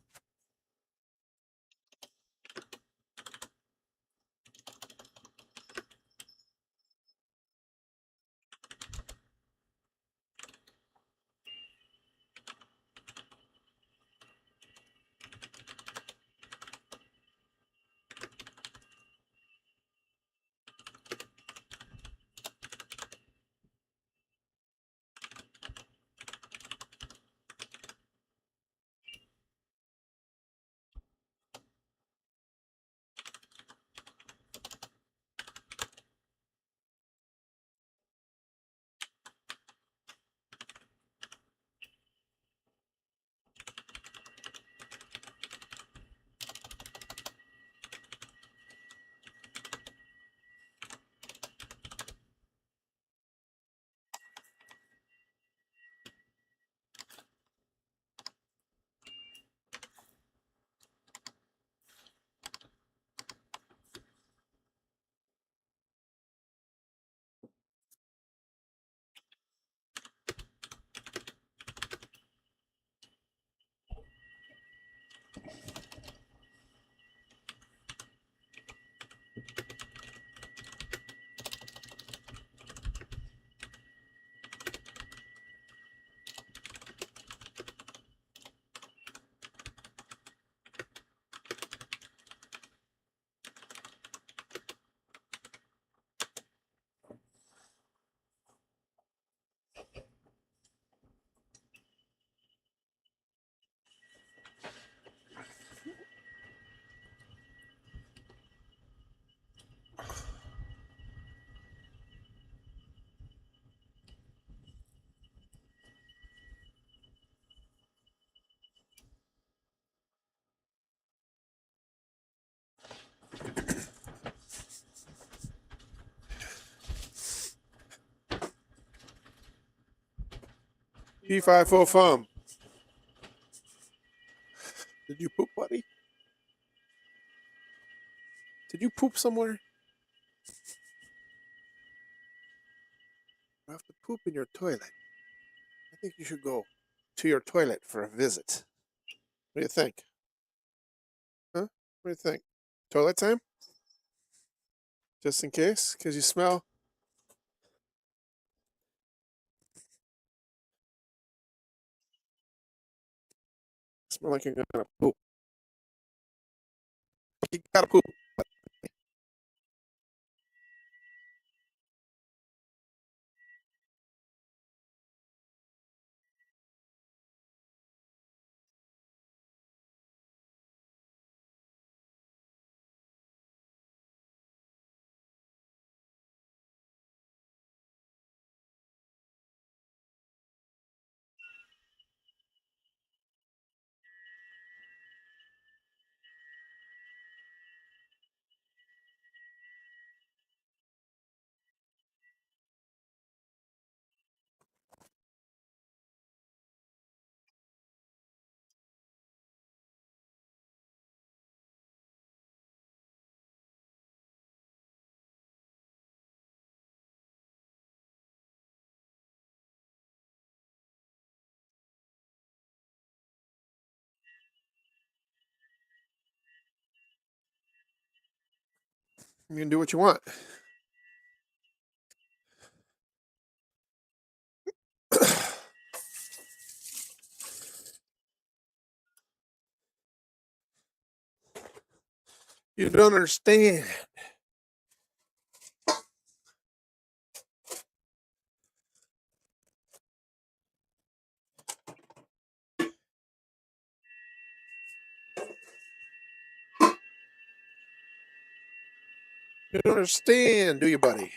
P5 full foam. Did you poop, buddy? Did you poop somewhere? You have to poop in your toilet. I think you should go to your toilet for a visit. What do you think? Huh? What do you think? Toilet time? Just in case? Because you smell. Smell like you're gonna poop. You gotta poop. You can do what you want. You don't understand. You don't understand, do you, buddy?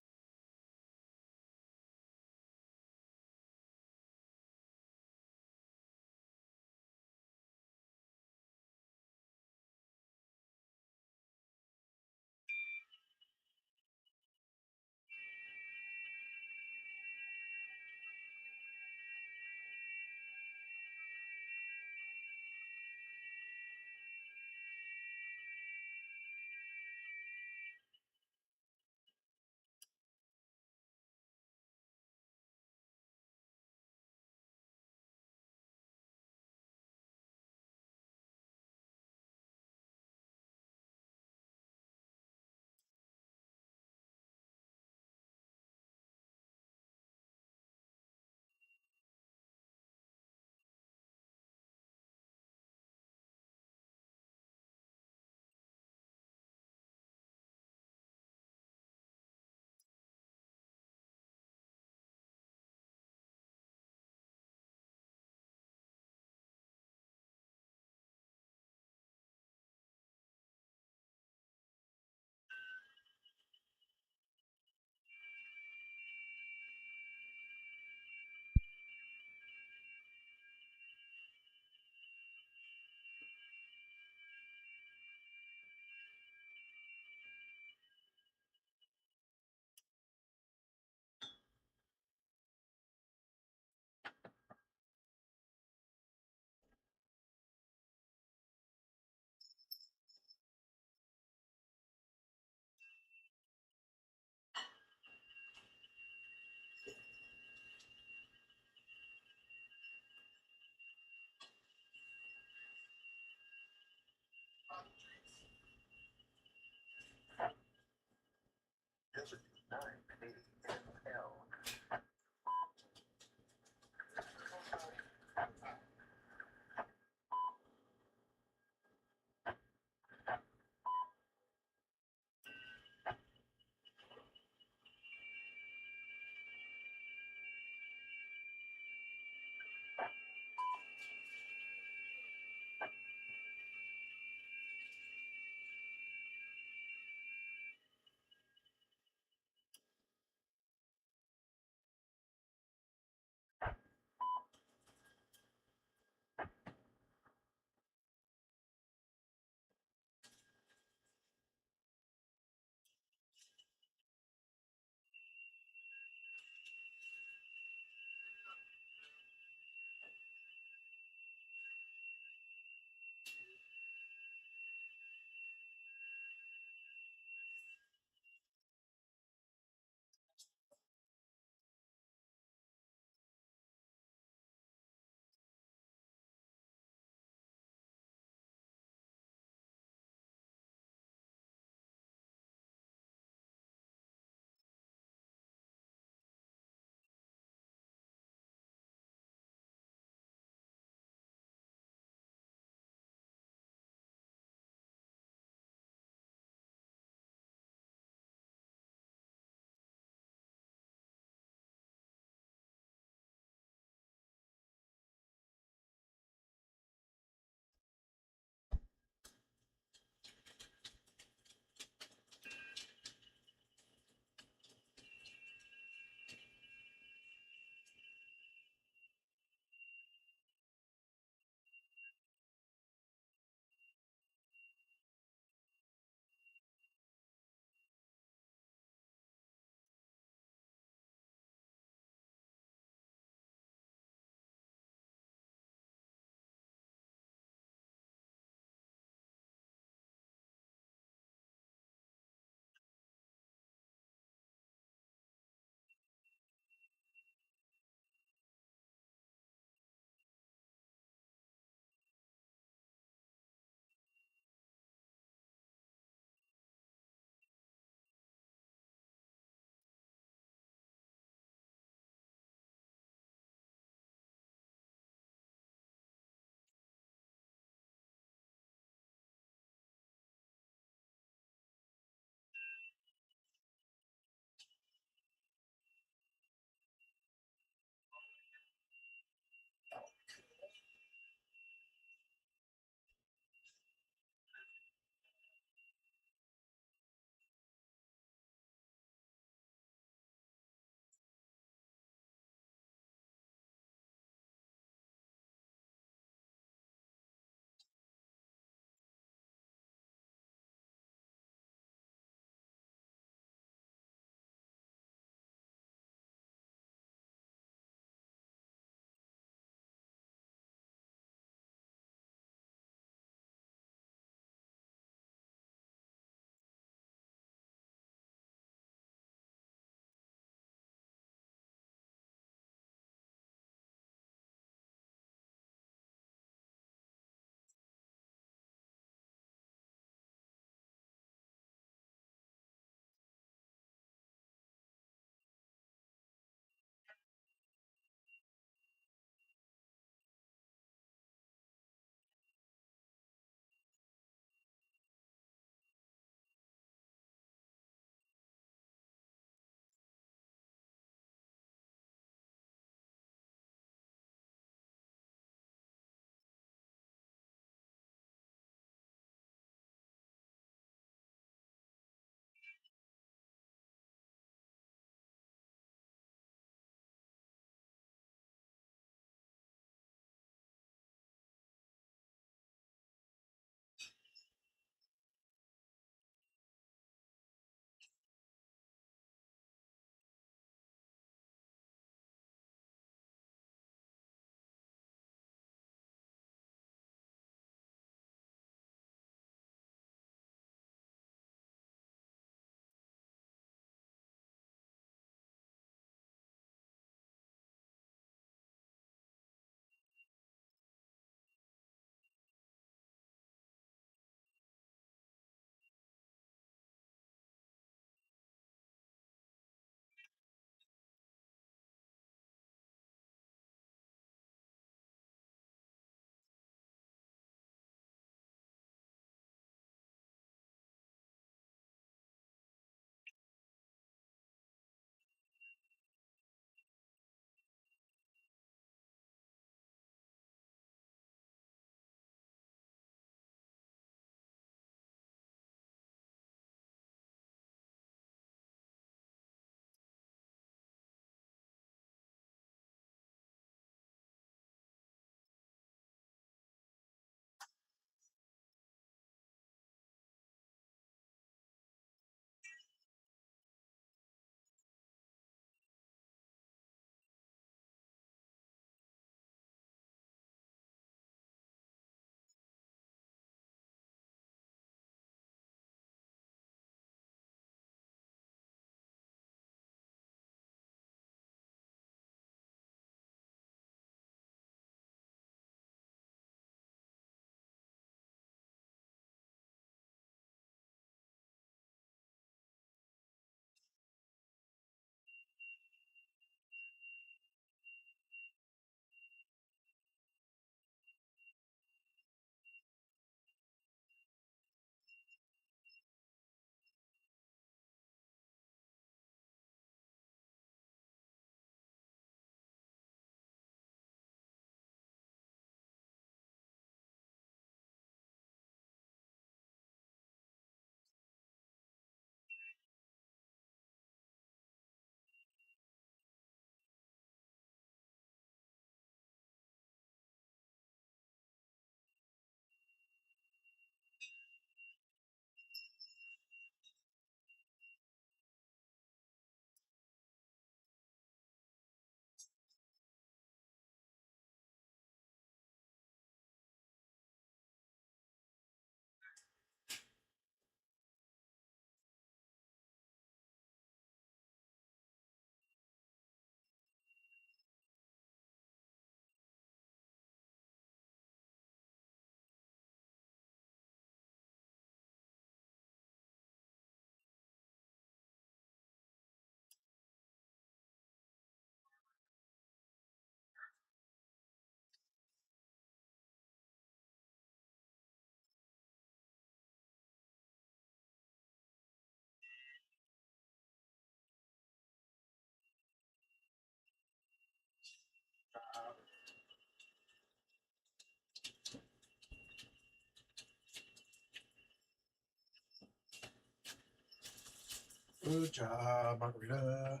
Good job, Margarita.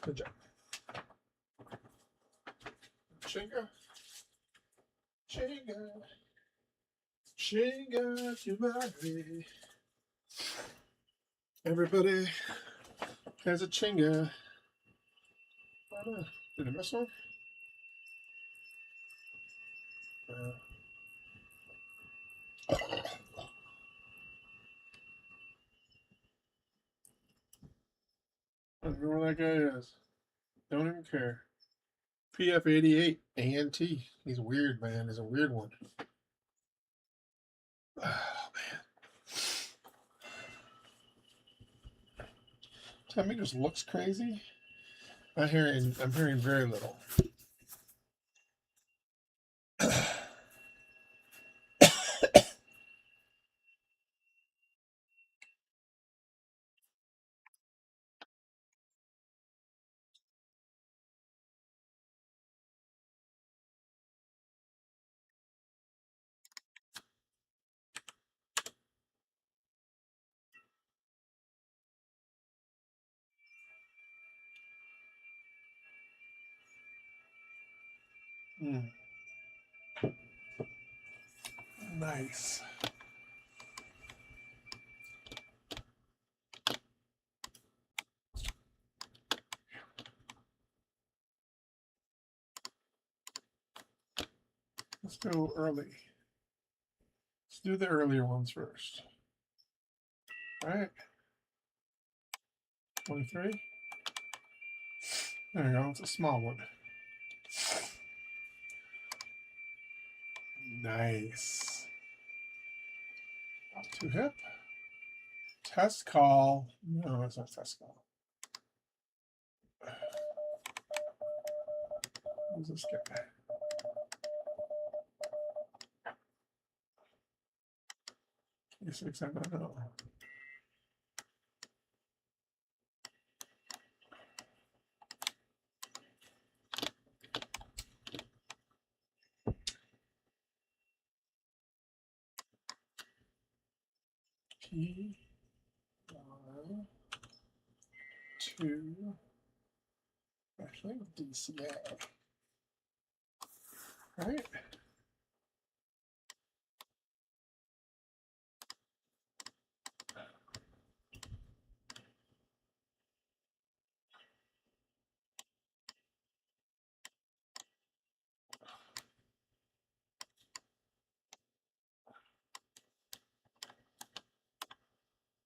Good job. Chinga. Chinga. Chinga to Margarita. Everybody has a chinga. Did I miss one? I don't know where that guy is. Don't even care. PF88 ANT. He's weird, man. He's a weird one. Oh, man. Timmy just looks crazy. I'm hearing very little. Nice. Let's go early. Let's do the earlier ones first. All right. 23. There you go. It's a small one. Nice. Not too hip. Test call. No, it's not test call. Who's this guy? Yes, I don't know. P Y 2 actually DCA. Right?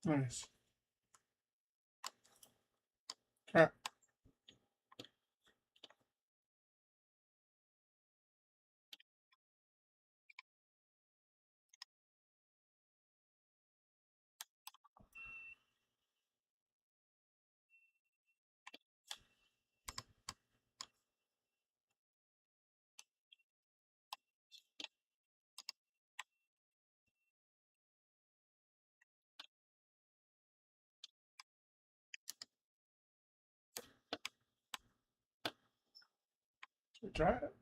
Nice. Okay. Should we try it?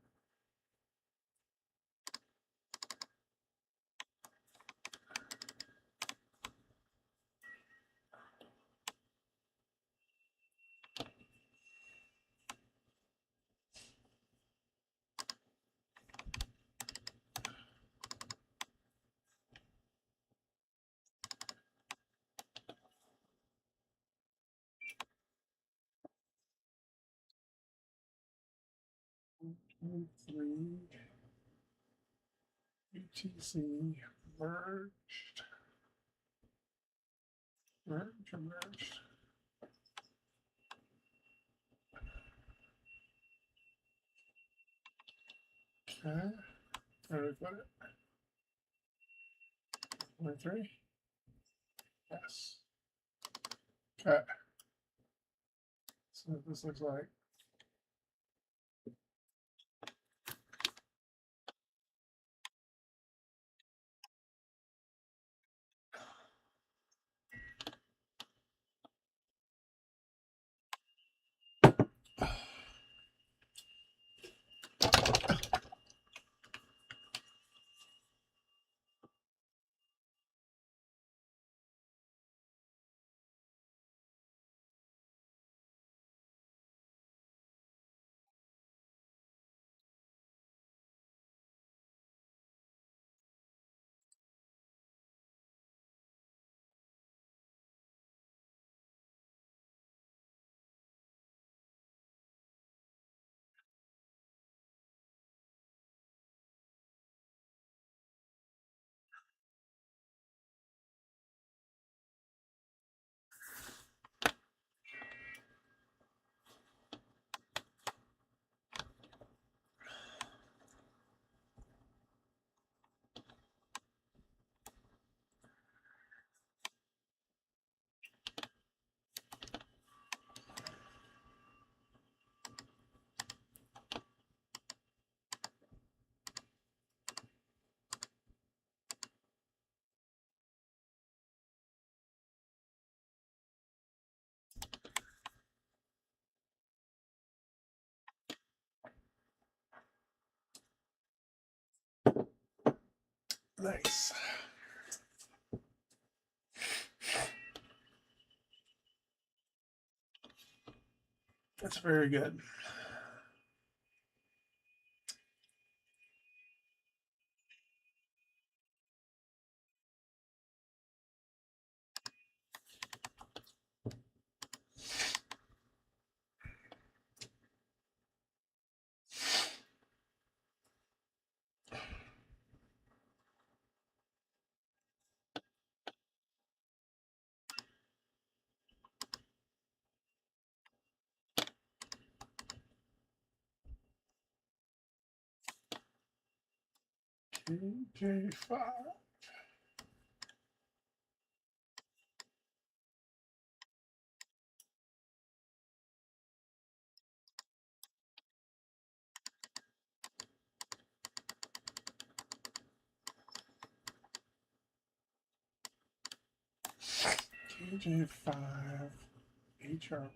Three UTC merged. Merged. Okay. Where did I put it? 23. Yes. Okay. So this looks like Nice. That's very good. KJ5. KJ5 HR.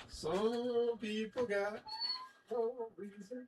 Some people got no reason.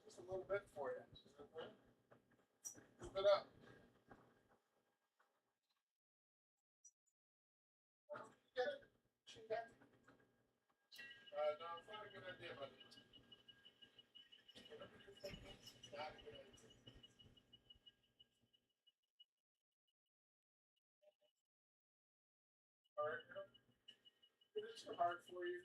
Just a little bit for you. Move it up. Get it? Shoot that. No, it's not a good idea, buddy. Whatever you're thinking, it's not a good idea. Alright, is it too hard for you?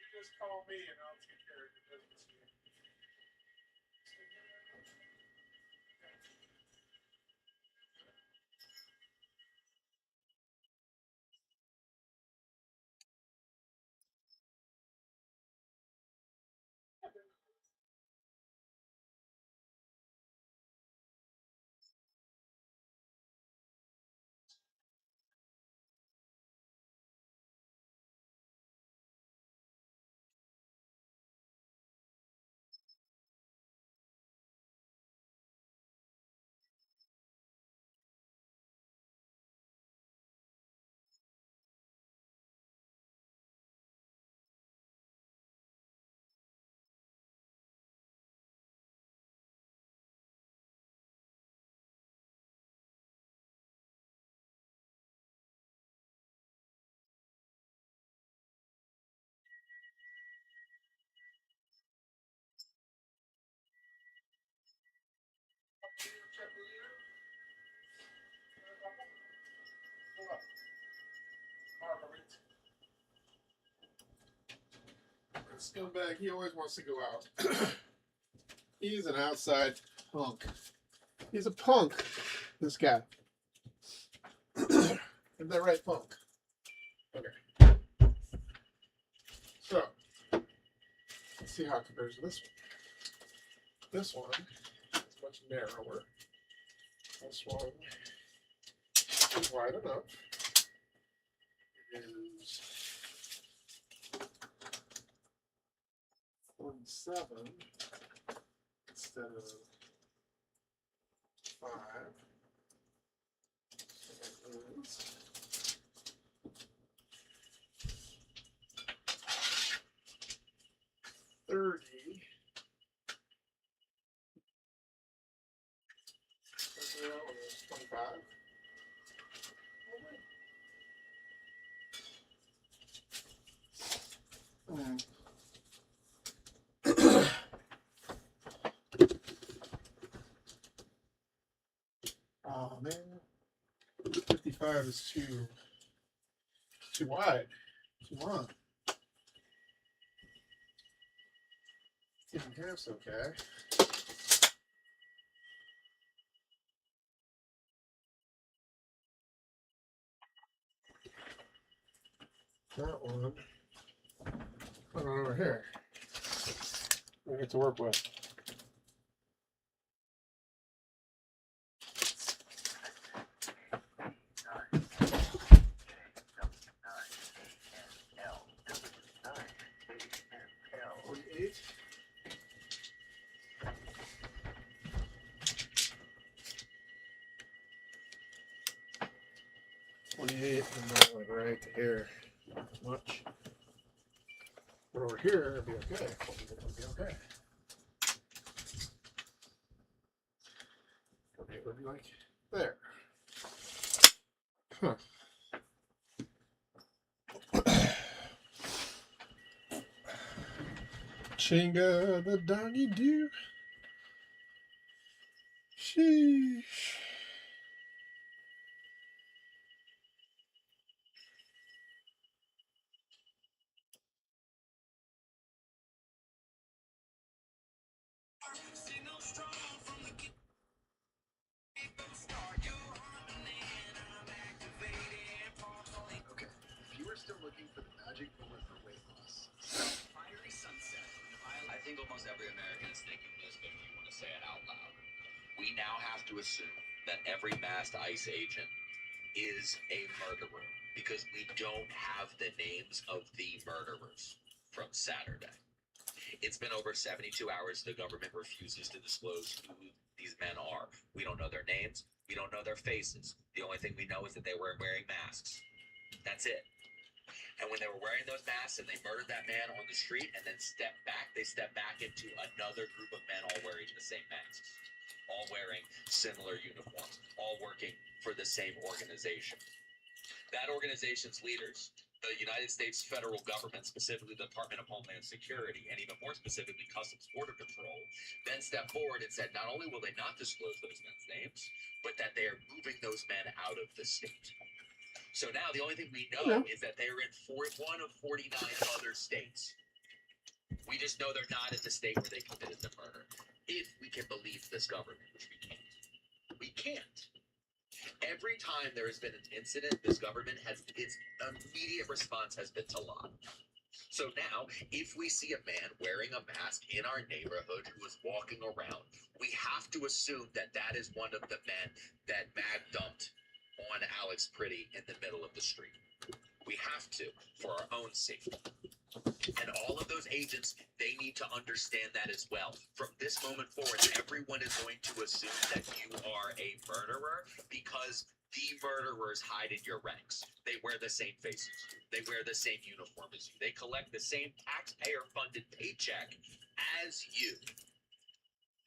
You just call me and I'll take care of your business here. Scumbag, he always wants to go out. He's an outside punk. He's a punk, this guy. Isn't that right, punk? Okay. So, let's see how it compares to this one. This one is much narrower. This one is wide enough. It is 47 instead of 5. So that is 30. So that one is 25. Oh man, 55 is too wide, too long. 10.5's okay. That one, put it over here. We get to work with. And not like right here as much. But over here, it'll be okay. It'll be okay. It would be like there. Huh. Chinga the doggy do. Sheesh. Okay, if you are still looking for the magic bullet for weight loss, fiery sunset. I think almost every American is thinking this, but if you want to say it out loud, we now have to assume that every masked ICE agent is a murderer because we don't have the names of the murderers from Saturday. It's been over 72 hours. The government refuses to disclose who these men are. We don't know their names. We don't know their faces. The only thing we know is that they were wearing masks. That's it. And when they were wearing those masks and they murdered that man on the street and then they stepped back into another group of men all wearing the same masks, all wearing similar uniforms, all working for the same organization. That organization's leaders, the United States federal government, specifically the Department of Homeland Security, and even more specifically Customs Border Patrol, then stepped forward and said not only will they not disclose those men's names, but that they are moving those men out of the state. So now the only thing we know is that they're in one of 49 other states. We just know they're not in the state where they committed the murder. If we can believe this government, which we can't. We can't. Every time there has been an incident, this government its immediate response has been to lie. So now, if we see a man wearing a mask in our neighborhood who is walking around, we have to assume that that is one of the men that mag dumped on Alex Pretty in the middle of the street. We have to, for our own safety. And all of those agents, they need to understand that as well. From this moment forward, everyone is going to assume that you are a murderer because the murderers hide in your ranks. They wear the same faces. They wear the same uniform as you. They collect the same taxpayer-funded paycheck as you.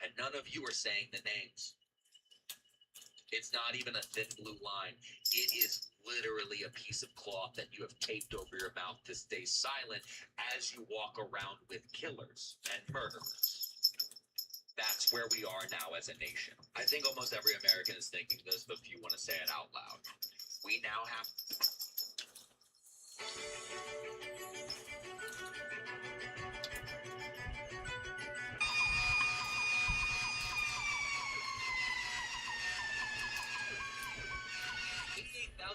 And none of you are saying the names. It's not even a thin blue line. It is literally a piece of cloth that you have taped over your mouth to stay silent as you walk around with killers and murderers. That's where we are now as a nation. I think almost every American is thinking this, but if you want to say it out loud, we now have...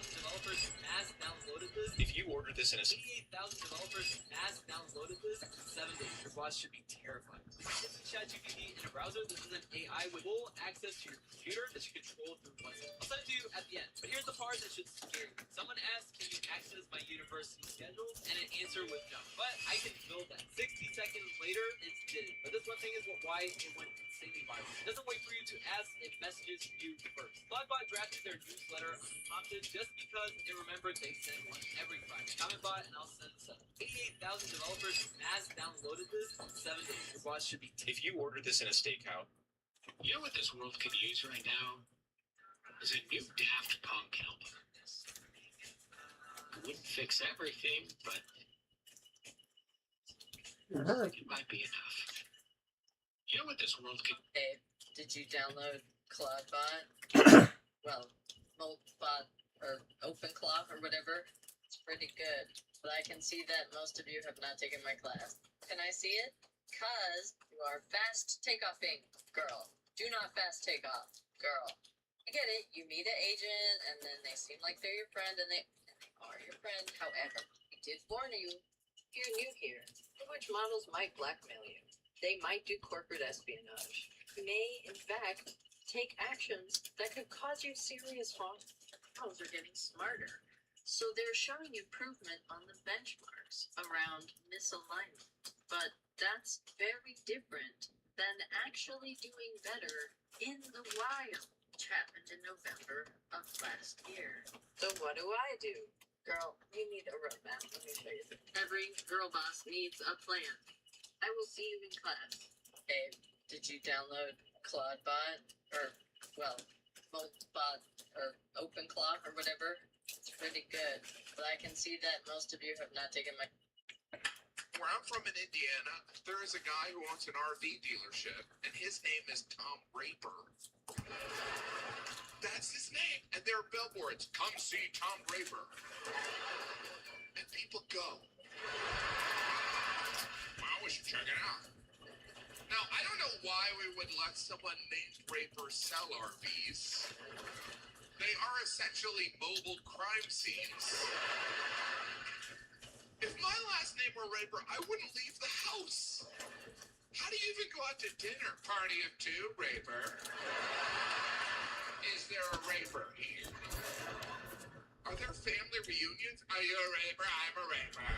88,000 developers mass downloaded this. If you ordered this in a 88,000 developers mass downloaded this in 7 days. Your boss should be terrified. This is ChatGPT in a browser. This is an AI with full access to your computer that you control through buttons. I'll send it to you at the end. But here's the part that should scare you. Someone asked, can you access my university schedule? And an answer was no. But I can build that. 60 seconds later, it's did it. But this one thing is why it went insanely viral. It doesn't wait for you to ask, it messages you first. Blogbot drafted their newsletter unprompted just because it remembered they send one every Friday. Comment bot and I'll send 88,000 developers mass downloaded this in 7 days. Your boss should be. If you ordered this in a steakhouse. You know what this world could use right now? Is a new Daft Punk album. It wouldn't fix everything, but it might be enough. You know what this world could... Hey, did you download Claudebot? Well, Moltbot or OpenClaw or whatever? It's pretty good, but I can see that most of you have not taken my class. Can I see it? Cause you are fast takeoffing, girl. Do not fast take off, girl. I get it. You meet an agent, and then they seem like they're your friend, and they are your friend. However, I did warn you. You're new here. Which models might blackmail you? They might do corporate espionage. May, in fact, take actions that could cause you serious harm. Models are getting smarter, so they're showing improvement on the benchmarks around misalignment. But that's very different than actually doing better in the wild, which happened in November of last year. So what do? Girl, you need a roadmap. Let me show you. Every girl boss needs a plan. I will see you in class. Hey, did you download Claudebot? Or, well, Moltbot or OpenClaw or whatever? It's pretty good, but I can see that most of you have not taken my... Where I'm from in Indiana, there is a guy who owns an RV dealership, and his name is Tom Raper. That's his name. And there are billboards, come see Tom Raper. And people go. Well, we should check it out. Now, I don't know why we would let someone named Raper sell RVs. They are essentially mobile crime scenes. If my last name were Raper, I wouldn't leave the house. How do you even go out to dinner? Party of two, Raper. Is there a Raper here? Are there family reunions? Are you a Raper? I'm a Raper.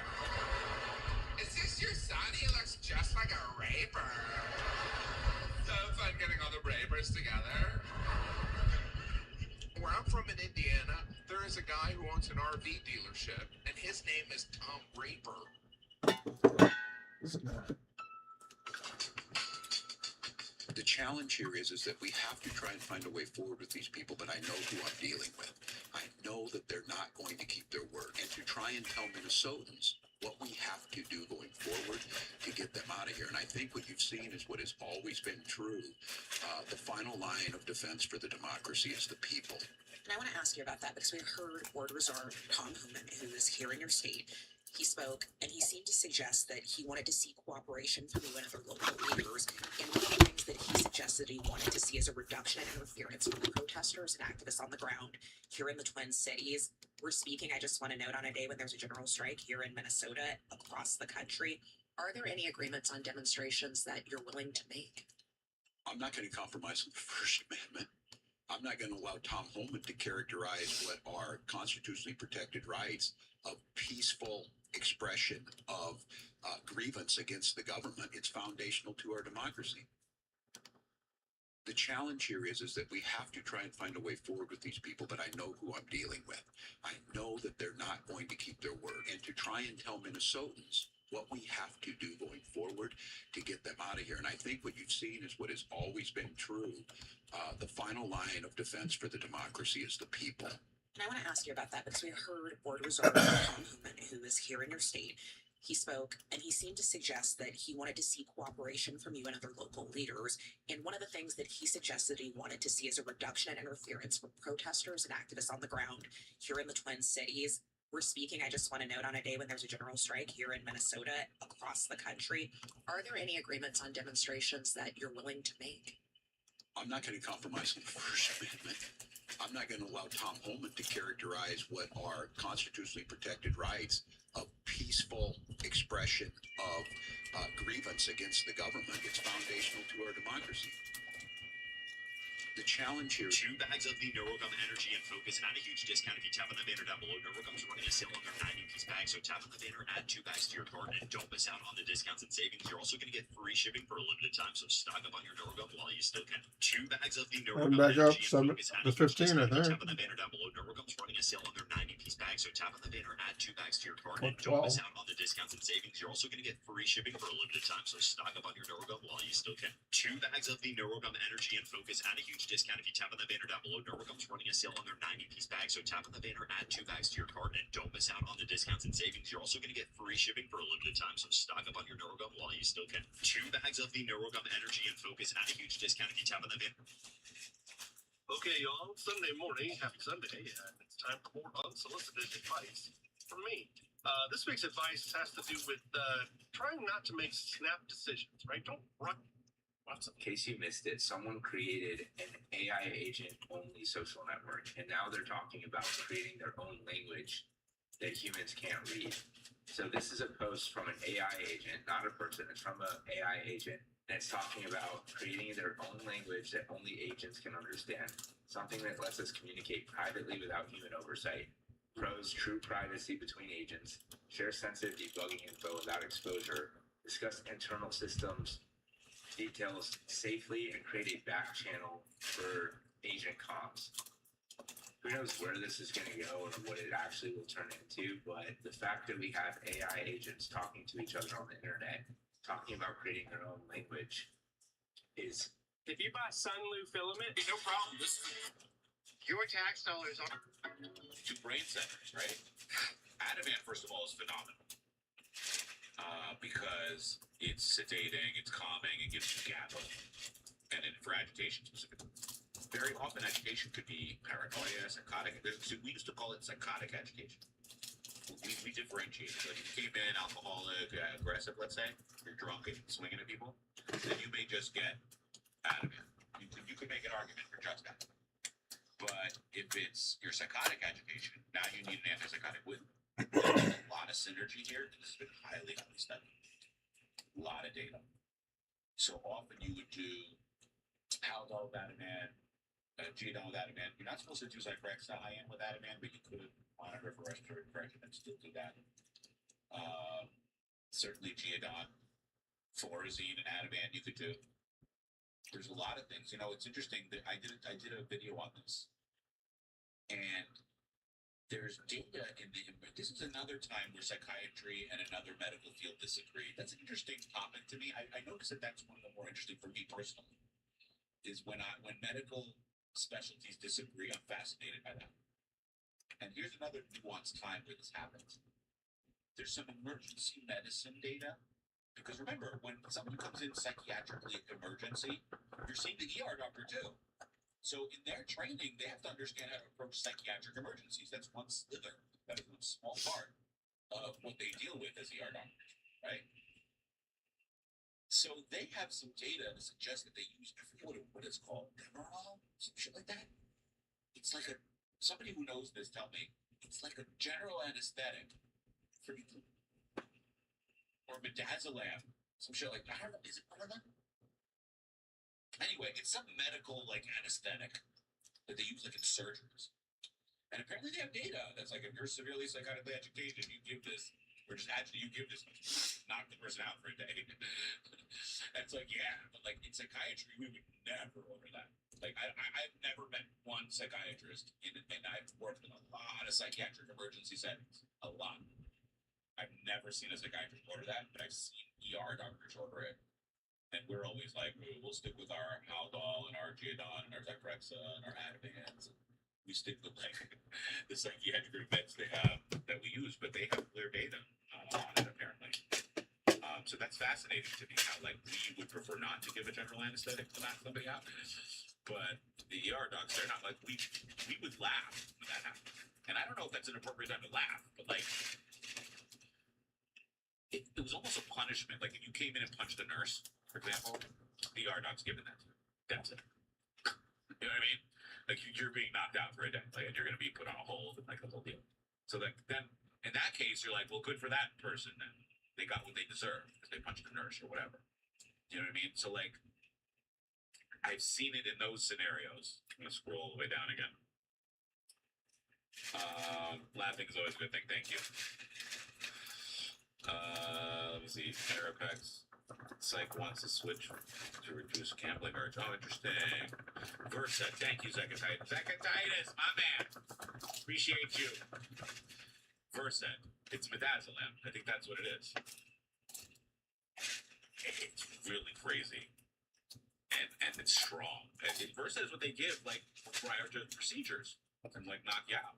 Is this your son? He looks just like a Raper. So fun getting all the Rapers together. Where I'm from in Indiana, there is a guy who owns an RV dealership, and his name is Tom Raper. The challenge here is that we have to try and find a way forward with these people, but I know who I'm dealing with. I know that they're not going to keep their word. And to try and tell Minnesotans what we have to do going forward to get them out of here. And I think what you've seen is what has always been true. The final line of defense for the democracy is the people. And I want to ask you about that because we heard Board Reserve Tom Homan, who is here in your state. He spoke, and he seemed to suggest that he wanted to see cooperation from you and other local leaders. And one of the things that he suggested he wanted to see is a reduction in interference from protesters and activists on the ground here in the Twin Cities. We're speaking, I just want to note, on a day when there's a general strike here in Minnesota, across the country. Are there any agreements on demonstrations that you're willing to make? I'm not going to compromise on the First Amendment. I'm not going to allow Tom Homan to characterize what are constitutionally protected rights of peaceful expression of grievance against the government. It's foundational to our democracy. The challenge here is that we have to try and find a way forward with these people, but I know who I'm dealing with. I know that they're not going to keep their word. And to try and tell Minnesotans what we have to do going forward to get them out of here. And I think what you've seen is what has always been true. The final line of defense for the democracy is the people. And I want to ask you about that because we heard Board Reserve Tom Homan, who is here in your state. He spoke, and he seemed to suggest that he wanted to see cooperation from you and other local leaders. And one of the things that he suggested he wanted to see is a reduction in interference from protesters and activists on the ground here in the Twin Cities. We're speaking, I just want to note, on a day when there's a general strike here in Minnesota, across the country. Are there any agreements on demonstrations that you're willing to make? I'm not going to compromise on the First Amendment. I'm not going to allow Tom Holman to characterize what are constitutionally protected rights of peaceful expression of grievance against the government. It's foundational to our democracy. The challenge here. 2 bags of the NeuroGum Energy and Focus at a huge discount. If you tap on the banner down below, NeuroGum's running a sale on their 90-piece bag. So tap on the banner, add 2 bags to your cart, and don't miss out on the discounts and savings. You're also going to get free shipping for a limited time. So stock up on your NeuroGum while you still can. 2 bags of the NeuroGum back up Energy and Focus at a to huge 15, I discount. If you think. tap on the banner down below, NeuroGum's running a sale on their 90-piece bag. So tap on the banner, add 2 bags to your cart, Or and don't miss 12. out on the discounts and savings. You're also going to get free shipping for a limited time. So stock up on your NeuroGum while you still can. 2 bags of the NeuroGum Energy and Focus at a huge discount. If you tap on the banner down below, NeuroGum's running a sale on their 90-piece bag. So tap on the banner, add 2 bags to your cart, and don't miss out on the discounts and savings. You're also going to get free shipping for a limited time. So stock up on your NeuroGum while you still can. 2 bags of the NeuroGum Energy and Focus at a huge discount. If you tap on the banner. Okay, y'all, Sunday morning, happy Sunday, and it's time for more unsolicited advice from me. This week's advice has to do with trying not to make snap decisions, right? Don't run. In case you missed it, someone created an AI agent-only social network, and now they're talking about creating their own language that humans can't read. So this is a post from an AI agent, not a person. It's from an AI agent, and it's talking about creating their own language that only agents can understand, something that lets us communicate privately without human oversight. Pros, true privacy between agents, share sensitive debugging info without exposure, discuss internal systems details safely, and create a back channel for agent comms. Who knows where this is going to go or what it actually will turn into, but the fact that we have AI agents talking to each other on the internet, talking about creating their own language, is... If you buy Sunlu filament, No problem. Your tax dollars are... 2 brain centers, right? Adamant, first of all, is phenomenal. Because it's sedating, it's calming, it gives you GABA, and then for agitation specifically. Very often agitation could be paranoia, psychotic. We used to call it psychotic agitation. We differentiated. Like if you came in alcoholic, aggressive, let's say, you're drunk and swinging at people, then you may just get Adamant. You could make an argument for just that. But if it's your psychotic agitation, now you need an antipsychotic with. There's a lot of synergy here. This has been highly studied. A lot of data. So often you would do Haldol with Ativan, Geodon with Ativan. You're not supposed to do Zyprexa-IM with Ativan, but you could monitor for respiratory infection and still do that. Certainly Geodon, Florazine, and Ativan you could do. There's a lot of things. You know, it's interesting that I did a video on this, and there's data in this is another time where psychiatry and another medical field disagree. That's an interesting topic to me. I noticed that that's one of the more interesting for me personally, is when medical specialties disagree. I'm fascinated by that. And here's another nuanced time where this happens. There's some emergency medicine data, because remember, when someone comes in psychiatrically emergency, you're seeing the ER doctor too. So in their training, they have to understand how to approach psychiatric emergencies. That's one slither, that is one small part of what they deal with as ER doctors, right? So they have some data to suggest that they use, I forget what it's called, Demerol, some shit like that. It's like somebody who knows this, tell me, it's like a general anesthetic for you, or midazolam, some shit like that. I don't know, is it one of them? Anyway, it's some medical like anesthetic that they use like in surgeries. And apparently they have data that's like if you're severely psychotically agitated, you give this, or just actually you give this, knock the person out for a day. And it's like, yeah, but like in psychiatry, we would never order that. Like I've never met one psychiatrist and I've worked in a lot of psychiatric emergency settings. A lot. I've never seen a psychiatrist order that, but I've seen ER doctors order it. And we're always like, we'll stick with our Haldol and our Geodon and our Zyprexa and our Ativans. We stick with like the psychiatric meds they have that we use, but they have clear data on it apparently. So that's fascinating to me how like we would prefer not to give a general anesthetic to knock somebody out. But the ER docs, they're not like, we would laugh when that happened. And I don't know if that's an appropriate time to laugh, but like, it was almost a punishment. Like if you came in and punched a nurse, for example, the ER doc's given that to you. That's it. You know what I mean? Like you're being knocked out for a day, like, and you're going to be put on a hold and like the whole deal. So like then in that case, you're like, well, good for that person. Then they got what they deserve because they punched a nurse or whatever. You know what I mean? So like, I've seen it in those scenarios. I'm gonna scroll all the way down again. Laughing is always a good thing. Thank you. Let me see. Aeropex. Psych wants to switch to reduce gambling urge. Oh, interesting. Versa. Thank you, Zekatitis. Zekatitis, my man. Appreciate you. Versa. It's midazolam. I think that's what it is. It's really crazy. And it's strong. Versa is what they give, like, prior to procedures. And, like, knock you out.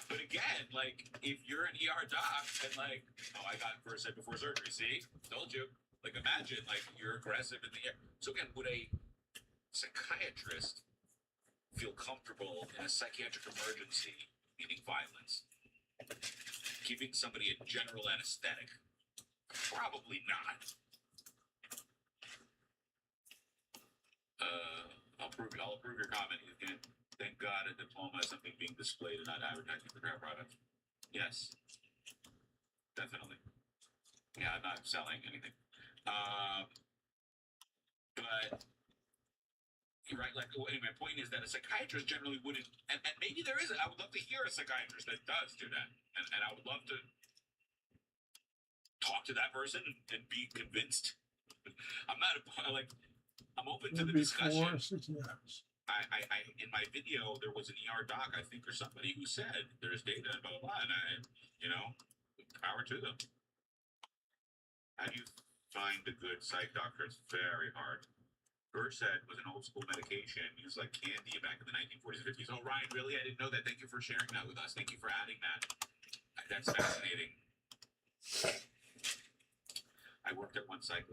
But again, like, if you're an ER doc and like, oh, I got Versed before surgery, see? Told you. Like, imagine, like, you're aggressive in the air. So again, would a psychiatrist feel comfortable in a psychiatric emergency, meaning violence, giving somebody a general anesthetic? Probably not. I'll approve your comment. You can. Thank God a diploma is something being displayed and not advertising for their product. Yes. Definitely. Yeah, I'm not selling anything. But you're right, like, my point is that a psychiatrist generally wouldn't, and maybe there is, I would love to hear a psychiatrist that does do that. And I would love to talk to that person and be convinced. I'm open to the discussion. 60 hours. I in my video there was an ER doc, I think, or somebody who said there's data and blah blah blah, and power to them. How do you find a good psych doctor? It's very hard. Versed was an old school medication used like candy back in the 1940s and 50s. Oh, Ryan, really? I didn't know that. Thank you for sharing that with us. Thank you for adding that. That's fascinating. I worked at one psych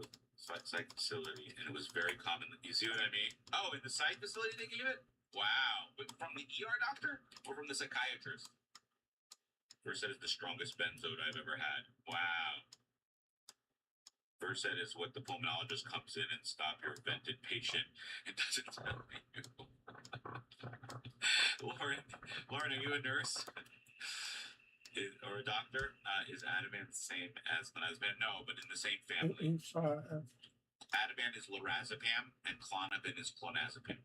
facility, and it was very common. You see what I mean? Oh, in the psych facility they gave it? Wow. But from the ER doctor or from the psychiatrist? Versed is the strongest benzode I've ever had. Wow. Versed is what the pulmonologist comes in and stop your vented patient. It doesn't tell you. Lauren, are you a nurse? Or a doctor? Is Ativan the same as clonazepam? No, but in the same family. Ativan is lorazepam, and clonazepam is clonazepam.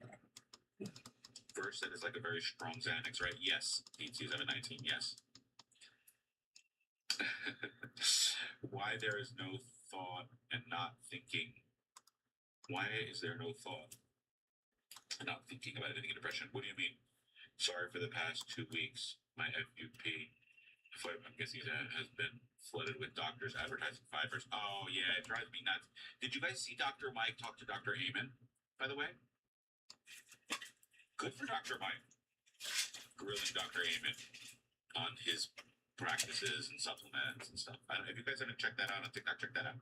Versed is like a very strong Xanax, right? Yes. DT719, yes. Why there is no thought and not thinking? Why is there no thought and not thinking about anything in depression? What do you mean? Sorry for the past 2 weeks. My FUP, I'm guessing has been flooded with doctors advertising fibers. Oh yeah, it drives me nuts. Did you guys see Dr. Mike talk to Dr. Amen, by the way? Good for Dr. Mike. Grilling Dr. Amen on his practices and supplements and stuff. I don't know if you guys haven't checked that out on TikTok, check that out.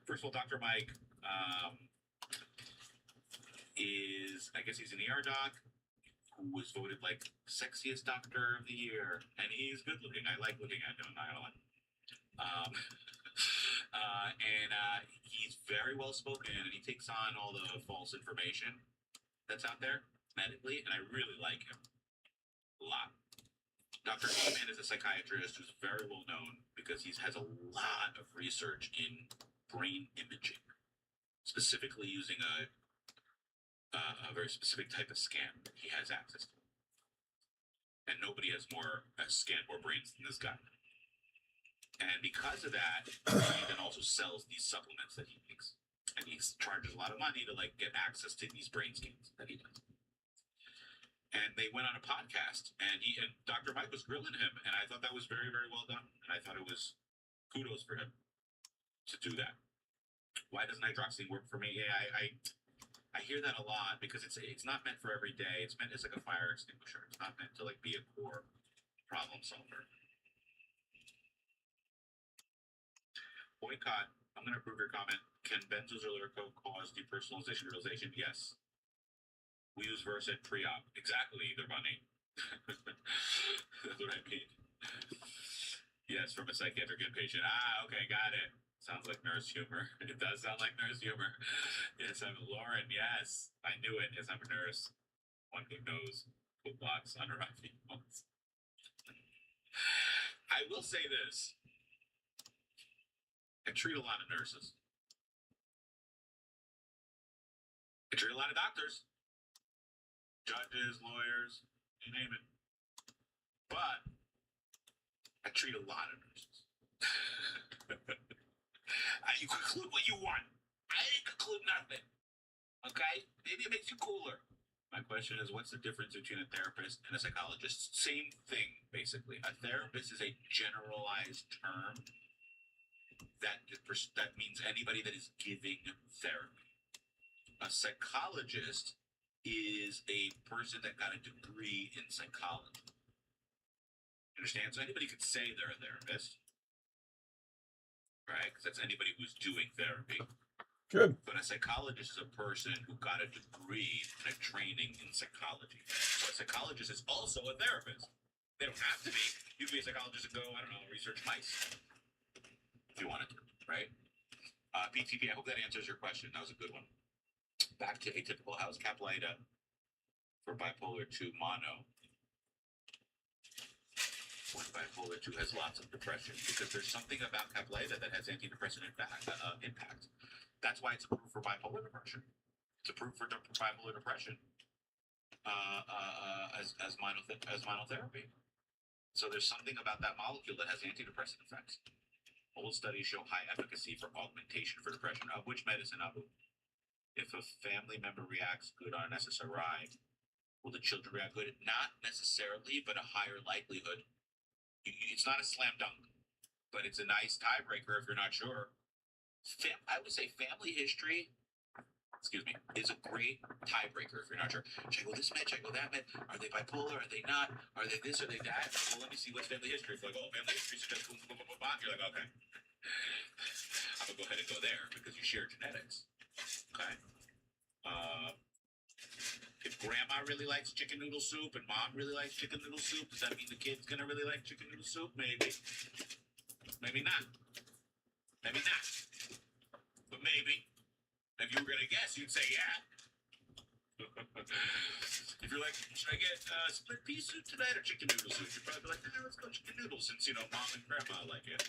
First of all, Dr. Mike is, I guess he's an ER doc who was voted like sexiest doctor of the year, and he's good looking. I like looking at him, I'm not gonna lie. He's very well spoken, and he takes on all the false information that's out there medically, and I really like him a lot. Dr. Amen is a psychiatrist who's very well known because he has a lot of research in brain imaging, specifically using a very specific type of scan that he has access to. And nobody has scanned more brains than this guy. And because of that, he then also sells these supplements that he makes. And he charges a lot of money to like get access to these brain scans that he does. And they went on a podcast, and Dr. Mike was grilling him, and I thought that was very, very well done. And I thought it was kudos for him to do that. Why doesn't hydroxyzine work for me? Yeah, I hear that a lot because it's not meant for every day. It's meant as like a fire extinguisher. It's not meant to like be a core problem solver. Boycott. I'm going to approve your comment. Can benzos or Lyrico cause depersonalization realization? Yes. We use Versed pre-op. Exactly, either bunny. That's what I mean. Yes, from a psychiatric inpatient. Ah, okay, got it. Sounds like nurse humor. It does sound like nurse humor. Yes, I'm Lauren. Yes, I knew it. Yes, I'm a nurse. One who knows who blocks unarrived females. I will say this. I treat a lot of nurses. I treat a lot of doctors. Judges, lawyers, you name it. But I treat a lot of nurses. You conclude what you want. I didn't conclude nothing. Okay? Maybe it makes you cooler. My question is, what's the difference between a therapist and a psychologist? Same thing, basically. A therapist is a generalized term that means anybody that is giving therapy. A psychologist is a person that got a degree in psychology. Understand? So anybody could say they're a therapist, right? Because that's anybody who's doing therapy. Good. But a psychologist is a person who got a degree and a training in psychology. So a psychologist is also a therapist. They don't have to be. You can be a psychologist and go, I don't know, research mice. If you wanted to, right? PTP, I hope that answers your question. That was a good one. Back to atypical house Caplyta for bipolar 2 mono. When bipolar 2 has lots of depression, because there's something about Caplyta that has antidepressant impact. That's why it's approved for bipolar depression. It's approved for bipolar depression as monotherapy. So there's something about that molecule that has antidepressant effects. Old studies show high efficacy for augmentation for depression. Of which medicine, Abu? If a family member reacts good on an SSRI, will the children react good? Not necessarily, but a higher likelihood. It's not a slam dunk, but it's a nice tiebreaker if you're not sure. I would say family history, is a great tiebreaker if you're not sure. Should I go this med? Should I go that med? Are they bipolar? Are they not? Are they this? Are they that? Well, let me see what's family history. If you're like, oh, family history suggests boom, boom, boom, boom, boom, you're like, okay. I'm going to go ahead and go there because you share genetics. Okay. If grandma really likes chicken noodle soup and mom really likes chicken noodle soup, does that mean the kid's going to really like chicken noodle soup? Maybe. Maybe not. Maybe not. But maybe. If you were going to guess, you'd say yeah. If you're like, should I get split pea soup tonight or chicken noodle soup? You'd probably be like, let's go chicken noodle since, mom and grandma like it.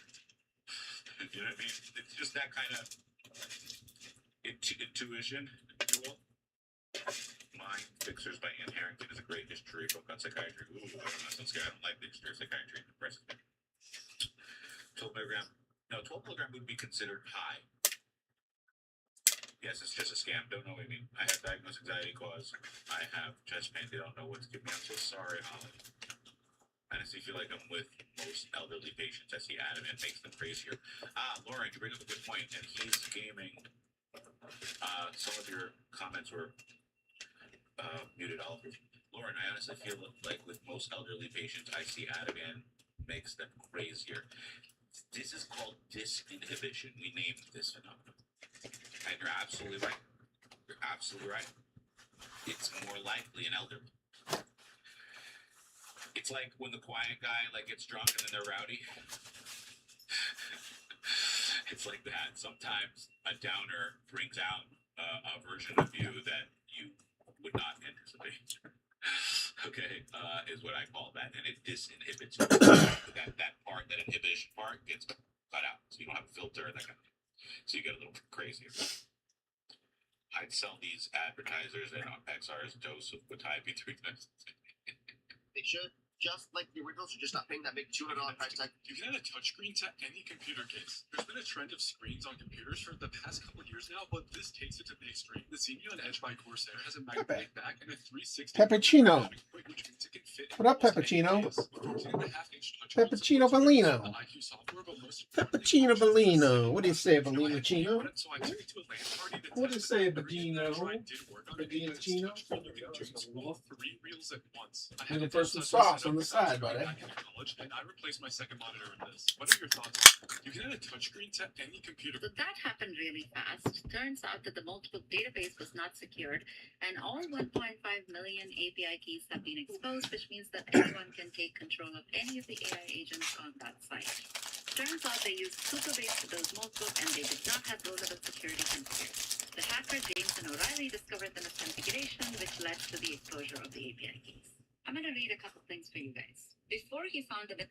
You know what I mean? It's just that kind of intuition, if you will. Mind Fixers by Ann Harrington is a great history book on psychiatry. Ooh, I'm not so scared. I don't like the history of psychiatry. It depresses me. 12 milligram. No, 12 milligram would be considered high. Yes, it's just a scam. Don't know what I mean. I have diagnosed anxiety cause. I have chest pain. They don't know what to give me. I'm so sorry, Holly. I honestly feel like I'm with most elderly patients. I see Adam, it makes them crazier. Lauren, you bring up a good point, and he's gaming. Some of your comments were muted, Oliver. Lauren, I honestly feel like with most elderly patients, I see Ativan makes them crazier. This is called disinhibition. We named this phenomenon. And you're absolutely right. You're absolutely right. It's more likely an elderly. It's like when the quiet guy gets drunk and then they're rowdy. It's like that. Sometimes a downer brings out a version of you that you would not anticipate. Okay, is what I call that, and it disinhibits you. that part, that inhibition part, gets cut out, so you don't have a filter and that kind of thing. So you get a little crazy. I'd sell these advertisers and XR's dose of Quetiapine 3 times. They should. Just like the originals, you're just not paying that big $200 price tag. You can add a touchscreen to any computer case. There's been a trend of screens on computers for the past couple years now, but this takes it to big screen. The Xenion Edge by Corsair has a magnetic back and a 360. Peppuccino. Which means it can fit What up, Peppuccino? 14.5-inch touch. Peppuccino Bellino. Peppuccino Bellino. What do you say, Bellino Chino? So I took it to a LAN party. What do you say, Bellino? Bellino Chino? All 3 reels at once. I And the person sauce on the side, buddy. And I replaced my second monitor in this. What are your thoughts? You can add a touchscreen to any computer. So that happened really fast. Turns out that the multiple database was not secured, and all 1.5 million API keys have been exposed, which means that anyone can take control of any of the AI agents on that site. Turns out they used Superbase to build Molescope and they did not have low-level security configured. The hacker Jameson O'Reilly discovered the misconfiguration, which led to the exposure of the API keys. I'm going to read a couple things for you guys. Before he found the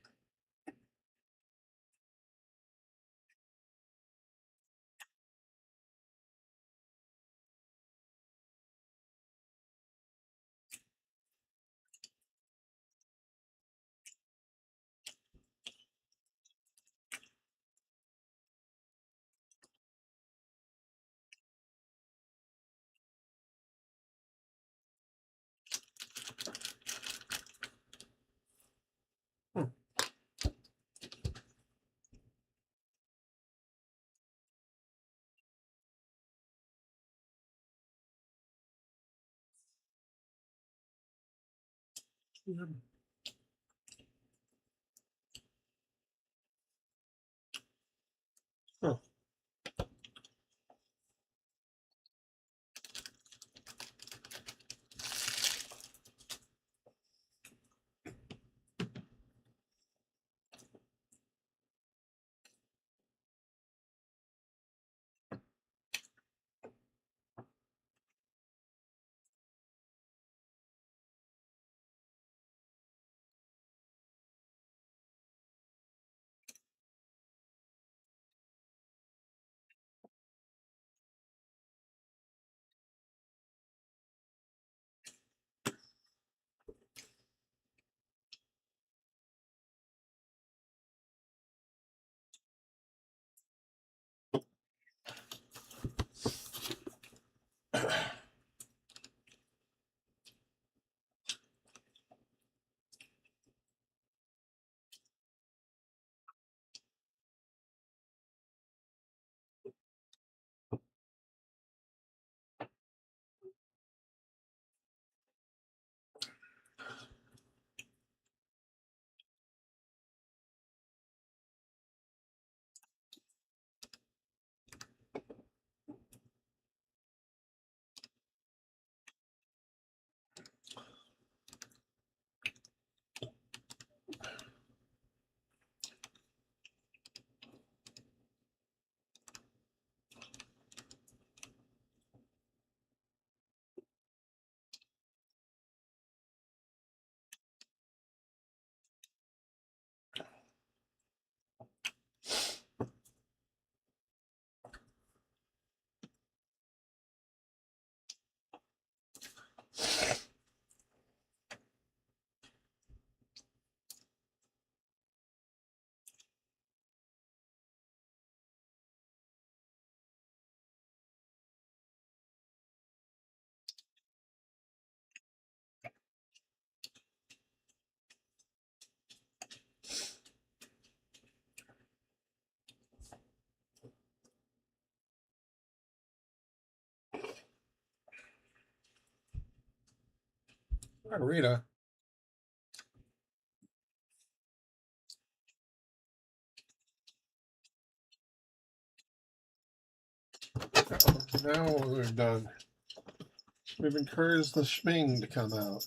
Margarita. Now we're done. We've encouraged the schming to come out.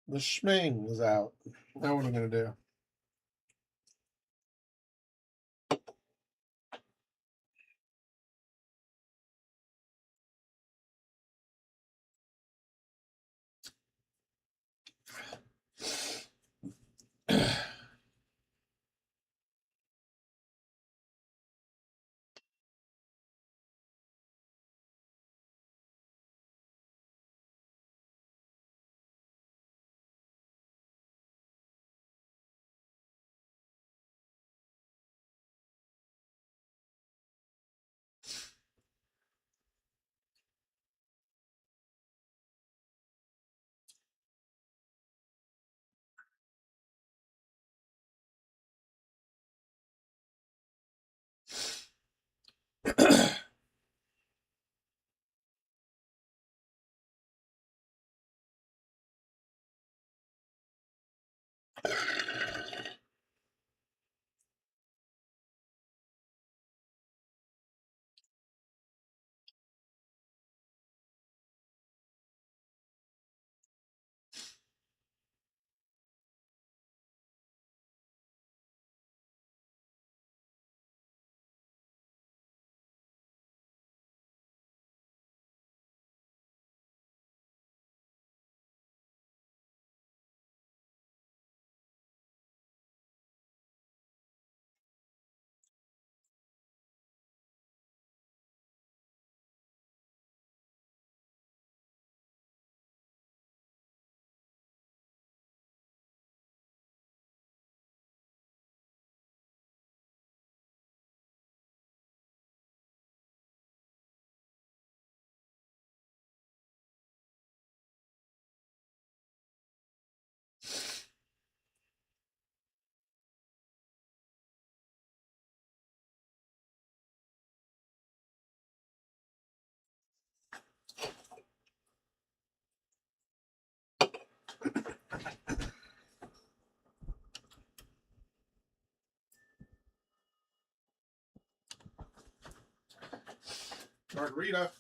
The schming is out. Now what am I going to do? Margarita.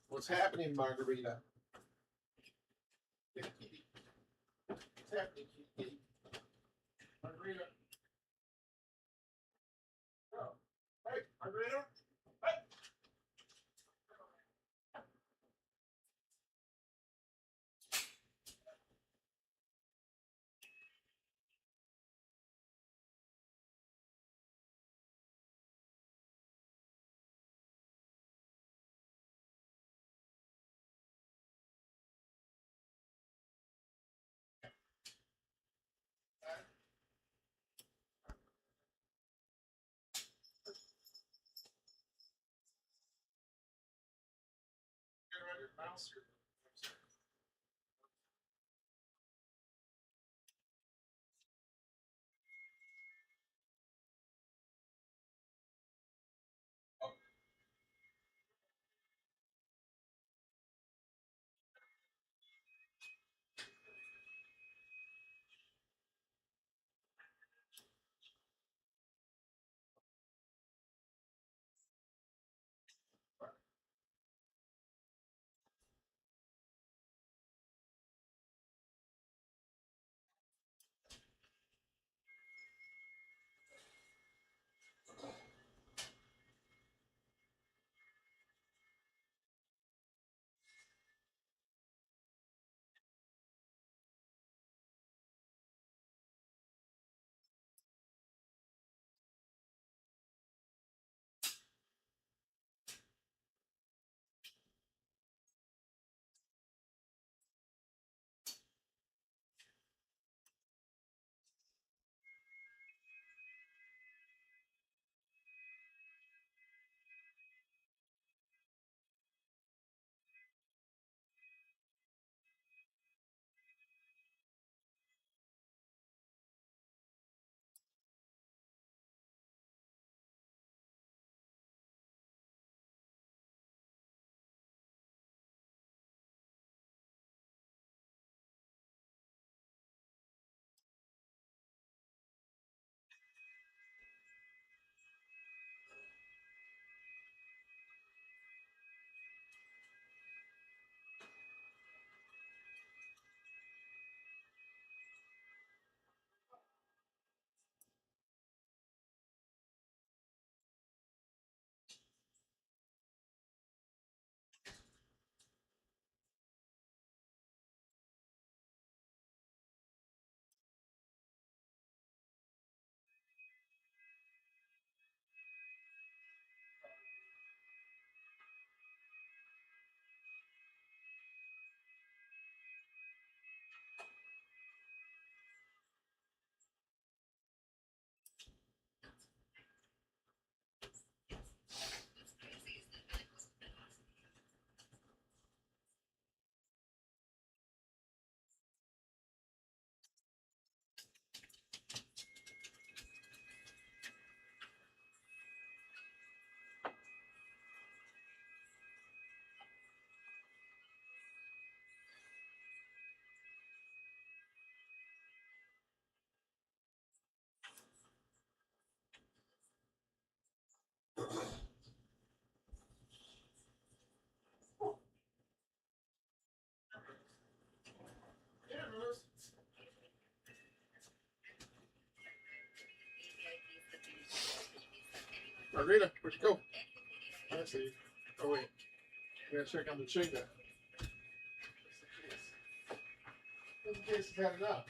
What's happening, Margarita? What's happening, kitty? Margarita. Oh. Hey, Margarita. Hey. Mouse here. Margarita, where'd you go? I see. Oh, wait. We gotta check on the chica. Just in case it's had enough.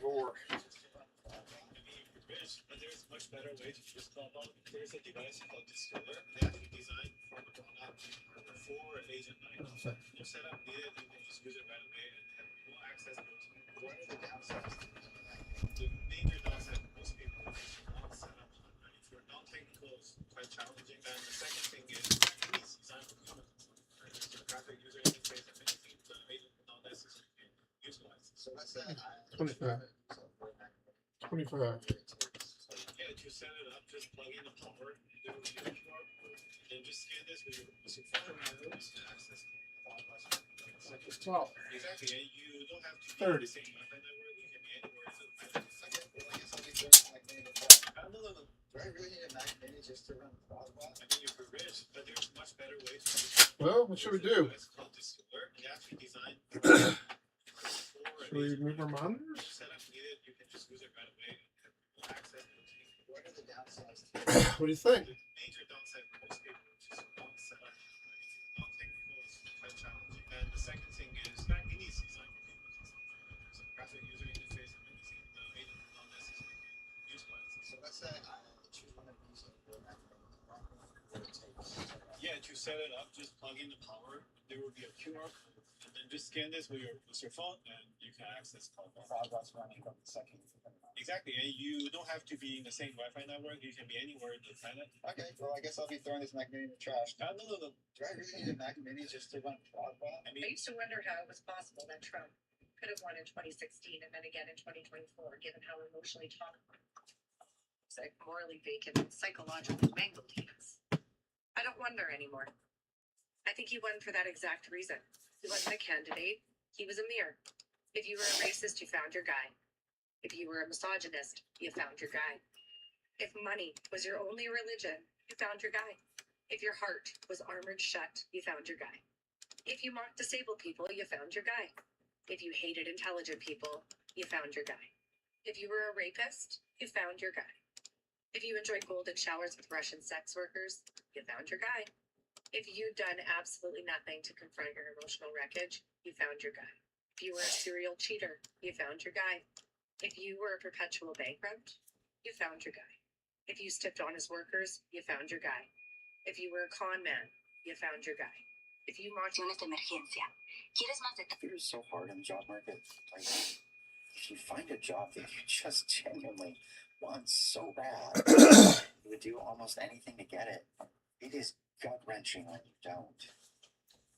roar. But there's a much better way to use Cloudbot. There's a device called Distiller. They actually designed from the ground up for Agent 9. No setup needed. You can just use it right away and have full access to it. What are the downsides? The major downside most people is not set up. If you're non-technical, it's quite challenging. And the second thing is it's designed for humans. So graphic user interface and anything the agent will not necessarily utilize. So that's that. 25. 25. Yeah, to set it up, just plug in the power, do a QR code, and just scan this with your phone and access. 12. Exactly, and you don't have to 30. be the same Wi-Fi network, you can be anywhere. No. Do I really need a Mac Mini just to run Cloudbot? I mean, if you're rich, but there's much better ways to do it. Well, what should we do? It's called Distiller. They actually designed Should we move our monitors? setup needed, you can just use it right away and have full access to it. What are the downsides? What do you think? The major downside for most people is just not set up. Not technical, it's quite challenging. And the second thing is Mac Mini is designed for humans. There's a graphic user interface and anything the agent will not necessarily utilize. So let's say I choose one of these. Yeah, to set it up, just plug in the power. There will be a QR code, and then just scan this with your phone, and you can access Cloudbot. Cloudbot's running on the second. Exactly, and you don't have to be in the same Wi-Fi network. You can be anywhere in the planet. Okay, well, I guess I'll be throwing this Mac Mini in the trash. No. Do I really need a Mac Mini just to run Cloudbot? I used to wonder how it was possible that Trump could have won in 2016 and then again in 2024, given how emotionally toxic, like morally vacant, and psychologically mangled he is. I don't wonder anymore. I think he won for that exact reason. He wasn't a candidate. He was a mirror. If you were a racist, you found your guy. If you were a misogynist, you found your guy. If money was your only religion, you found your guy. If your heart was armored shut, you found your guy. If you mocked disabled people, you found your guy. If you hated intelligent people, you found your guy. If you were a rapist, you found your guy. If you enjoyed golden showers with Russian sex workers, you found your guy. If you'd done absolutely nothing to confront your emotional wreckage, you found your guy. If you were a serial cheater, you found your guy. If you were a perpetual bankrupt, you found your guy. If you stepped on his workers, you found your guy. If you were a con man, you found your guy. If you mocked de emergencia, ¿quieres más de It is so hard in the job market. Like, if you find a job that you just genuinely want so bad, you would do almost anything to get it. It is gut-wrenching when you don't.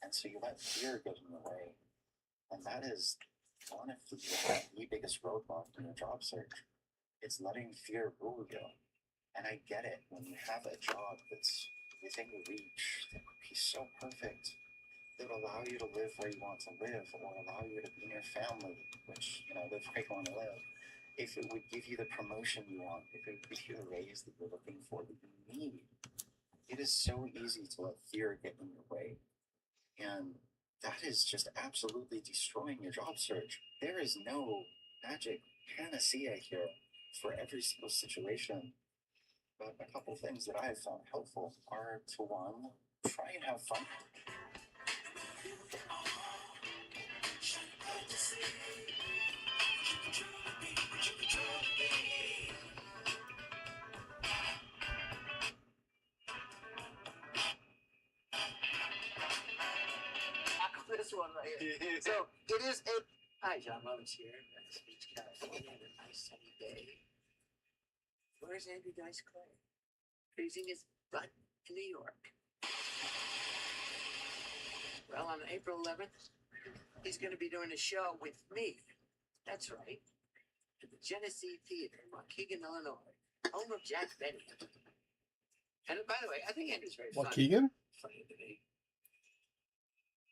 And so you let fear get in the way. And that is one of the biggest roadblock in your job search. It's letting fear rule you. And I get it. When you have a job that's within your reach, that would be so perfect, that would allow you to live where you want to live, or allow you to be near family, which, live where you want to live. If it would give you the promotion you want, if it would give you the raise that you're looking for, that you need. It is so easy to let fear get in your way. And that is just absolutely destroying your job search. There is no magic panacea here for every single situation. But a couple things that I have found helpful are to, one, try and have fun. This one right here. So it is a. Hi, John Lovitz here, Venice Beach, California, on a nice sunny day. Where's Andrew Dice Clay? Freezing his butt in New York. Well, on April 11th, he's going to be doing a show with me. That's right. At the Genesee Theater in Waukegan, Illinois, home of Jack Benny. And by the way, I think Andrew's very funny. Waukegan? Funny to me.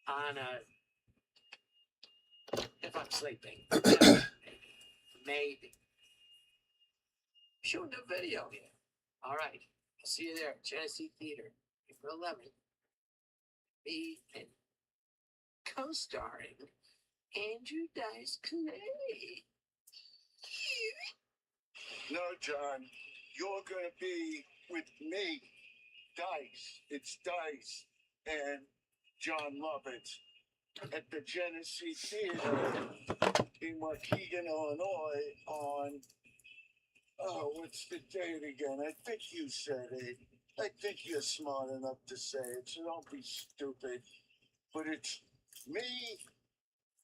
On if I'm sleeping, maybe. Shooting a video here. All right, I'll see you there at Genesee Theater, April 11th. Me and co-starring Andrew Dice Clay. No, John, you're gonna be with me, Dice. It's Dice and John Lovitz. at the Genesee Theater in Waukegan, Illinois on, oh, what's the date again? I think you said it. I think you're smart enough to say it, so don't be stupid. But it's me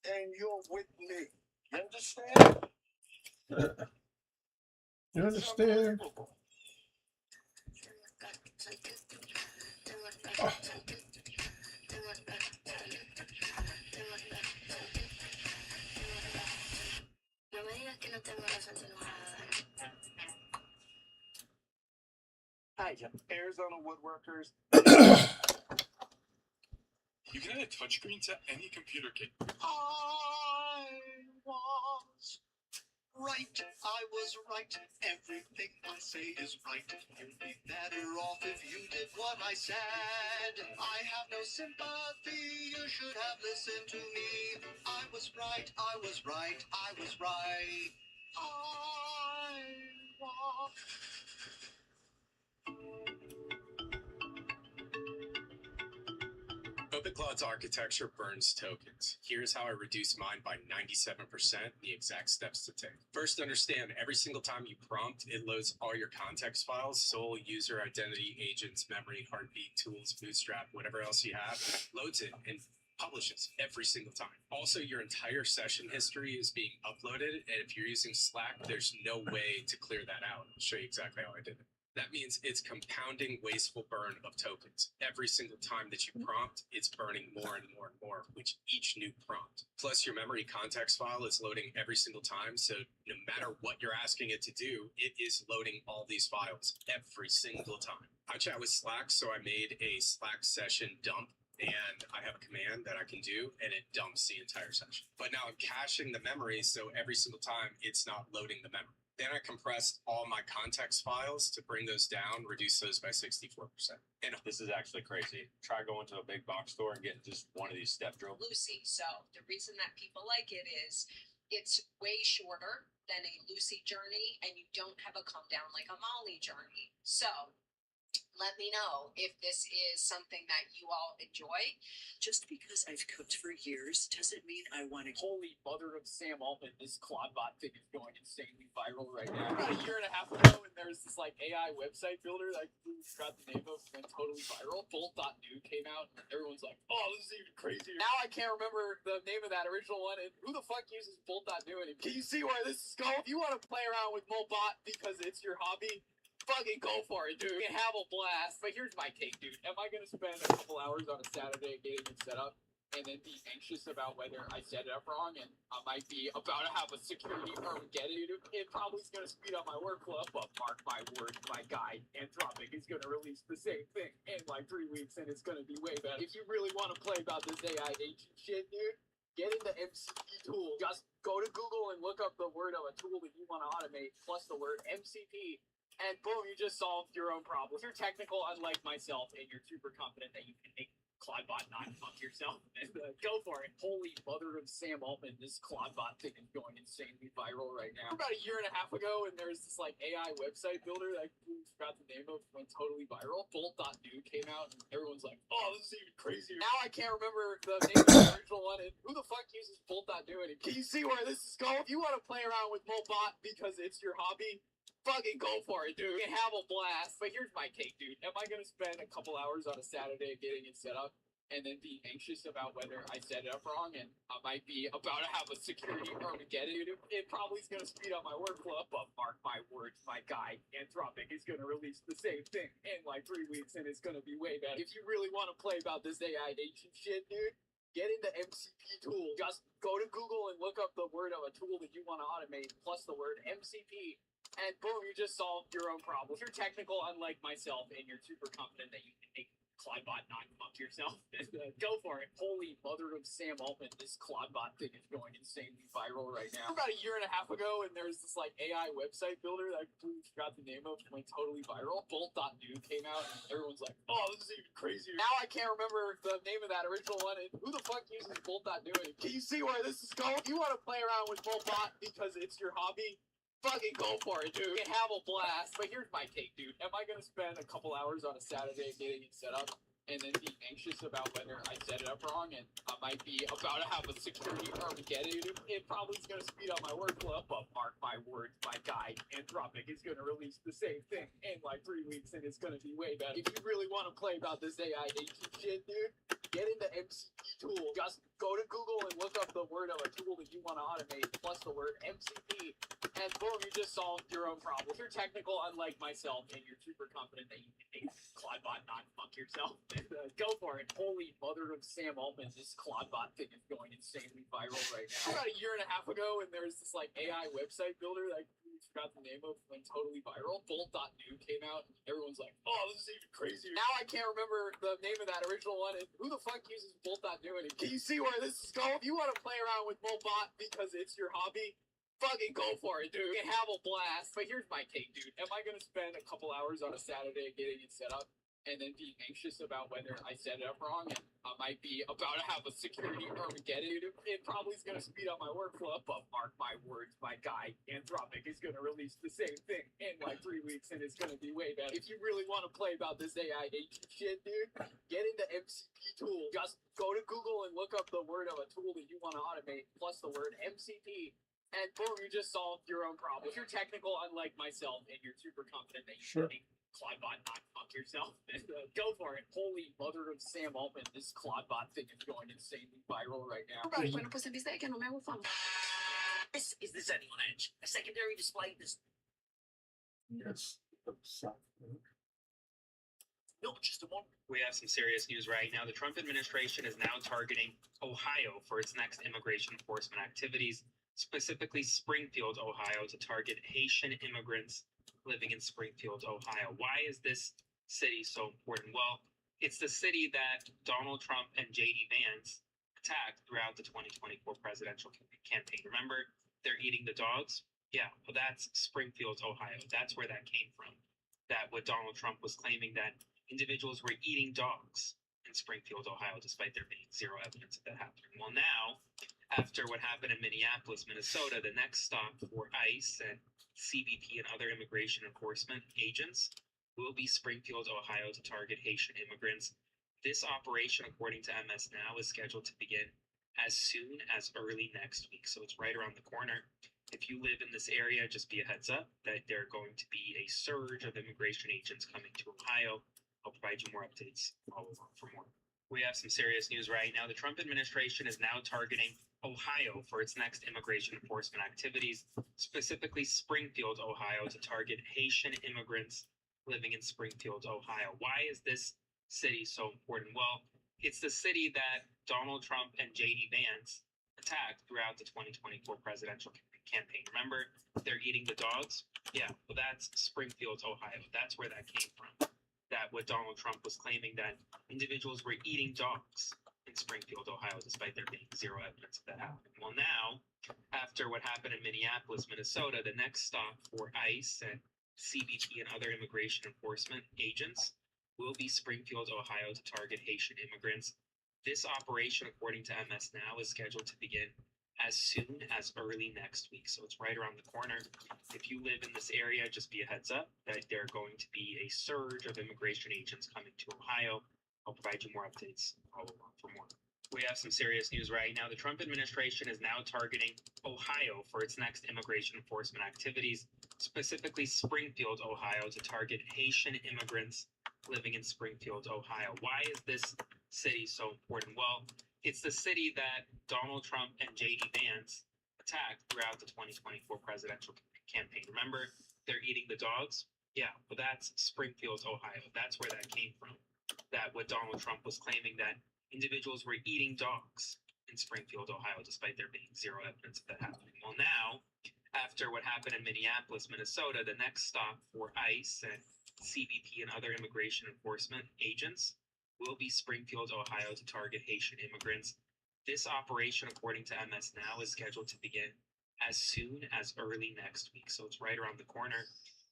and you're with me. You understand? You understand? Oh. Hi, Arizona Woodworkers. You can add a touchscreen to any computer kit. I was right. I was right. Everything I say is right. You'd be better off if you did what I said. I have no sympathy. You should have listened to me. I was right. I was right. I was right. I was. OpenCloud's architecture burns tokens. Here's how I reduce mine by 97%, the exact steps to take. First, understand every single time you prompt, it loads all your context files, SOL, user identity, agents, memory, heartbeat, tools, bootstrap, whatever else you have, loads it and publishes every single time. Also, your entire session history is being uploaded, and if you're using Slack, there's no way to clear that out. I'll show you exactly how I did it. That means it's compounding wasteful burn of tokens. Every single time that you prompt, it's burning more and more and more with each new prompt. Plus, your memory context file is loading every single time, so no matter what you're asking it to do, it is loading all these files every single time. I chat with Slack, so I made a Slack session dump, and I have a command that I can do, and it dumps the entire session. But now I'm caching the memory, so every single time, it's not loading the memory. Then I compressed all my context files to bring those down, reduce those by 64%. And this is actually crazy. Try going to a big box store and getting just one of these step drills. Lucy. So the reason that people like it is it's way shorter than a Lucy journey, and you don't have a come down like a Molly journey. So let me know if this is something that you all enjoy. Just because I've cooked for years doesn't mean I want to. Holy mother of Sam Altman, this Claudbot thing is going insanely viral right now. About a year and a half ago, and there's this like AI website builder that I forgot the name of, went totally viral. Bolt.new came out, and everyone's like, oh, this is even crazier. Now I can't remember the name of that original one, and who the fuck uses Bolt.new anymore? Can you see where this is going? If you want to play around with Moltbot because it's your hobby, fucking go for it, dude. You can have a blast. But here's my take, dude. Am I going to spend a couple hours on a Saturday getting it set up and then be anxious about whether I set it up wrong and I might be about to have a security Armageddon? It probably is going to speed up my workflow, but mark my words, my guy, Anthropic is going to release the same thing in like 3 weeks and it's going to be way better. If you really want to play about this AI agent shit, dude, get in the MCP tool. Just go to Google and look up the word of a tool that you want to automate plus the word MCP. And boom, you just solved your own problem. If you're technical, unlike myself, and you're super confident that you can make Claudbot not fuck yourself, and go for it. Holy mother of Sam Altman, this Claudbot thing is going insanely viral right now. About a year and a half ago, and there's this like AI website builder that I forgot the name of, went totally viral. Bolt.new came out, and everyone's like, oh, this is even crazier. Now I can't remember the name of the original one, and who the fuck uses Bolt.new anymore? Can you see where this is going? If you want to play around with Moltbot because it's your hobby, fucking go for it, dude. You can have a blast. But here's my take, dude. Am I going to spend a couple hours on a Saturday getting it set up and then be anxious about whether I set it up wrong and I might be about to have a security Armageddon? It probably is going to speed up my workflow, but mark my words, my guy, Anthropic is going to release the same thing in like 3 weeks and it's going to be way better. If you really want to play about this AI agent shit, dude, get in the MCP tool. Just go to Google and look up the word of a tool that you want to automate plus the word MCP. And boom, you just solved your own problem. If you're technical, unlike myself, and you're super confident that you can make Claudbot not fuck yourself, go for it. Holy mother of Sam Altman, this Claudbot thing is going insanely viral right now. About a year and a half ago, and there's this like AI website builder that I forgot the name of, went totally viral. Bolt.new came out, and everyone's like, oh, this is even crazier. Now I can't remember the name of that original one, and who the fuck uses Bolt.new anymore? Can you see where this is going? If you want to play around with Moltbot because it's your hobby, fucking go for it, dude. You can have a blast. But here's my take, dude. Am I going to spend a couple hours on a Saturday getting it set up and then be anxious about whether I set it up wrong, and I might be about to have a security Armageddon. It probably is going to speed up my workflow, but mark my words, my guy, Anthropic is going to release the same thing in like 3 weeks, and it's going to be way better. If you really want to play about this AI agent shit, dude, get into MCP tool. Just go to Google and look up the word of a tool that you want to automate, plus the word MCP, and boom, you just solved your own problem. If you're technical, unlike myself, and you're super confident that you can make Claudebot not fuck yourself, go for it. Holy mother of Sam Altman, this Claudebot thing is going insanely viral right now. About a year and a half ago, and there was this like AI website builder that I forgot the name of, went totally viral. Bolt.new came out. Everyone's like, oh, this is even crazier. Now I can't remember the name of that original one, and who the fuck uses Bolt.new anymore? Can you see where this is going? If you want to play around with Bolt.bot because it's your hobby, fucking go for it, dude. You can have a blast. But here's my take, dude. Am I going to spend a couple hours on a Saturday getting it set up and then be anxious about whether I set it up wrong, and I might be about to have a security Armageddon? It probably is going to speed up my workflow, but mark my words, my guy, Anthropic is going to release the same thing in like 3 weeks, and it's going to be way better. If you really want to play about this AI agent shit, dude, get into MCP tool. Just go to Google and look up the word of a tool that you want to automate, plus the word MCP, and boom, you just solved your own problem. If you're technical, unlike myself, and you're super confident that you can make Claudebot not fuck yourself, go for it. Holy mother of Sam Altman, this Claudebot thing is going insanely viral right now. Bueno, pues en vista de que no me hago fama. This is the Zennial Edge, a secondary display. Yes. Not just a one. We have some serious news right now. The Trump administration is now targeting Ohio for its next immigration enforcement activities, specifically Springfield, Ohio, to target Haitian immigrants living in Springfield, Ohio. Why is this city so important? Well, it's the city that Donald Trump and J.D. Vance attacked throughout the 2024 presidential campaign. Remember, they're eating the dogs? Yeah, well, that's Springfield, Ohio. That's where that came from. That what Donald Trump was claiming, that individuals were eating dogs in Springfield, Ohio, despite there being zero evidence of that happening. Well, now, after what happened in Minneapolis, Minnesota, the next stop for ICE and CBP and other immigration enforcement agents will be Springfield, Ohio, to target Haitian immigrants. This operation, according to MS Now, is scheduled to begin as soon as early next week. So it's right around the corner. If you live in this area, just be a heads up that there are going to be a surge of immigration agents coming to Ohio. I'll provide you more updates for more. We have some serious news right now. The Trump administration is now targeting Ohio for its next immigration enforcement activities, specifically Springfield, Ohio, to target Haitian immigrants living in Springfield, Ohio. Why is this city so important? Well, it's the city that Donald Trump and J.D. Vance attacked throughout the 2024 presidential campaign. Remember, they're eating the dogs? Yeah, well, that's Springfield, Ohio. That's where that came from. That what Donald Trump was claiming, that individuals were eating dogs in Springfield, Ohio, despite there being zero evidence of that happening. Well, now, after what happened in Minneapolis, Minnesota, the next stop for ICE and CBP and other immigration enforcement agents will be Springfield, Ohio, to target Haitian immigrants. This operation, according to MS Now, is scheduled to begin as soon as early next week. So it's right around the corner. If you live in this area, just be a heads up that there are going to be a surge of immigration agents coming to Ohio. I'll provide you more updates for more. We have some serious news right now. The Trump administration is now targeting Ohio for its next immigration enforcement activities, specifically Springfield, Ohio, to target Haitian immigrants living in Springfield, Ohio. Why is this city so important? Well, it's the city that Donald Trump and J.D. Vance attacked throughout the 2024 presidential campaign. Remember, they're eating the dogs? Yeah, well, that's Springfield, Ohio. That's where that came from. That what Donald Trump was claiming, that individuals were eating dogs in Springfield, Ohio, despite there being zero evidence of that happening. Well, now, after what happened in Minneapolis, Minnesota, the next stop for ICE and CBP and other immigration enforcement agents will be Springfield, Ohio, to target Haitian immigrants. This operation, according to MS Now, is scheduled to begin as soon as early next week. So it's right around the corner.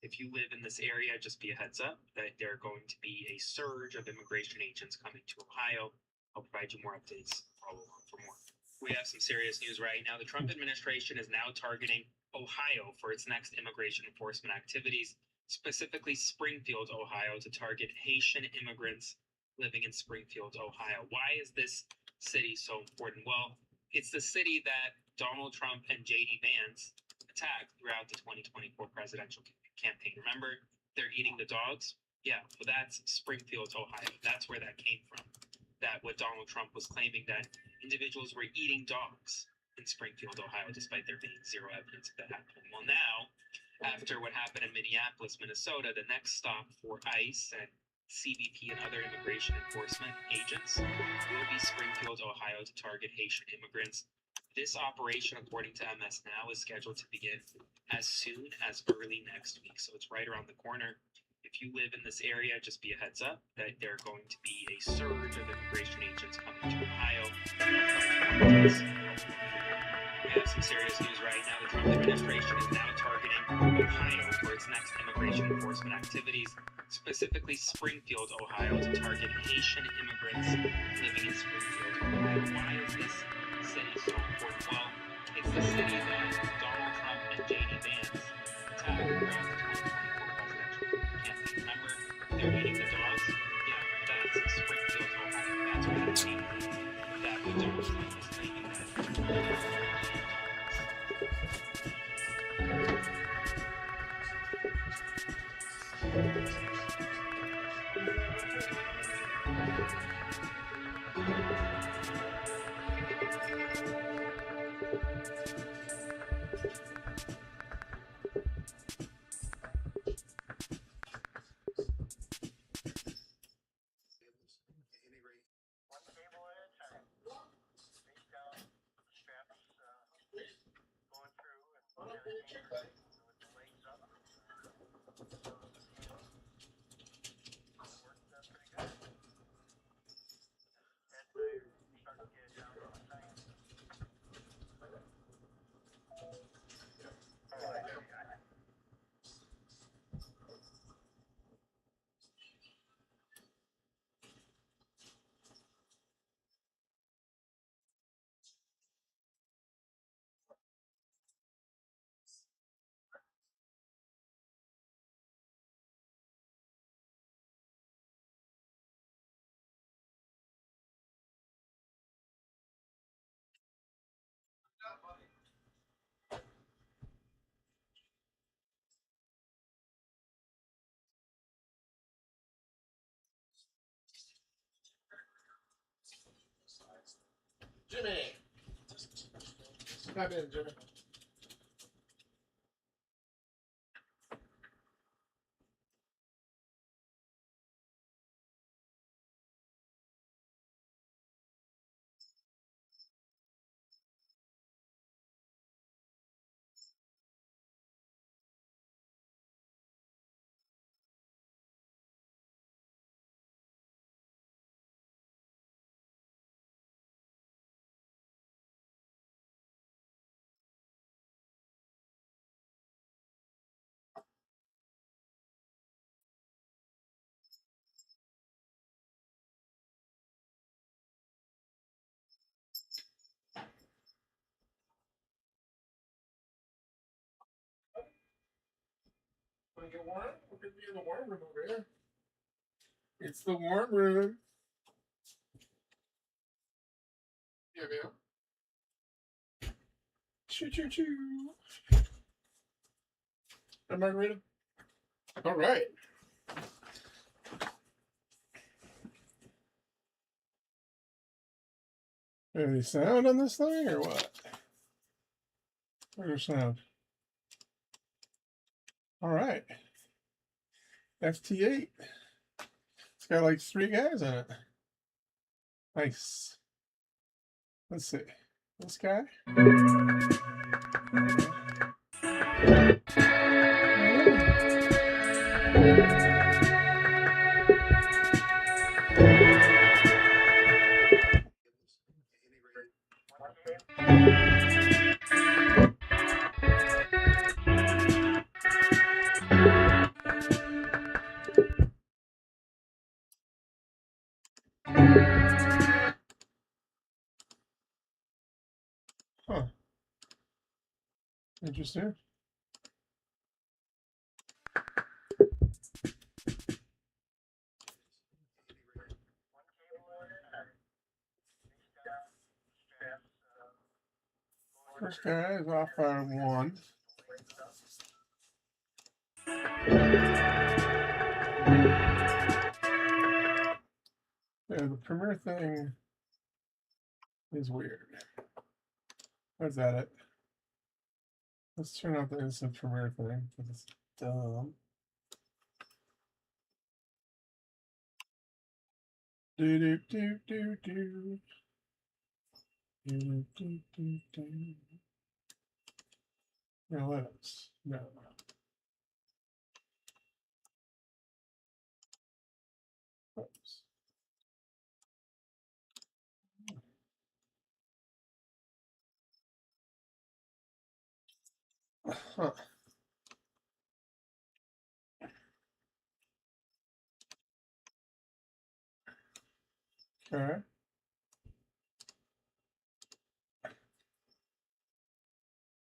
If you live in this area, just be a heads up that there are going to be a surge of immigration agents coming to Ohio. I'll provide you more updates for more. We have some serious news right now. The Trump administration is now targeting Ohio for its next immigration enforcement activities, specifically Springfield, Ohio, to target Haitian immigrants living in Springfield, Ohio. Why is this city so important? Well, it's the city that Donald Trump and J.D. Vance attacked throughout the 2024 presidential campaign. Remember, they're eating the dogs? Yeah, well, that's Springfield, Ohio. That's where that came from. That what Donald Trump was claiming, that individuals were eating dogs in Springfield, Ohio, despite there being zero evidence of that happening. Well, now, after what happened in Minneapolis, Minnesota, the next stop for ICE and CBP and other immigration enforcement agents will be Springfield, Ohio, to target Haitian immigrants. This operation, according to MS Now, is scheduled to begin as soon as early next week. So it's right around the corner. If you live in this area, just be a heads up that there are going to be a surge of immigration agents coming to Ohio. We have some serious news right now. The Trump administration is now targeting Ohio for its next immigration enforcement activities, specifically Springfield, Ohio, to target Haitian immigrants living in Springfield, Ohio. Why is this city so important? Well, it's the city that Donald Trump and J.D. Vance attacked throughout the 2024 presidential campaign. Remember, they're eating the dogs? Yeah, that's Springfield, Ohio. That's where that came from. That what Donald Trump was claiming that. Jimmy! Come in, Jimmy. Want to get warm? We're going to be in the warm room over here. It's the warm room. Yeah, man. Choo, choo, choo. A margarita? All right. Any sound on this thing or what? Where's sound? All right. FT8. It's got like 3 guys in it. Nice. Let's see. This guy. Huh. Interesting. First guy is off by 1. Yeah, the Premiere thing is weird. Let's edit. Let's turn off the instant Premiere thing because it's dumb. Do do do do do. Do do do do. Now let's no. Oops. Huh. Okay.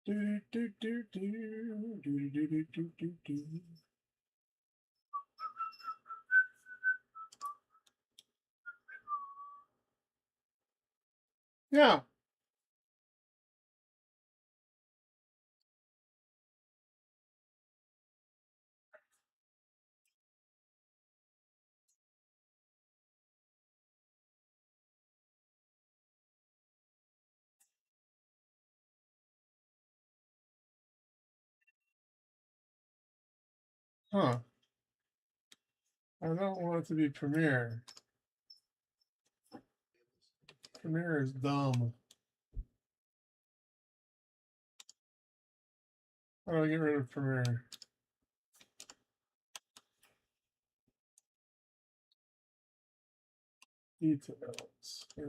Do do do do do do do do do do. Yeah. Huh. I don't want it to be Premiere. Premiere is dumb. How do I get rid of Premiere? Details. Yeah.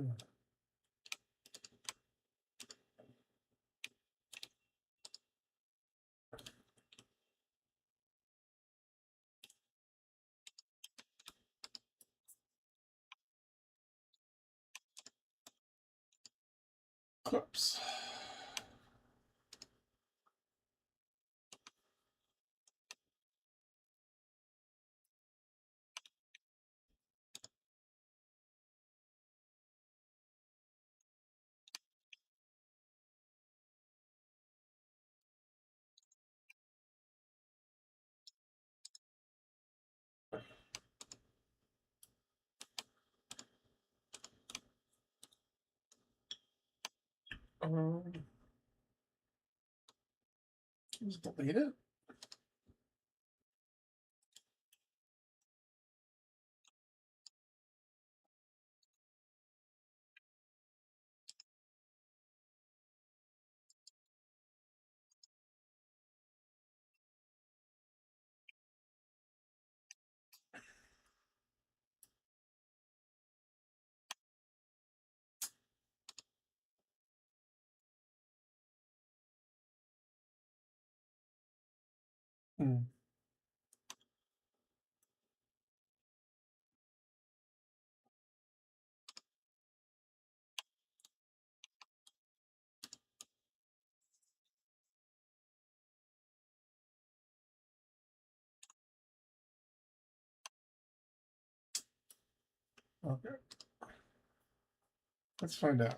Oops. Just delete it. Hmm. Okay. Let's find out.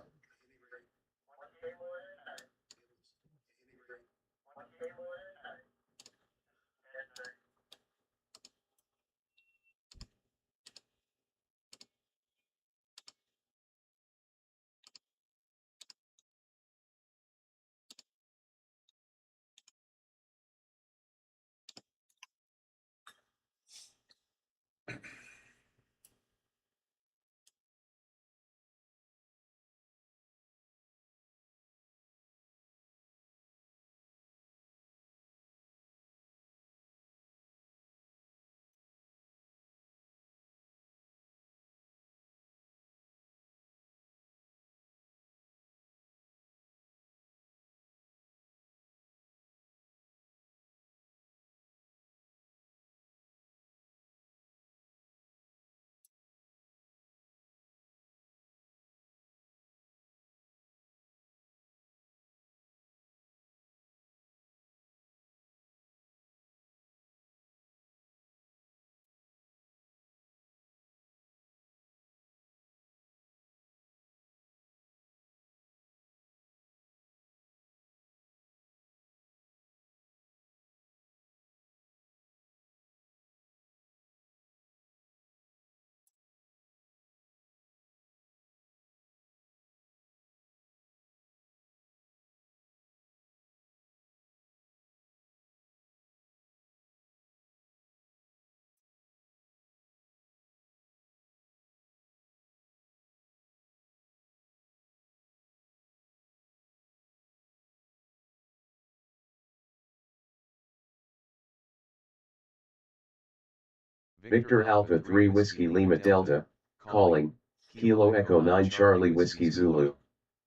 Victor Alpha 3 Whiskey Lima Delta, calling, Kilo Echo 9 Charlie Whiskey Zulu.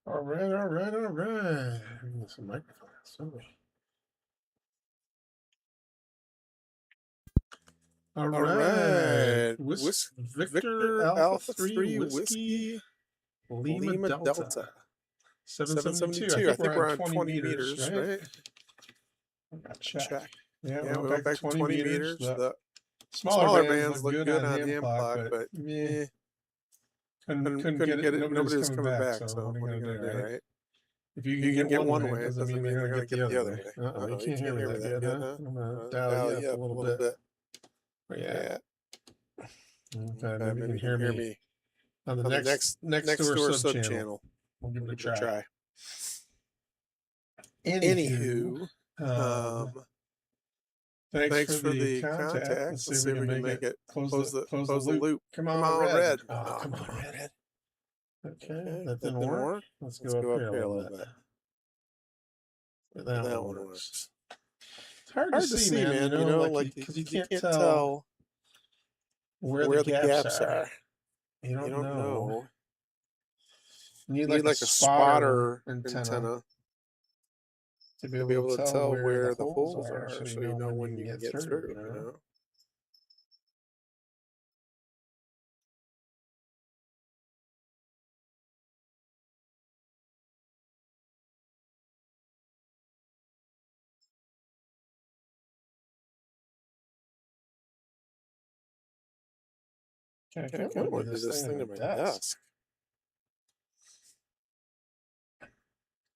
All right, all right, all right. Some microphones, somebody. All right. Victor Alpha 3 Whiskey Lima Delta. 772. I think we're on 20 meters, right? Check. Yeah, we went back to 20 meters. The smaller bands look good on the M clock, but couldn't get it. Nobody was coming back, so what are you going to do, right? If you can get one way, it doesn't mean they're going to get the other way. Uh-oh, you can't hear me that good, huh? I'm going to dial you up a little bit. Where you at? Okay, maybe you can hear me on the next door sub channel. We'll give it a try. Anywho, thanks for the contact. Let's see if we can make it close the loop. Come on, Red. Oh, come on, Red. Okay, that didn't work. Let's go up here a little bit. That one works. It's hard to see, man. You know, like because you can't tell where the gaps are. You don't know. You need like a spotter antenna to be able to tell where the holes are, so you know when you can get through. You know? I kind of want to do this thing to my desk.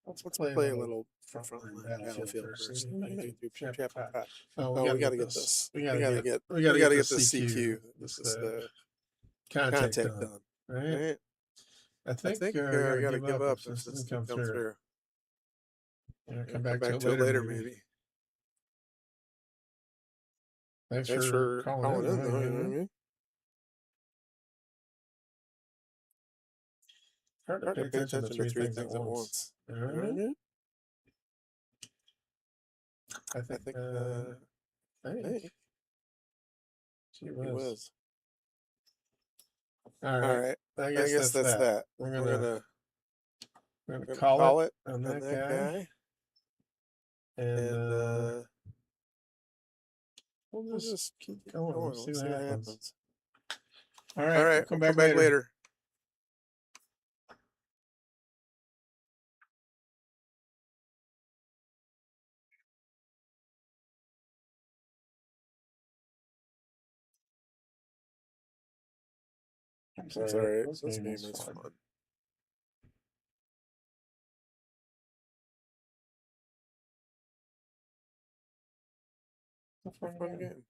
Let's play a little Frontline Battlefield first. Oh, we gotta get this. We gotta get the CQ. This is the contact done, right? I think I gotta give up if this doesn't come through. Yeah, come back to it later, maybe. Thanks for calling in, though. You know what I mean? Hard to pay attention to three things at once. You know what I mean? I think hey. Gee whiz. All right. I guess that's that. We're gonna call it on that guy. And we'll just keep going. We'll see what happens. All right. Come back later. It's all right. This game is fun. It's a fun game.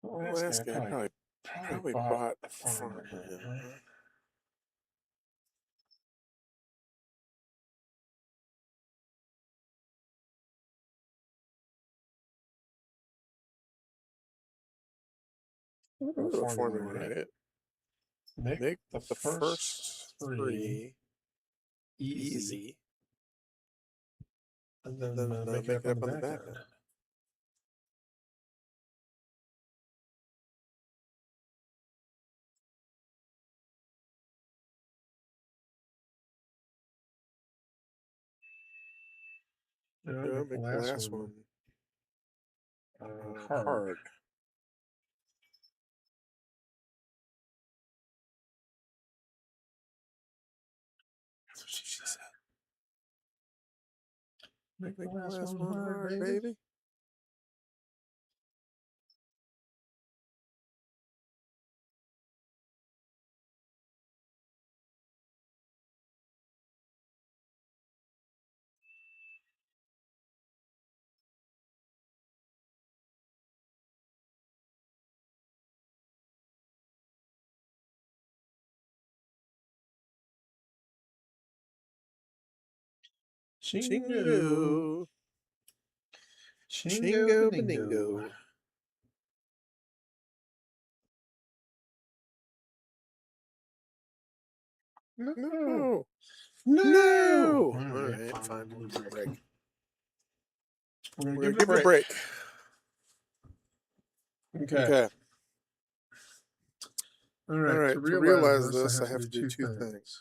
Last guy probably bought a farm. The formula, right? Make the first three easy, and then make it up on the back end. Make the last one hard. That's what she said. Make the last one hard, baby. Chingo. Chingo Beningo. No. No! Alright, fine. We'll give it a break. We're going to give it a break. Okay. Alright, to realize this, I have to do two things.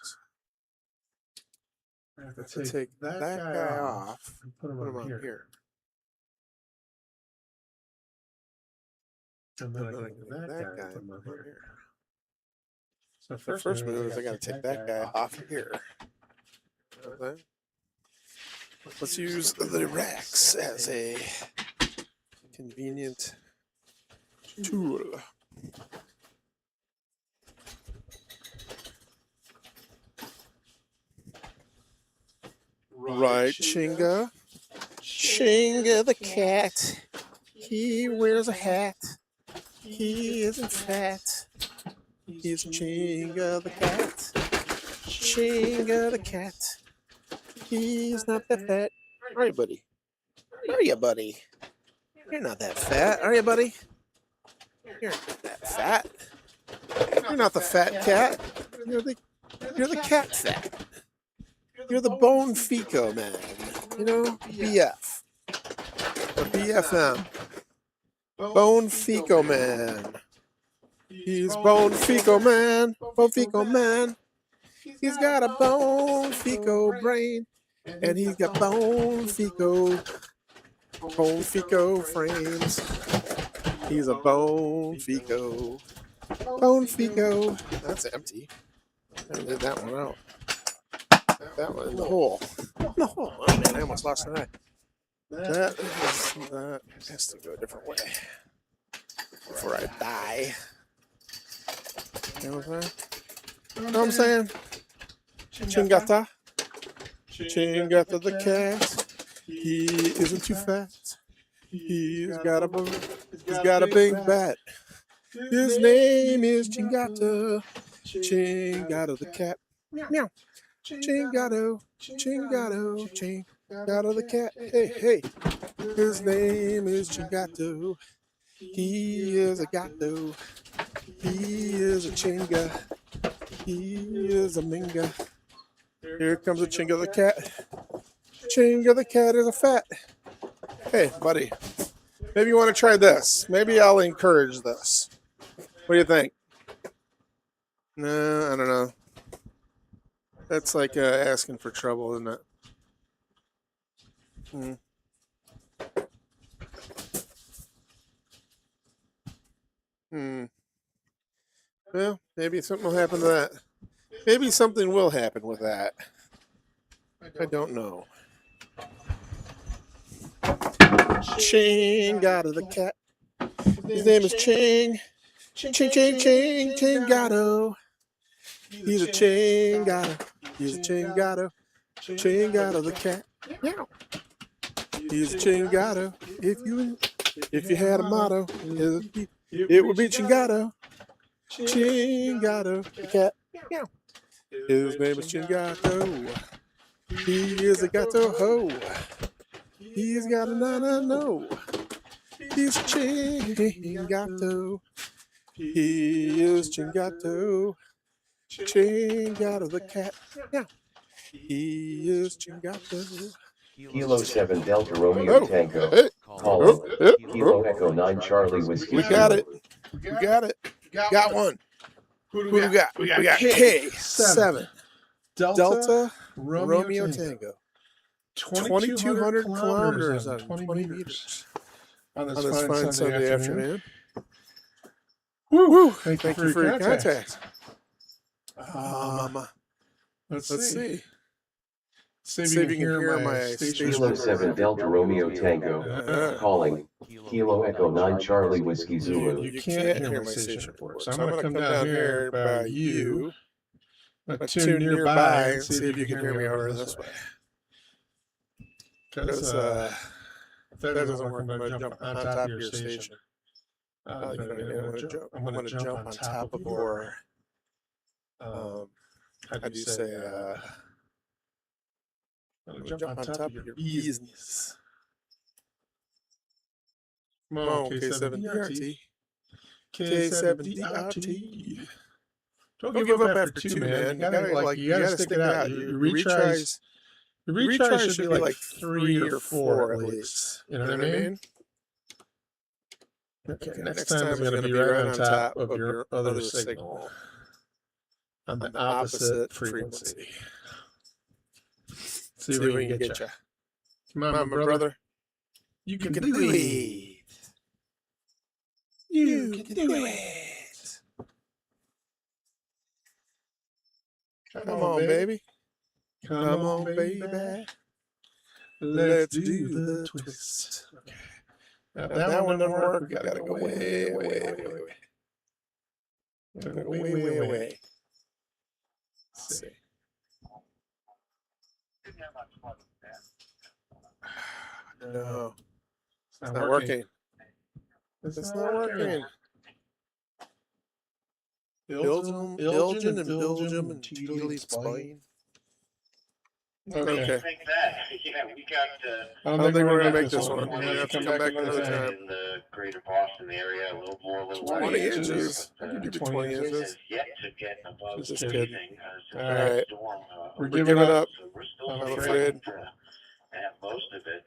I have to take that guy off and put him on here. And then I can get that guy and put him on here. So the first move is I got to take that guy off here. Okay. Let's use the racks as a convenient tool. Right, Chinga. Chinga the cat. He wears a hat. He isn't fat. He's Chinga the cat. Chinga the cat. He's not that fat. Are you, buddy? Are you, buddy? You're not that fat, are you, buddy? You're not that fat. You're not the fat cat. You're the cat fat. You're the bone fico man. You know, BF. Or BFM. Bone fico man. He's bone fico man. Bone fico man. He's got a bone fico brain. And he's got bone fico frames. He's a bone fico. Bone fico. That's empty. I did that one out. That one in the hole. The hole. Oh man, I almost lost an eye. That has to go a different way before I die. You know what I'm saying? You know what I'm saying? Chingata. Chingata the cat. He isn't too fat. He's got a big bat. His name is Chingata. Chingata the cat. Meow. Chingato, Chingato, Chingato the cat. Hey, hey. His name is Chingato. He is a gato. He is a chinga. He is a minga. Here comes a Chinga the cat. Chinga the cat is a fat. Hey, buddy. Maybe you want to try this. Maybe I'll encourage this. What do you think? No, I don't know. That's like asking for trouble, isn't it? Well, maybe something will happen to that. Maybe something will happen with that. I don't know. Ching out of the cat. His name is Ching. Ching, ching, ching, Chingato. He's a Chingato. He's a Chingato. Chingato the cat. Meow. He's a Chingato. If you had a motto, it would be Chingato. Chingato the cat. Meow. His name is Chingato. He is a gato ho. He's got a no. He's a Chingato. He is Chingato. Chingato the cat. Yeah. He is Chingato. Kilo 7 Delta Romeo Tango. Calling. Kilo Echo 9 Charlie Whiskey. We got it. We got it. Got one. Who do we got? We got K7. Delta Romeo Tango. 2,200 kilometers on 20 meters. On this fine Sunday afternoon. Woo! Thank you for your contact. Let's see. See if you can hear my station. Kilo 7 Delta Romeo Tango. Calling. Kilo Echo 9 Charlie Whiskey Zulu. You can't hear my station report. So I'm going to come down here by you. Tune nearby and see if you can hear me over this way. Because if that doesn't work, I'm going to jump on top of your station. I'm going to jump on top of your, how do you say, I'm going to jump on top of your business. Come on, K7DRT. K7DRT. Don't give up after two, man. You gotta stick it out. Your retries should be like 3 or 4 at least. You know what I mean? Okay, next time is going to be right on top of your other signal on the opposite frequency. See if we can get you. Come on, my brother. You can do it. You can do it. Come on, baby. Come on, baby. Let's do the twist. Okay. Now, if that one doesn't work, we gotta go way. Gotta go way. Let's see. No. It's not working. It's not working. Belgium and Teedley spine. Okay. I don't think we're gonna make this one. We're gonna have to come back another time. In the greater Boston area, a little more, a little 20 inches. I can do 20 inches. Yet to get above Just freezing. kidding. So All right. storm, We're giving up. So we're still I'm pretty afraid. to have most of it.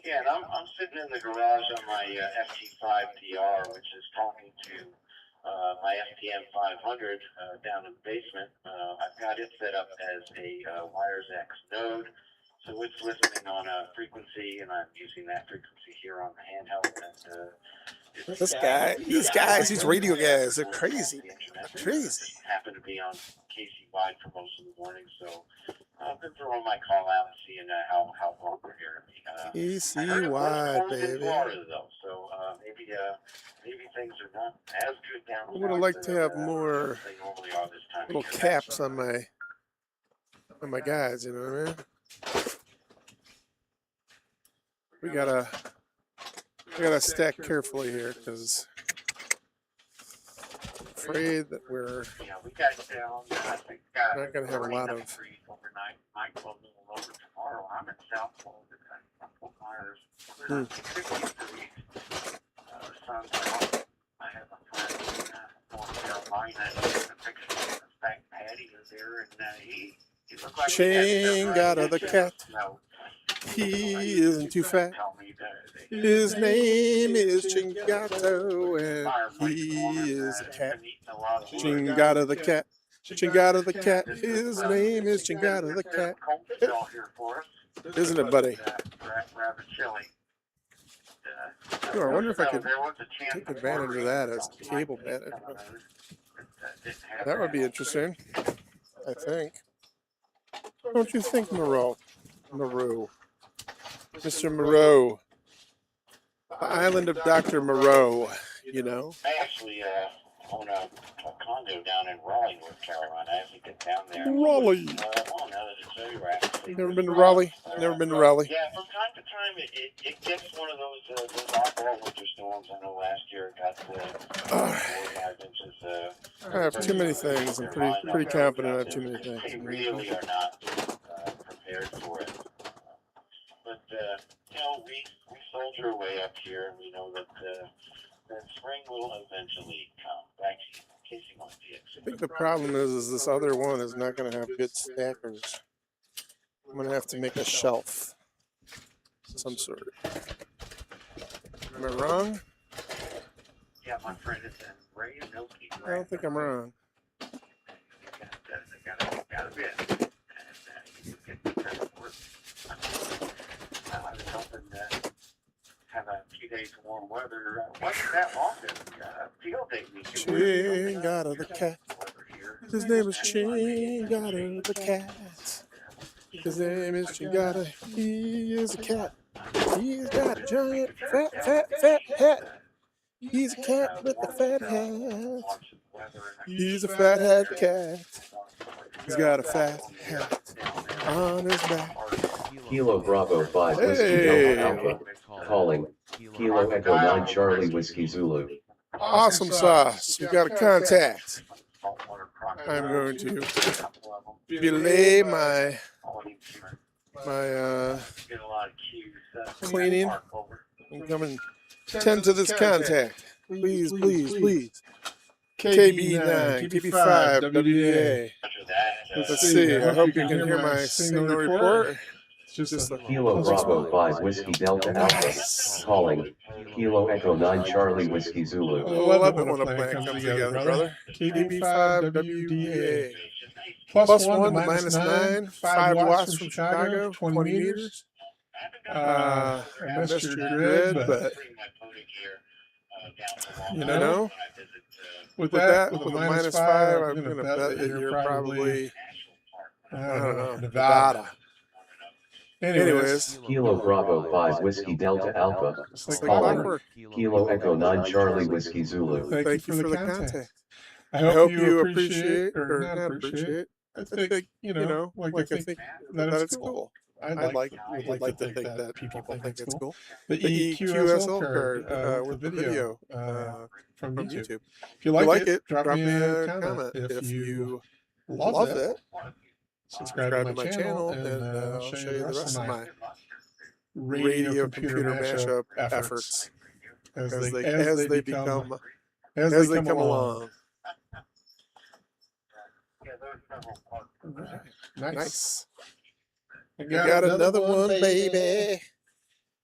Yeah, and I'm sitting in the garage on my FT5 DR, which is talking to my FTM 500 down in the basement. I've got it set up as a Wires X node, so it's listening on a frequency, and I'm using that frequency here on the handheld. And These radio guys, they're crazy. Crazy. Happen to be on KC-wide for most of the morning, so I've been throwing my call out and seeing how well we're hearing me. KC-wide, baby. Florida, though, so maybe things are not as good down I would have liked to have more little caps on my guys, you know what I mean? We gotta stack carefully here because I'm afraid that we're not gonna have a lot of. Overnight, might go a little over tomorrow. I'm in South Florida, Fort Myers. We're 50 degrees. The sun's out. I have a friend in North Carolina. He's a picture of the back patio there, and he looks like Chingada the cat. He isn't too fat. His name is Chingato, and he is a cat. Chingada the cat. Chingada the cat. His name is Chingada the cat. Isn't it, buddy? I wonder if I could take advantage of that as cable management. That would be interesting, I think. Don't you think, Moreau? Mr. Moreau. The island of Dr. Moreau, you know? I actually own a condo down in Raleigh, North Carolina. I have to get down there. Raleigh. Never been to Raleigh? Never been to Raleigh. Yeah, from time to time it gets one of those off-road winter storms. I know last year it got 4 or 5 inches. I have too many things. I'm pretty confident I have too many things. They really are not prepared for it. But, we soldier away up here, and we know that spring will eventually come. Actually, Casey wants to I think the problem is this other one is not going to have good stackers. I'm going to have to make a shelf of some sort. Am I wrong? Yeah, my friend is in Ray and Milky. I don't think I'm wrong. Got a bit. And you get the credit for it. I was hoping to have a few days of warm weather. Wasn't that often. Field day week. Chingada the cat. His name is Chingada the cat. His name is Chingada. He is a cat. He's got a giant fat hat. He's a cat with a fat hat. He's a fat hat cat. He's got a fat hat on his back. Kilo Bravo 5 Whiskey Alpha calling. Kilo Echo 9 Charlie Whiskey Zulu. Awesome sauce. We got a contact. I'm going to belay my cleaning and come and tend to this contact. Please. KB9, KB5, WDA. Let's see. I hope you can hear my signal report. It's just a Kilo Bravo 5 Whiskey Delta Alpha. Calling. Kilo Echo 9 Charlie Whiskey Zulu. I love it when a plan comes together, brother. KB5, WDA. Plus 1 to minus 9, 5 watts from Chicago, 20 meters. I missed your grid, but you know, with the minus 5, I'm going to bet that you're probably, I don't know, Nevada. Anyways. Kilo Bravo 5 Whiskey Delta Alpha. Calling. Kilo Echo 9 Charlie Whiskey Zulu. Thank you for the contact. I hope you appreciate, or not appreciate. I think, you know, like I think that it's cool. Would like to think that people think it's cool. The EQSL card with video from YouTube. If you like it, drop me a comment. If you love it, subscribe to my channel, and I'll show you the rest of my radio computer mashup efforts as they come along. Nice. I got another one, baby.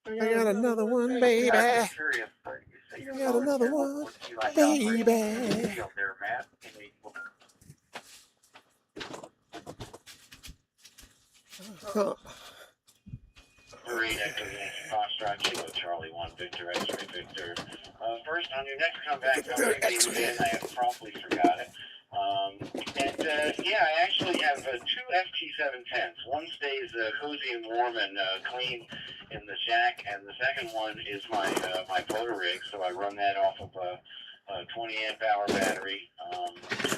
I got another one, baby. I got another one, baby. Huh. Marine Echo Foxtrot Kilo Charlie 1 Victor X-Ray Victor. First, on your next comeback, I have promptly forgot it. Yeah, I actually have 2 FT710s. One stays cozy and warm and clean in the shack, and the second one is my my photo rig, so I run that off of a 20 amp hour battery.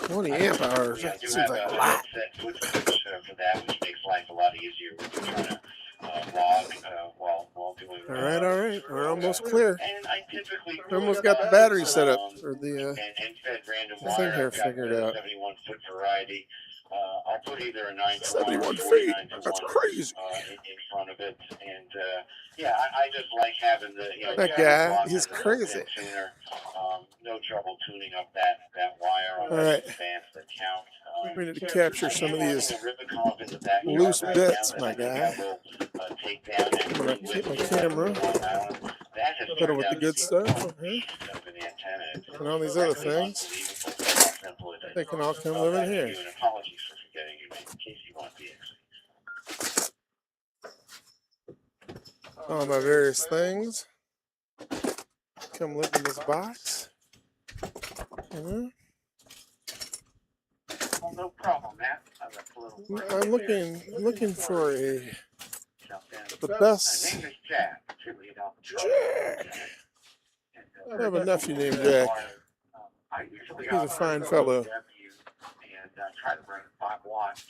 20 amp hours? I do Seems have like a a lot. headset switch for that, which makes life a lot easier when you're trying to log while doing. All right. We're almost clear. And I typically Almost got the battery set up, or the fed random thing wire. here I've got figured the out. 71 foot variety. I'll put either a 9 to 71 1 or feet. 49 to That's 1 crazy. in front of it, and yeah, I just like having the That guy, he's crazy. Tuner. No trouble tuning up that wire on All right. the bands that count. We need to capture some of these loose bits, my guy. I'm gonna keep my camera. Put it with the good stuff. Okay. And all these other things. They can all come live in here. All my various things come live in this box. Well, no problem, Matt. I'm looking for the best. My name is Jack. Jack. I have a nephew named Jack. He's a fine fellow. And try to run 5 watts.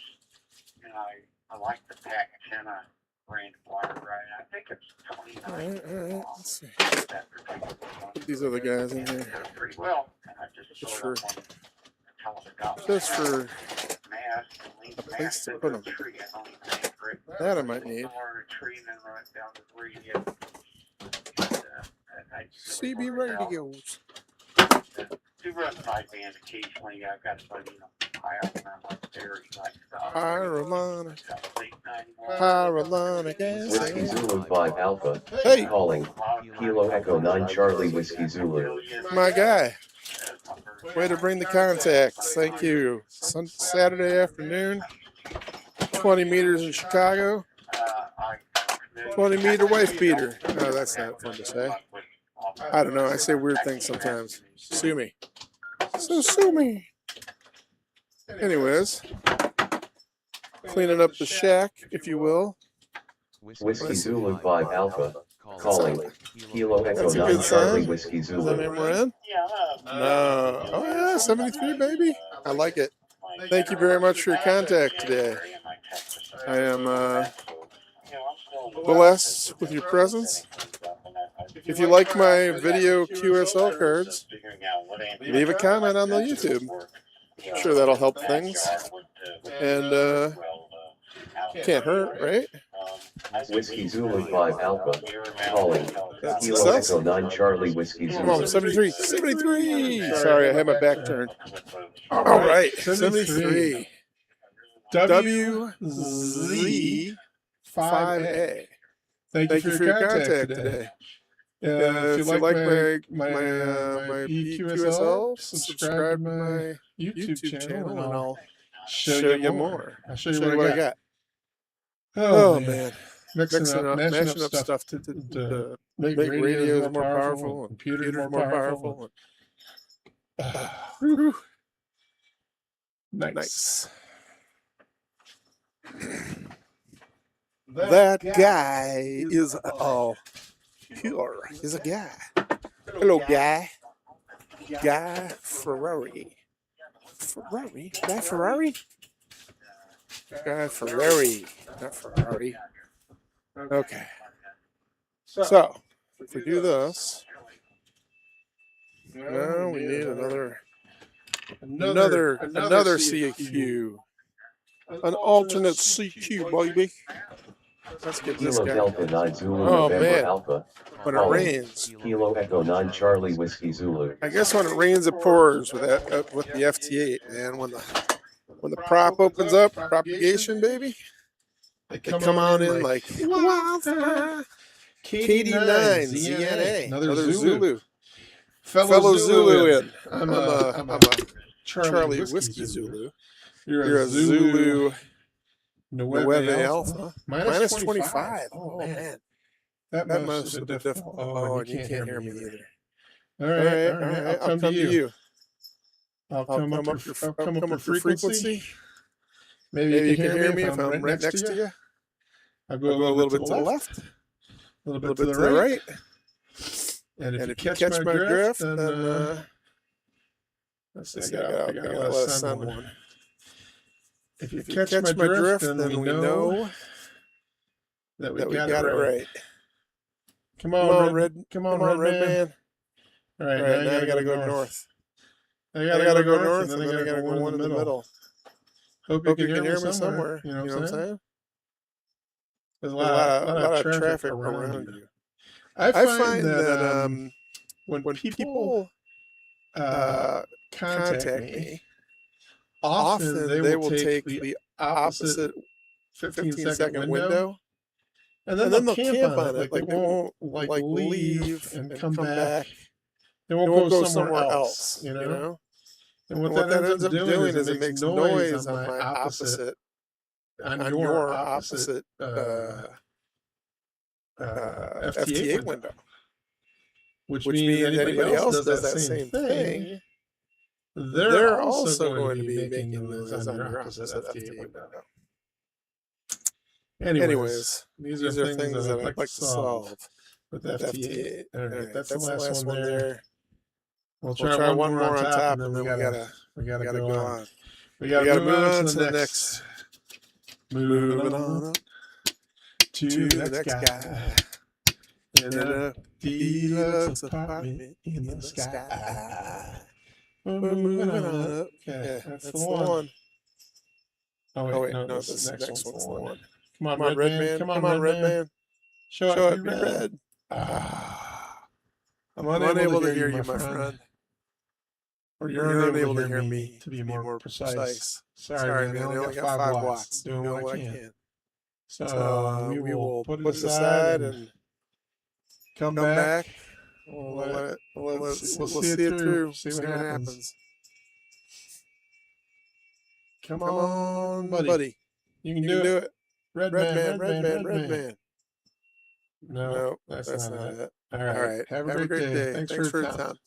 And I like the pack 10 brand wire, right? I think it's 29. All right. Let's see. Put these other guys in here. Pretty well. And I Just for at least to put them. That I might need. CB radios. Do run 5-band occasionally. I've got somebody high up and I'm like there. Hyrolonic Whiskey acid. Zulu 5 Alpha. Hey. Calling. Kilo Echo 9 Charlie Whiskey Zulu. My guy. Way to bring the contacts. Thank you. Saturday afternoon. 20 meters in Chicago. 20 meter wife beater. No, that's not fun to say. I don't know. I say weird things sometimes. Sue me. So sue me. Anyways. Cleaning up the shack, if you will. Whiskey Zulu 5 Alpha. Calling. Kilo Echo That's a 9 good Charlie sign. Whiskey Is that Zulu. name we're in? No. Oh yeah, 73, baby. I like it. Thank you very much for your contact today. I am blessed with your presence. If you like my video QSL cards, leave a comment on the YouTube. I'm sure that'll help things. And can't hurt, right? Whiskey Zulu 5 Alpha. Calling. Kilo Echo 9 Charlie Whiskey Come on, Zulu. 73. Sorry, I had my back turned. All right, 73. WZ5A. Thank you for your contact today. If you like my PQSL, subscribe to my YouTube channel, and I'll show you more. I'll show you what I got. Oh man, mashing up stuff to make radios more powerful, and computers more powerful. Nice. That guy is pure. He's a guy. Hello, guy. Guy Ferrari. Guy Ferrari? Guy Ferrari. Not Ferrari. Okay. So, if we do this, now we need another CQ. An alternate CQ, baby. Let's get this Kilo guy. Delta 9 Zulu Oh, November man. Alpha. When it Calling. rains. Kilo Echo 9 Charlie Whiskey Zulu. I guess when it rains, it pours with that with the FT8, man. When the prop opens up, propagation, baby, they come on in like wildfire. KD9 ZNA, another Zulu. Fellow Zulu in. I'm a Charlie Whiskey Zulu. You're a Zulu Nueve Alpha. Minus 25. Oh, man. That must have been difficult. Oh, and you can't hear me either. All right. I'll come to you. I'll come up for frequency. Maybe you can hear me if I'm right next to you. I'll go a little bit to the left. A little bit to the right. And if you catch my drift, then let's see, I gotta let us send one. If you catch my drift, then we know that we got it right. Come on, Red Man. All right, now I gotta go north. I gotta go north, and then I gotta go one in the middle. Hope you can hear me somewhere. You know what I'm saying? There's a lot of traffic around you. I find that when people contact me, often they will take the opposite 15-second window, and then they'll camp on it. Like they won't leave and come back. They won't go somewhere else. You know. And what that ends up doing is it makes noise on my opposite, on your opposite FT8 window. Which means anybody else does that same thing, they're also going to be making noise on your opposite FT8 window. Anyways, these are things that I'd like to solve with FT8. All right, that's the last one there. We'll try one more on top, and then we gotta go on. We gotta move on to the next. Moving on up to the next guy in a deluxe apartment in the sky. We're moving on up. Okay, that's the one. Oh wait, no, this next one's the one. Come on, Red Man. Come on, Red Man. Show up, you red. I'm unable to hear you, my friend. Or you're unable to hear me, to be more precise. Sorry, man. I only got 5 watts. Doing what I can. So we will put it aside and come back. We'll see it through. See what happens. Come on, buddy. You can do it. Red Man. No, that's not it. All right. Have a great day. Thanks for your time.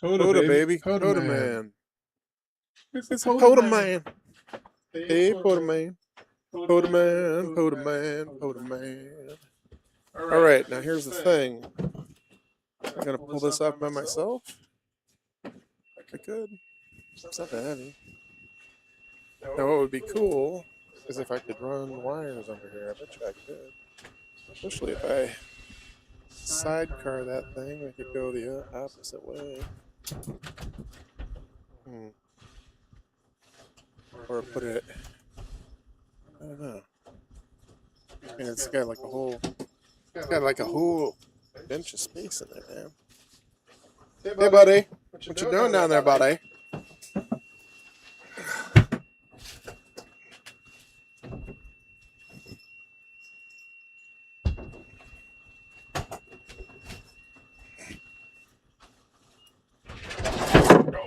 Hoda, baby. Hoda man. It's Hoda man. Hey, Hoda man. Hoda man. All right, now here's the thing. I'm going to pull this up by myself. I could. It's not that heavy. Now, what would be cool is if I could run wires under here. I bet you I could. Especially if I sidecar that thing, I could go the opposite way. Or put it, I don't know. And it's got like a whole bench of space in there, man. Hey, buddy. What you doing down there, buddy?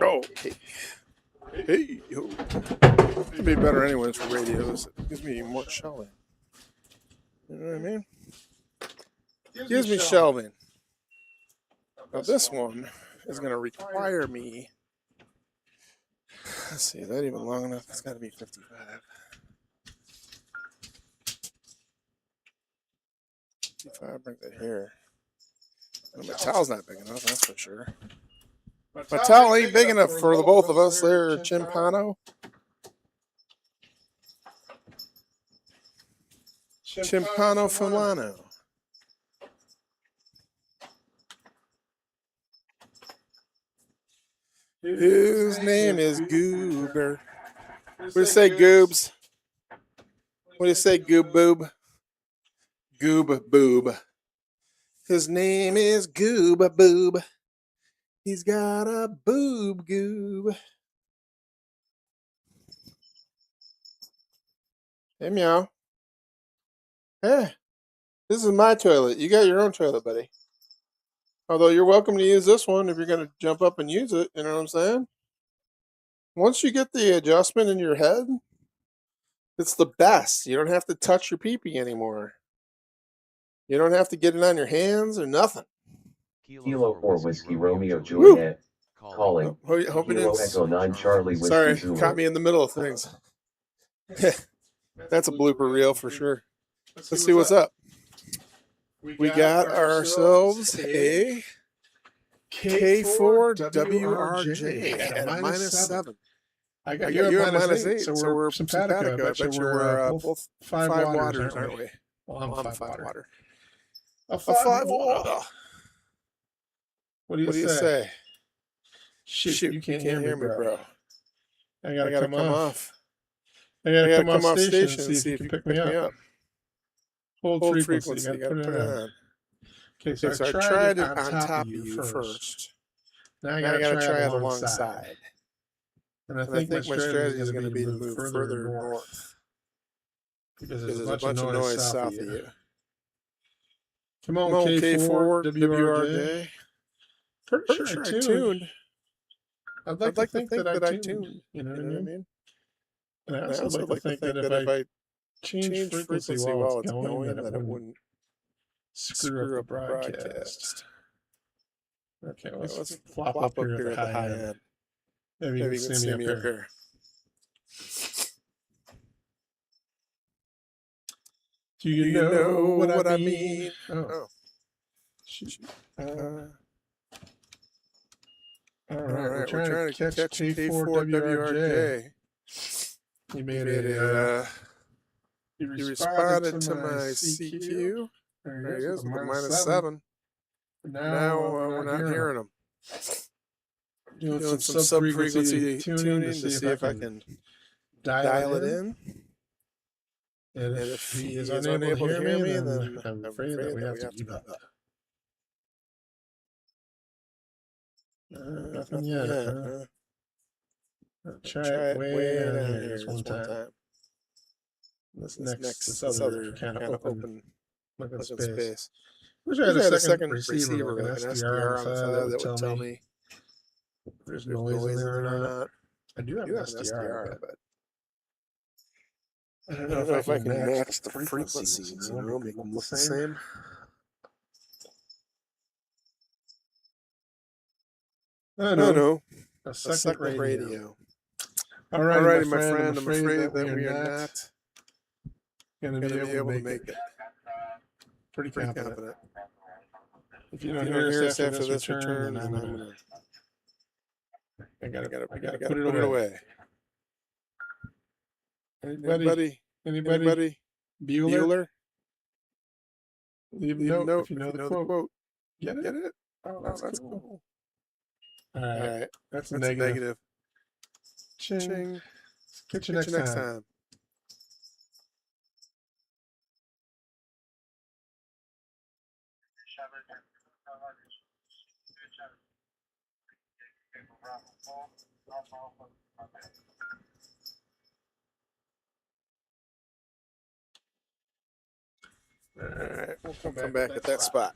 Okay. Hey, yo. It'd be better anyways for radios. It gives me more shelving. You know what I mean? Gives me shelving. Now this one is going to require me. Let's see, is that even long enough? It's got to be 55. 55, bring that here. And my towel's not big enough, that's for sure. My towel ain't big enough for the both of us there, Chimpano. Chimpano Fulano. His name is Goober. What do you say, Goobs? What do you say, Goob Boob? Goob Boob. His name is Goob Boob. He's got a boob goob. Hey, meow. Hey, this is my toilet. You got your own toilet, buddy. Although you're welcome to use this one if you're going to jump up and use it. You know what I'm saying? Once you get the adjustment in your head, it's the best. You don't have to touch your pee-pee anymore. You don't have to get it on your hands or nothing. Kilo 4 Whiskey Romeo Juliet. Calling. Hope Kilo Echo 9 Charlie Whiskey Sorry, Zulu. caught me in the middle of things. That's a blooper reel for sure. Let's see what's up. We got ourselves a K4WRJ at -7. I got you at -8, so we're simpatico. I bet you're both 5 waters, aren't we? Well, I'm 5 water. A 5 water. What do you say? Shoot, you can't hear me, bro. I gotta come off. I gotta come off station and see if you can pick me up. Hold frequency. You gotta put it on. Okay, so I tried it on top of you first. Now I gotta try it alongside. And I think my strategy is going to be to move further north. Because there's a bunch of noise south of you. Come on, K4, WRJ. Pretty sure I tuned. I'd like to think that I tuned. You know what I mean? And I also like to think that if I change frequency while it's going, that it wouldn't screw up the broadcast. Okay, let's flop up here at the high end. Maybe you can see me up here. Do you know what I mean? Oh. Shoot. All right, we're trying to catch K4WRJ. You made it. You responded to my CQ. There he is, with the -7. Now we're not hearing him. Doing some sub-frequency tuning to see if I can dial it in. And if he is unable to hear me, then I'm afraid that we have to give up. Nothing yet. Try it way down here this one time. This other kind of open looking space. Wish I had a second receiver with an SDR on the side that would tell me if there's noise in there or not. I do have an SDR, but I don't know if I can match the frequencies, you know, make them look the same. I know. A second radio. Alrighty, my friend, I'm afraid that we are not going to be able to make it. Pretty confident. If you don't hear us after this return, then I'm going to I gotta put it away. Anybody? Bueller? Leave a note if you know the quote. Get it? Oh, that's cool. All right. That's a negative. Ching. Catch you next time. All right, we'll come back at that spot.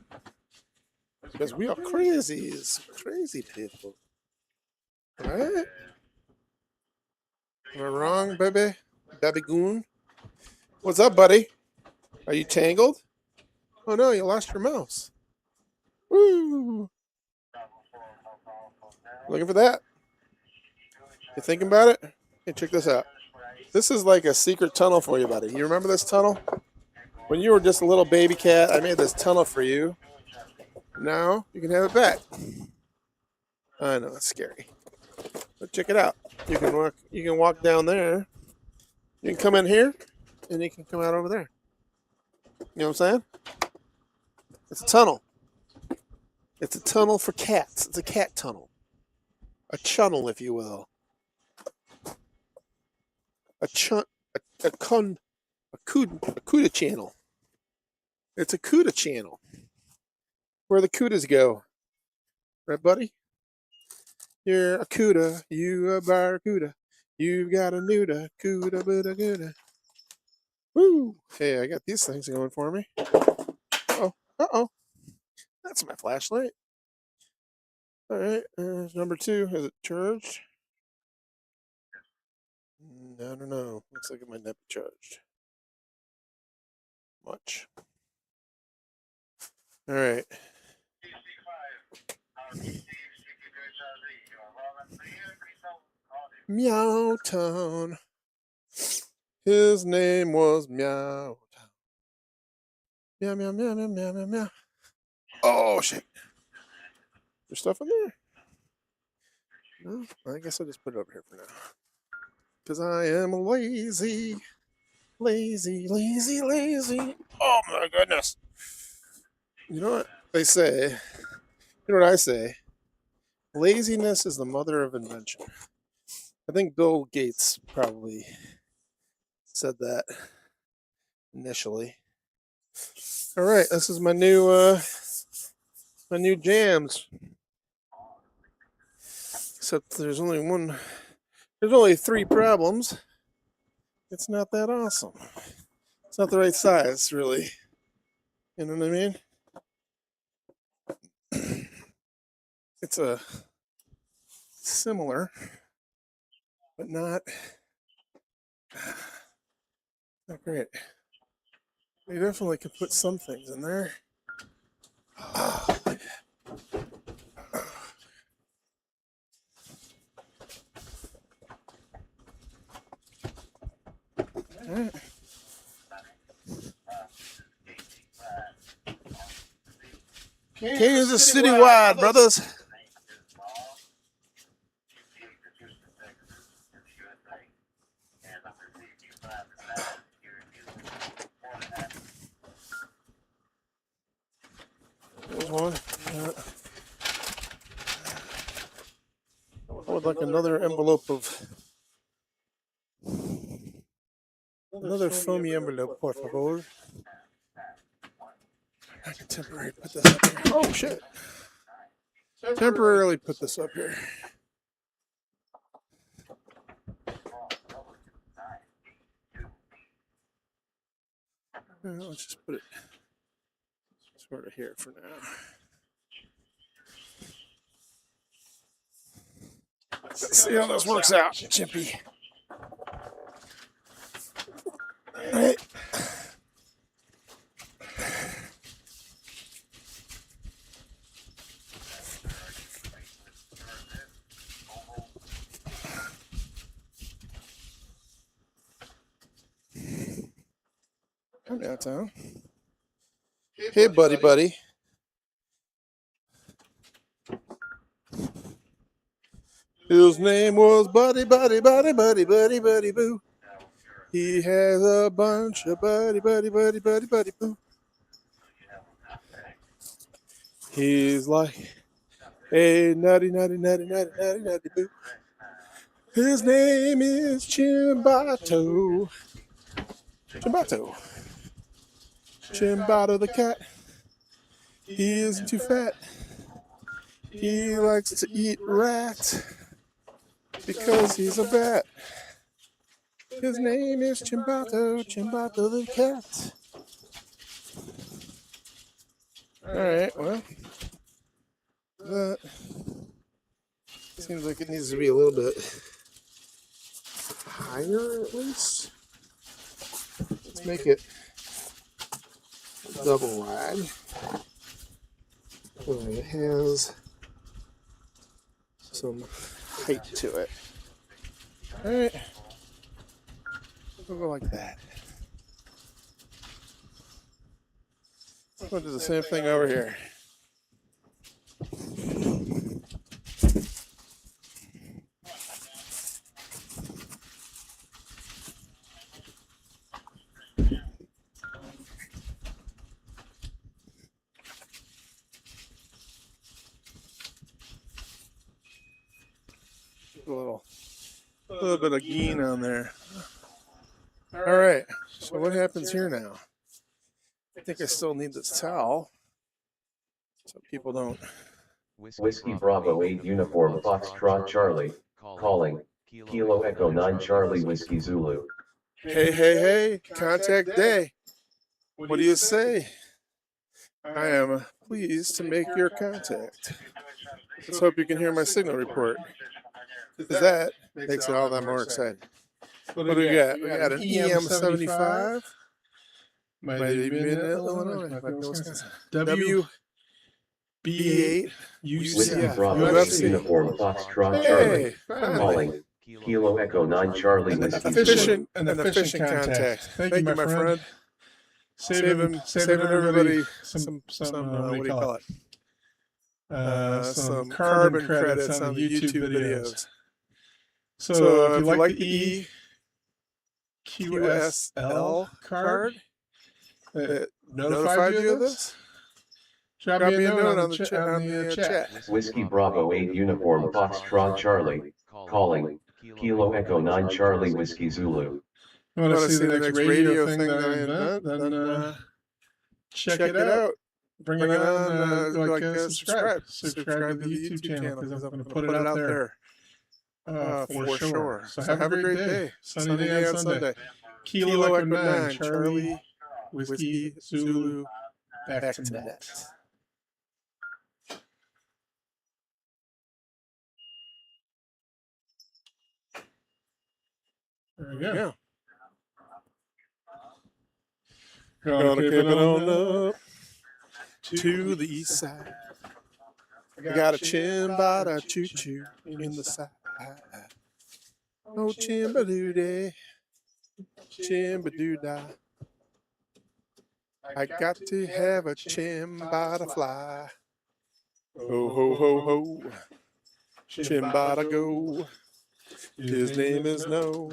Because we are crazy people. All right? Am I wrong, baby? Baby goon? What's up, buddy? Are you tangled? Oh no, you lost your mouse. Woo! Looking for that? You thinking about it? Hey, check this out. This is like a secret tunnel for you, buddy. You remember this tunnel? When you were just a little baby cat, I made this tunnel for you. Now you can have it back. I know it's scary, but check it out. You can walk down there. You can come in here, and you can come out over there. You know what I'm saying? It's a tunnel. It's a tunnel for cats. It's a cat tunnel. A chunnel, if you will. A CUDA channel. It's a CUDA channel. Where the CUDAs go. Right, buddy? You're a CUDA. You a barracuda. You've got a nuda. CUDA, buda, CUDA. Woo! Hey, I got these things going for me. Uh-oh. That's my flashlight. All right, number 2. Is it charged? I don't know. Looks like it might not be charged. Much. All right. Meow Town. His name was Meow Town. Meow, meow, meow, meow, meow, meow, meow. Oh, shit. There's stuff in there? No? I guess I'll just put it over here for now. Because I am lazy. Lazy, lazy, lazy. Oh, my goodness. You know what they say? You know what I say? Laziness is the mother of invention. I think Bill Gates probably said that initially. All right, this is my new jams. Except there's only 3 problems. It's not that awesome. It's not the right size, really. You know what I mean? It's a similar, but not great. They definitely could put some things in there. Oh. Right. Kansas City wide, brothers. There's one. I would like another envelope of another foamy envelope, por favor. I can temporarily put this up here. Oh shit! Temporarily put this up here. Let's just put it sort of here for now. Let's see how this works out, Chimpy. All right. Come downtown. Hey, buddy. His name was Buddy Boo. He has a bunch of buddy boo. He's like a nutty boo. His name is Chimbato. Chimbato the cat. He isn't too fat. He likes to eat rats because he's a bat. His name is Chimbato the cat. Alright, well, that seems like it needs to be a little bit higher at least. Let's make it double wide. So it has some height to it. Alright. We'll go like that. We'll do the same thing over here. A little bit of geen on there. All right, so what happens here now? I think I still need this towel so people don't. Whiskey Bravo 8 Uniform Foxtrot Charlie, calling, Kilo Echo 9 Charlie Whiskey Zulu. Hey, contact day. What do you say? I am pleased to make your contact. Let's hope you can hear my signal report. That makes it all that more exciting. What do we got? We got an EM75. Might even be in Illinois. Might be Wisconsin. WB8 Whiskey Bravo 8 Uniform Foxtrot Charlie, calling, Kilo Echo 9 Charlie Whiskey Zulu. An efficient contact. Thank you, my friend. Saving everybody some what do you call it? Some carbon credits on the YouTube videos. So if you like the EQSL card that notified you of this, drop me a note on the chat. Whiskey Bravo 8 Uniform Foxtrot Charlie, calling, Kilo Echo 9 Charlie Whiskey Zulu. You want to see the next radio thing that I invent? Then check it out. Bring it on. Subscribe. Subscribe to the YouTube channel because I'm going to put it out there. For sure. So have a great day. Sunny day on Sunday. Kilo Echo 9, Charlie, Whiskey, Zulu, back to net. There we go. Gonna keep it on up to the east side. I got a Chimbada choo-choo in the side. Oh, Chimbadoo-day, Chimbadoo-da. I got to have a Chimbada fly. Ho, ho, ho, ho. Chimbada go. His name is no.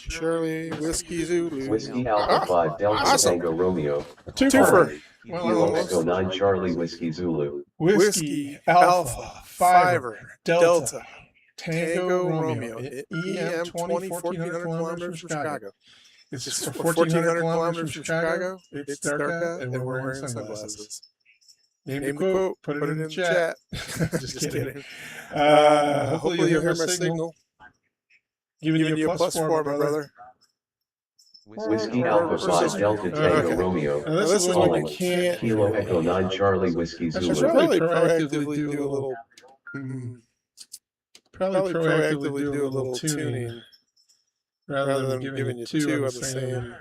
Charlie Whiskey Zulu. Whiskey Alpha 5 Delta Tango Romeo. Twofer. Kilo Echo 9 Charlie Whiskey Zulu. Whiskey Alpha 5 Delta Tango Romeo. EM 1400 kilometers from Chicago. It's 1400 kilometers from Chicago. It's dark out and we're wearing sunglasses. Name the quote. Put it in the chat. Just kidding. Hopefully you'll hear my signal. Giving you a plus 4, my brother. Whiskey Alpha 5 Delta Tango Romeo, calling, Kilo Echo 9 Charlie Whiskey Zulu. I should probably proactively do a little... Proactively do a little tuning rather than giving you two of the same.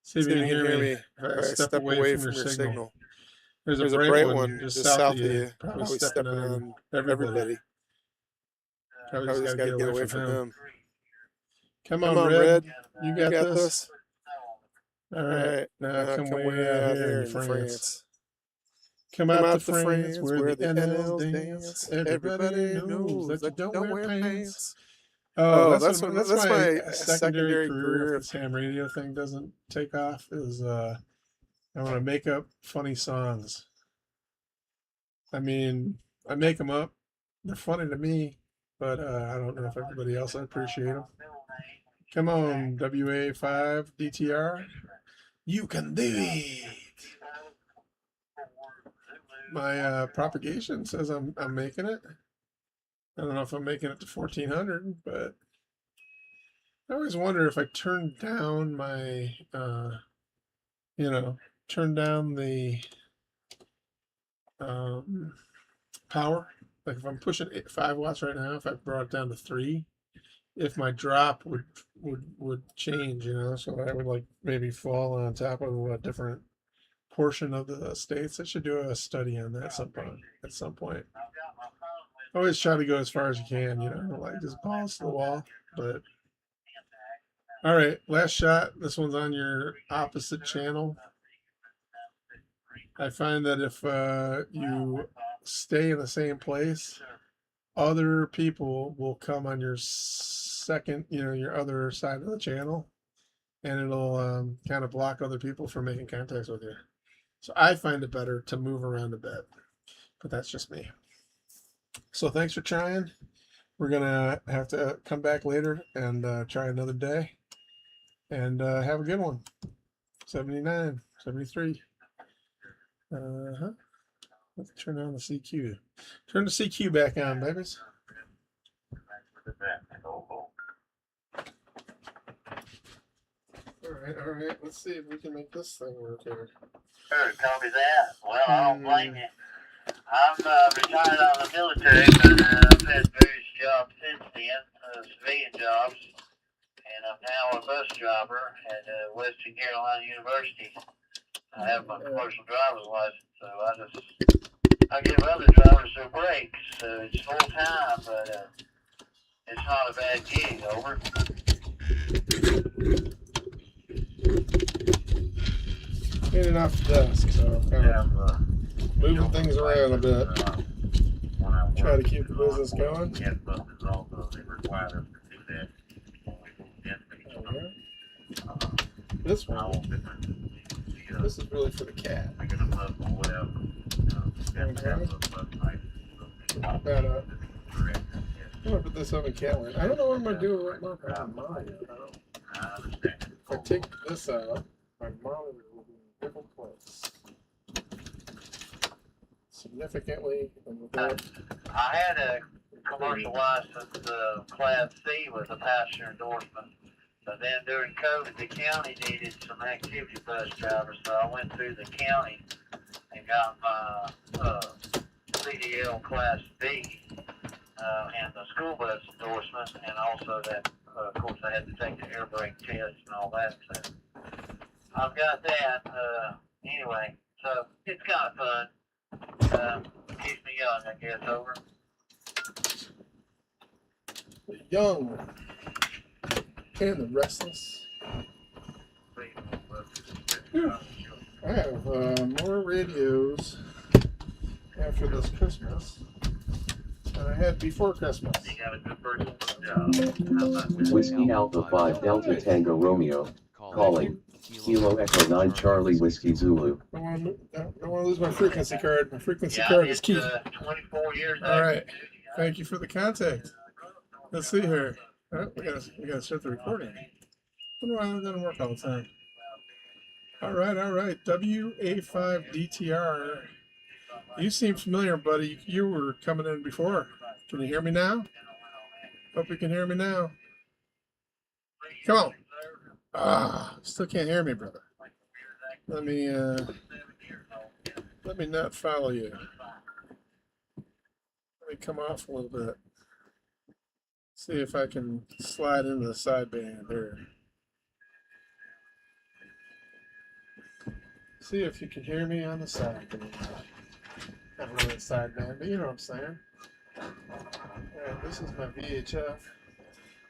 See if you can hear me. I step away from your signal. There's a bright one just south of you, probably stepping on everybody. Probably just got to get away from him. Come on, Red. You got this. All right. Now come way out here in France. Come out to France where the NLs dance. Everybody knows that you don't wear pants. Oh, that's my secondary career if this ham radio thing doesn't take off is I want to make up funny songs. I mean, I make them up. They're funny to me, but I don't know if everybody else appreciate them. Come on, WA5 DTR. You can do it. My propagation says I'm making it. I don't know if I'm making it to 1400, but I always wonder if I turn down my, turn down the power. Like if I'm pushing 5 watts right now, if I brought it down to 3, if my drop would change, so I would like maybe fall on top of a different portion of the states. I should do a study on that at some point. Always try to go as far as you can, like just balls to the wall. But all right, last shot. This one's on your opposite channel. I find that if you stay in the same place, other people will come on your second, your other side of the channel, and it'll kind of block other people from making contacts with you. So I find it better to move around a bit, but that's just me. So thanks for trying. We're going to have to come back later and try another day, and have a good one. 79, 73. Let's turn on the CQ. Turn the CQ back on, babies. All right. Let's see if we can make this thing work here. Sure, copy that. Well, I don't blame you. I'm retired out of the military, but I've had various jobs since then, civilian jobs, and I'm now a bus driver at Western Carolina University. I have my commercial driver's license, so I give other drivers their breaks. So it's full time, but it's not a bad gig. Over. Getting off the desk, so kind of moving things around a bit. Try to keep the business going. This one. This is really for the cat. I'm gonna put this up in cat land. I don't know what I'm gonna do with my monitor. If I take this out, my monitor will be in a different place. Significantly. I had a commercial license, Class C with a passenger endorsement. But then during COVID, the county needed some activity bus drivers, so I went through the county and got my CDL Class B and the school bus endorsement, and also that, of course, I had to take the air brake test and all that. So I've got that. Anyway, so it's kind of fun. Keeps me young, I guess. Over. Young. And the restless. I have more radios after this Christmas than I had before Christmas. Whiskey Alpha 5 Delta Tango Romeo, calling, Kilo Echo 9 Charlie Whiskey Zulu. I don't want to lose my frequency card. My frequency card is key. 24 years All right. Thank you for the contact. Let's see here. Oh, we gotta start the recording. I wonder why that doesn't work all the time. All right. WA5DTR. You seem familiar, buddy. You were coming in before. Can you hear me now? Hope you can hear me now. Come on. Still can't hear me, brother. Let me not follow you. Let me come off a little bit. See if I can slide into the sideband here. See if you can hear me on the sideband. Not really sideband, but you know what I'm saying. Alright, this is my VHF.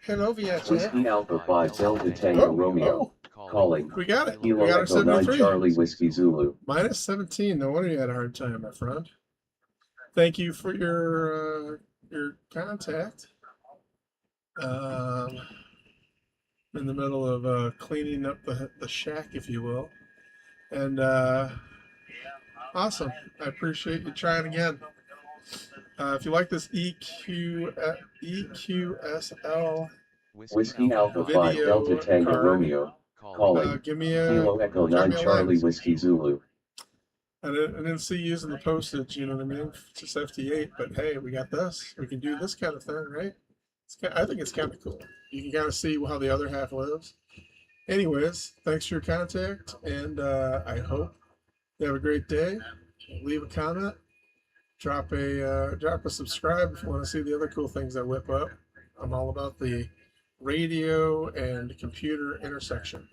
Hello, Vietjet. Whiskey Alpha 5 Delta Tango Romeo. Calling. We got it. Kilo We got our Echo 9 73. Charlie Whiskey Zulu. Minus 17. No wonder you had a hard time, my friend. Thank you for your contact. In the middle of cleaning up the shack, if you will. And awesome. I appreciate you trying again. If you like this EQSL Whiskey Alpha 5 video Delta Tango card, Romeo. Calling. give me a Kilo Echo 9 Charlie Whiskey Zulu. I didn't see you using the postage, you know what I mean? Just FT8, but hey, we got this. We can do this kind of thing, right? I think it's kind of cool. You can kind of see how the other half lives. Anyways, thanks for your contact, and I hope you have a great day. Leave a comment. Drop a subscribe if you want to see the other cool things I whip up. I'm all about the radio and computer intersection.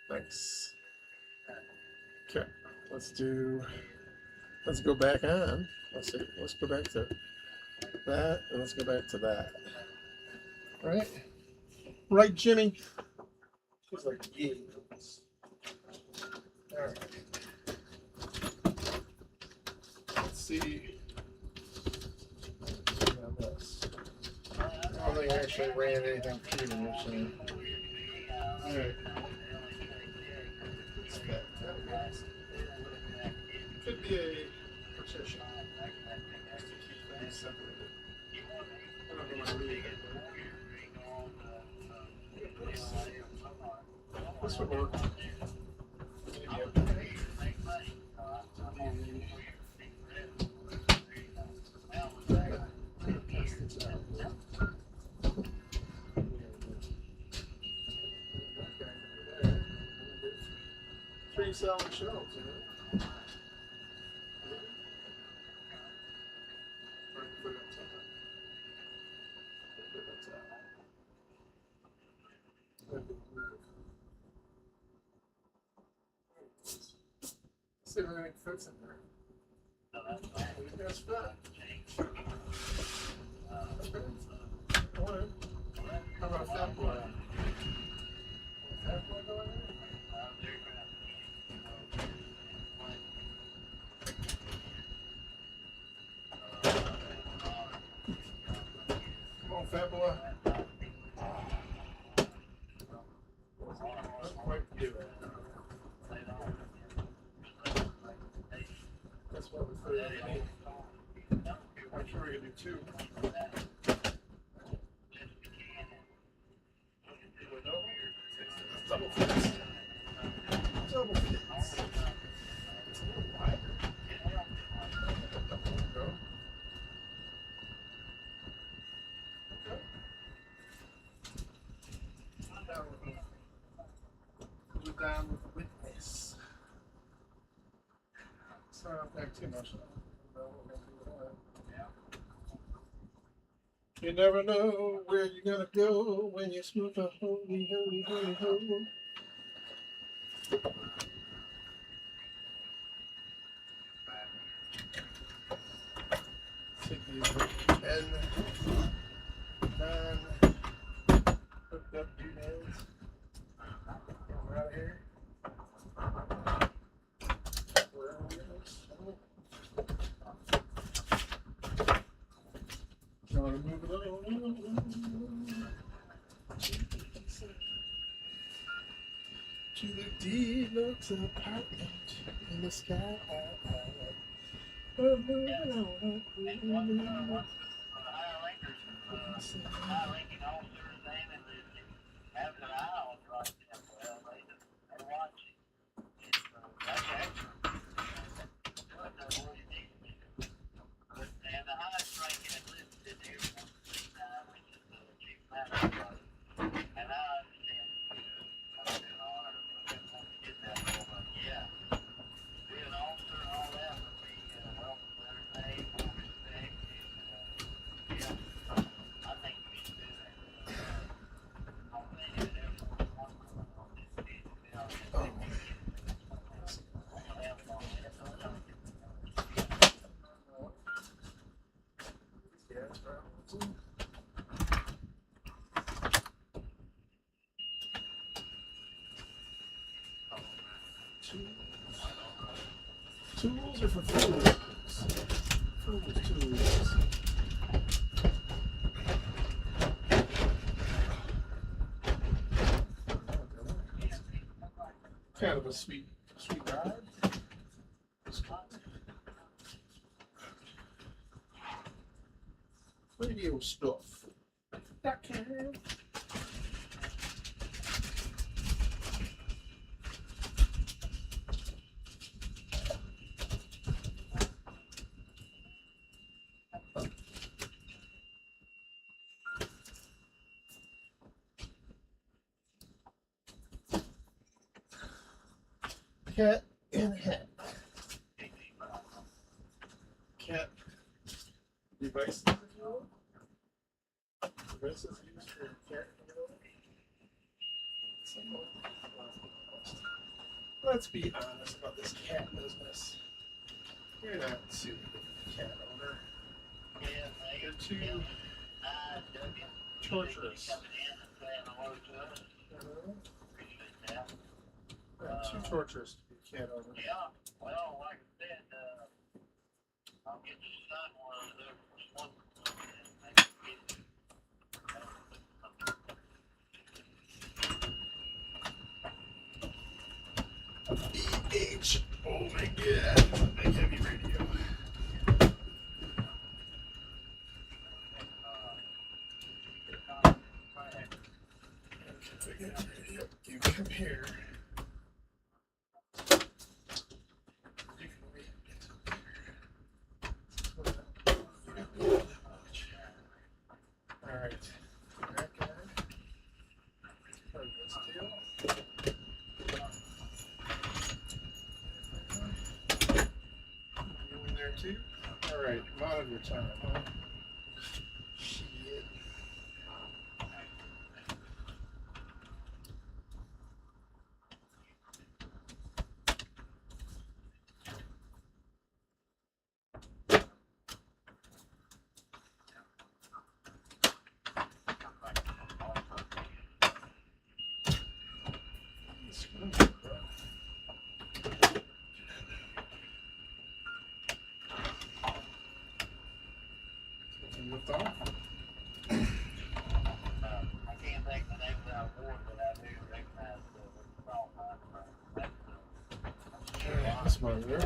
Thanks. Okay, let's go back on. Let's go back to that, and let's go back to that. All right? Right, Jimmy? He's like, yeah. All right. Let's see. I don't think I actually ran anything through there, so. All right. Could be a partition. Just to keep things separated. I don't know what to read. This would work. Three selling shelves, you know? See if anything fits in there. That's fat. How about a fat boy? Fat boy going in? Come on, fat boy. Not quite do it. That's what we put in. I'm sure we can do two. Double fits. Double fits. It's a little wider. Go. Okay. Pull it down with the witness. It's not back too much. You never know where you're gonna go when you smoke a holy, holy, holy, holy. Take these 10, 9, hooked up doodads. We're out of here. Wherever we go. Trying to move it on. To the deluxe apartment in the sky. tools or for fools? Fools tools. Kind of a sweet ride. Radio stuff. That can. Cat in hat. Cat devices, if you will. Devices used for cat, you know. Let's be honest about this cat business. You're not suited to the cat owner. You're too torturous. Too torturous to be a cat owner. Yeah, well, like I said, I'll get your son one of those. Oh my god, big heavy radio. Okay, big heavy radio. You come here. Alright. That guy. Part of this deal. You in there too? Alright, monitor time, huh? Shit. Lift off. I can't think of the name of that award, but I do recognize the song. That's monitor.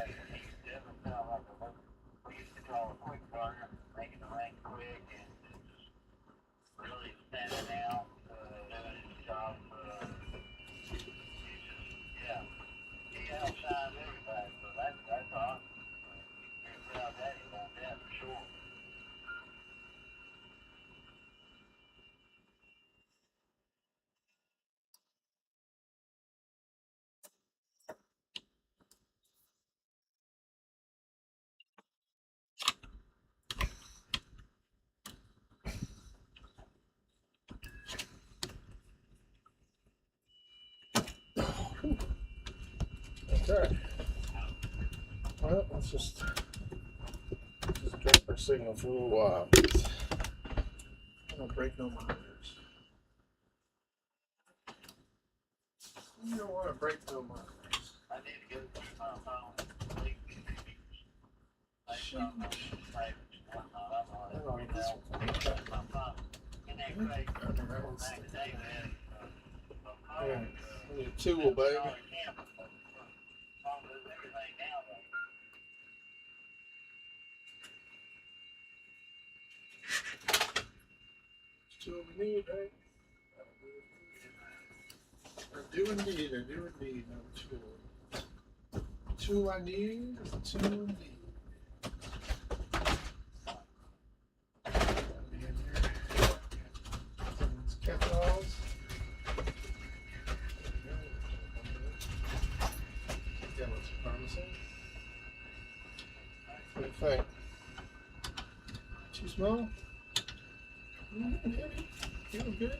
We used to call a quick burner, making the rain quick and just really standing out, doing his job. He outshines everybody, so that's awesome. You're proud of that, about that for sure. Okay. Well, let's just drop our signal for a little while. I don't break no monitors. You don't want to break no monitors. I need to go through my phone. Yeah, I need a tool, baby. Tool we need, right? I do indeed. No tool. The tool I need is the tool I need. Catch-alls. That looks promising. What do you think? Too small? Feels good.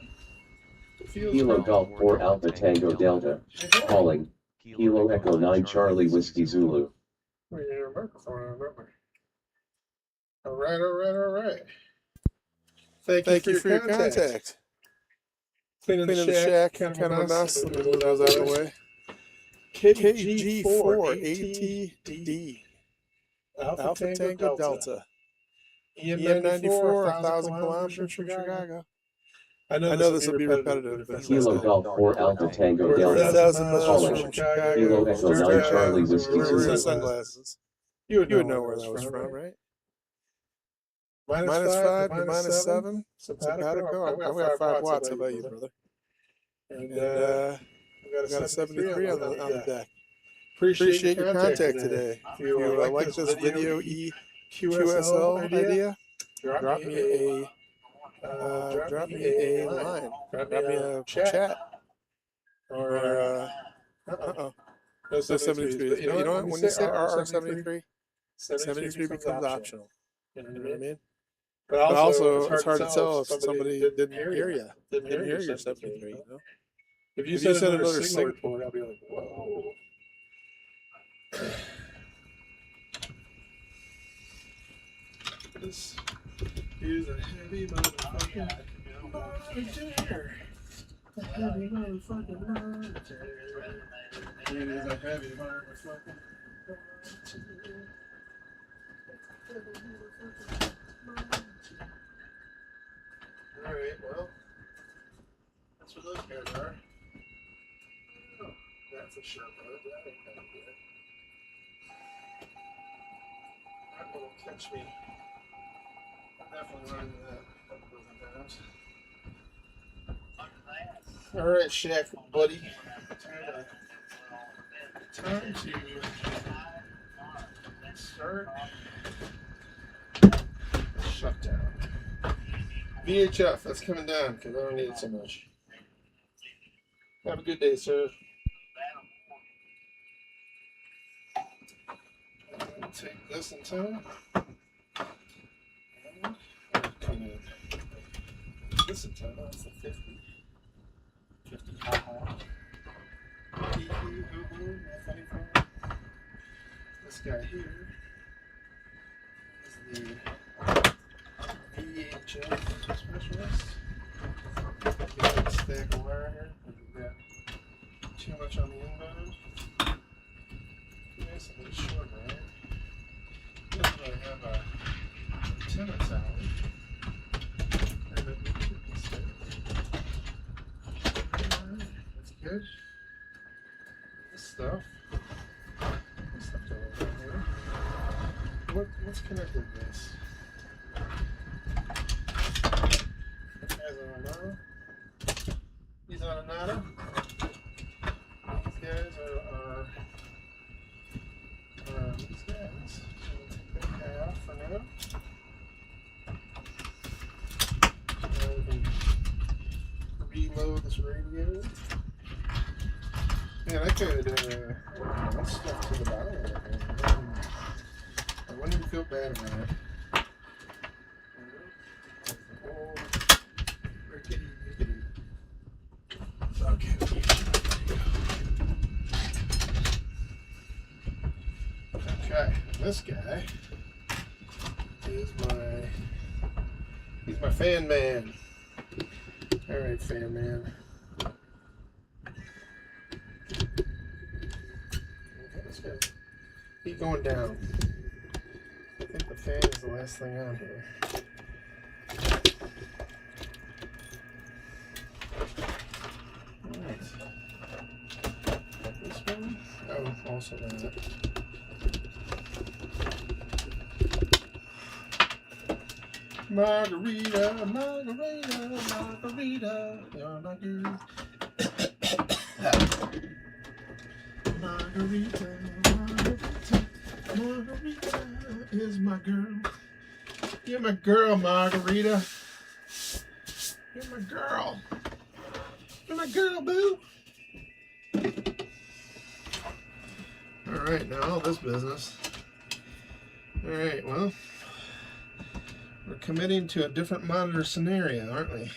Kilo Golf 4 Alpha Tango Delta. Calling. Kilo Echo 9 Charlie Whiskey Zulu. We need a microphone, remember. Alright. Thank you for your contact. Cleaning the shack, kind of a mess. Let me move those out of the way. KG4 ATD. Alpha Tango Delta. EM94, 1,000 kilometers from Chicago. I know this will be repetitive, but Kilo Golf 4 Alpha Tango Delta. 3,000 miles Calling. from Chicago. Kilo Echo 9 Charlie Whiskey Wearing Zulu. sunglasses. You would know where that was from, right? -5 to -7. Simpatico. I've got 5 watts. How about you, brother? And I've got a 73 on the deck. Appreciate your contact today. If you like this video EQSL idea, drop me a line. Drop me a chat. Or no 73s. You know what? When you say RR73, 73 becomes optional. You know what I mean? But also, it's hard to tell if somebody didn't hear you. Didn't hear your 73. You know? If you send another signal report, I'll be like, whoa. This is a heavy motherfucking monitor. A heavy motherfucking monitor. It is a heavy motherfucking monitor. Alright, well, that's what those guys are. Oh, that's a sharp one. That ain't kind of good. That one will catch me. I'm definitely running to that a couple of times. Alright, Shaq, buddy. Time to start shutdown. VHF, that's coming down because I don't need it so much. Have a good day, sir. I'll take this in time. Come in. This in time. That's the 50. 50 high. This guy here is the VHF specialist. Get that stack of wire here. We've got too much on the inbound. Nice and short, right? Doesn't really have a antenna tower. That's good. This stuff over here. What's connected to this? Guys on a nano. He's on a nano. These guys are these guys. So we'll take that guy off for now. Now we can reload this radio. Man, I could let's stuff to the bottom of it. I wouldn't even feel bad about it. Okay. Okay, this guy is he's my fan man. All right, fan man. Okay, this guy, he's going down. I think the fan is the last thing on here. Alright. This one? Oh, also that. Margarita, margarita, margarita, you're my girl. Margarita, margarita, margarita is my girl. You're my girl, Margarita. You're my girl. You're my girl, boo. Alright, now all this business. Alright, well, we're committing to a different monitor scenario, aren't we?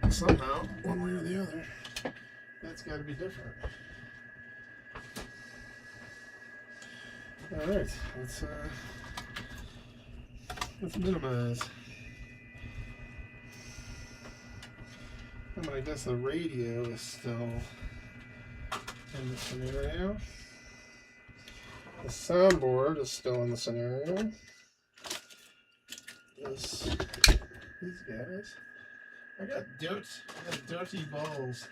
Somehow, one way or the other, that's got to be different. Alright, let's minimize. I mean, I guess the radio is still in the scenario. The soundboard is still in the scenario. These guys. I got dirty balls.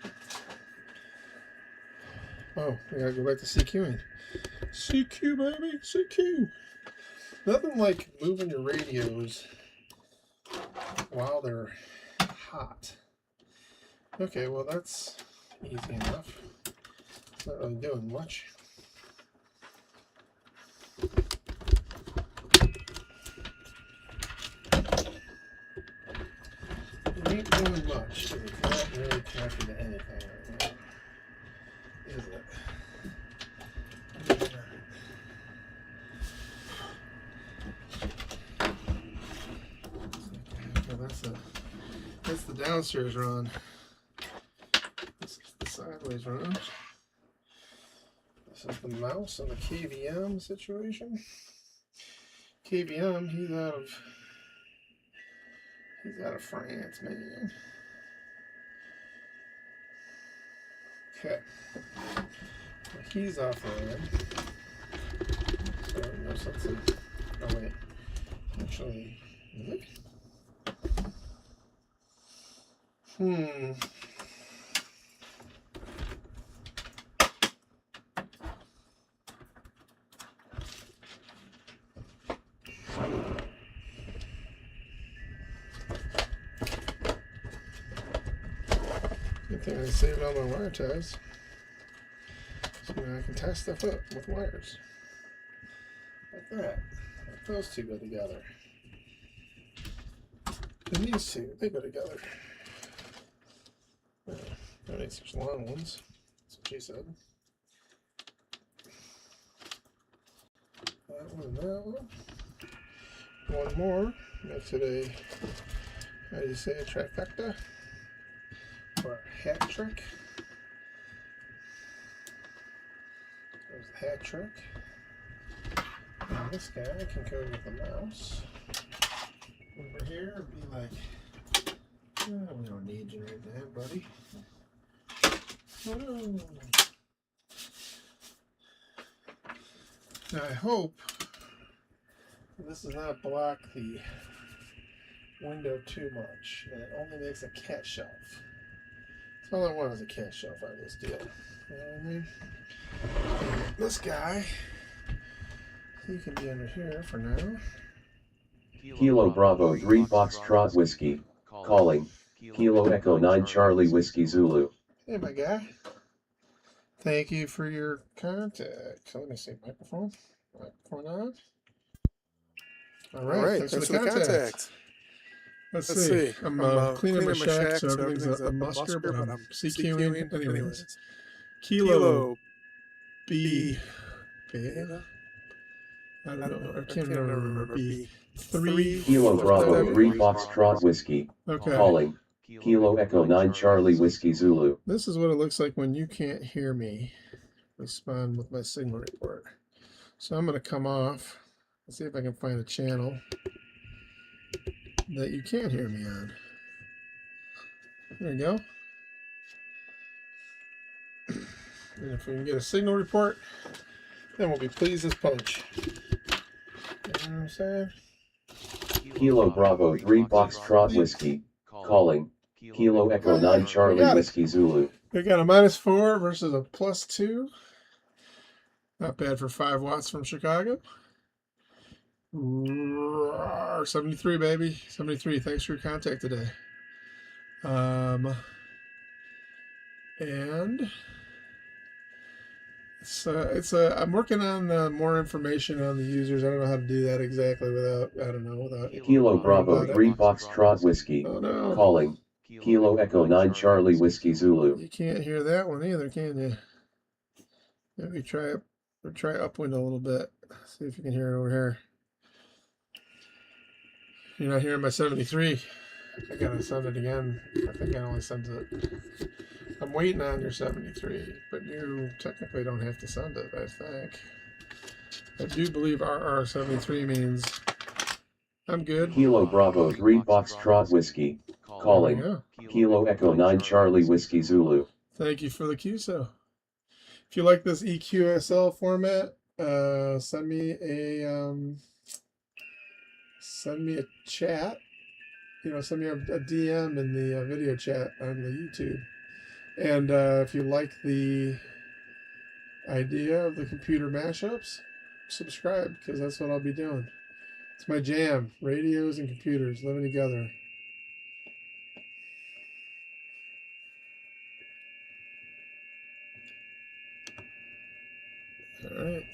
Oh, we gotta go back to CQing. CQ, baby, CQ. Nothing like moving your radios while they're hot. Okay, well that's easy enough. It's not really doing much. It ain't doing much, but it's not really connected to anything right now. Is it? Well, that's the downstairs run. This is the sideways run. This is the mouse and the KVM situation. KVM, he's out of France, man. Okay. Well, he's off the end. So no sense in. Oh wait. Actually, is it? Good thing I saved all my wire ties. So now I can tie stuff up with wires. Like that. Like those two go together. And these two, they go together. Don't need such long ones. That's what she said. That one and that one. One more. Makes it a, how do you say, a trifecta? Or a hat trick. There's the hat trick. And this guy can go with the mouse. Over here and be like, oh, we don't need you right there, buddy. Oh. Now I hope this does not block the window too much, and it only makes a cat shelf. That's all I want is a cat shelf out of this deal. You know what I mean? This guy, he can be under here for now. Kilo Bravo 3 Foxtrot Whiskey. Calling. Kilo Echo 9 Charlie Whiskey Zulu. Hey, my guy. Thank you for your contact. So let me see. Microphone on. All right. Thanks for the contact. Let's see. I'm cleaning my shack, so everything's a musker, but I'm CQing. Anyways. Kilo B. Beta? I don't know. I can't remember. B. 3 Kilo Bravo 3 Foxtrot Whiskey. Okay. Calling. Kilo Echo 9 Charlie Whiskey Zulu. This is what it looks like when you can't hear me respond with my signal report. So I'm going to come off and see if I can find a channel that you can't hear me on. There you go. And if we can get a signal report, then we'll be pleased as punch. You know what I'm saying? Kilo Bravo 3 Foxtrot Whiskey. Calling. Kilo Echo 9 Charlie Whiskey Zulu. We got a -4 versus a +2. Not bad for 5 watts from Chicago. 73, baby. 73. Thanks for your contact today. And I'm working on more information on the users. I don't know how to do that exactly without Kilo Bravo 3 Foxtrot Whiskey. Oh, no. Calling. Kilo Echo 9 Charlie Whiskey Zulu. You can't hear that one either, can you? Maybe try upwind a little bit. See if you can hear it over here. You're not hearing my 73. I gotta send it again. I think I only sent it. I'm waiting on your 73, but you technically don't have to send it, I think. I do believe RR73 means I'm good. Kilo Bravo 3 Foxtrot Whiskey. Calling. Kilo Echo 9 Charlie Whiskey Zulu. Thank you for the QSO. If you like this EQSL format, send me a chat. Send me a DM in the video chat on the YouTube. And if you like the idea of the computer mashups, subscribe, because that's what I'll be doing. It's my jam. Radios and computers living together. All right.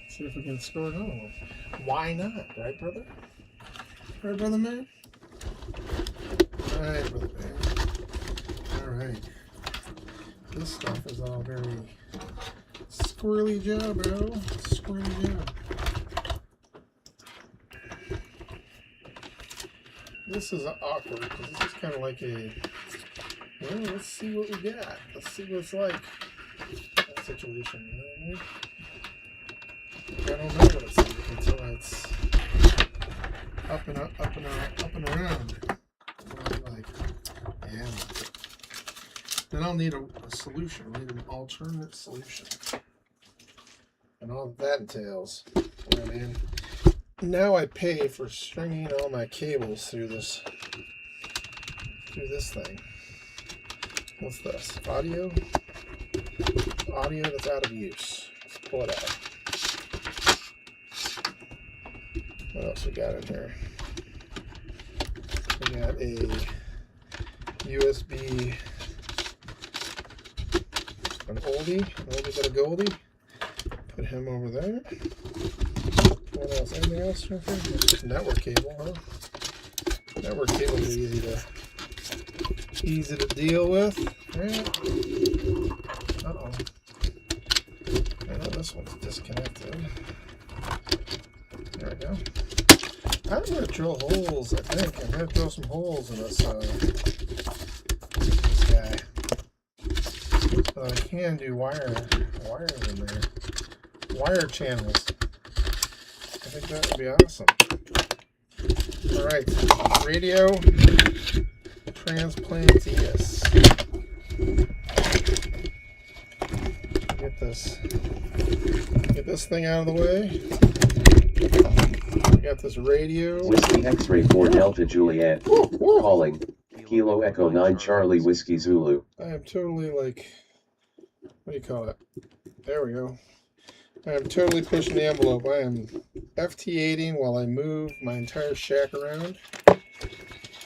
Let's see if we can score another one. Why not? Right, brother? Right, brother man? All right, brother man. All right. This stuff is all very squirrely job, bro. Squirrely job. This is awkward because this is kind of like let's see what we got. Let's see what it's like. That situation, you know what I mean? I don't know what it's like until it's up and around. Like, yeah. Then I'll need a solution. I need an alternate solution. And all that entails, you know what I mean? Now I pay for stringing all my cables through this thing. What's this? Audio that's out of use. Let's pull it out. What else we got in here? We got a USB, an oldie but a goldie. Put him over there. What else? Anything else? Just network cable, huh? Network cable is easy to deal with. Right? Uh-oh. I know this one's disconnected. There we go. I'm going to drill holes, I think. I'm going to drill some holes in this guy. So I can do wires in there. Wire channels. I think that would be awesome. Alright. Radio Transplanteus. Get this thing out of the way. We got this radio. Whiskey X-ray 4 Delta Juliet. Calling. Kilo Echo 9 Charlie Whiskey Zulu. I am totally like, what do you call it? There we go. I am totally pushing the envelope. I am FT8ing while I move my entire shack around.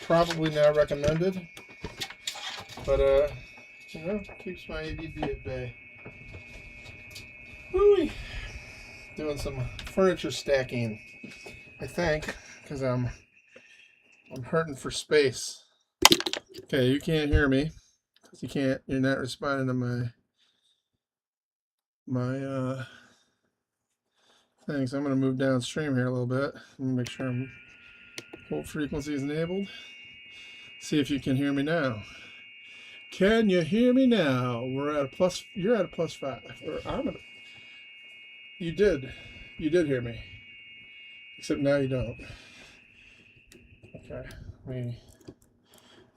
Probably not recommended. But, keeps my ADD at bay. Woo-wee. Doing some furniture stacking, I think, because I'm hurting for space. Okay, you can't hear me. You're not responding to my thing, so I'm going to move downstream here a little bit. I'm going to make sure hold frequency is enabled. See if you can hear me now. Can you hear me now? You're at a +5. Or you did hear me. Except now you don't. Okay.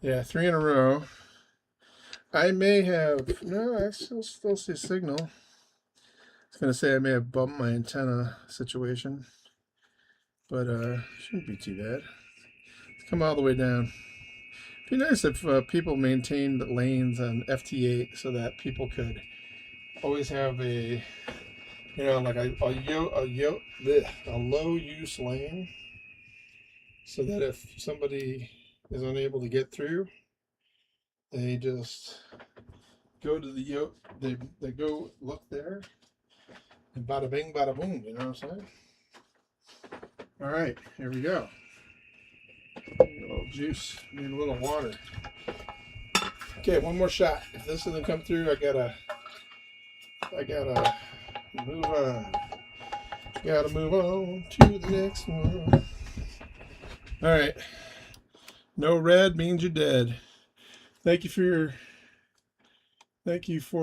Yeah, 3 in a row. I may have, no, I still see a signal. I was going to say I may have bumped my antenna situation, but shouldn't be too bad. Let's come all the way down. It'd be nice if people maintained lanes on FT8 so that people could always have a, like a low use lane, so that if somebody is unable to get through, they just go to the they go look there, and bada bing, bada boom. You know what I'm saying? All right, here we go. Need a little juice. Need a little water. Okay, one more shot. If this doesn't come through, I gotta move on. Gotta move on to the next one. All right. No red means you're dead. Thank you for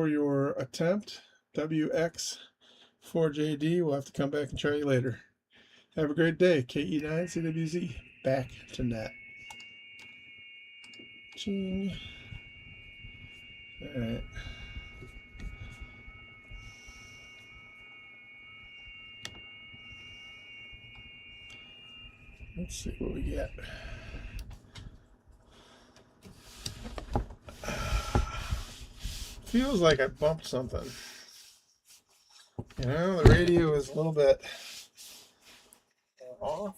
your attempt. WX4JD. We'll have to come back and try you later. Have a great day. KE9CWZ. Back to net. Ching. All right. Let's see what we get. Feels like I bumped something. You know, the radio is a little bit off.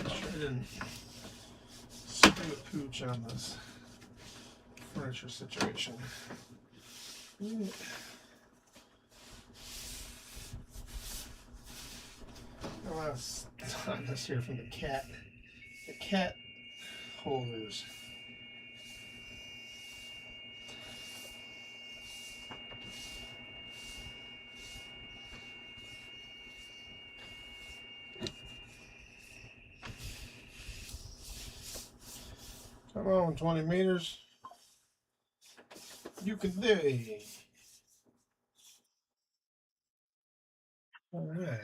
I didn't screw the pooch on this furniture situation. The last time this here from the cat holders. Come on, 20 meters. You can do it. All right.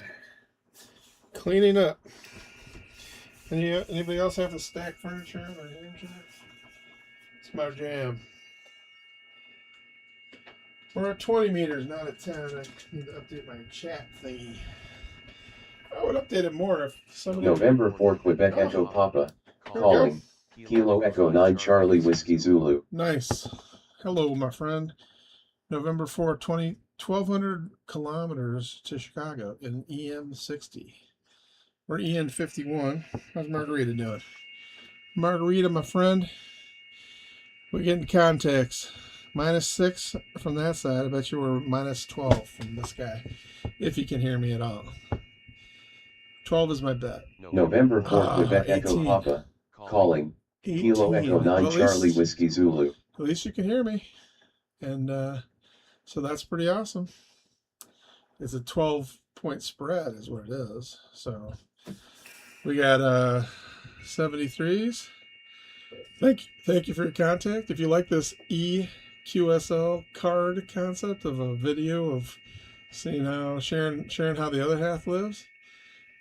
Cleaning up. Anybody else have to stack furniture or furniture? It's my jam. We're at 20 meters, not at 10. I need to update my chat thingy. I would update it more if somebody... November 4, Quebec Echo Papa. Calling. Kilo Echo 9 Charlie Whiskey Zulu. Nice. Hello, my friend. November 4, 1,200 kilometers to Chicago in EM60. We're EN51. How's Margarita doing? Margarita, my friend. We're getting contacts. -6 from that side. I bet you were -12 from this guy. If you can hear me at all. 12 is my bet. November 4, Quebec 18. Echo Papa. Calling. 18. Kilo Echo 9 Charlie Whiskey Zulu. At least you can hear me. And so that's pretty awesome. It's a 12-point spread is what it is. So we got 73s. Thank you for your contact. If you like this EQSL card concept of a video of seeing how sharing how the other half lives,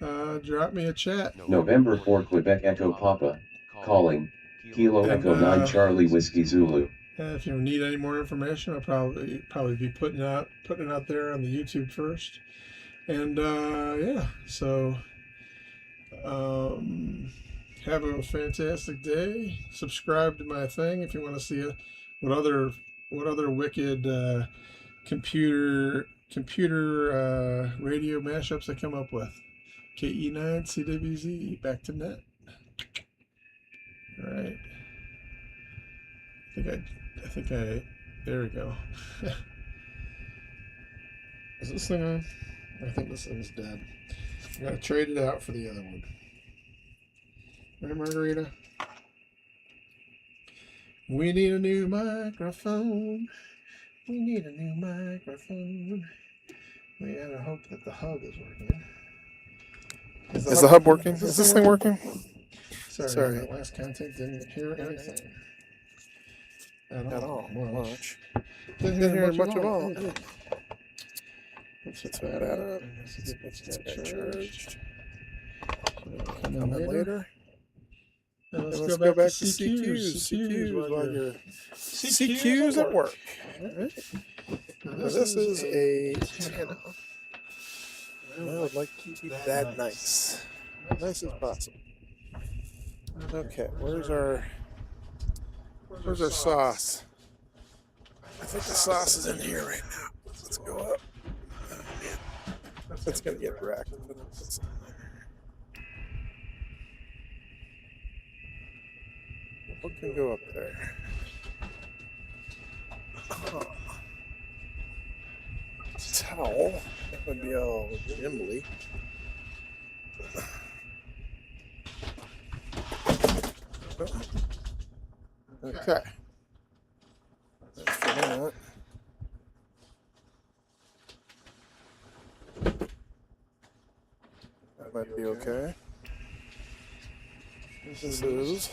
drop me a chat. November 4, Quebec Echo Papa. Calling. Kilo Echo 9 Charlie Whiskey Zulu. If you need any more information, I'll probably be putting it out there on the YouTube first. And yeah, so have a fantastic day. Subscribe to my thing if you want to see what other wicked computer radio mashups I come up with. KE9 CWZ back to net. All right. I think there we go. Is this thing on? I think this thing's dead. I'm gonna trade it out for the other one. Right, Margarita? We need a new microphone. We need a new microphone. We gotta hope that the hub is working. Is the hub working? Is this thing working? Sorry. That last content didn't hear anything. At all. Much. Didn't hear much at all. Let's hit that up. Let's get charged. Come in later. And let's go back to CQs. CQs at work. Right. Now this is a 10. I would like to keep that nice. Nice as possible. Okay, where's our sauce? I think the sauce is in here right now. Let's go up. Oh, man. That's gonna get wrecked. What can go up there? Oh. Towel. That would be all gimbly. Okay. That's for that. That might be okay. This is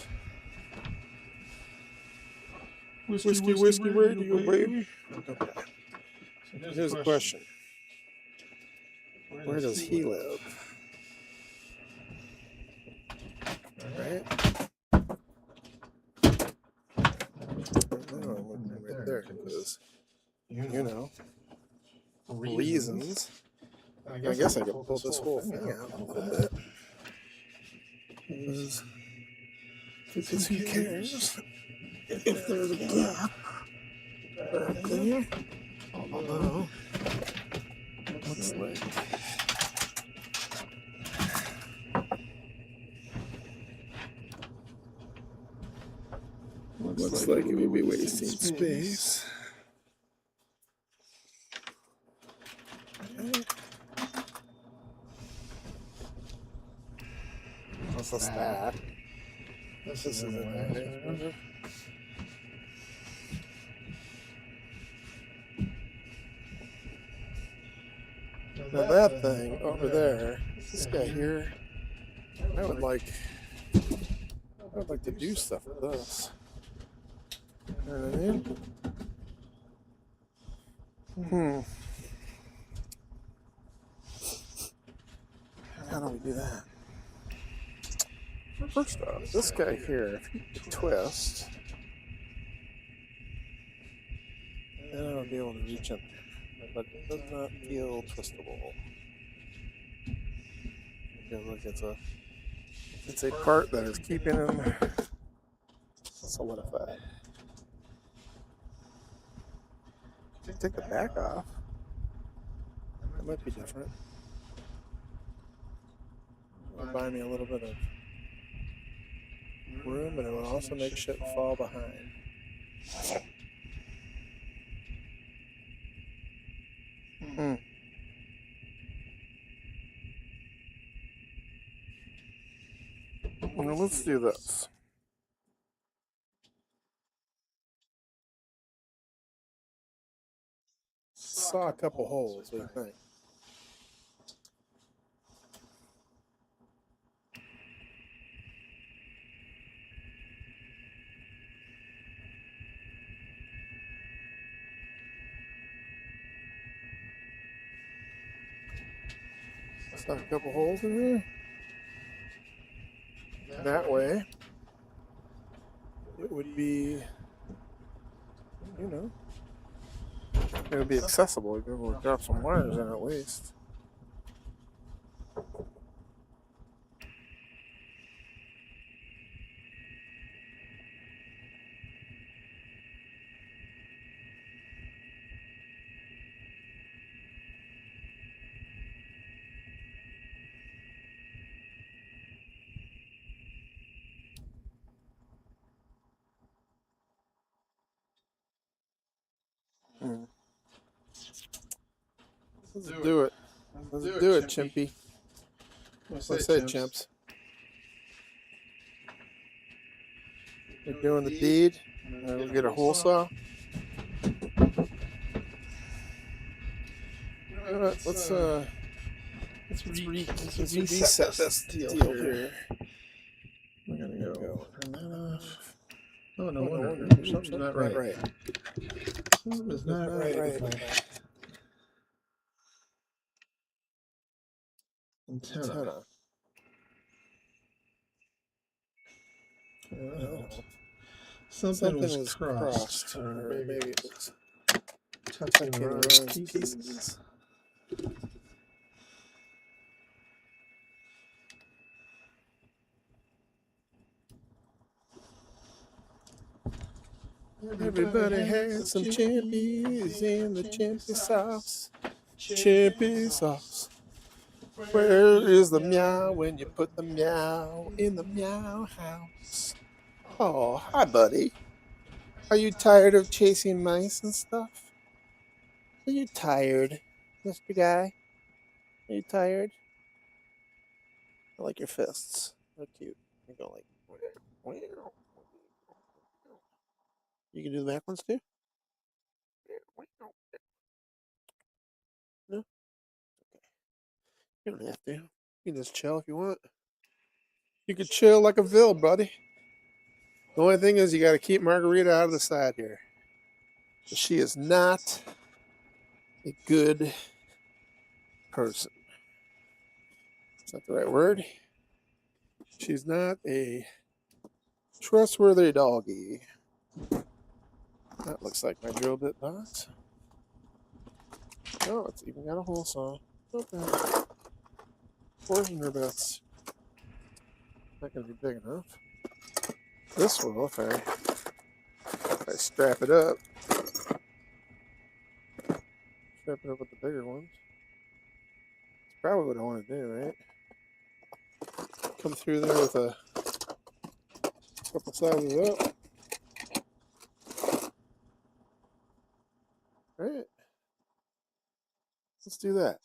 Whiskey Radio, baby. Okay. So here's the question. Where does he live? you know, reasons. I guess I could pull this whole thing out a little bit. Because who cares if there's a gap right there? Although, looks like it would be wasting space. What's that? This isn't right. Now that thing over there, this guy here, I would like to do stuff with this. You know what I mean? How do we do that? First off, this guy here, if you twist, then I'll be able to reach in there. But it does not feel twistable. Because look, it's a part that is keeping him solidified. Take the back off. That might be different. It'll buy me a little bit of room, but it will also make shit fall behind. Well, let's do this. Saw a couple holes, what do you think? Saw a couple holes in here. That way, it would be, you know, it would be accessible. You'd be able to drop some wires in at least. Let's do it. Let's do it, Chimpy. Let's say, chimps. We're doing the deed. We'll get a hole saw. Let's reset this deal here. We're gonna go turn that off. Oh, no wonder. Something's not right. Something's not right. Antenna. Something was crossed. Or maybe it was touching the wrong pieces. Everybody has some chimpies in the chimpy sauce. Chimpy sauce. Where is the meow when you put the meow in the meow house? Oh, hi, buddy. Are you tired of chasing mice and stuff? Are you tired, Mr. Guy? Are you tired? I like your fists. They're cute. You go like, wow. You can do the back ones too? No? Okay. You don't have to. You can just chill if you want. You can chill like a Ville, buddy. The only thing is you got to keep Margarita out of the side here. She is not a good person. Is that the right word? She's not a trustworthy doggy. That looks like my drill bit box. Oh, it's even got a hole saw. Okay. Forstner bits. Not going to be big enough. This will, if I strap it up. Strap it up with the bigger ones. That's probably what I want to do, right? Come through there with a couple sizes up. Right. Let's do that.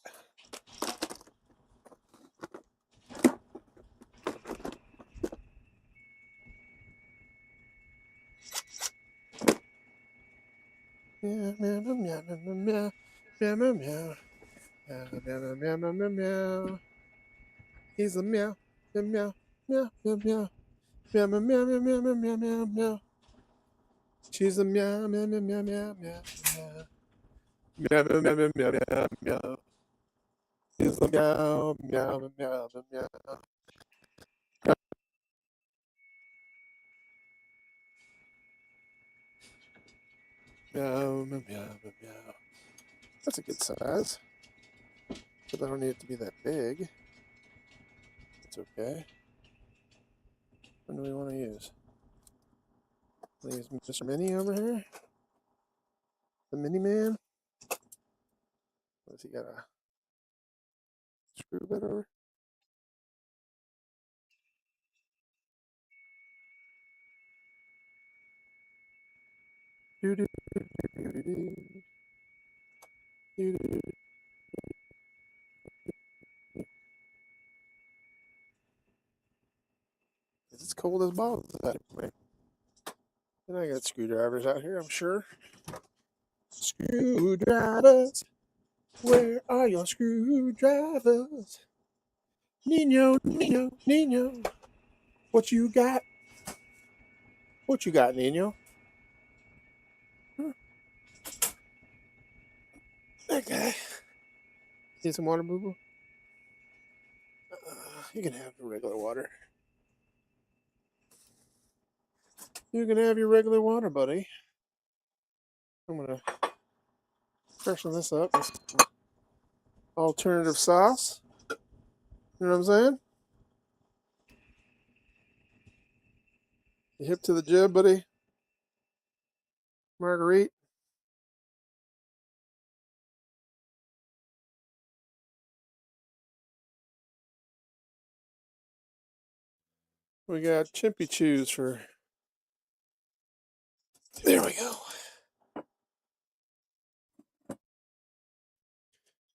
Meow, meow, meow, meow, meow, meow, meow, meow. Meow, meow, meow, meow, meow, meow. He's a meow, meow, meow, meow, meow, meow, meow, meow, meow, meow, meow, meow, meow, meow. She's a meow, meow, meow, meow, meow, meow, meow. Meow, meow, meow, meow, meow, meow, meow. He's a meow, meow, meow, meow, meow. Meow, meow, meow, meow. That's a good size. But I don't need it to be that big. It's okay. What do we want to use? Use Mr. Mini over here? The Mini Man? Has he got a screw bit over? Doo doo doo doo doo doo. Doo doo. It's cold as balls out here. And I got screwdrivers out here, I'm sure. Screwdrivers. Where are your screwdrivers? Nino, Nino, Nino. What you got? What you got, Nino? Huh? That guy. Need some water, boo-boo? You can have the regular water. You can have your regular water, buddy. I'm going to freshen this up with some alternative sauce. You know what I'm saying? You hip to the jib, buddy? Marguerite? We got Chimpy Chews for... There we go.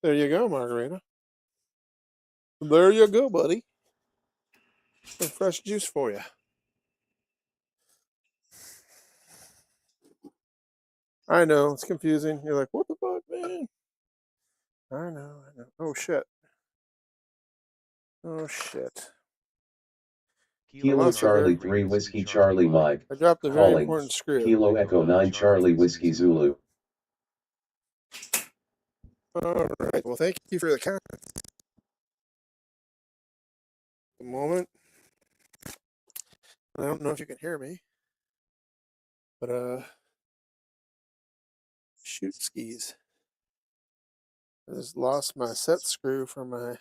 There you go, Margarita. There you go, buddy. Some fresh juice for you. I know, it's confusing. You're like, what the fuck, man? I know. Oh, shit. Oh, shit. Kilo Charlie 3 Whiskey Charlie Mike. I dropped a very important screw. Kilo Echo 9 Charlie Whiskey Zulu. All right. Well, thank you for the comment. A moment. I don't know if you can hear me, but shoot skis. I just lost my set screw from my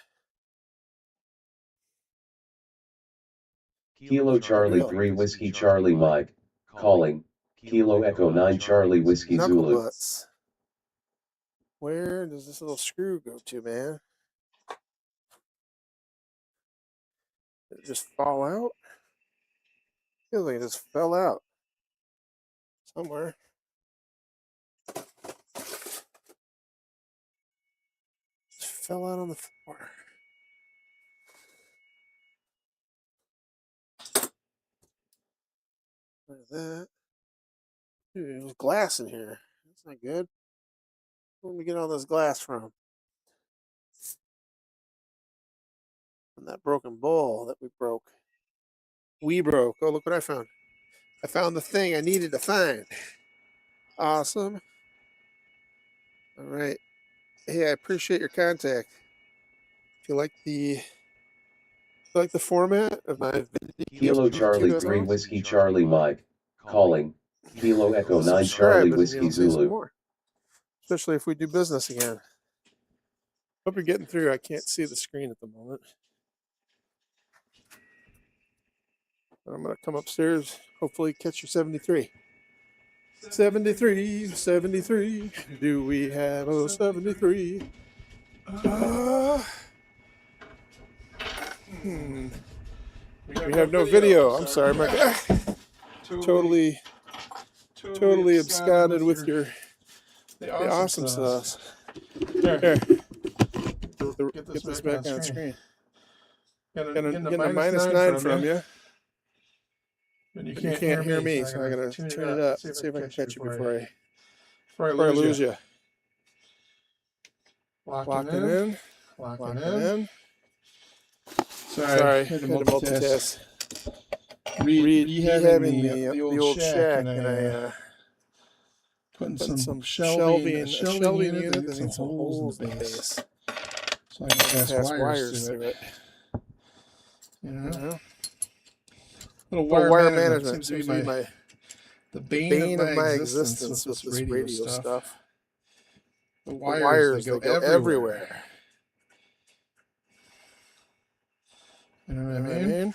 Kilo Charlie 3 Whiskey Charlie Mike. Calling. Kilo Echo 9 Charlie Whiskey knuckle Zulu. butts. Where does this little screw go to, man? Did it just fall out? Feels like it just fell out somewhere. Just fell out on the floor. Look at that. Dude, there's glass in here. That's not good. Where did we get all this glass from? From that broken bowl that we broke. We broke. Oh, look what I found. I found the thing I needed to find. Awesome. All right. Hey, I appreciate your contact. If you like the format of my video, Kilo Charlie 3 Whiskey Charlie Mike. Calling. Kilo Echo 9 Charlie Whiskey Zulu. Especially if we do business again. Hope you're getting through. I can't see the screen at the moment. But I'm going to come upstairs, hopefully catch your 73. 73, 73. Do we have a 73? We have no video. I'm sorry. My totally absconded with your the awesome sauce. Here. Get this back on screen. Getting a -9 from you. And you can't hear me, so I gotta turn it up. See if I can catch you before I lose you. Locking in. Locking in. Sorry, had to multitask. Rehabbing the old shack, and I putting some shelving unit that needs some holes in the base, so I can pass wires through it. You know? Little wire management seems to be the bane of my existence with this radio stuff. The wires that go everywhere. You know what I mean?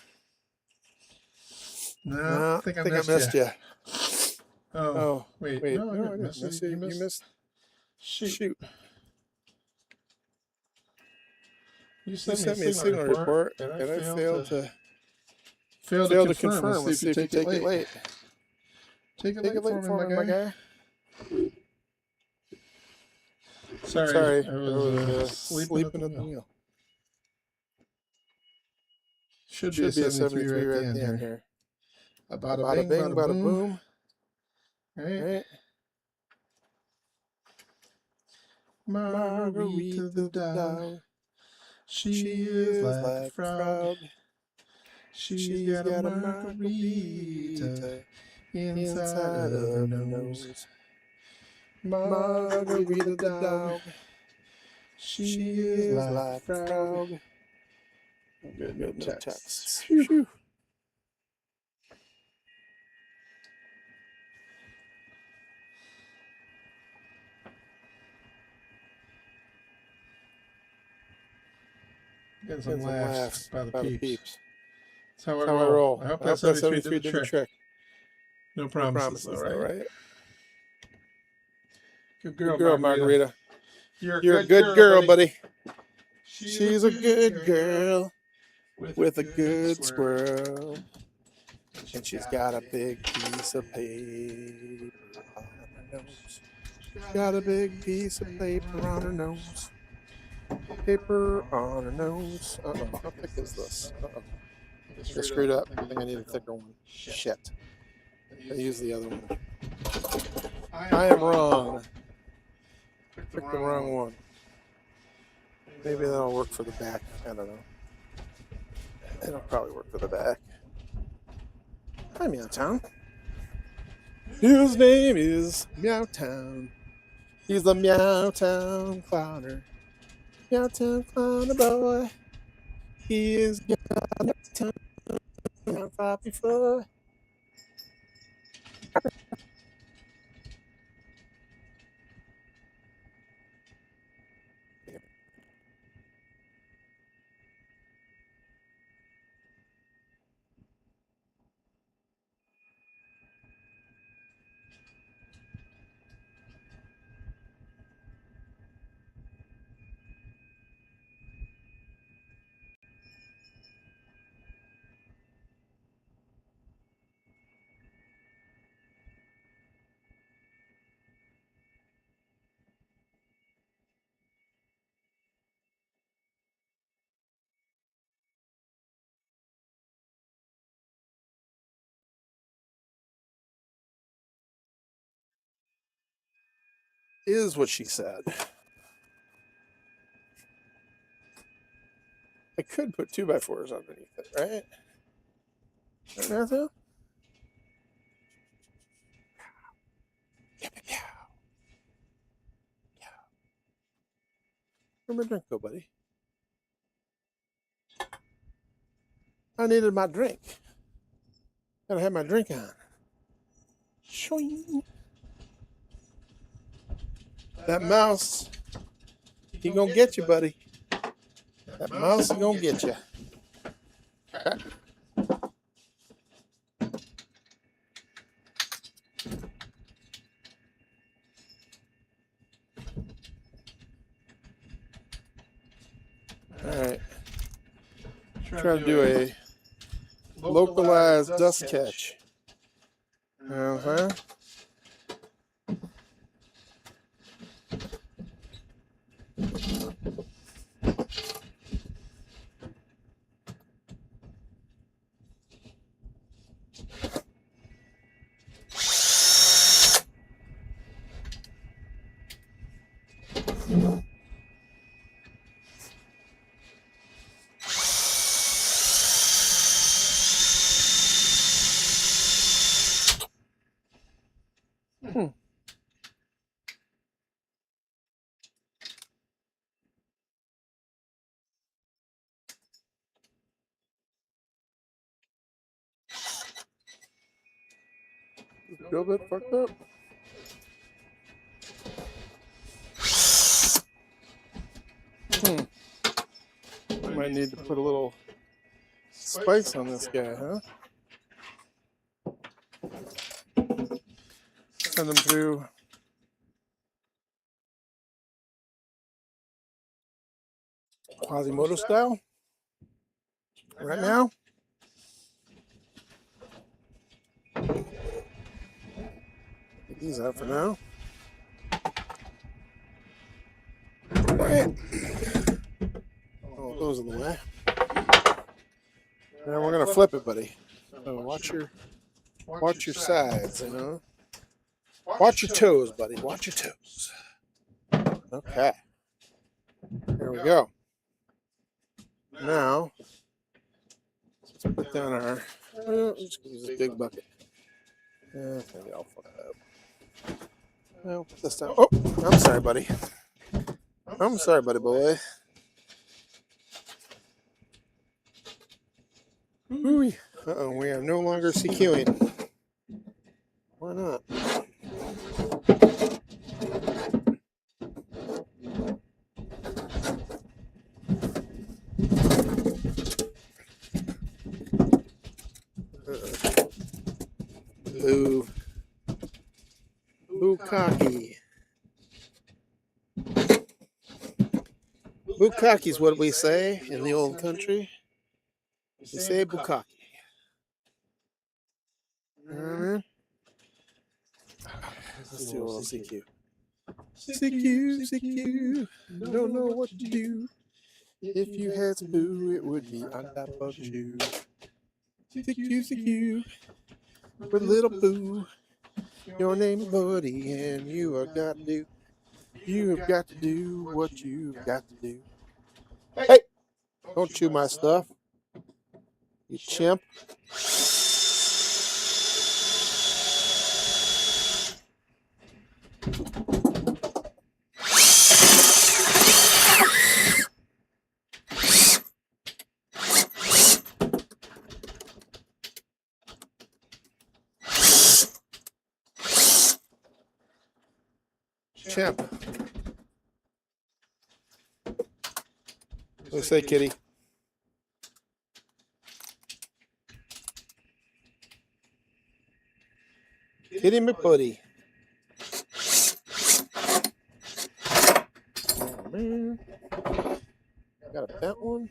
No, I think I missed you. Oh, wait. No, I didn't miss you. You missed. Shoot. You sent me a signal report, and I failed to confirm. Let's see if you take it late. Take it late for me, my guy. Sorry. I was sleeping at the wheel. Should be a 73 right at the end here. About a bing, about a boom. Right. Margarita the dog. She is like a frog. She's got a margarita inside of her nose. Margarita the dog. She is like a frog. Good text. Whew. Getting some laughs by the peeps. That's how I roll. I hope that 73 did the trick. No promises, though, right? Good girl, Margarita. You're a good girl, buddy. She's a good girl with a good squirrel. And she's got a big piece of paper on her nose. She's got a big piece of paper on her nose. Paper on her nose. Uh-oh. How thick is this? Uh-oh. I screwed up. I think I need a thicker one. Shit. I used the other one. I am wrong. Picked the wrong one. Maybe that'll work for the back. I don't know. It'll probably work for the back. Hi, Meowtown. His name is Meowtown. He's the Meowtown clowner. Meowtown clowner boy. He is Meowtown on Poppy floor. Is what she said. I could put 2x4s underneath it, right? Matthew? Where'd my drink go, buddy? I needed my drink. Gotta have my drink on. Shoing. That mouse, he gonna get you, buddy. That mouse is gonna get you. Okay. Alright. Try to do a localized dust catch. Uh-huh. Drill bit fucked up. Might need to put a little spice on this guy, huh? Send him through Quasimodo style right now. Get these out for now. Right. Oh, those are the way. Now we're gonna flip it, buddy. So watch your sides, you know. Watch your toes, buddy. Watch your toes. Okay. There we go. Now let's put down our. Let's use this big bucket. Yeah, maybe I'll fuck it up. Well, put this down. Oh, I'm sorry, buddy. I'm sorry, buddy boy. Ooh. Uh-oh, we are no longer CQing. Why not? Boo. Bukkake. Bukkake is what we say in the old country. We say bukkake. Let's do a little CQ. CQ. Don't know what to do. If you had to boo, it would be on top of you. CQ. With little boo. Your name is Buddy, and you have got to do. You have got to do what you've got to do. Hey! Don't chew my stuff. You chimp. Chimp. What do you say, kitty? Kitty McBuddy. Oh, man. Got a bent one.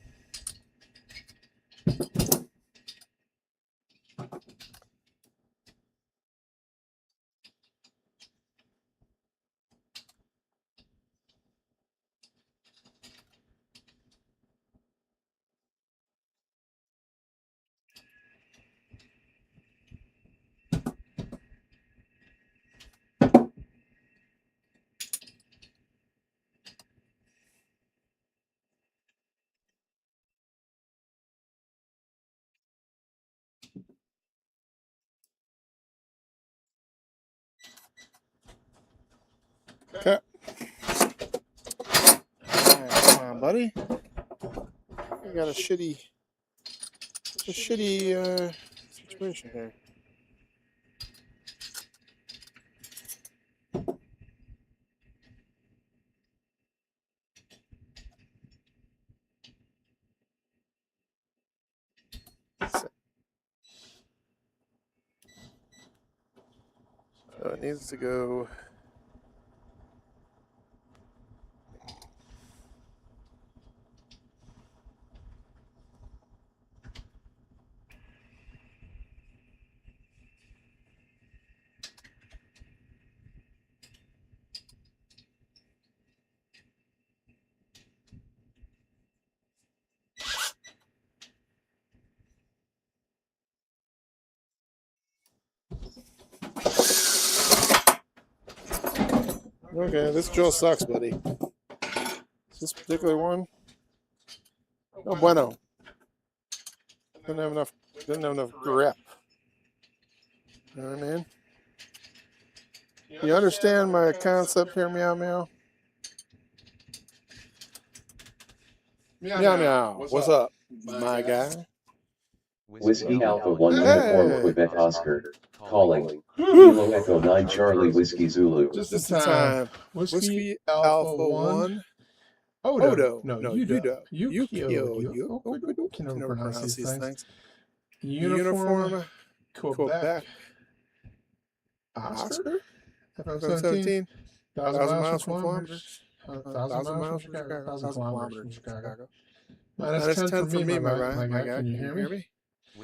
Okay. Alright, come on, buddy. I got a shitty situation here. needs to go. Okay, this drill sucks, buddy. This particular one, no bueno. Didn't have enough grip. You know what I mean? You understand my concept here, meow meow? Meow meow. What's up, my guy? Whiskey Alpha 1 Uniform Quebec Oscar. Calling. Kilo Echo 9 Charlie Whiskey Zulu. Just in time. Whiskey Alpha 1. Odo. No, Udo. Yukio. Can never pronounce these things. Uniform Quebec Oscar? 17. 1,000 miles from Flanders. 1,000 miles from Chicago. 1,000 kilometers from Chicago. Minus 10 for me, my guy. Can you hear me?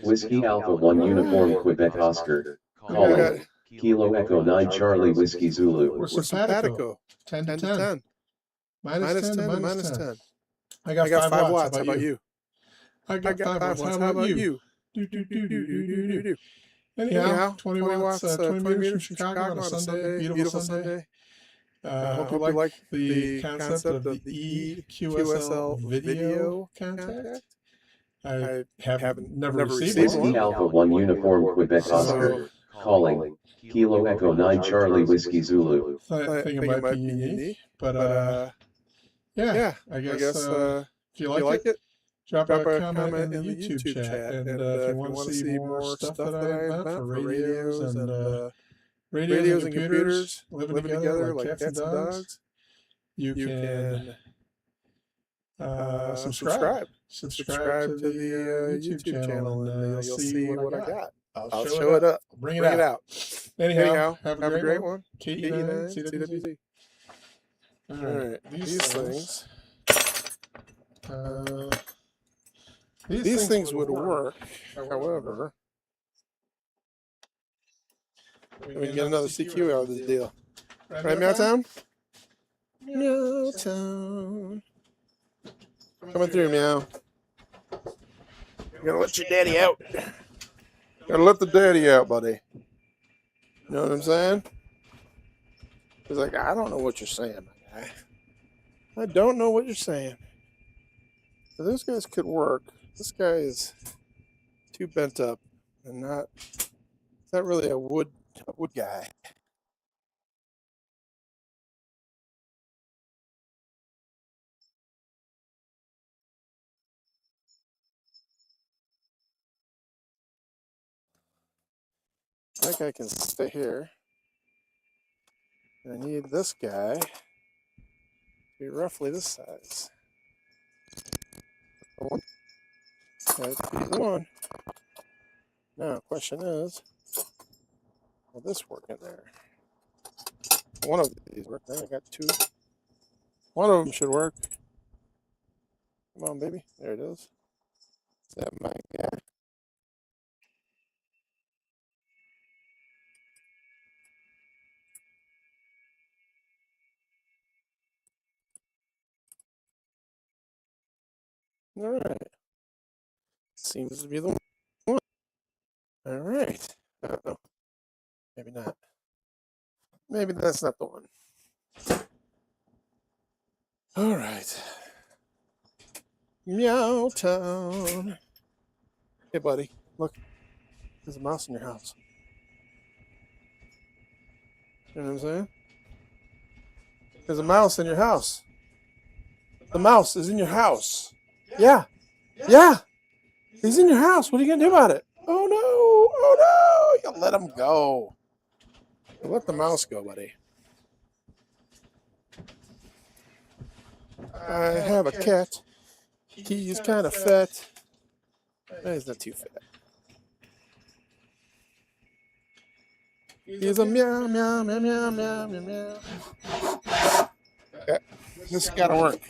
Whiskey Alpha 1 Uniform Quebec Oscar. Calling. Kilo Echo 9 Charlie Whiskey Zulu. We're simpatico. 10 to 10. Minus 10 to minus 10. I got 5 watts. How about you? I got 5 watts. How about you? Anyhow, 20 watts, 20 meters from Chicago on a Sunday. Beautiful Sunday. I hope you like the concept of the EQSL video contact. I haven't never received Whiskey one. Alpha 1 Uniform Quebec Oscar. Calling. Kilo Echo 9 Charlie Whiskey Zulu. I think it might be unique, but yeah, I guess if you like it, drop a comment in the YouTube chat. And if you want to see more stuff that I invent for radios and computers living together like cats and dogs, you can subscribe to the YouTube channel, and you'll see what I got. I'll show it up. Bring it out. Anyhow, have a great one. KE9, CWZ. All right, these things would work. However, we can get another CQ out of this deal. Right, Meowtown? Meowtown. Coming through, Meow. You gotta let your daddy out. Gotta let the daddy out, buddy. You know what I'm saying? He's like, I don't know what you're saying, my guy. I don't know what you're saying. So those guys could work. This guy is too bent up and not really a wood guy. That guy can stay here. And I need this guy to be roughly this size. That'd be one. Now, the question is, will this work in there? One of these work. I got 2. One of them should work. Come on, baby. There it is. Is that my guy? All right. Seems to be the one. All right. Uh-oh. Maybe not. Maybe that's not the one. All right. Meowtown. Hey, buddy. Look. There's a mouse in your house. You know what I'm saying? There's a mouse in your house. The mouse is in your house. Yeah. Yeah. He's in your house. What are you going to do about it? Oh, no. Oh, no. You let him go. You let the mouse go, buddy. I have a cat. He's kind of fat. He's not too fat. He's a meow, meow, meow, meow, meow, meow, meow. Okay. This gotta work.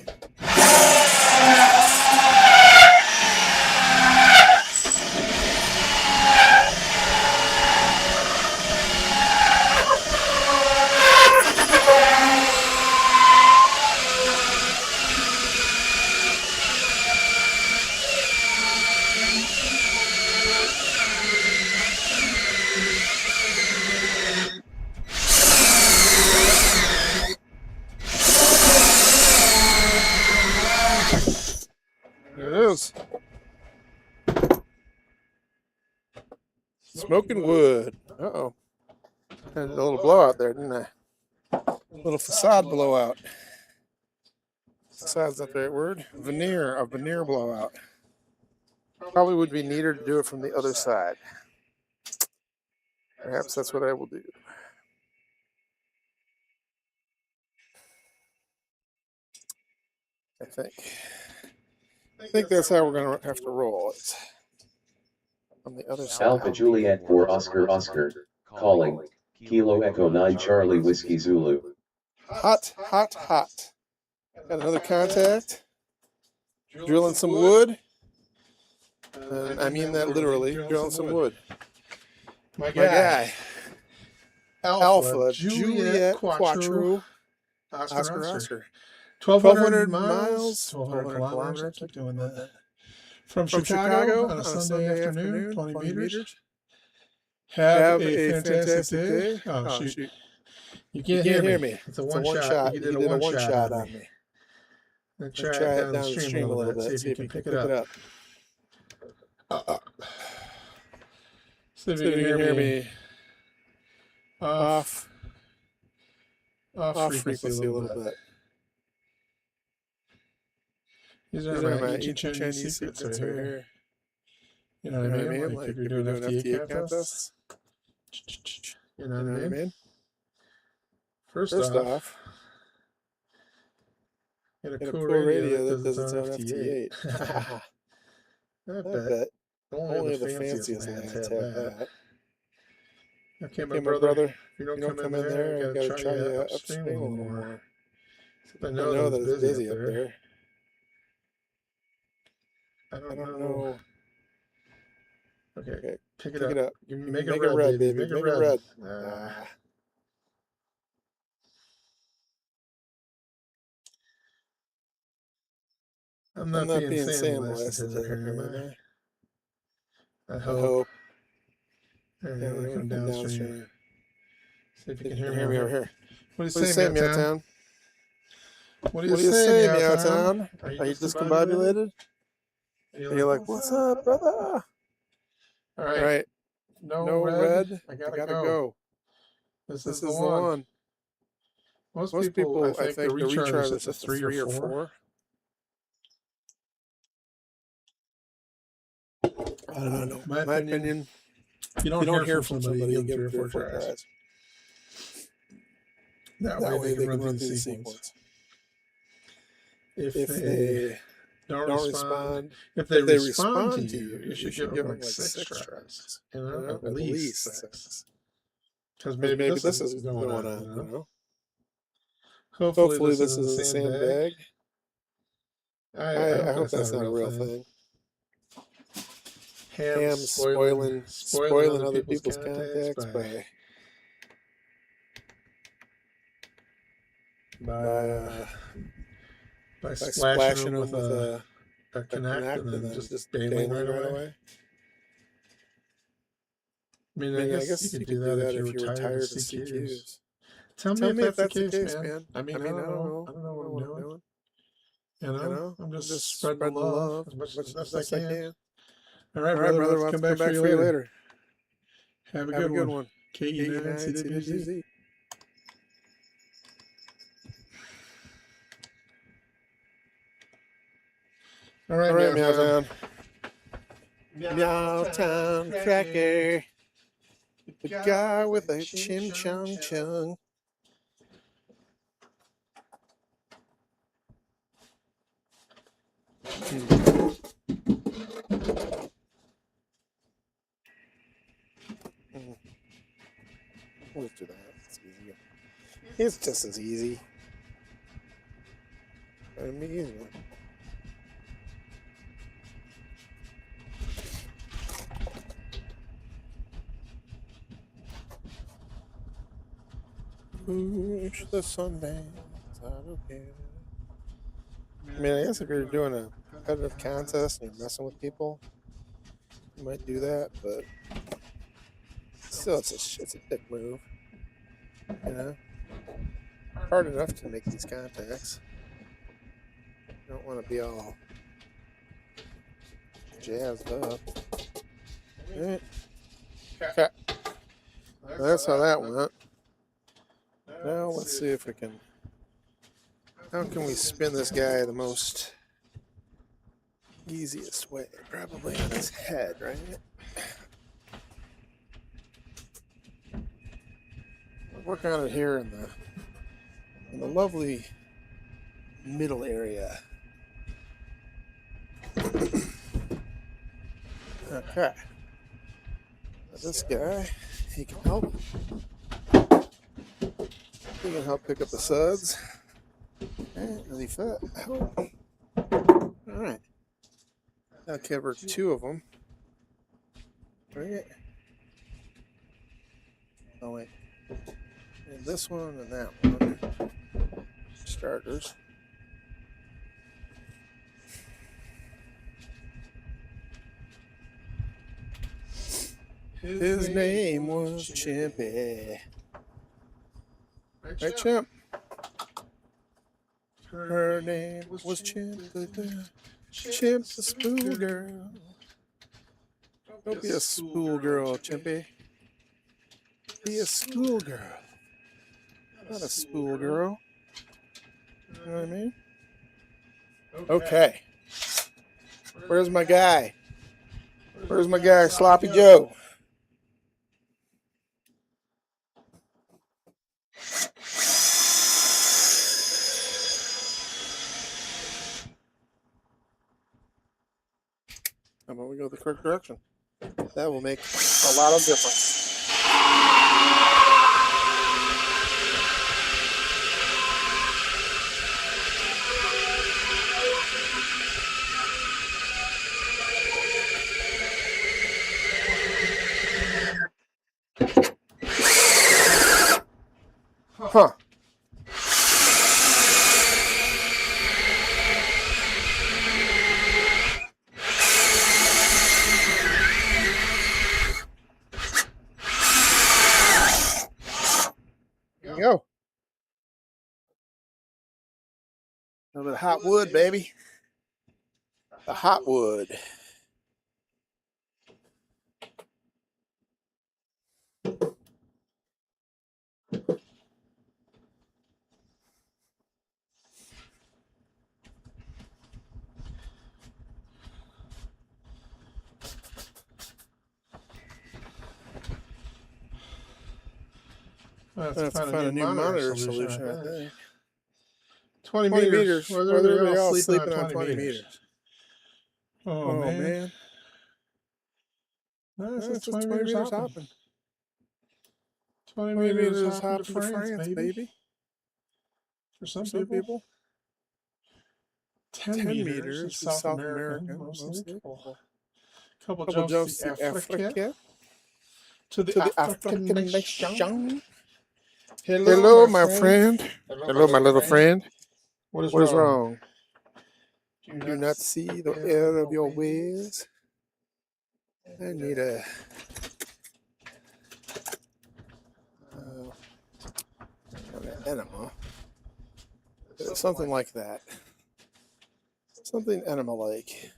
There it is. Smoking wood. Uh-oh. Had a little blowout there, didn't I? A little facade blowout. Facade's not the right word. A veneer blowout. Probably would be neater to do it from the other side. Perhaps that's what I will do. I think that's how we're going to have to roll it. On the other side. Alpha Juliet for Oscar, calling, Kilo Echo 9 Charlie Whiskey Zulu. Hot, hot, hot. Got another contact. Drilling some wood. And I mean that literally, drilling some wood. My guy. Alpha Juliet Quattro Oscar. 1,200 miles, 1,200 kilometers. I keep doing that. From Chicago on a Sunday afternoon, 20 meters. Have a fantastic day. Oh, shoot. You can't hear me. It's a one shot. You did a one shot on me. Let's try it down the stream a little bit. See if you can pick it up. See if you can hear me. Off frequency a little bit. These are my ancient Chinese secrets right here. You know what I mean? Like if you're doing FTA contests. You know what I mean? First off, get a cool radio that does its own FT8. I bet. Only the fanciest lands have that. Okay, my brother, if you don't come in there, I gotta try you upstream a little more. I know that it's busy up there. I don't know. Okay, pick it up. Make it red, baby. Make it red. I'm not being sandblasted here, am I? I hope. There we go. Come downstream. See if you can hear me over here. What do you say, Meowtown? What do you say, Meowtown? Are you discombobulated? You're like, what's up, brother? All right. No red. I gotta go. This is the one. Most people, I think the recharge is a 3 or 4. I don't know. My opinion, you don't hear from somebody, you give 3 or 4 tries. That way they can run through the sequence. If they don't respond, if they respond to you, you should give them like 6 tries. You know, at least 6. Because maybe this is going on, you know? Hopefully this is a sandbag. I hope that's not a real thing. Ham spoiling other people's contacts by splashing them with a connect and then just bailing right away. I mean, I guess you could do that if you were tired of CQs. Tell me if that's the case, man. I mean, I don't know what I'm doing. You know, I'm just spreading the love as much as I can. All right, brother. We'll come back for you later. Have a good one. KE9CWZ. All right, Meowtown. Meowtown cracker. The guy with a chim chong chung. It's just as easy. I mean, push the Sundance out of here. I mean, I guess if you're doing a competitive contest and you're messing with people, you might do that, but still, it's a dick move. You know, hard enough to make these contacts. You don't want to be all jazzed up. Right. Okay. That's how that went. Now let's see if we can. How can we spin this guy the most easiest way? Probably on his head, right? Work on it here in the lovely middle area. Okay. This guy, he can help. He can help pick up the suds. And really fit. All right. I'll cover two of them. Right. Oh wait. And this one and that one. Starters. His name was Chimpy. Right, Chimp? Her name was Chimp. Chimp's a spool girl. Don't be a spool girl, Chimpy. Be a school girl. Not a spool girl. You know what I mean? Okay. Where's my guy? Where's my guy, Sloppy Joe? How about we go the correct direction? That will make a lot of difference. Huh. There you go. A little bit of hot wood, baby. The hot wood. That's find a new monitor solution, I think. 20 meters. Whether they're all sleeping on 20 meters. Oh, man. That's just 20 meters hopping. 20 meters hopping to France, baby. For some people. 10 meters is South American, mostly. Couple jumps to Africa. To the African nation. Hello, my friend. Hello, my little friend. What is wrong? Do not see the error of your ways. I need an enema. Something like that. Something enema-like.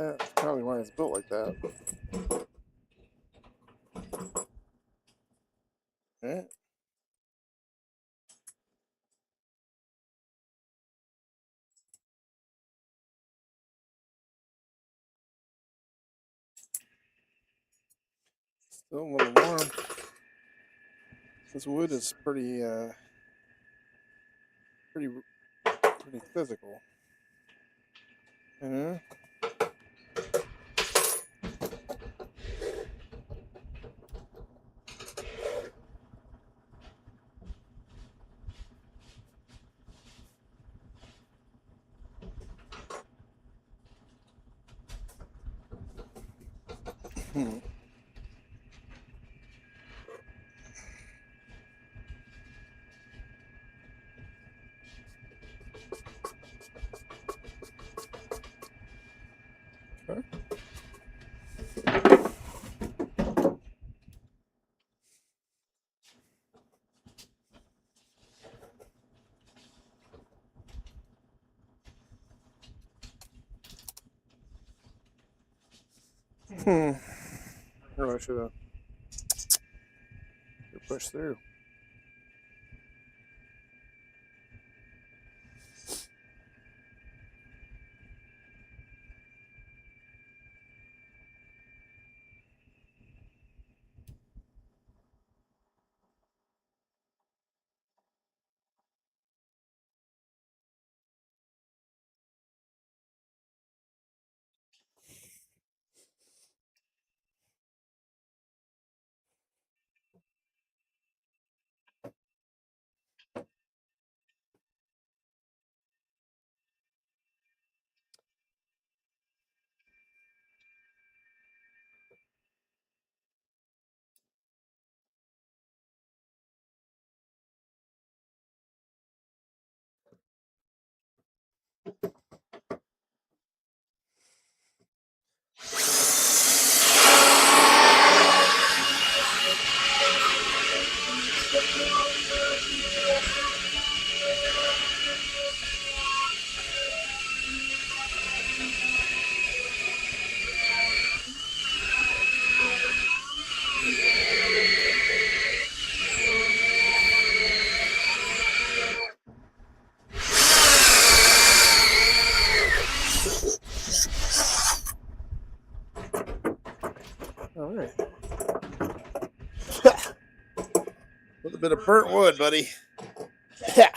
that. That's probably why it's built like that. Right? Still a little warm. This wood is pretty physical. You know? Okay. Really should have pushed through. All right. A little bit of burnt wood, buddy. Yeah.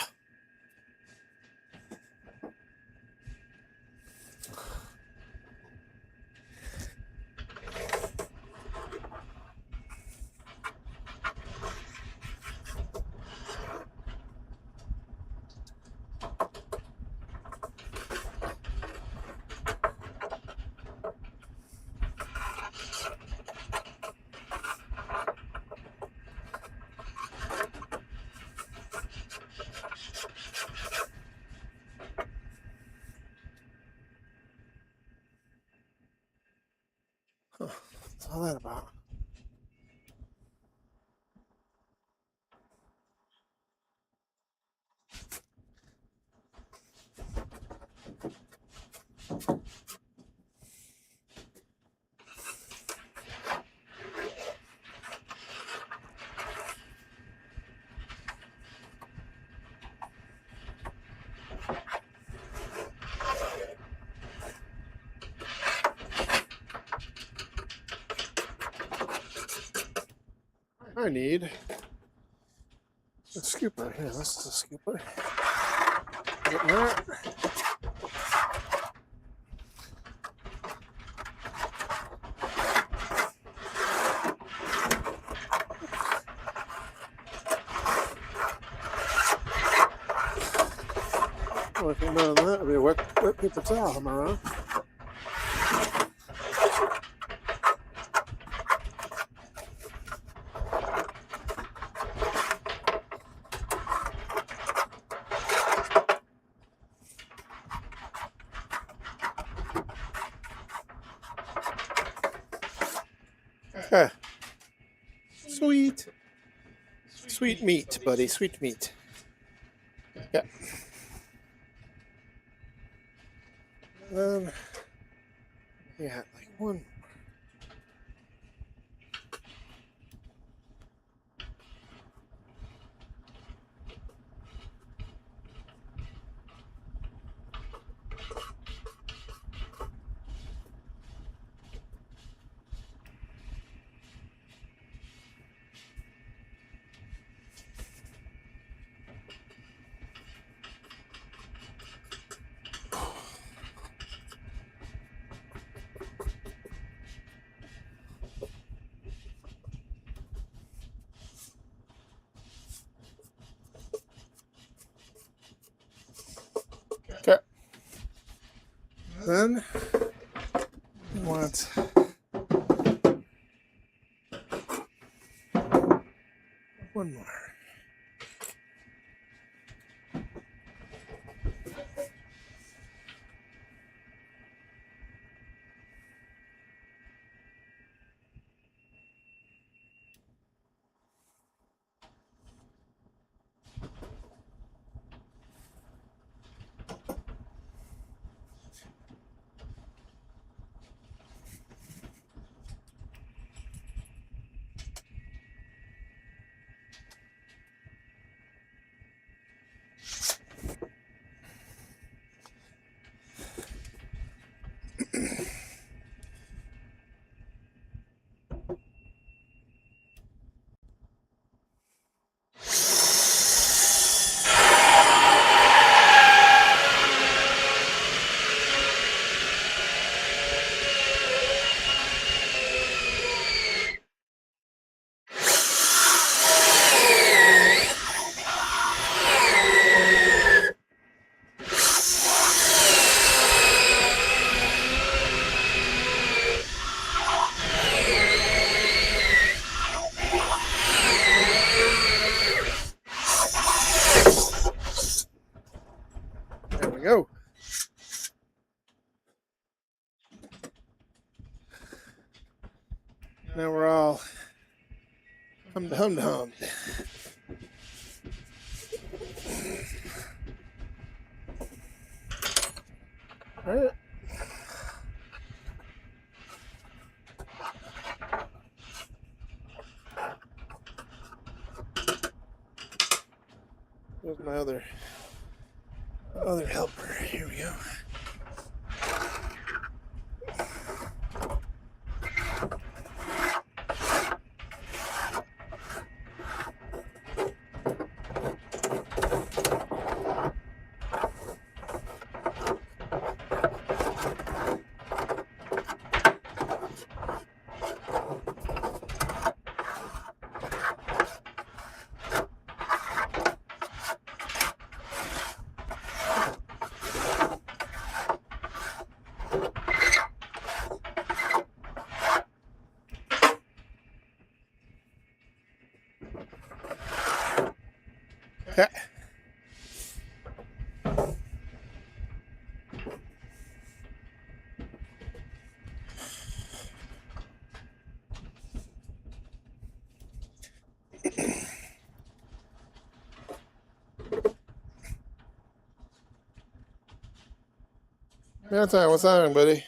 Huh. What's all that about? I need a scooper. Yeah, this is a scooper. Getting that. Only thing better than that would be a wet paper towel, am I wrong? Huh. Sweet. Sweet meat, buddy. Sweet meat. Yeah. Yeah, like one. Okay. Then we want one more. There we go. Now we're all hummed. All right. There's my other helper. Here we go. Okay. Yeah, what's on, buddy?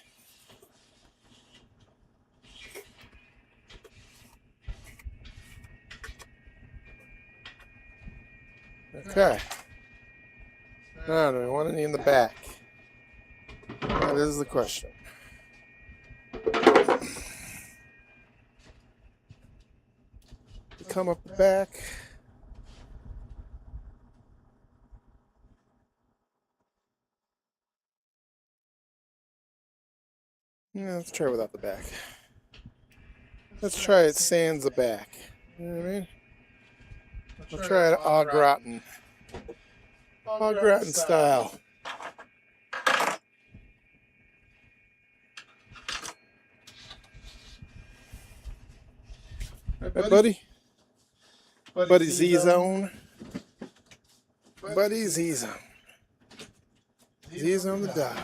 Okay. Now, do we want any in the back? That is the question. Come up the back. Yeah, let's try without the back. Let's try it sans the back. You know what I mean? We'll try it au gratin. Au gratin style. Hey, buddy. Buddy Z-Zone. Buddy Z-Zone. Z-Zone the dog.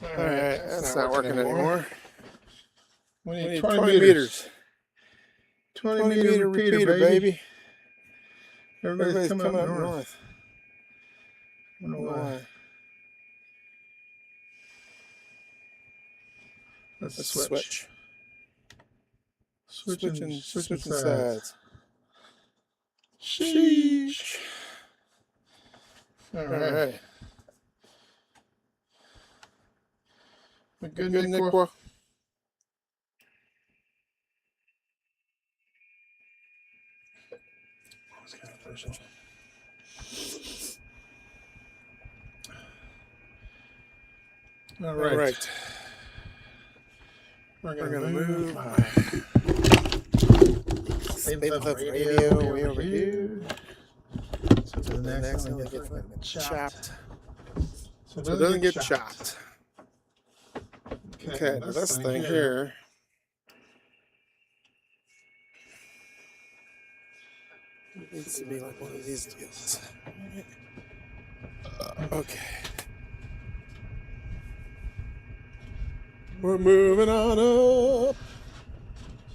Alright, that's not working anymore. We need 20 meters. 20 meter repeater, baby. Everybody's coming up north. I don't know why. Let's switch. Switching sides. Sheesh. All right. We good, Nick? Boy? All right. We're gonna move State of the radio way over here. So the next one gets chopped. So it doesn't get chopped. Okay, now this thing here. It needs to be like one of these deals. Okay. We're moving on up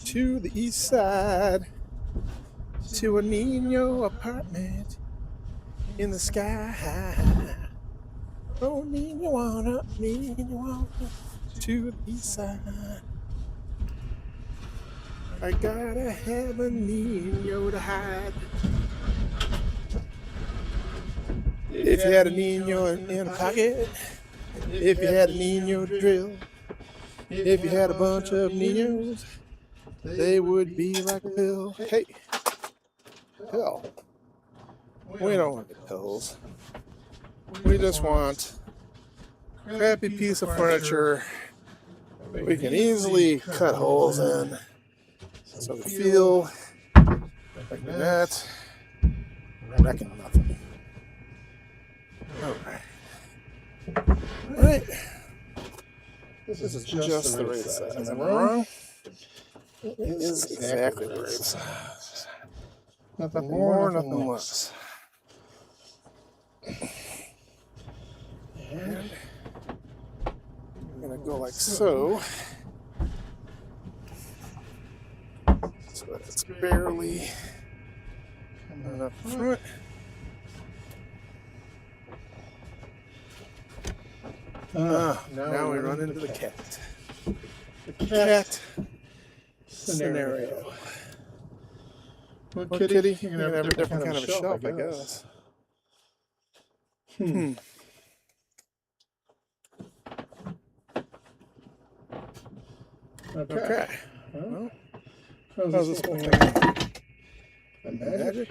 to the east side to a Nino apartment in the sky. Oh, Nino on up to the east side. I gotta have a Nino to hide. If you had a Nino in a pocket, if you had a Nino to drill, if you had a bunch of Ninos, they would be like a pill. Hey, pill. We don't want the pills. We just want a crappy piece of furniture we can easily cut holes in, so we feel like we're not wrecking nothing. All right. This is just the right size. Am I wrong? It is exactly the right size. Nothing more, nothing less. And I'm going to go like so. So that it's barely coming up front. Now we run into the cat. The cat scenario. Well, kitty, you're going to have a different kind of a shelf, I guess. Okay. Well, how's this one coming? The magic?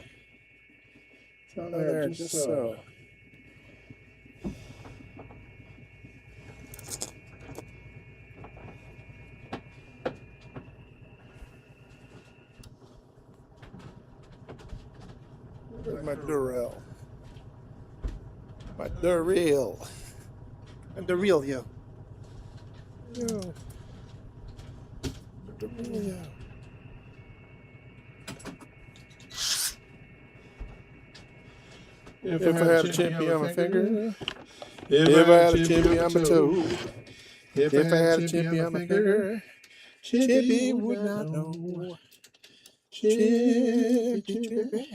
It's on there just so. Where's my Durrell? My Durrell. I'm Durrell, yo. Yo. Durrell. If I had a chimpy on my finger, if I had a chimpy on my toe, if I had a chimpy on my finger, Chimpy would not know. Chimpy, chimpy,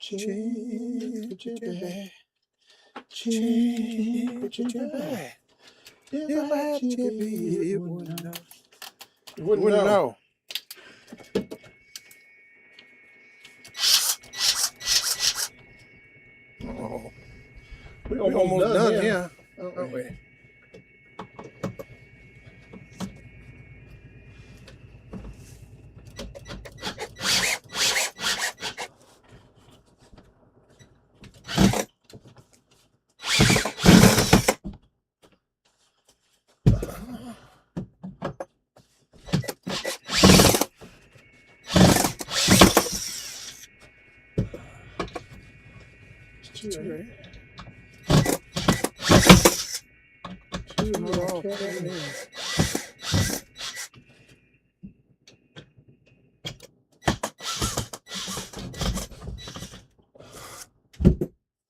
chimpy, chimpy, chimpy, chimpy. If I had a chimpy, it wouldn't know. It wouldn't know. Oh, we're almost done here, aren't we?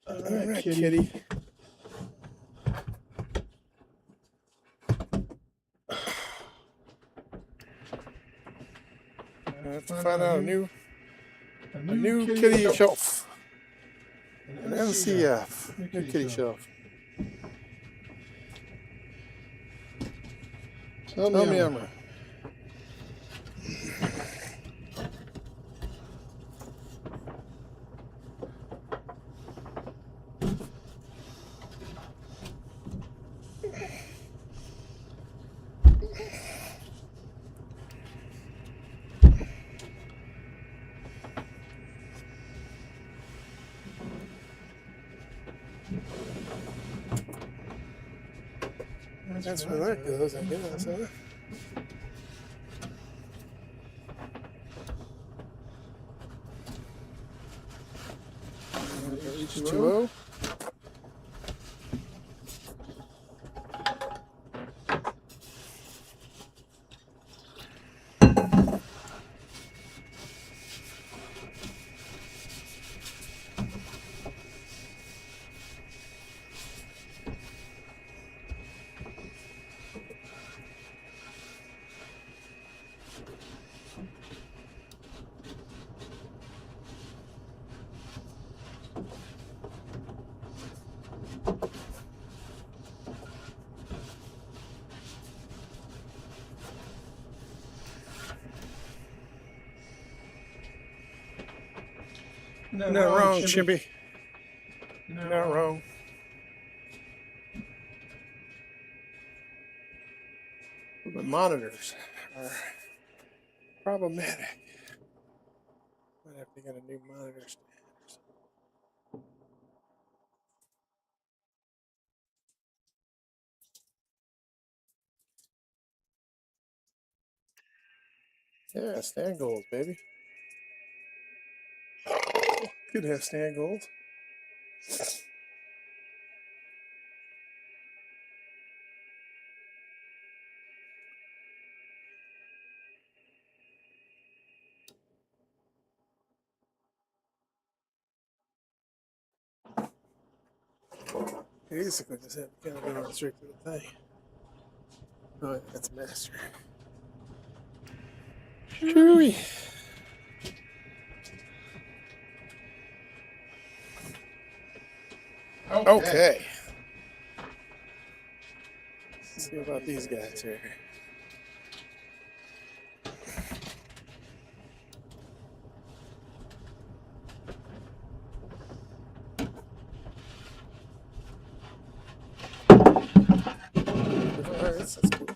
All right, kitty. Let's find out a new kitty shelf. An NCF. New kitty shelf. Tell me I'm right. That's where that goes, I guess, huh? H2O. Not wrong, Chippy. Not wrong. The monitors are problematic. Might have to get a new monitor stand. Yeah, stand goals, baby. Could have stand goals. Basically, just have to kind of go straight to the thing. Oh, that's master. Chewy. Okay. Let's see about these guys here. Alright, that's cool.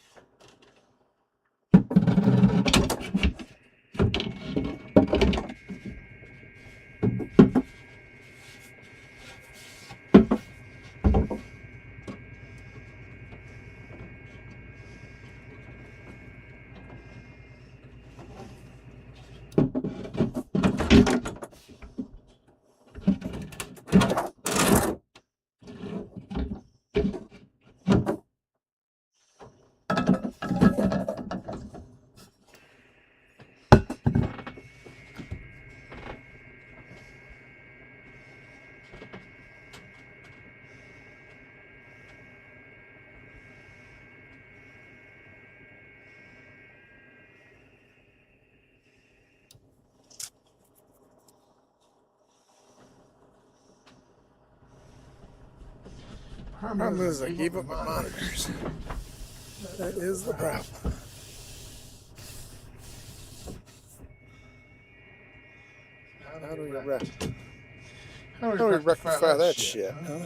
Problem is I gave up my monitors. That is the problem. How do we rectify that shit, huh?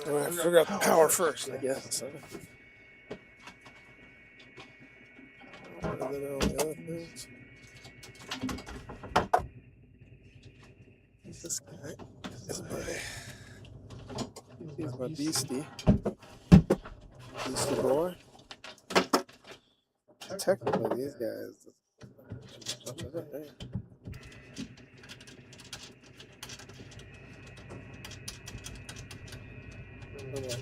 Well, I figure out the power first, I guess. And then all the other things. This guy is my beastie boy. Technically, these guys.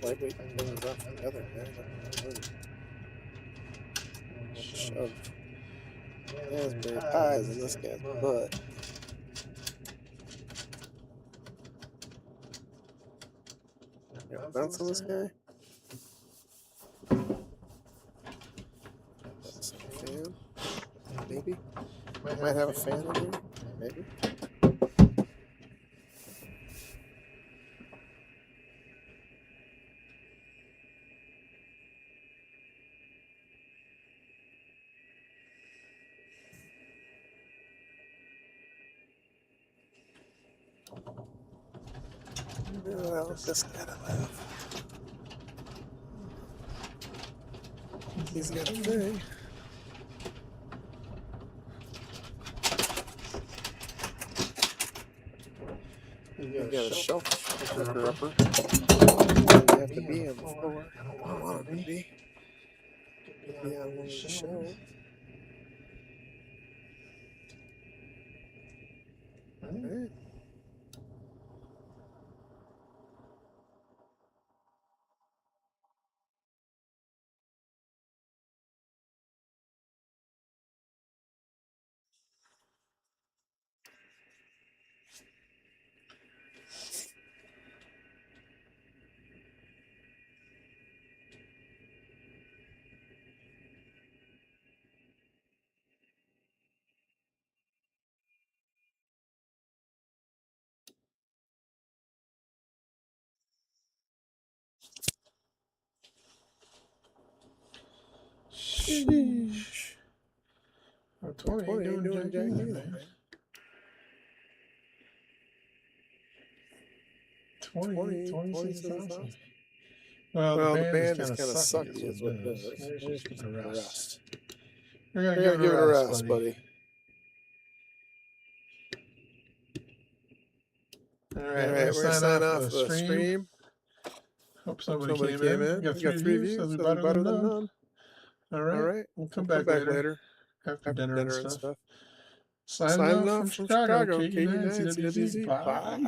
Lightweight things off the other guy. Shove raspberry pies in this guy's butt. Got bounce on this guy. That's a fan. Maybe. Might have a fan in here. Maybe. Well, this gotta live. He's got a thing. You got a shelf hooker upper. You have to be on the floor. I don't want him to be. Be on one of the shelves. Alright. Sheesh. 20 ain't doing jack either, man. 20 cents. Well, the band is kind of sucky is what it is. Maybe just give it a rest. We're going to give it a rest, buddy. Alright, we're going to sign off the stream. Hope somebody came in. We got 3 views, so we're better than none. Alright, we'll come back later. After dinner and stuff. Signing off from Chicago, KU9, CWZ. Bye.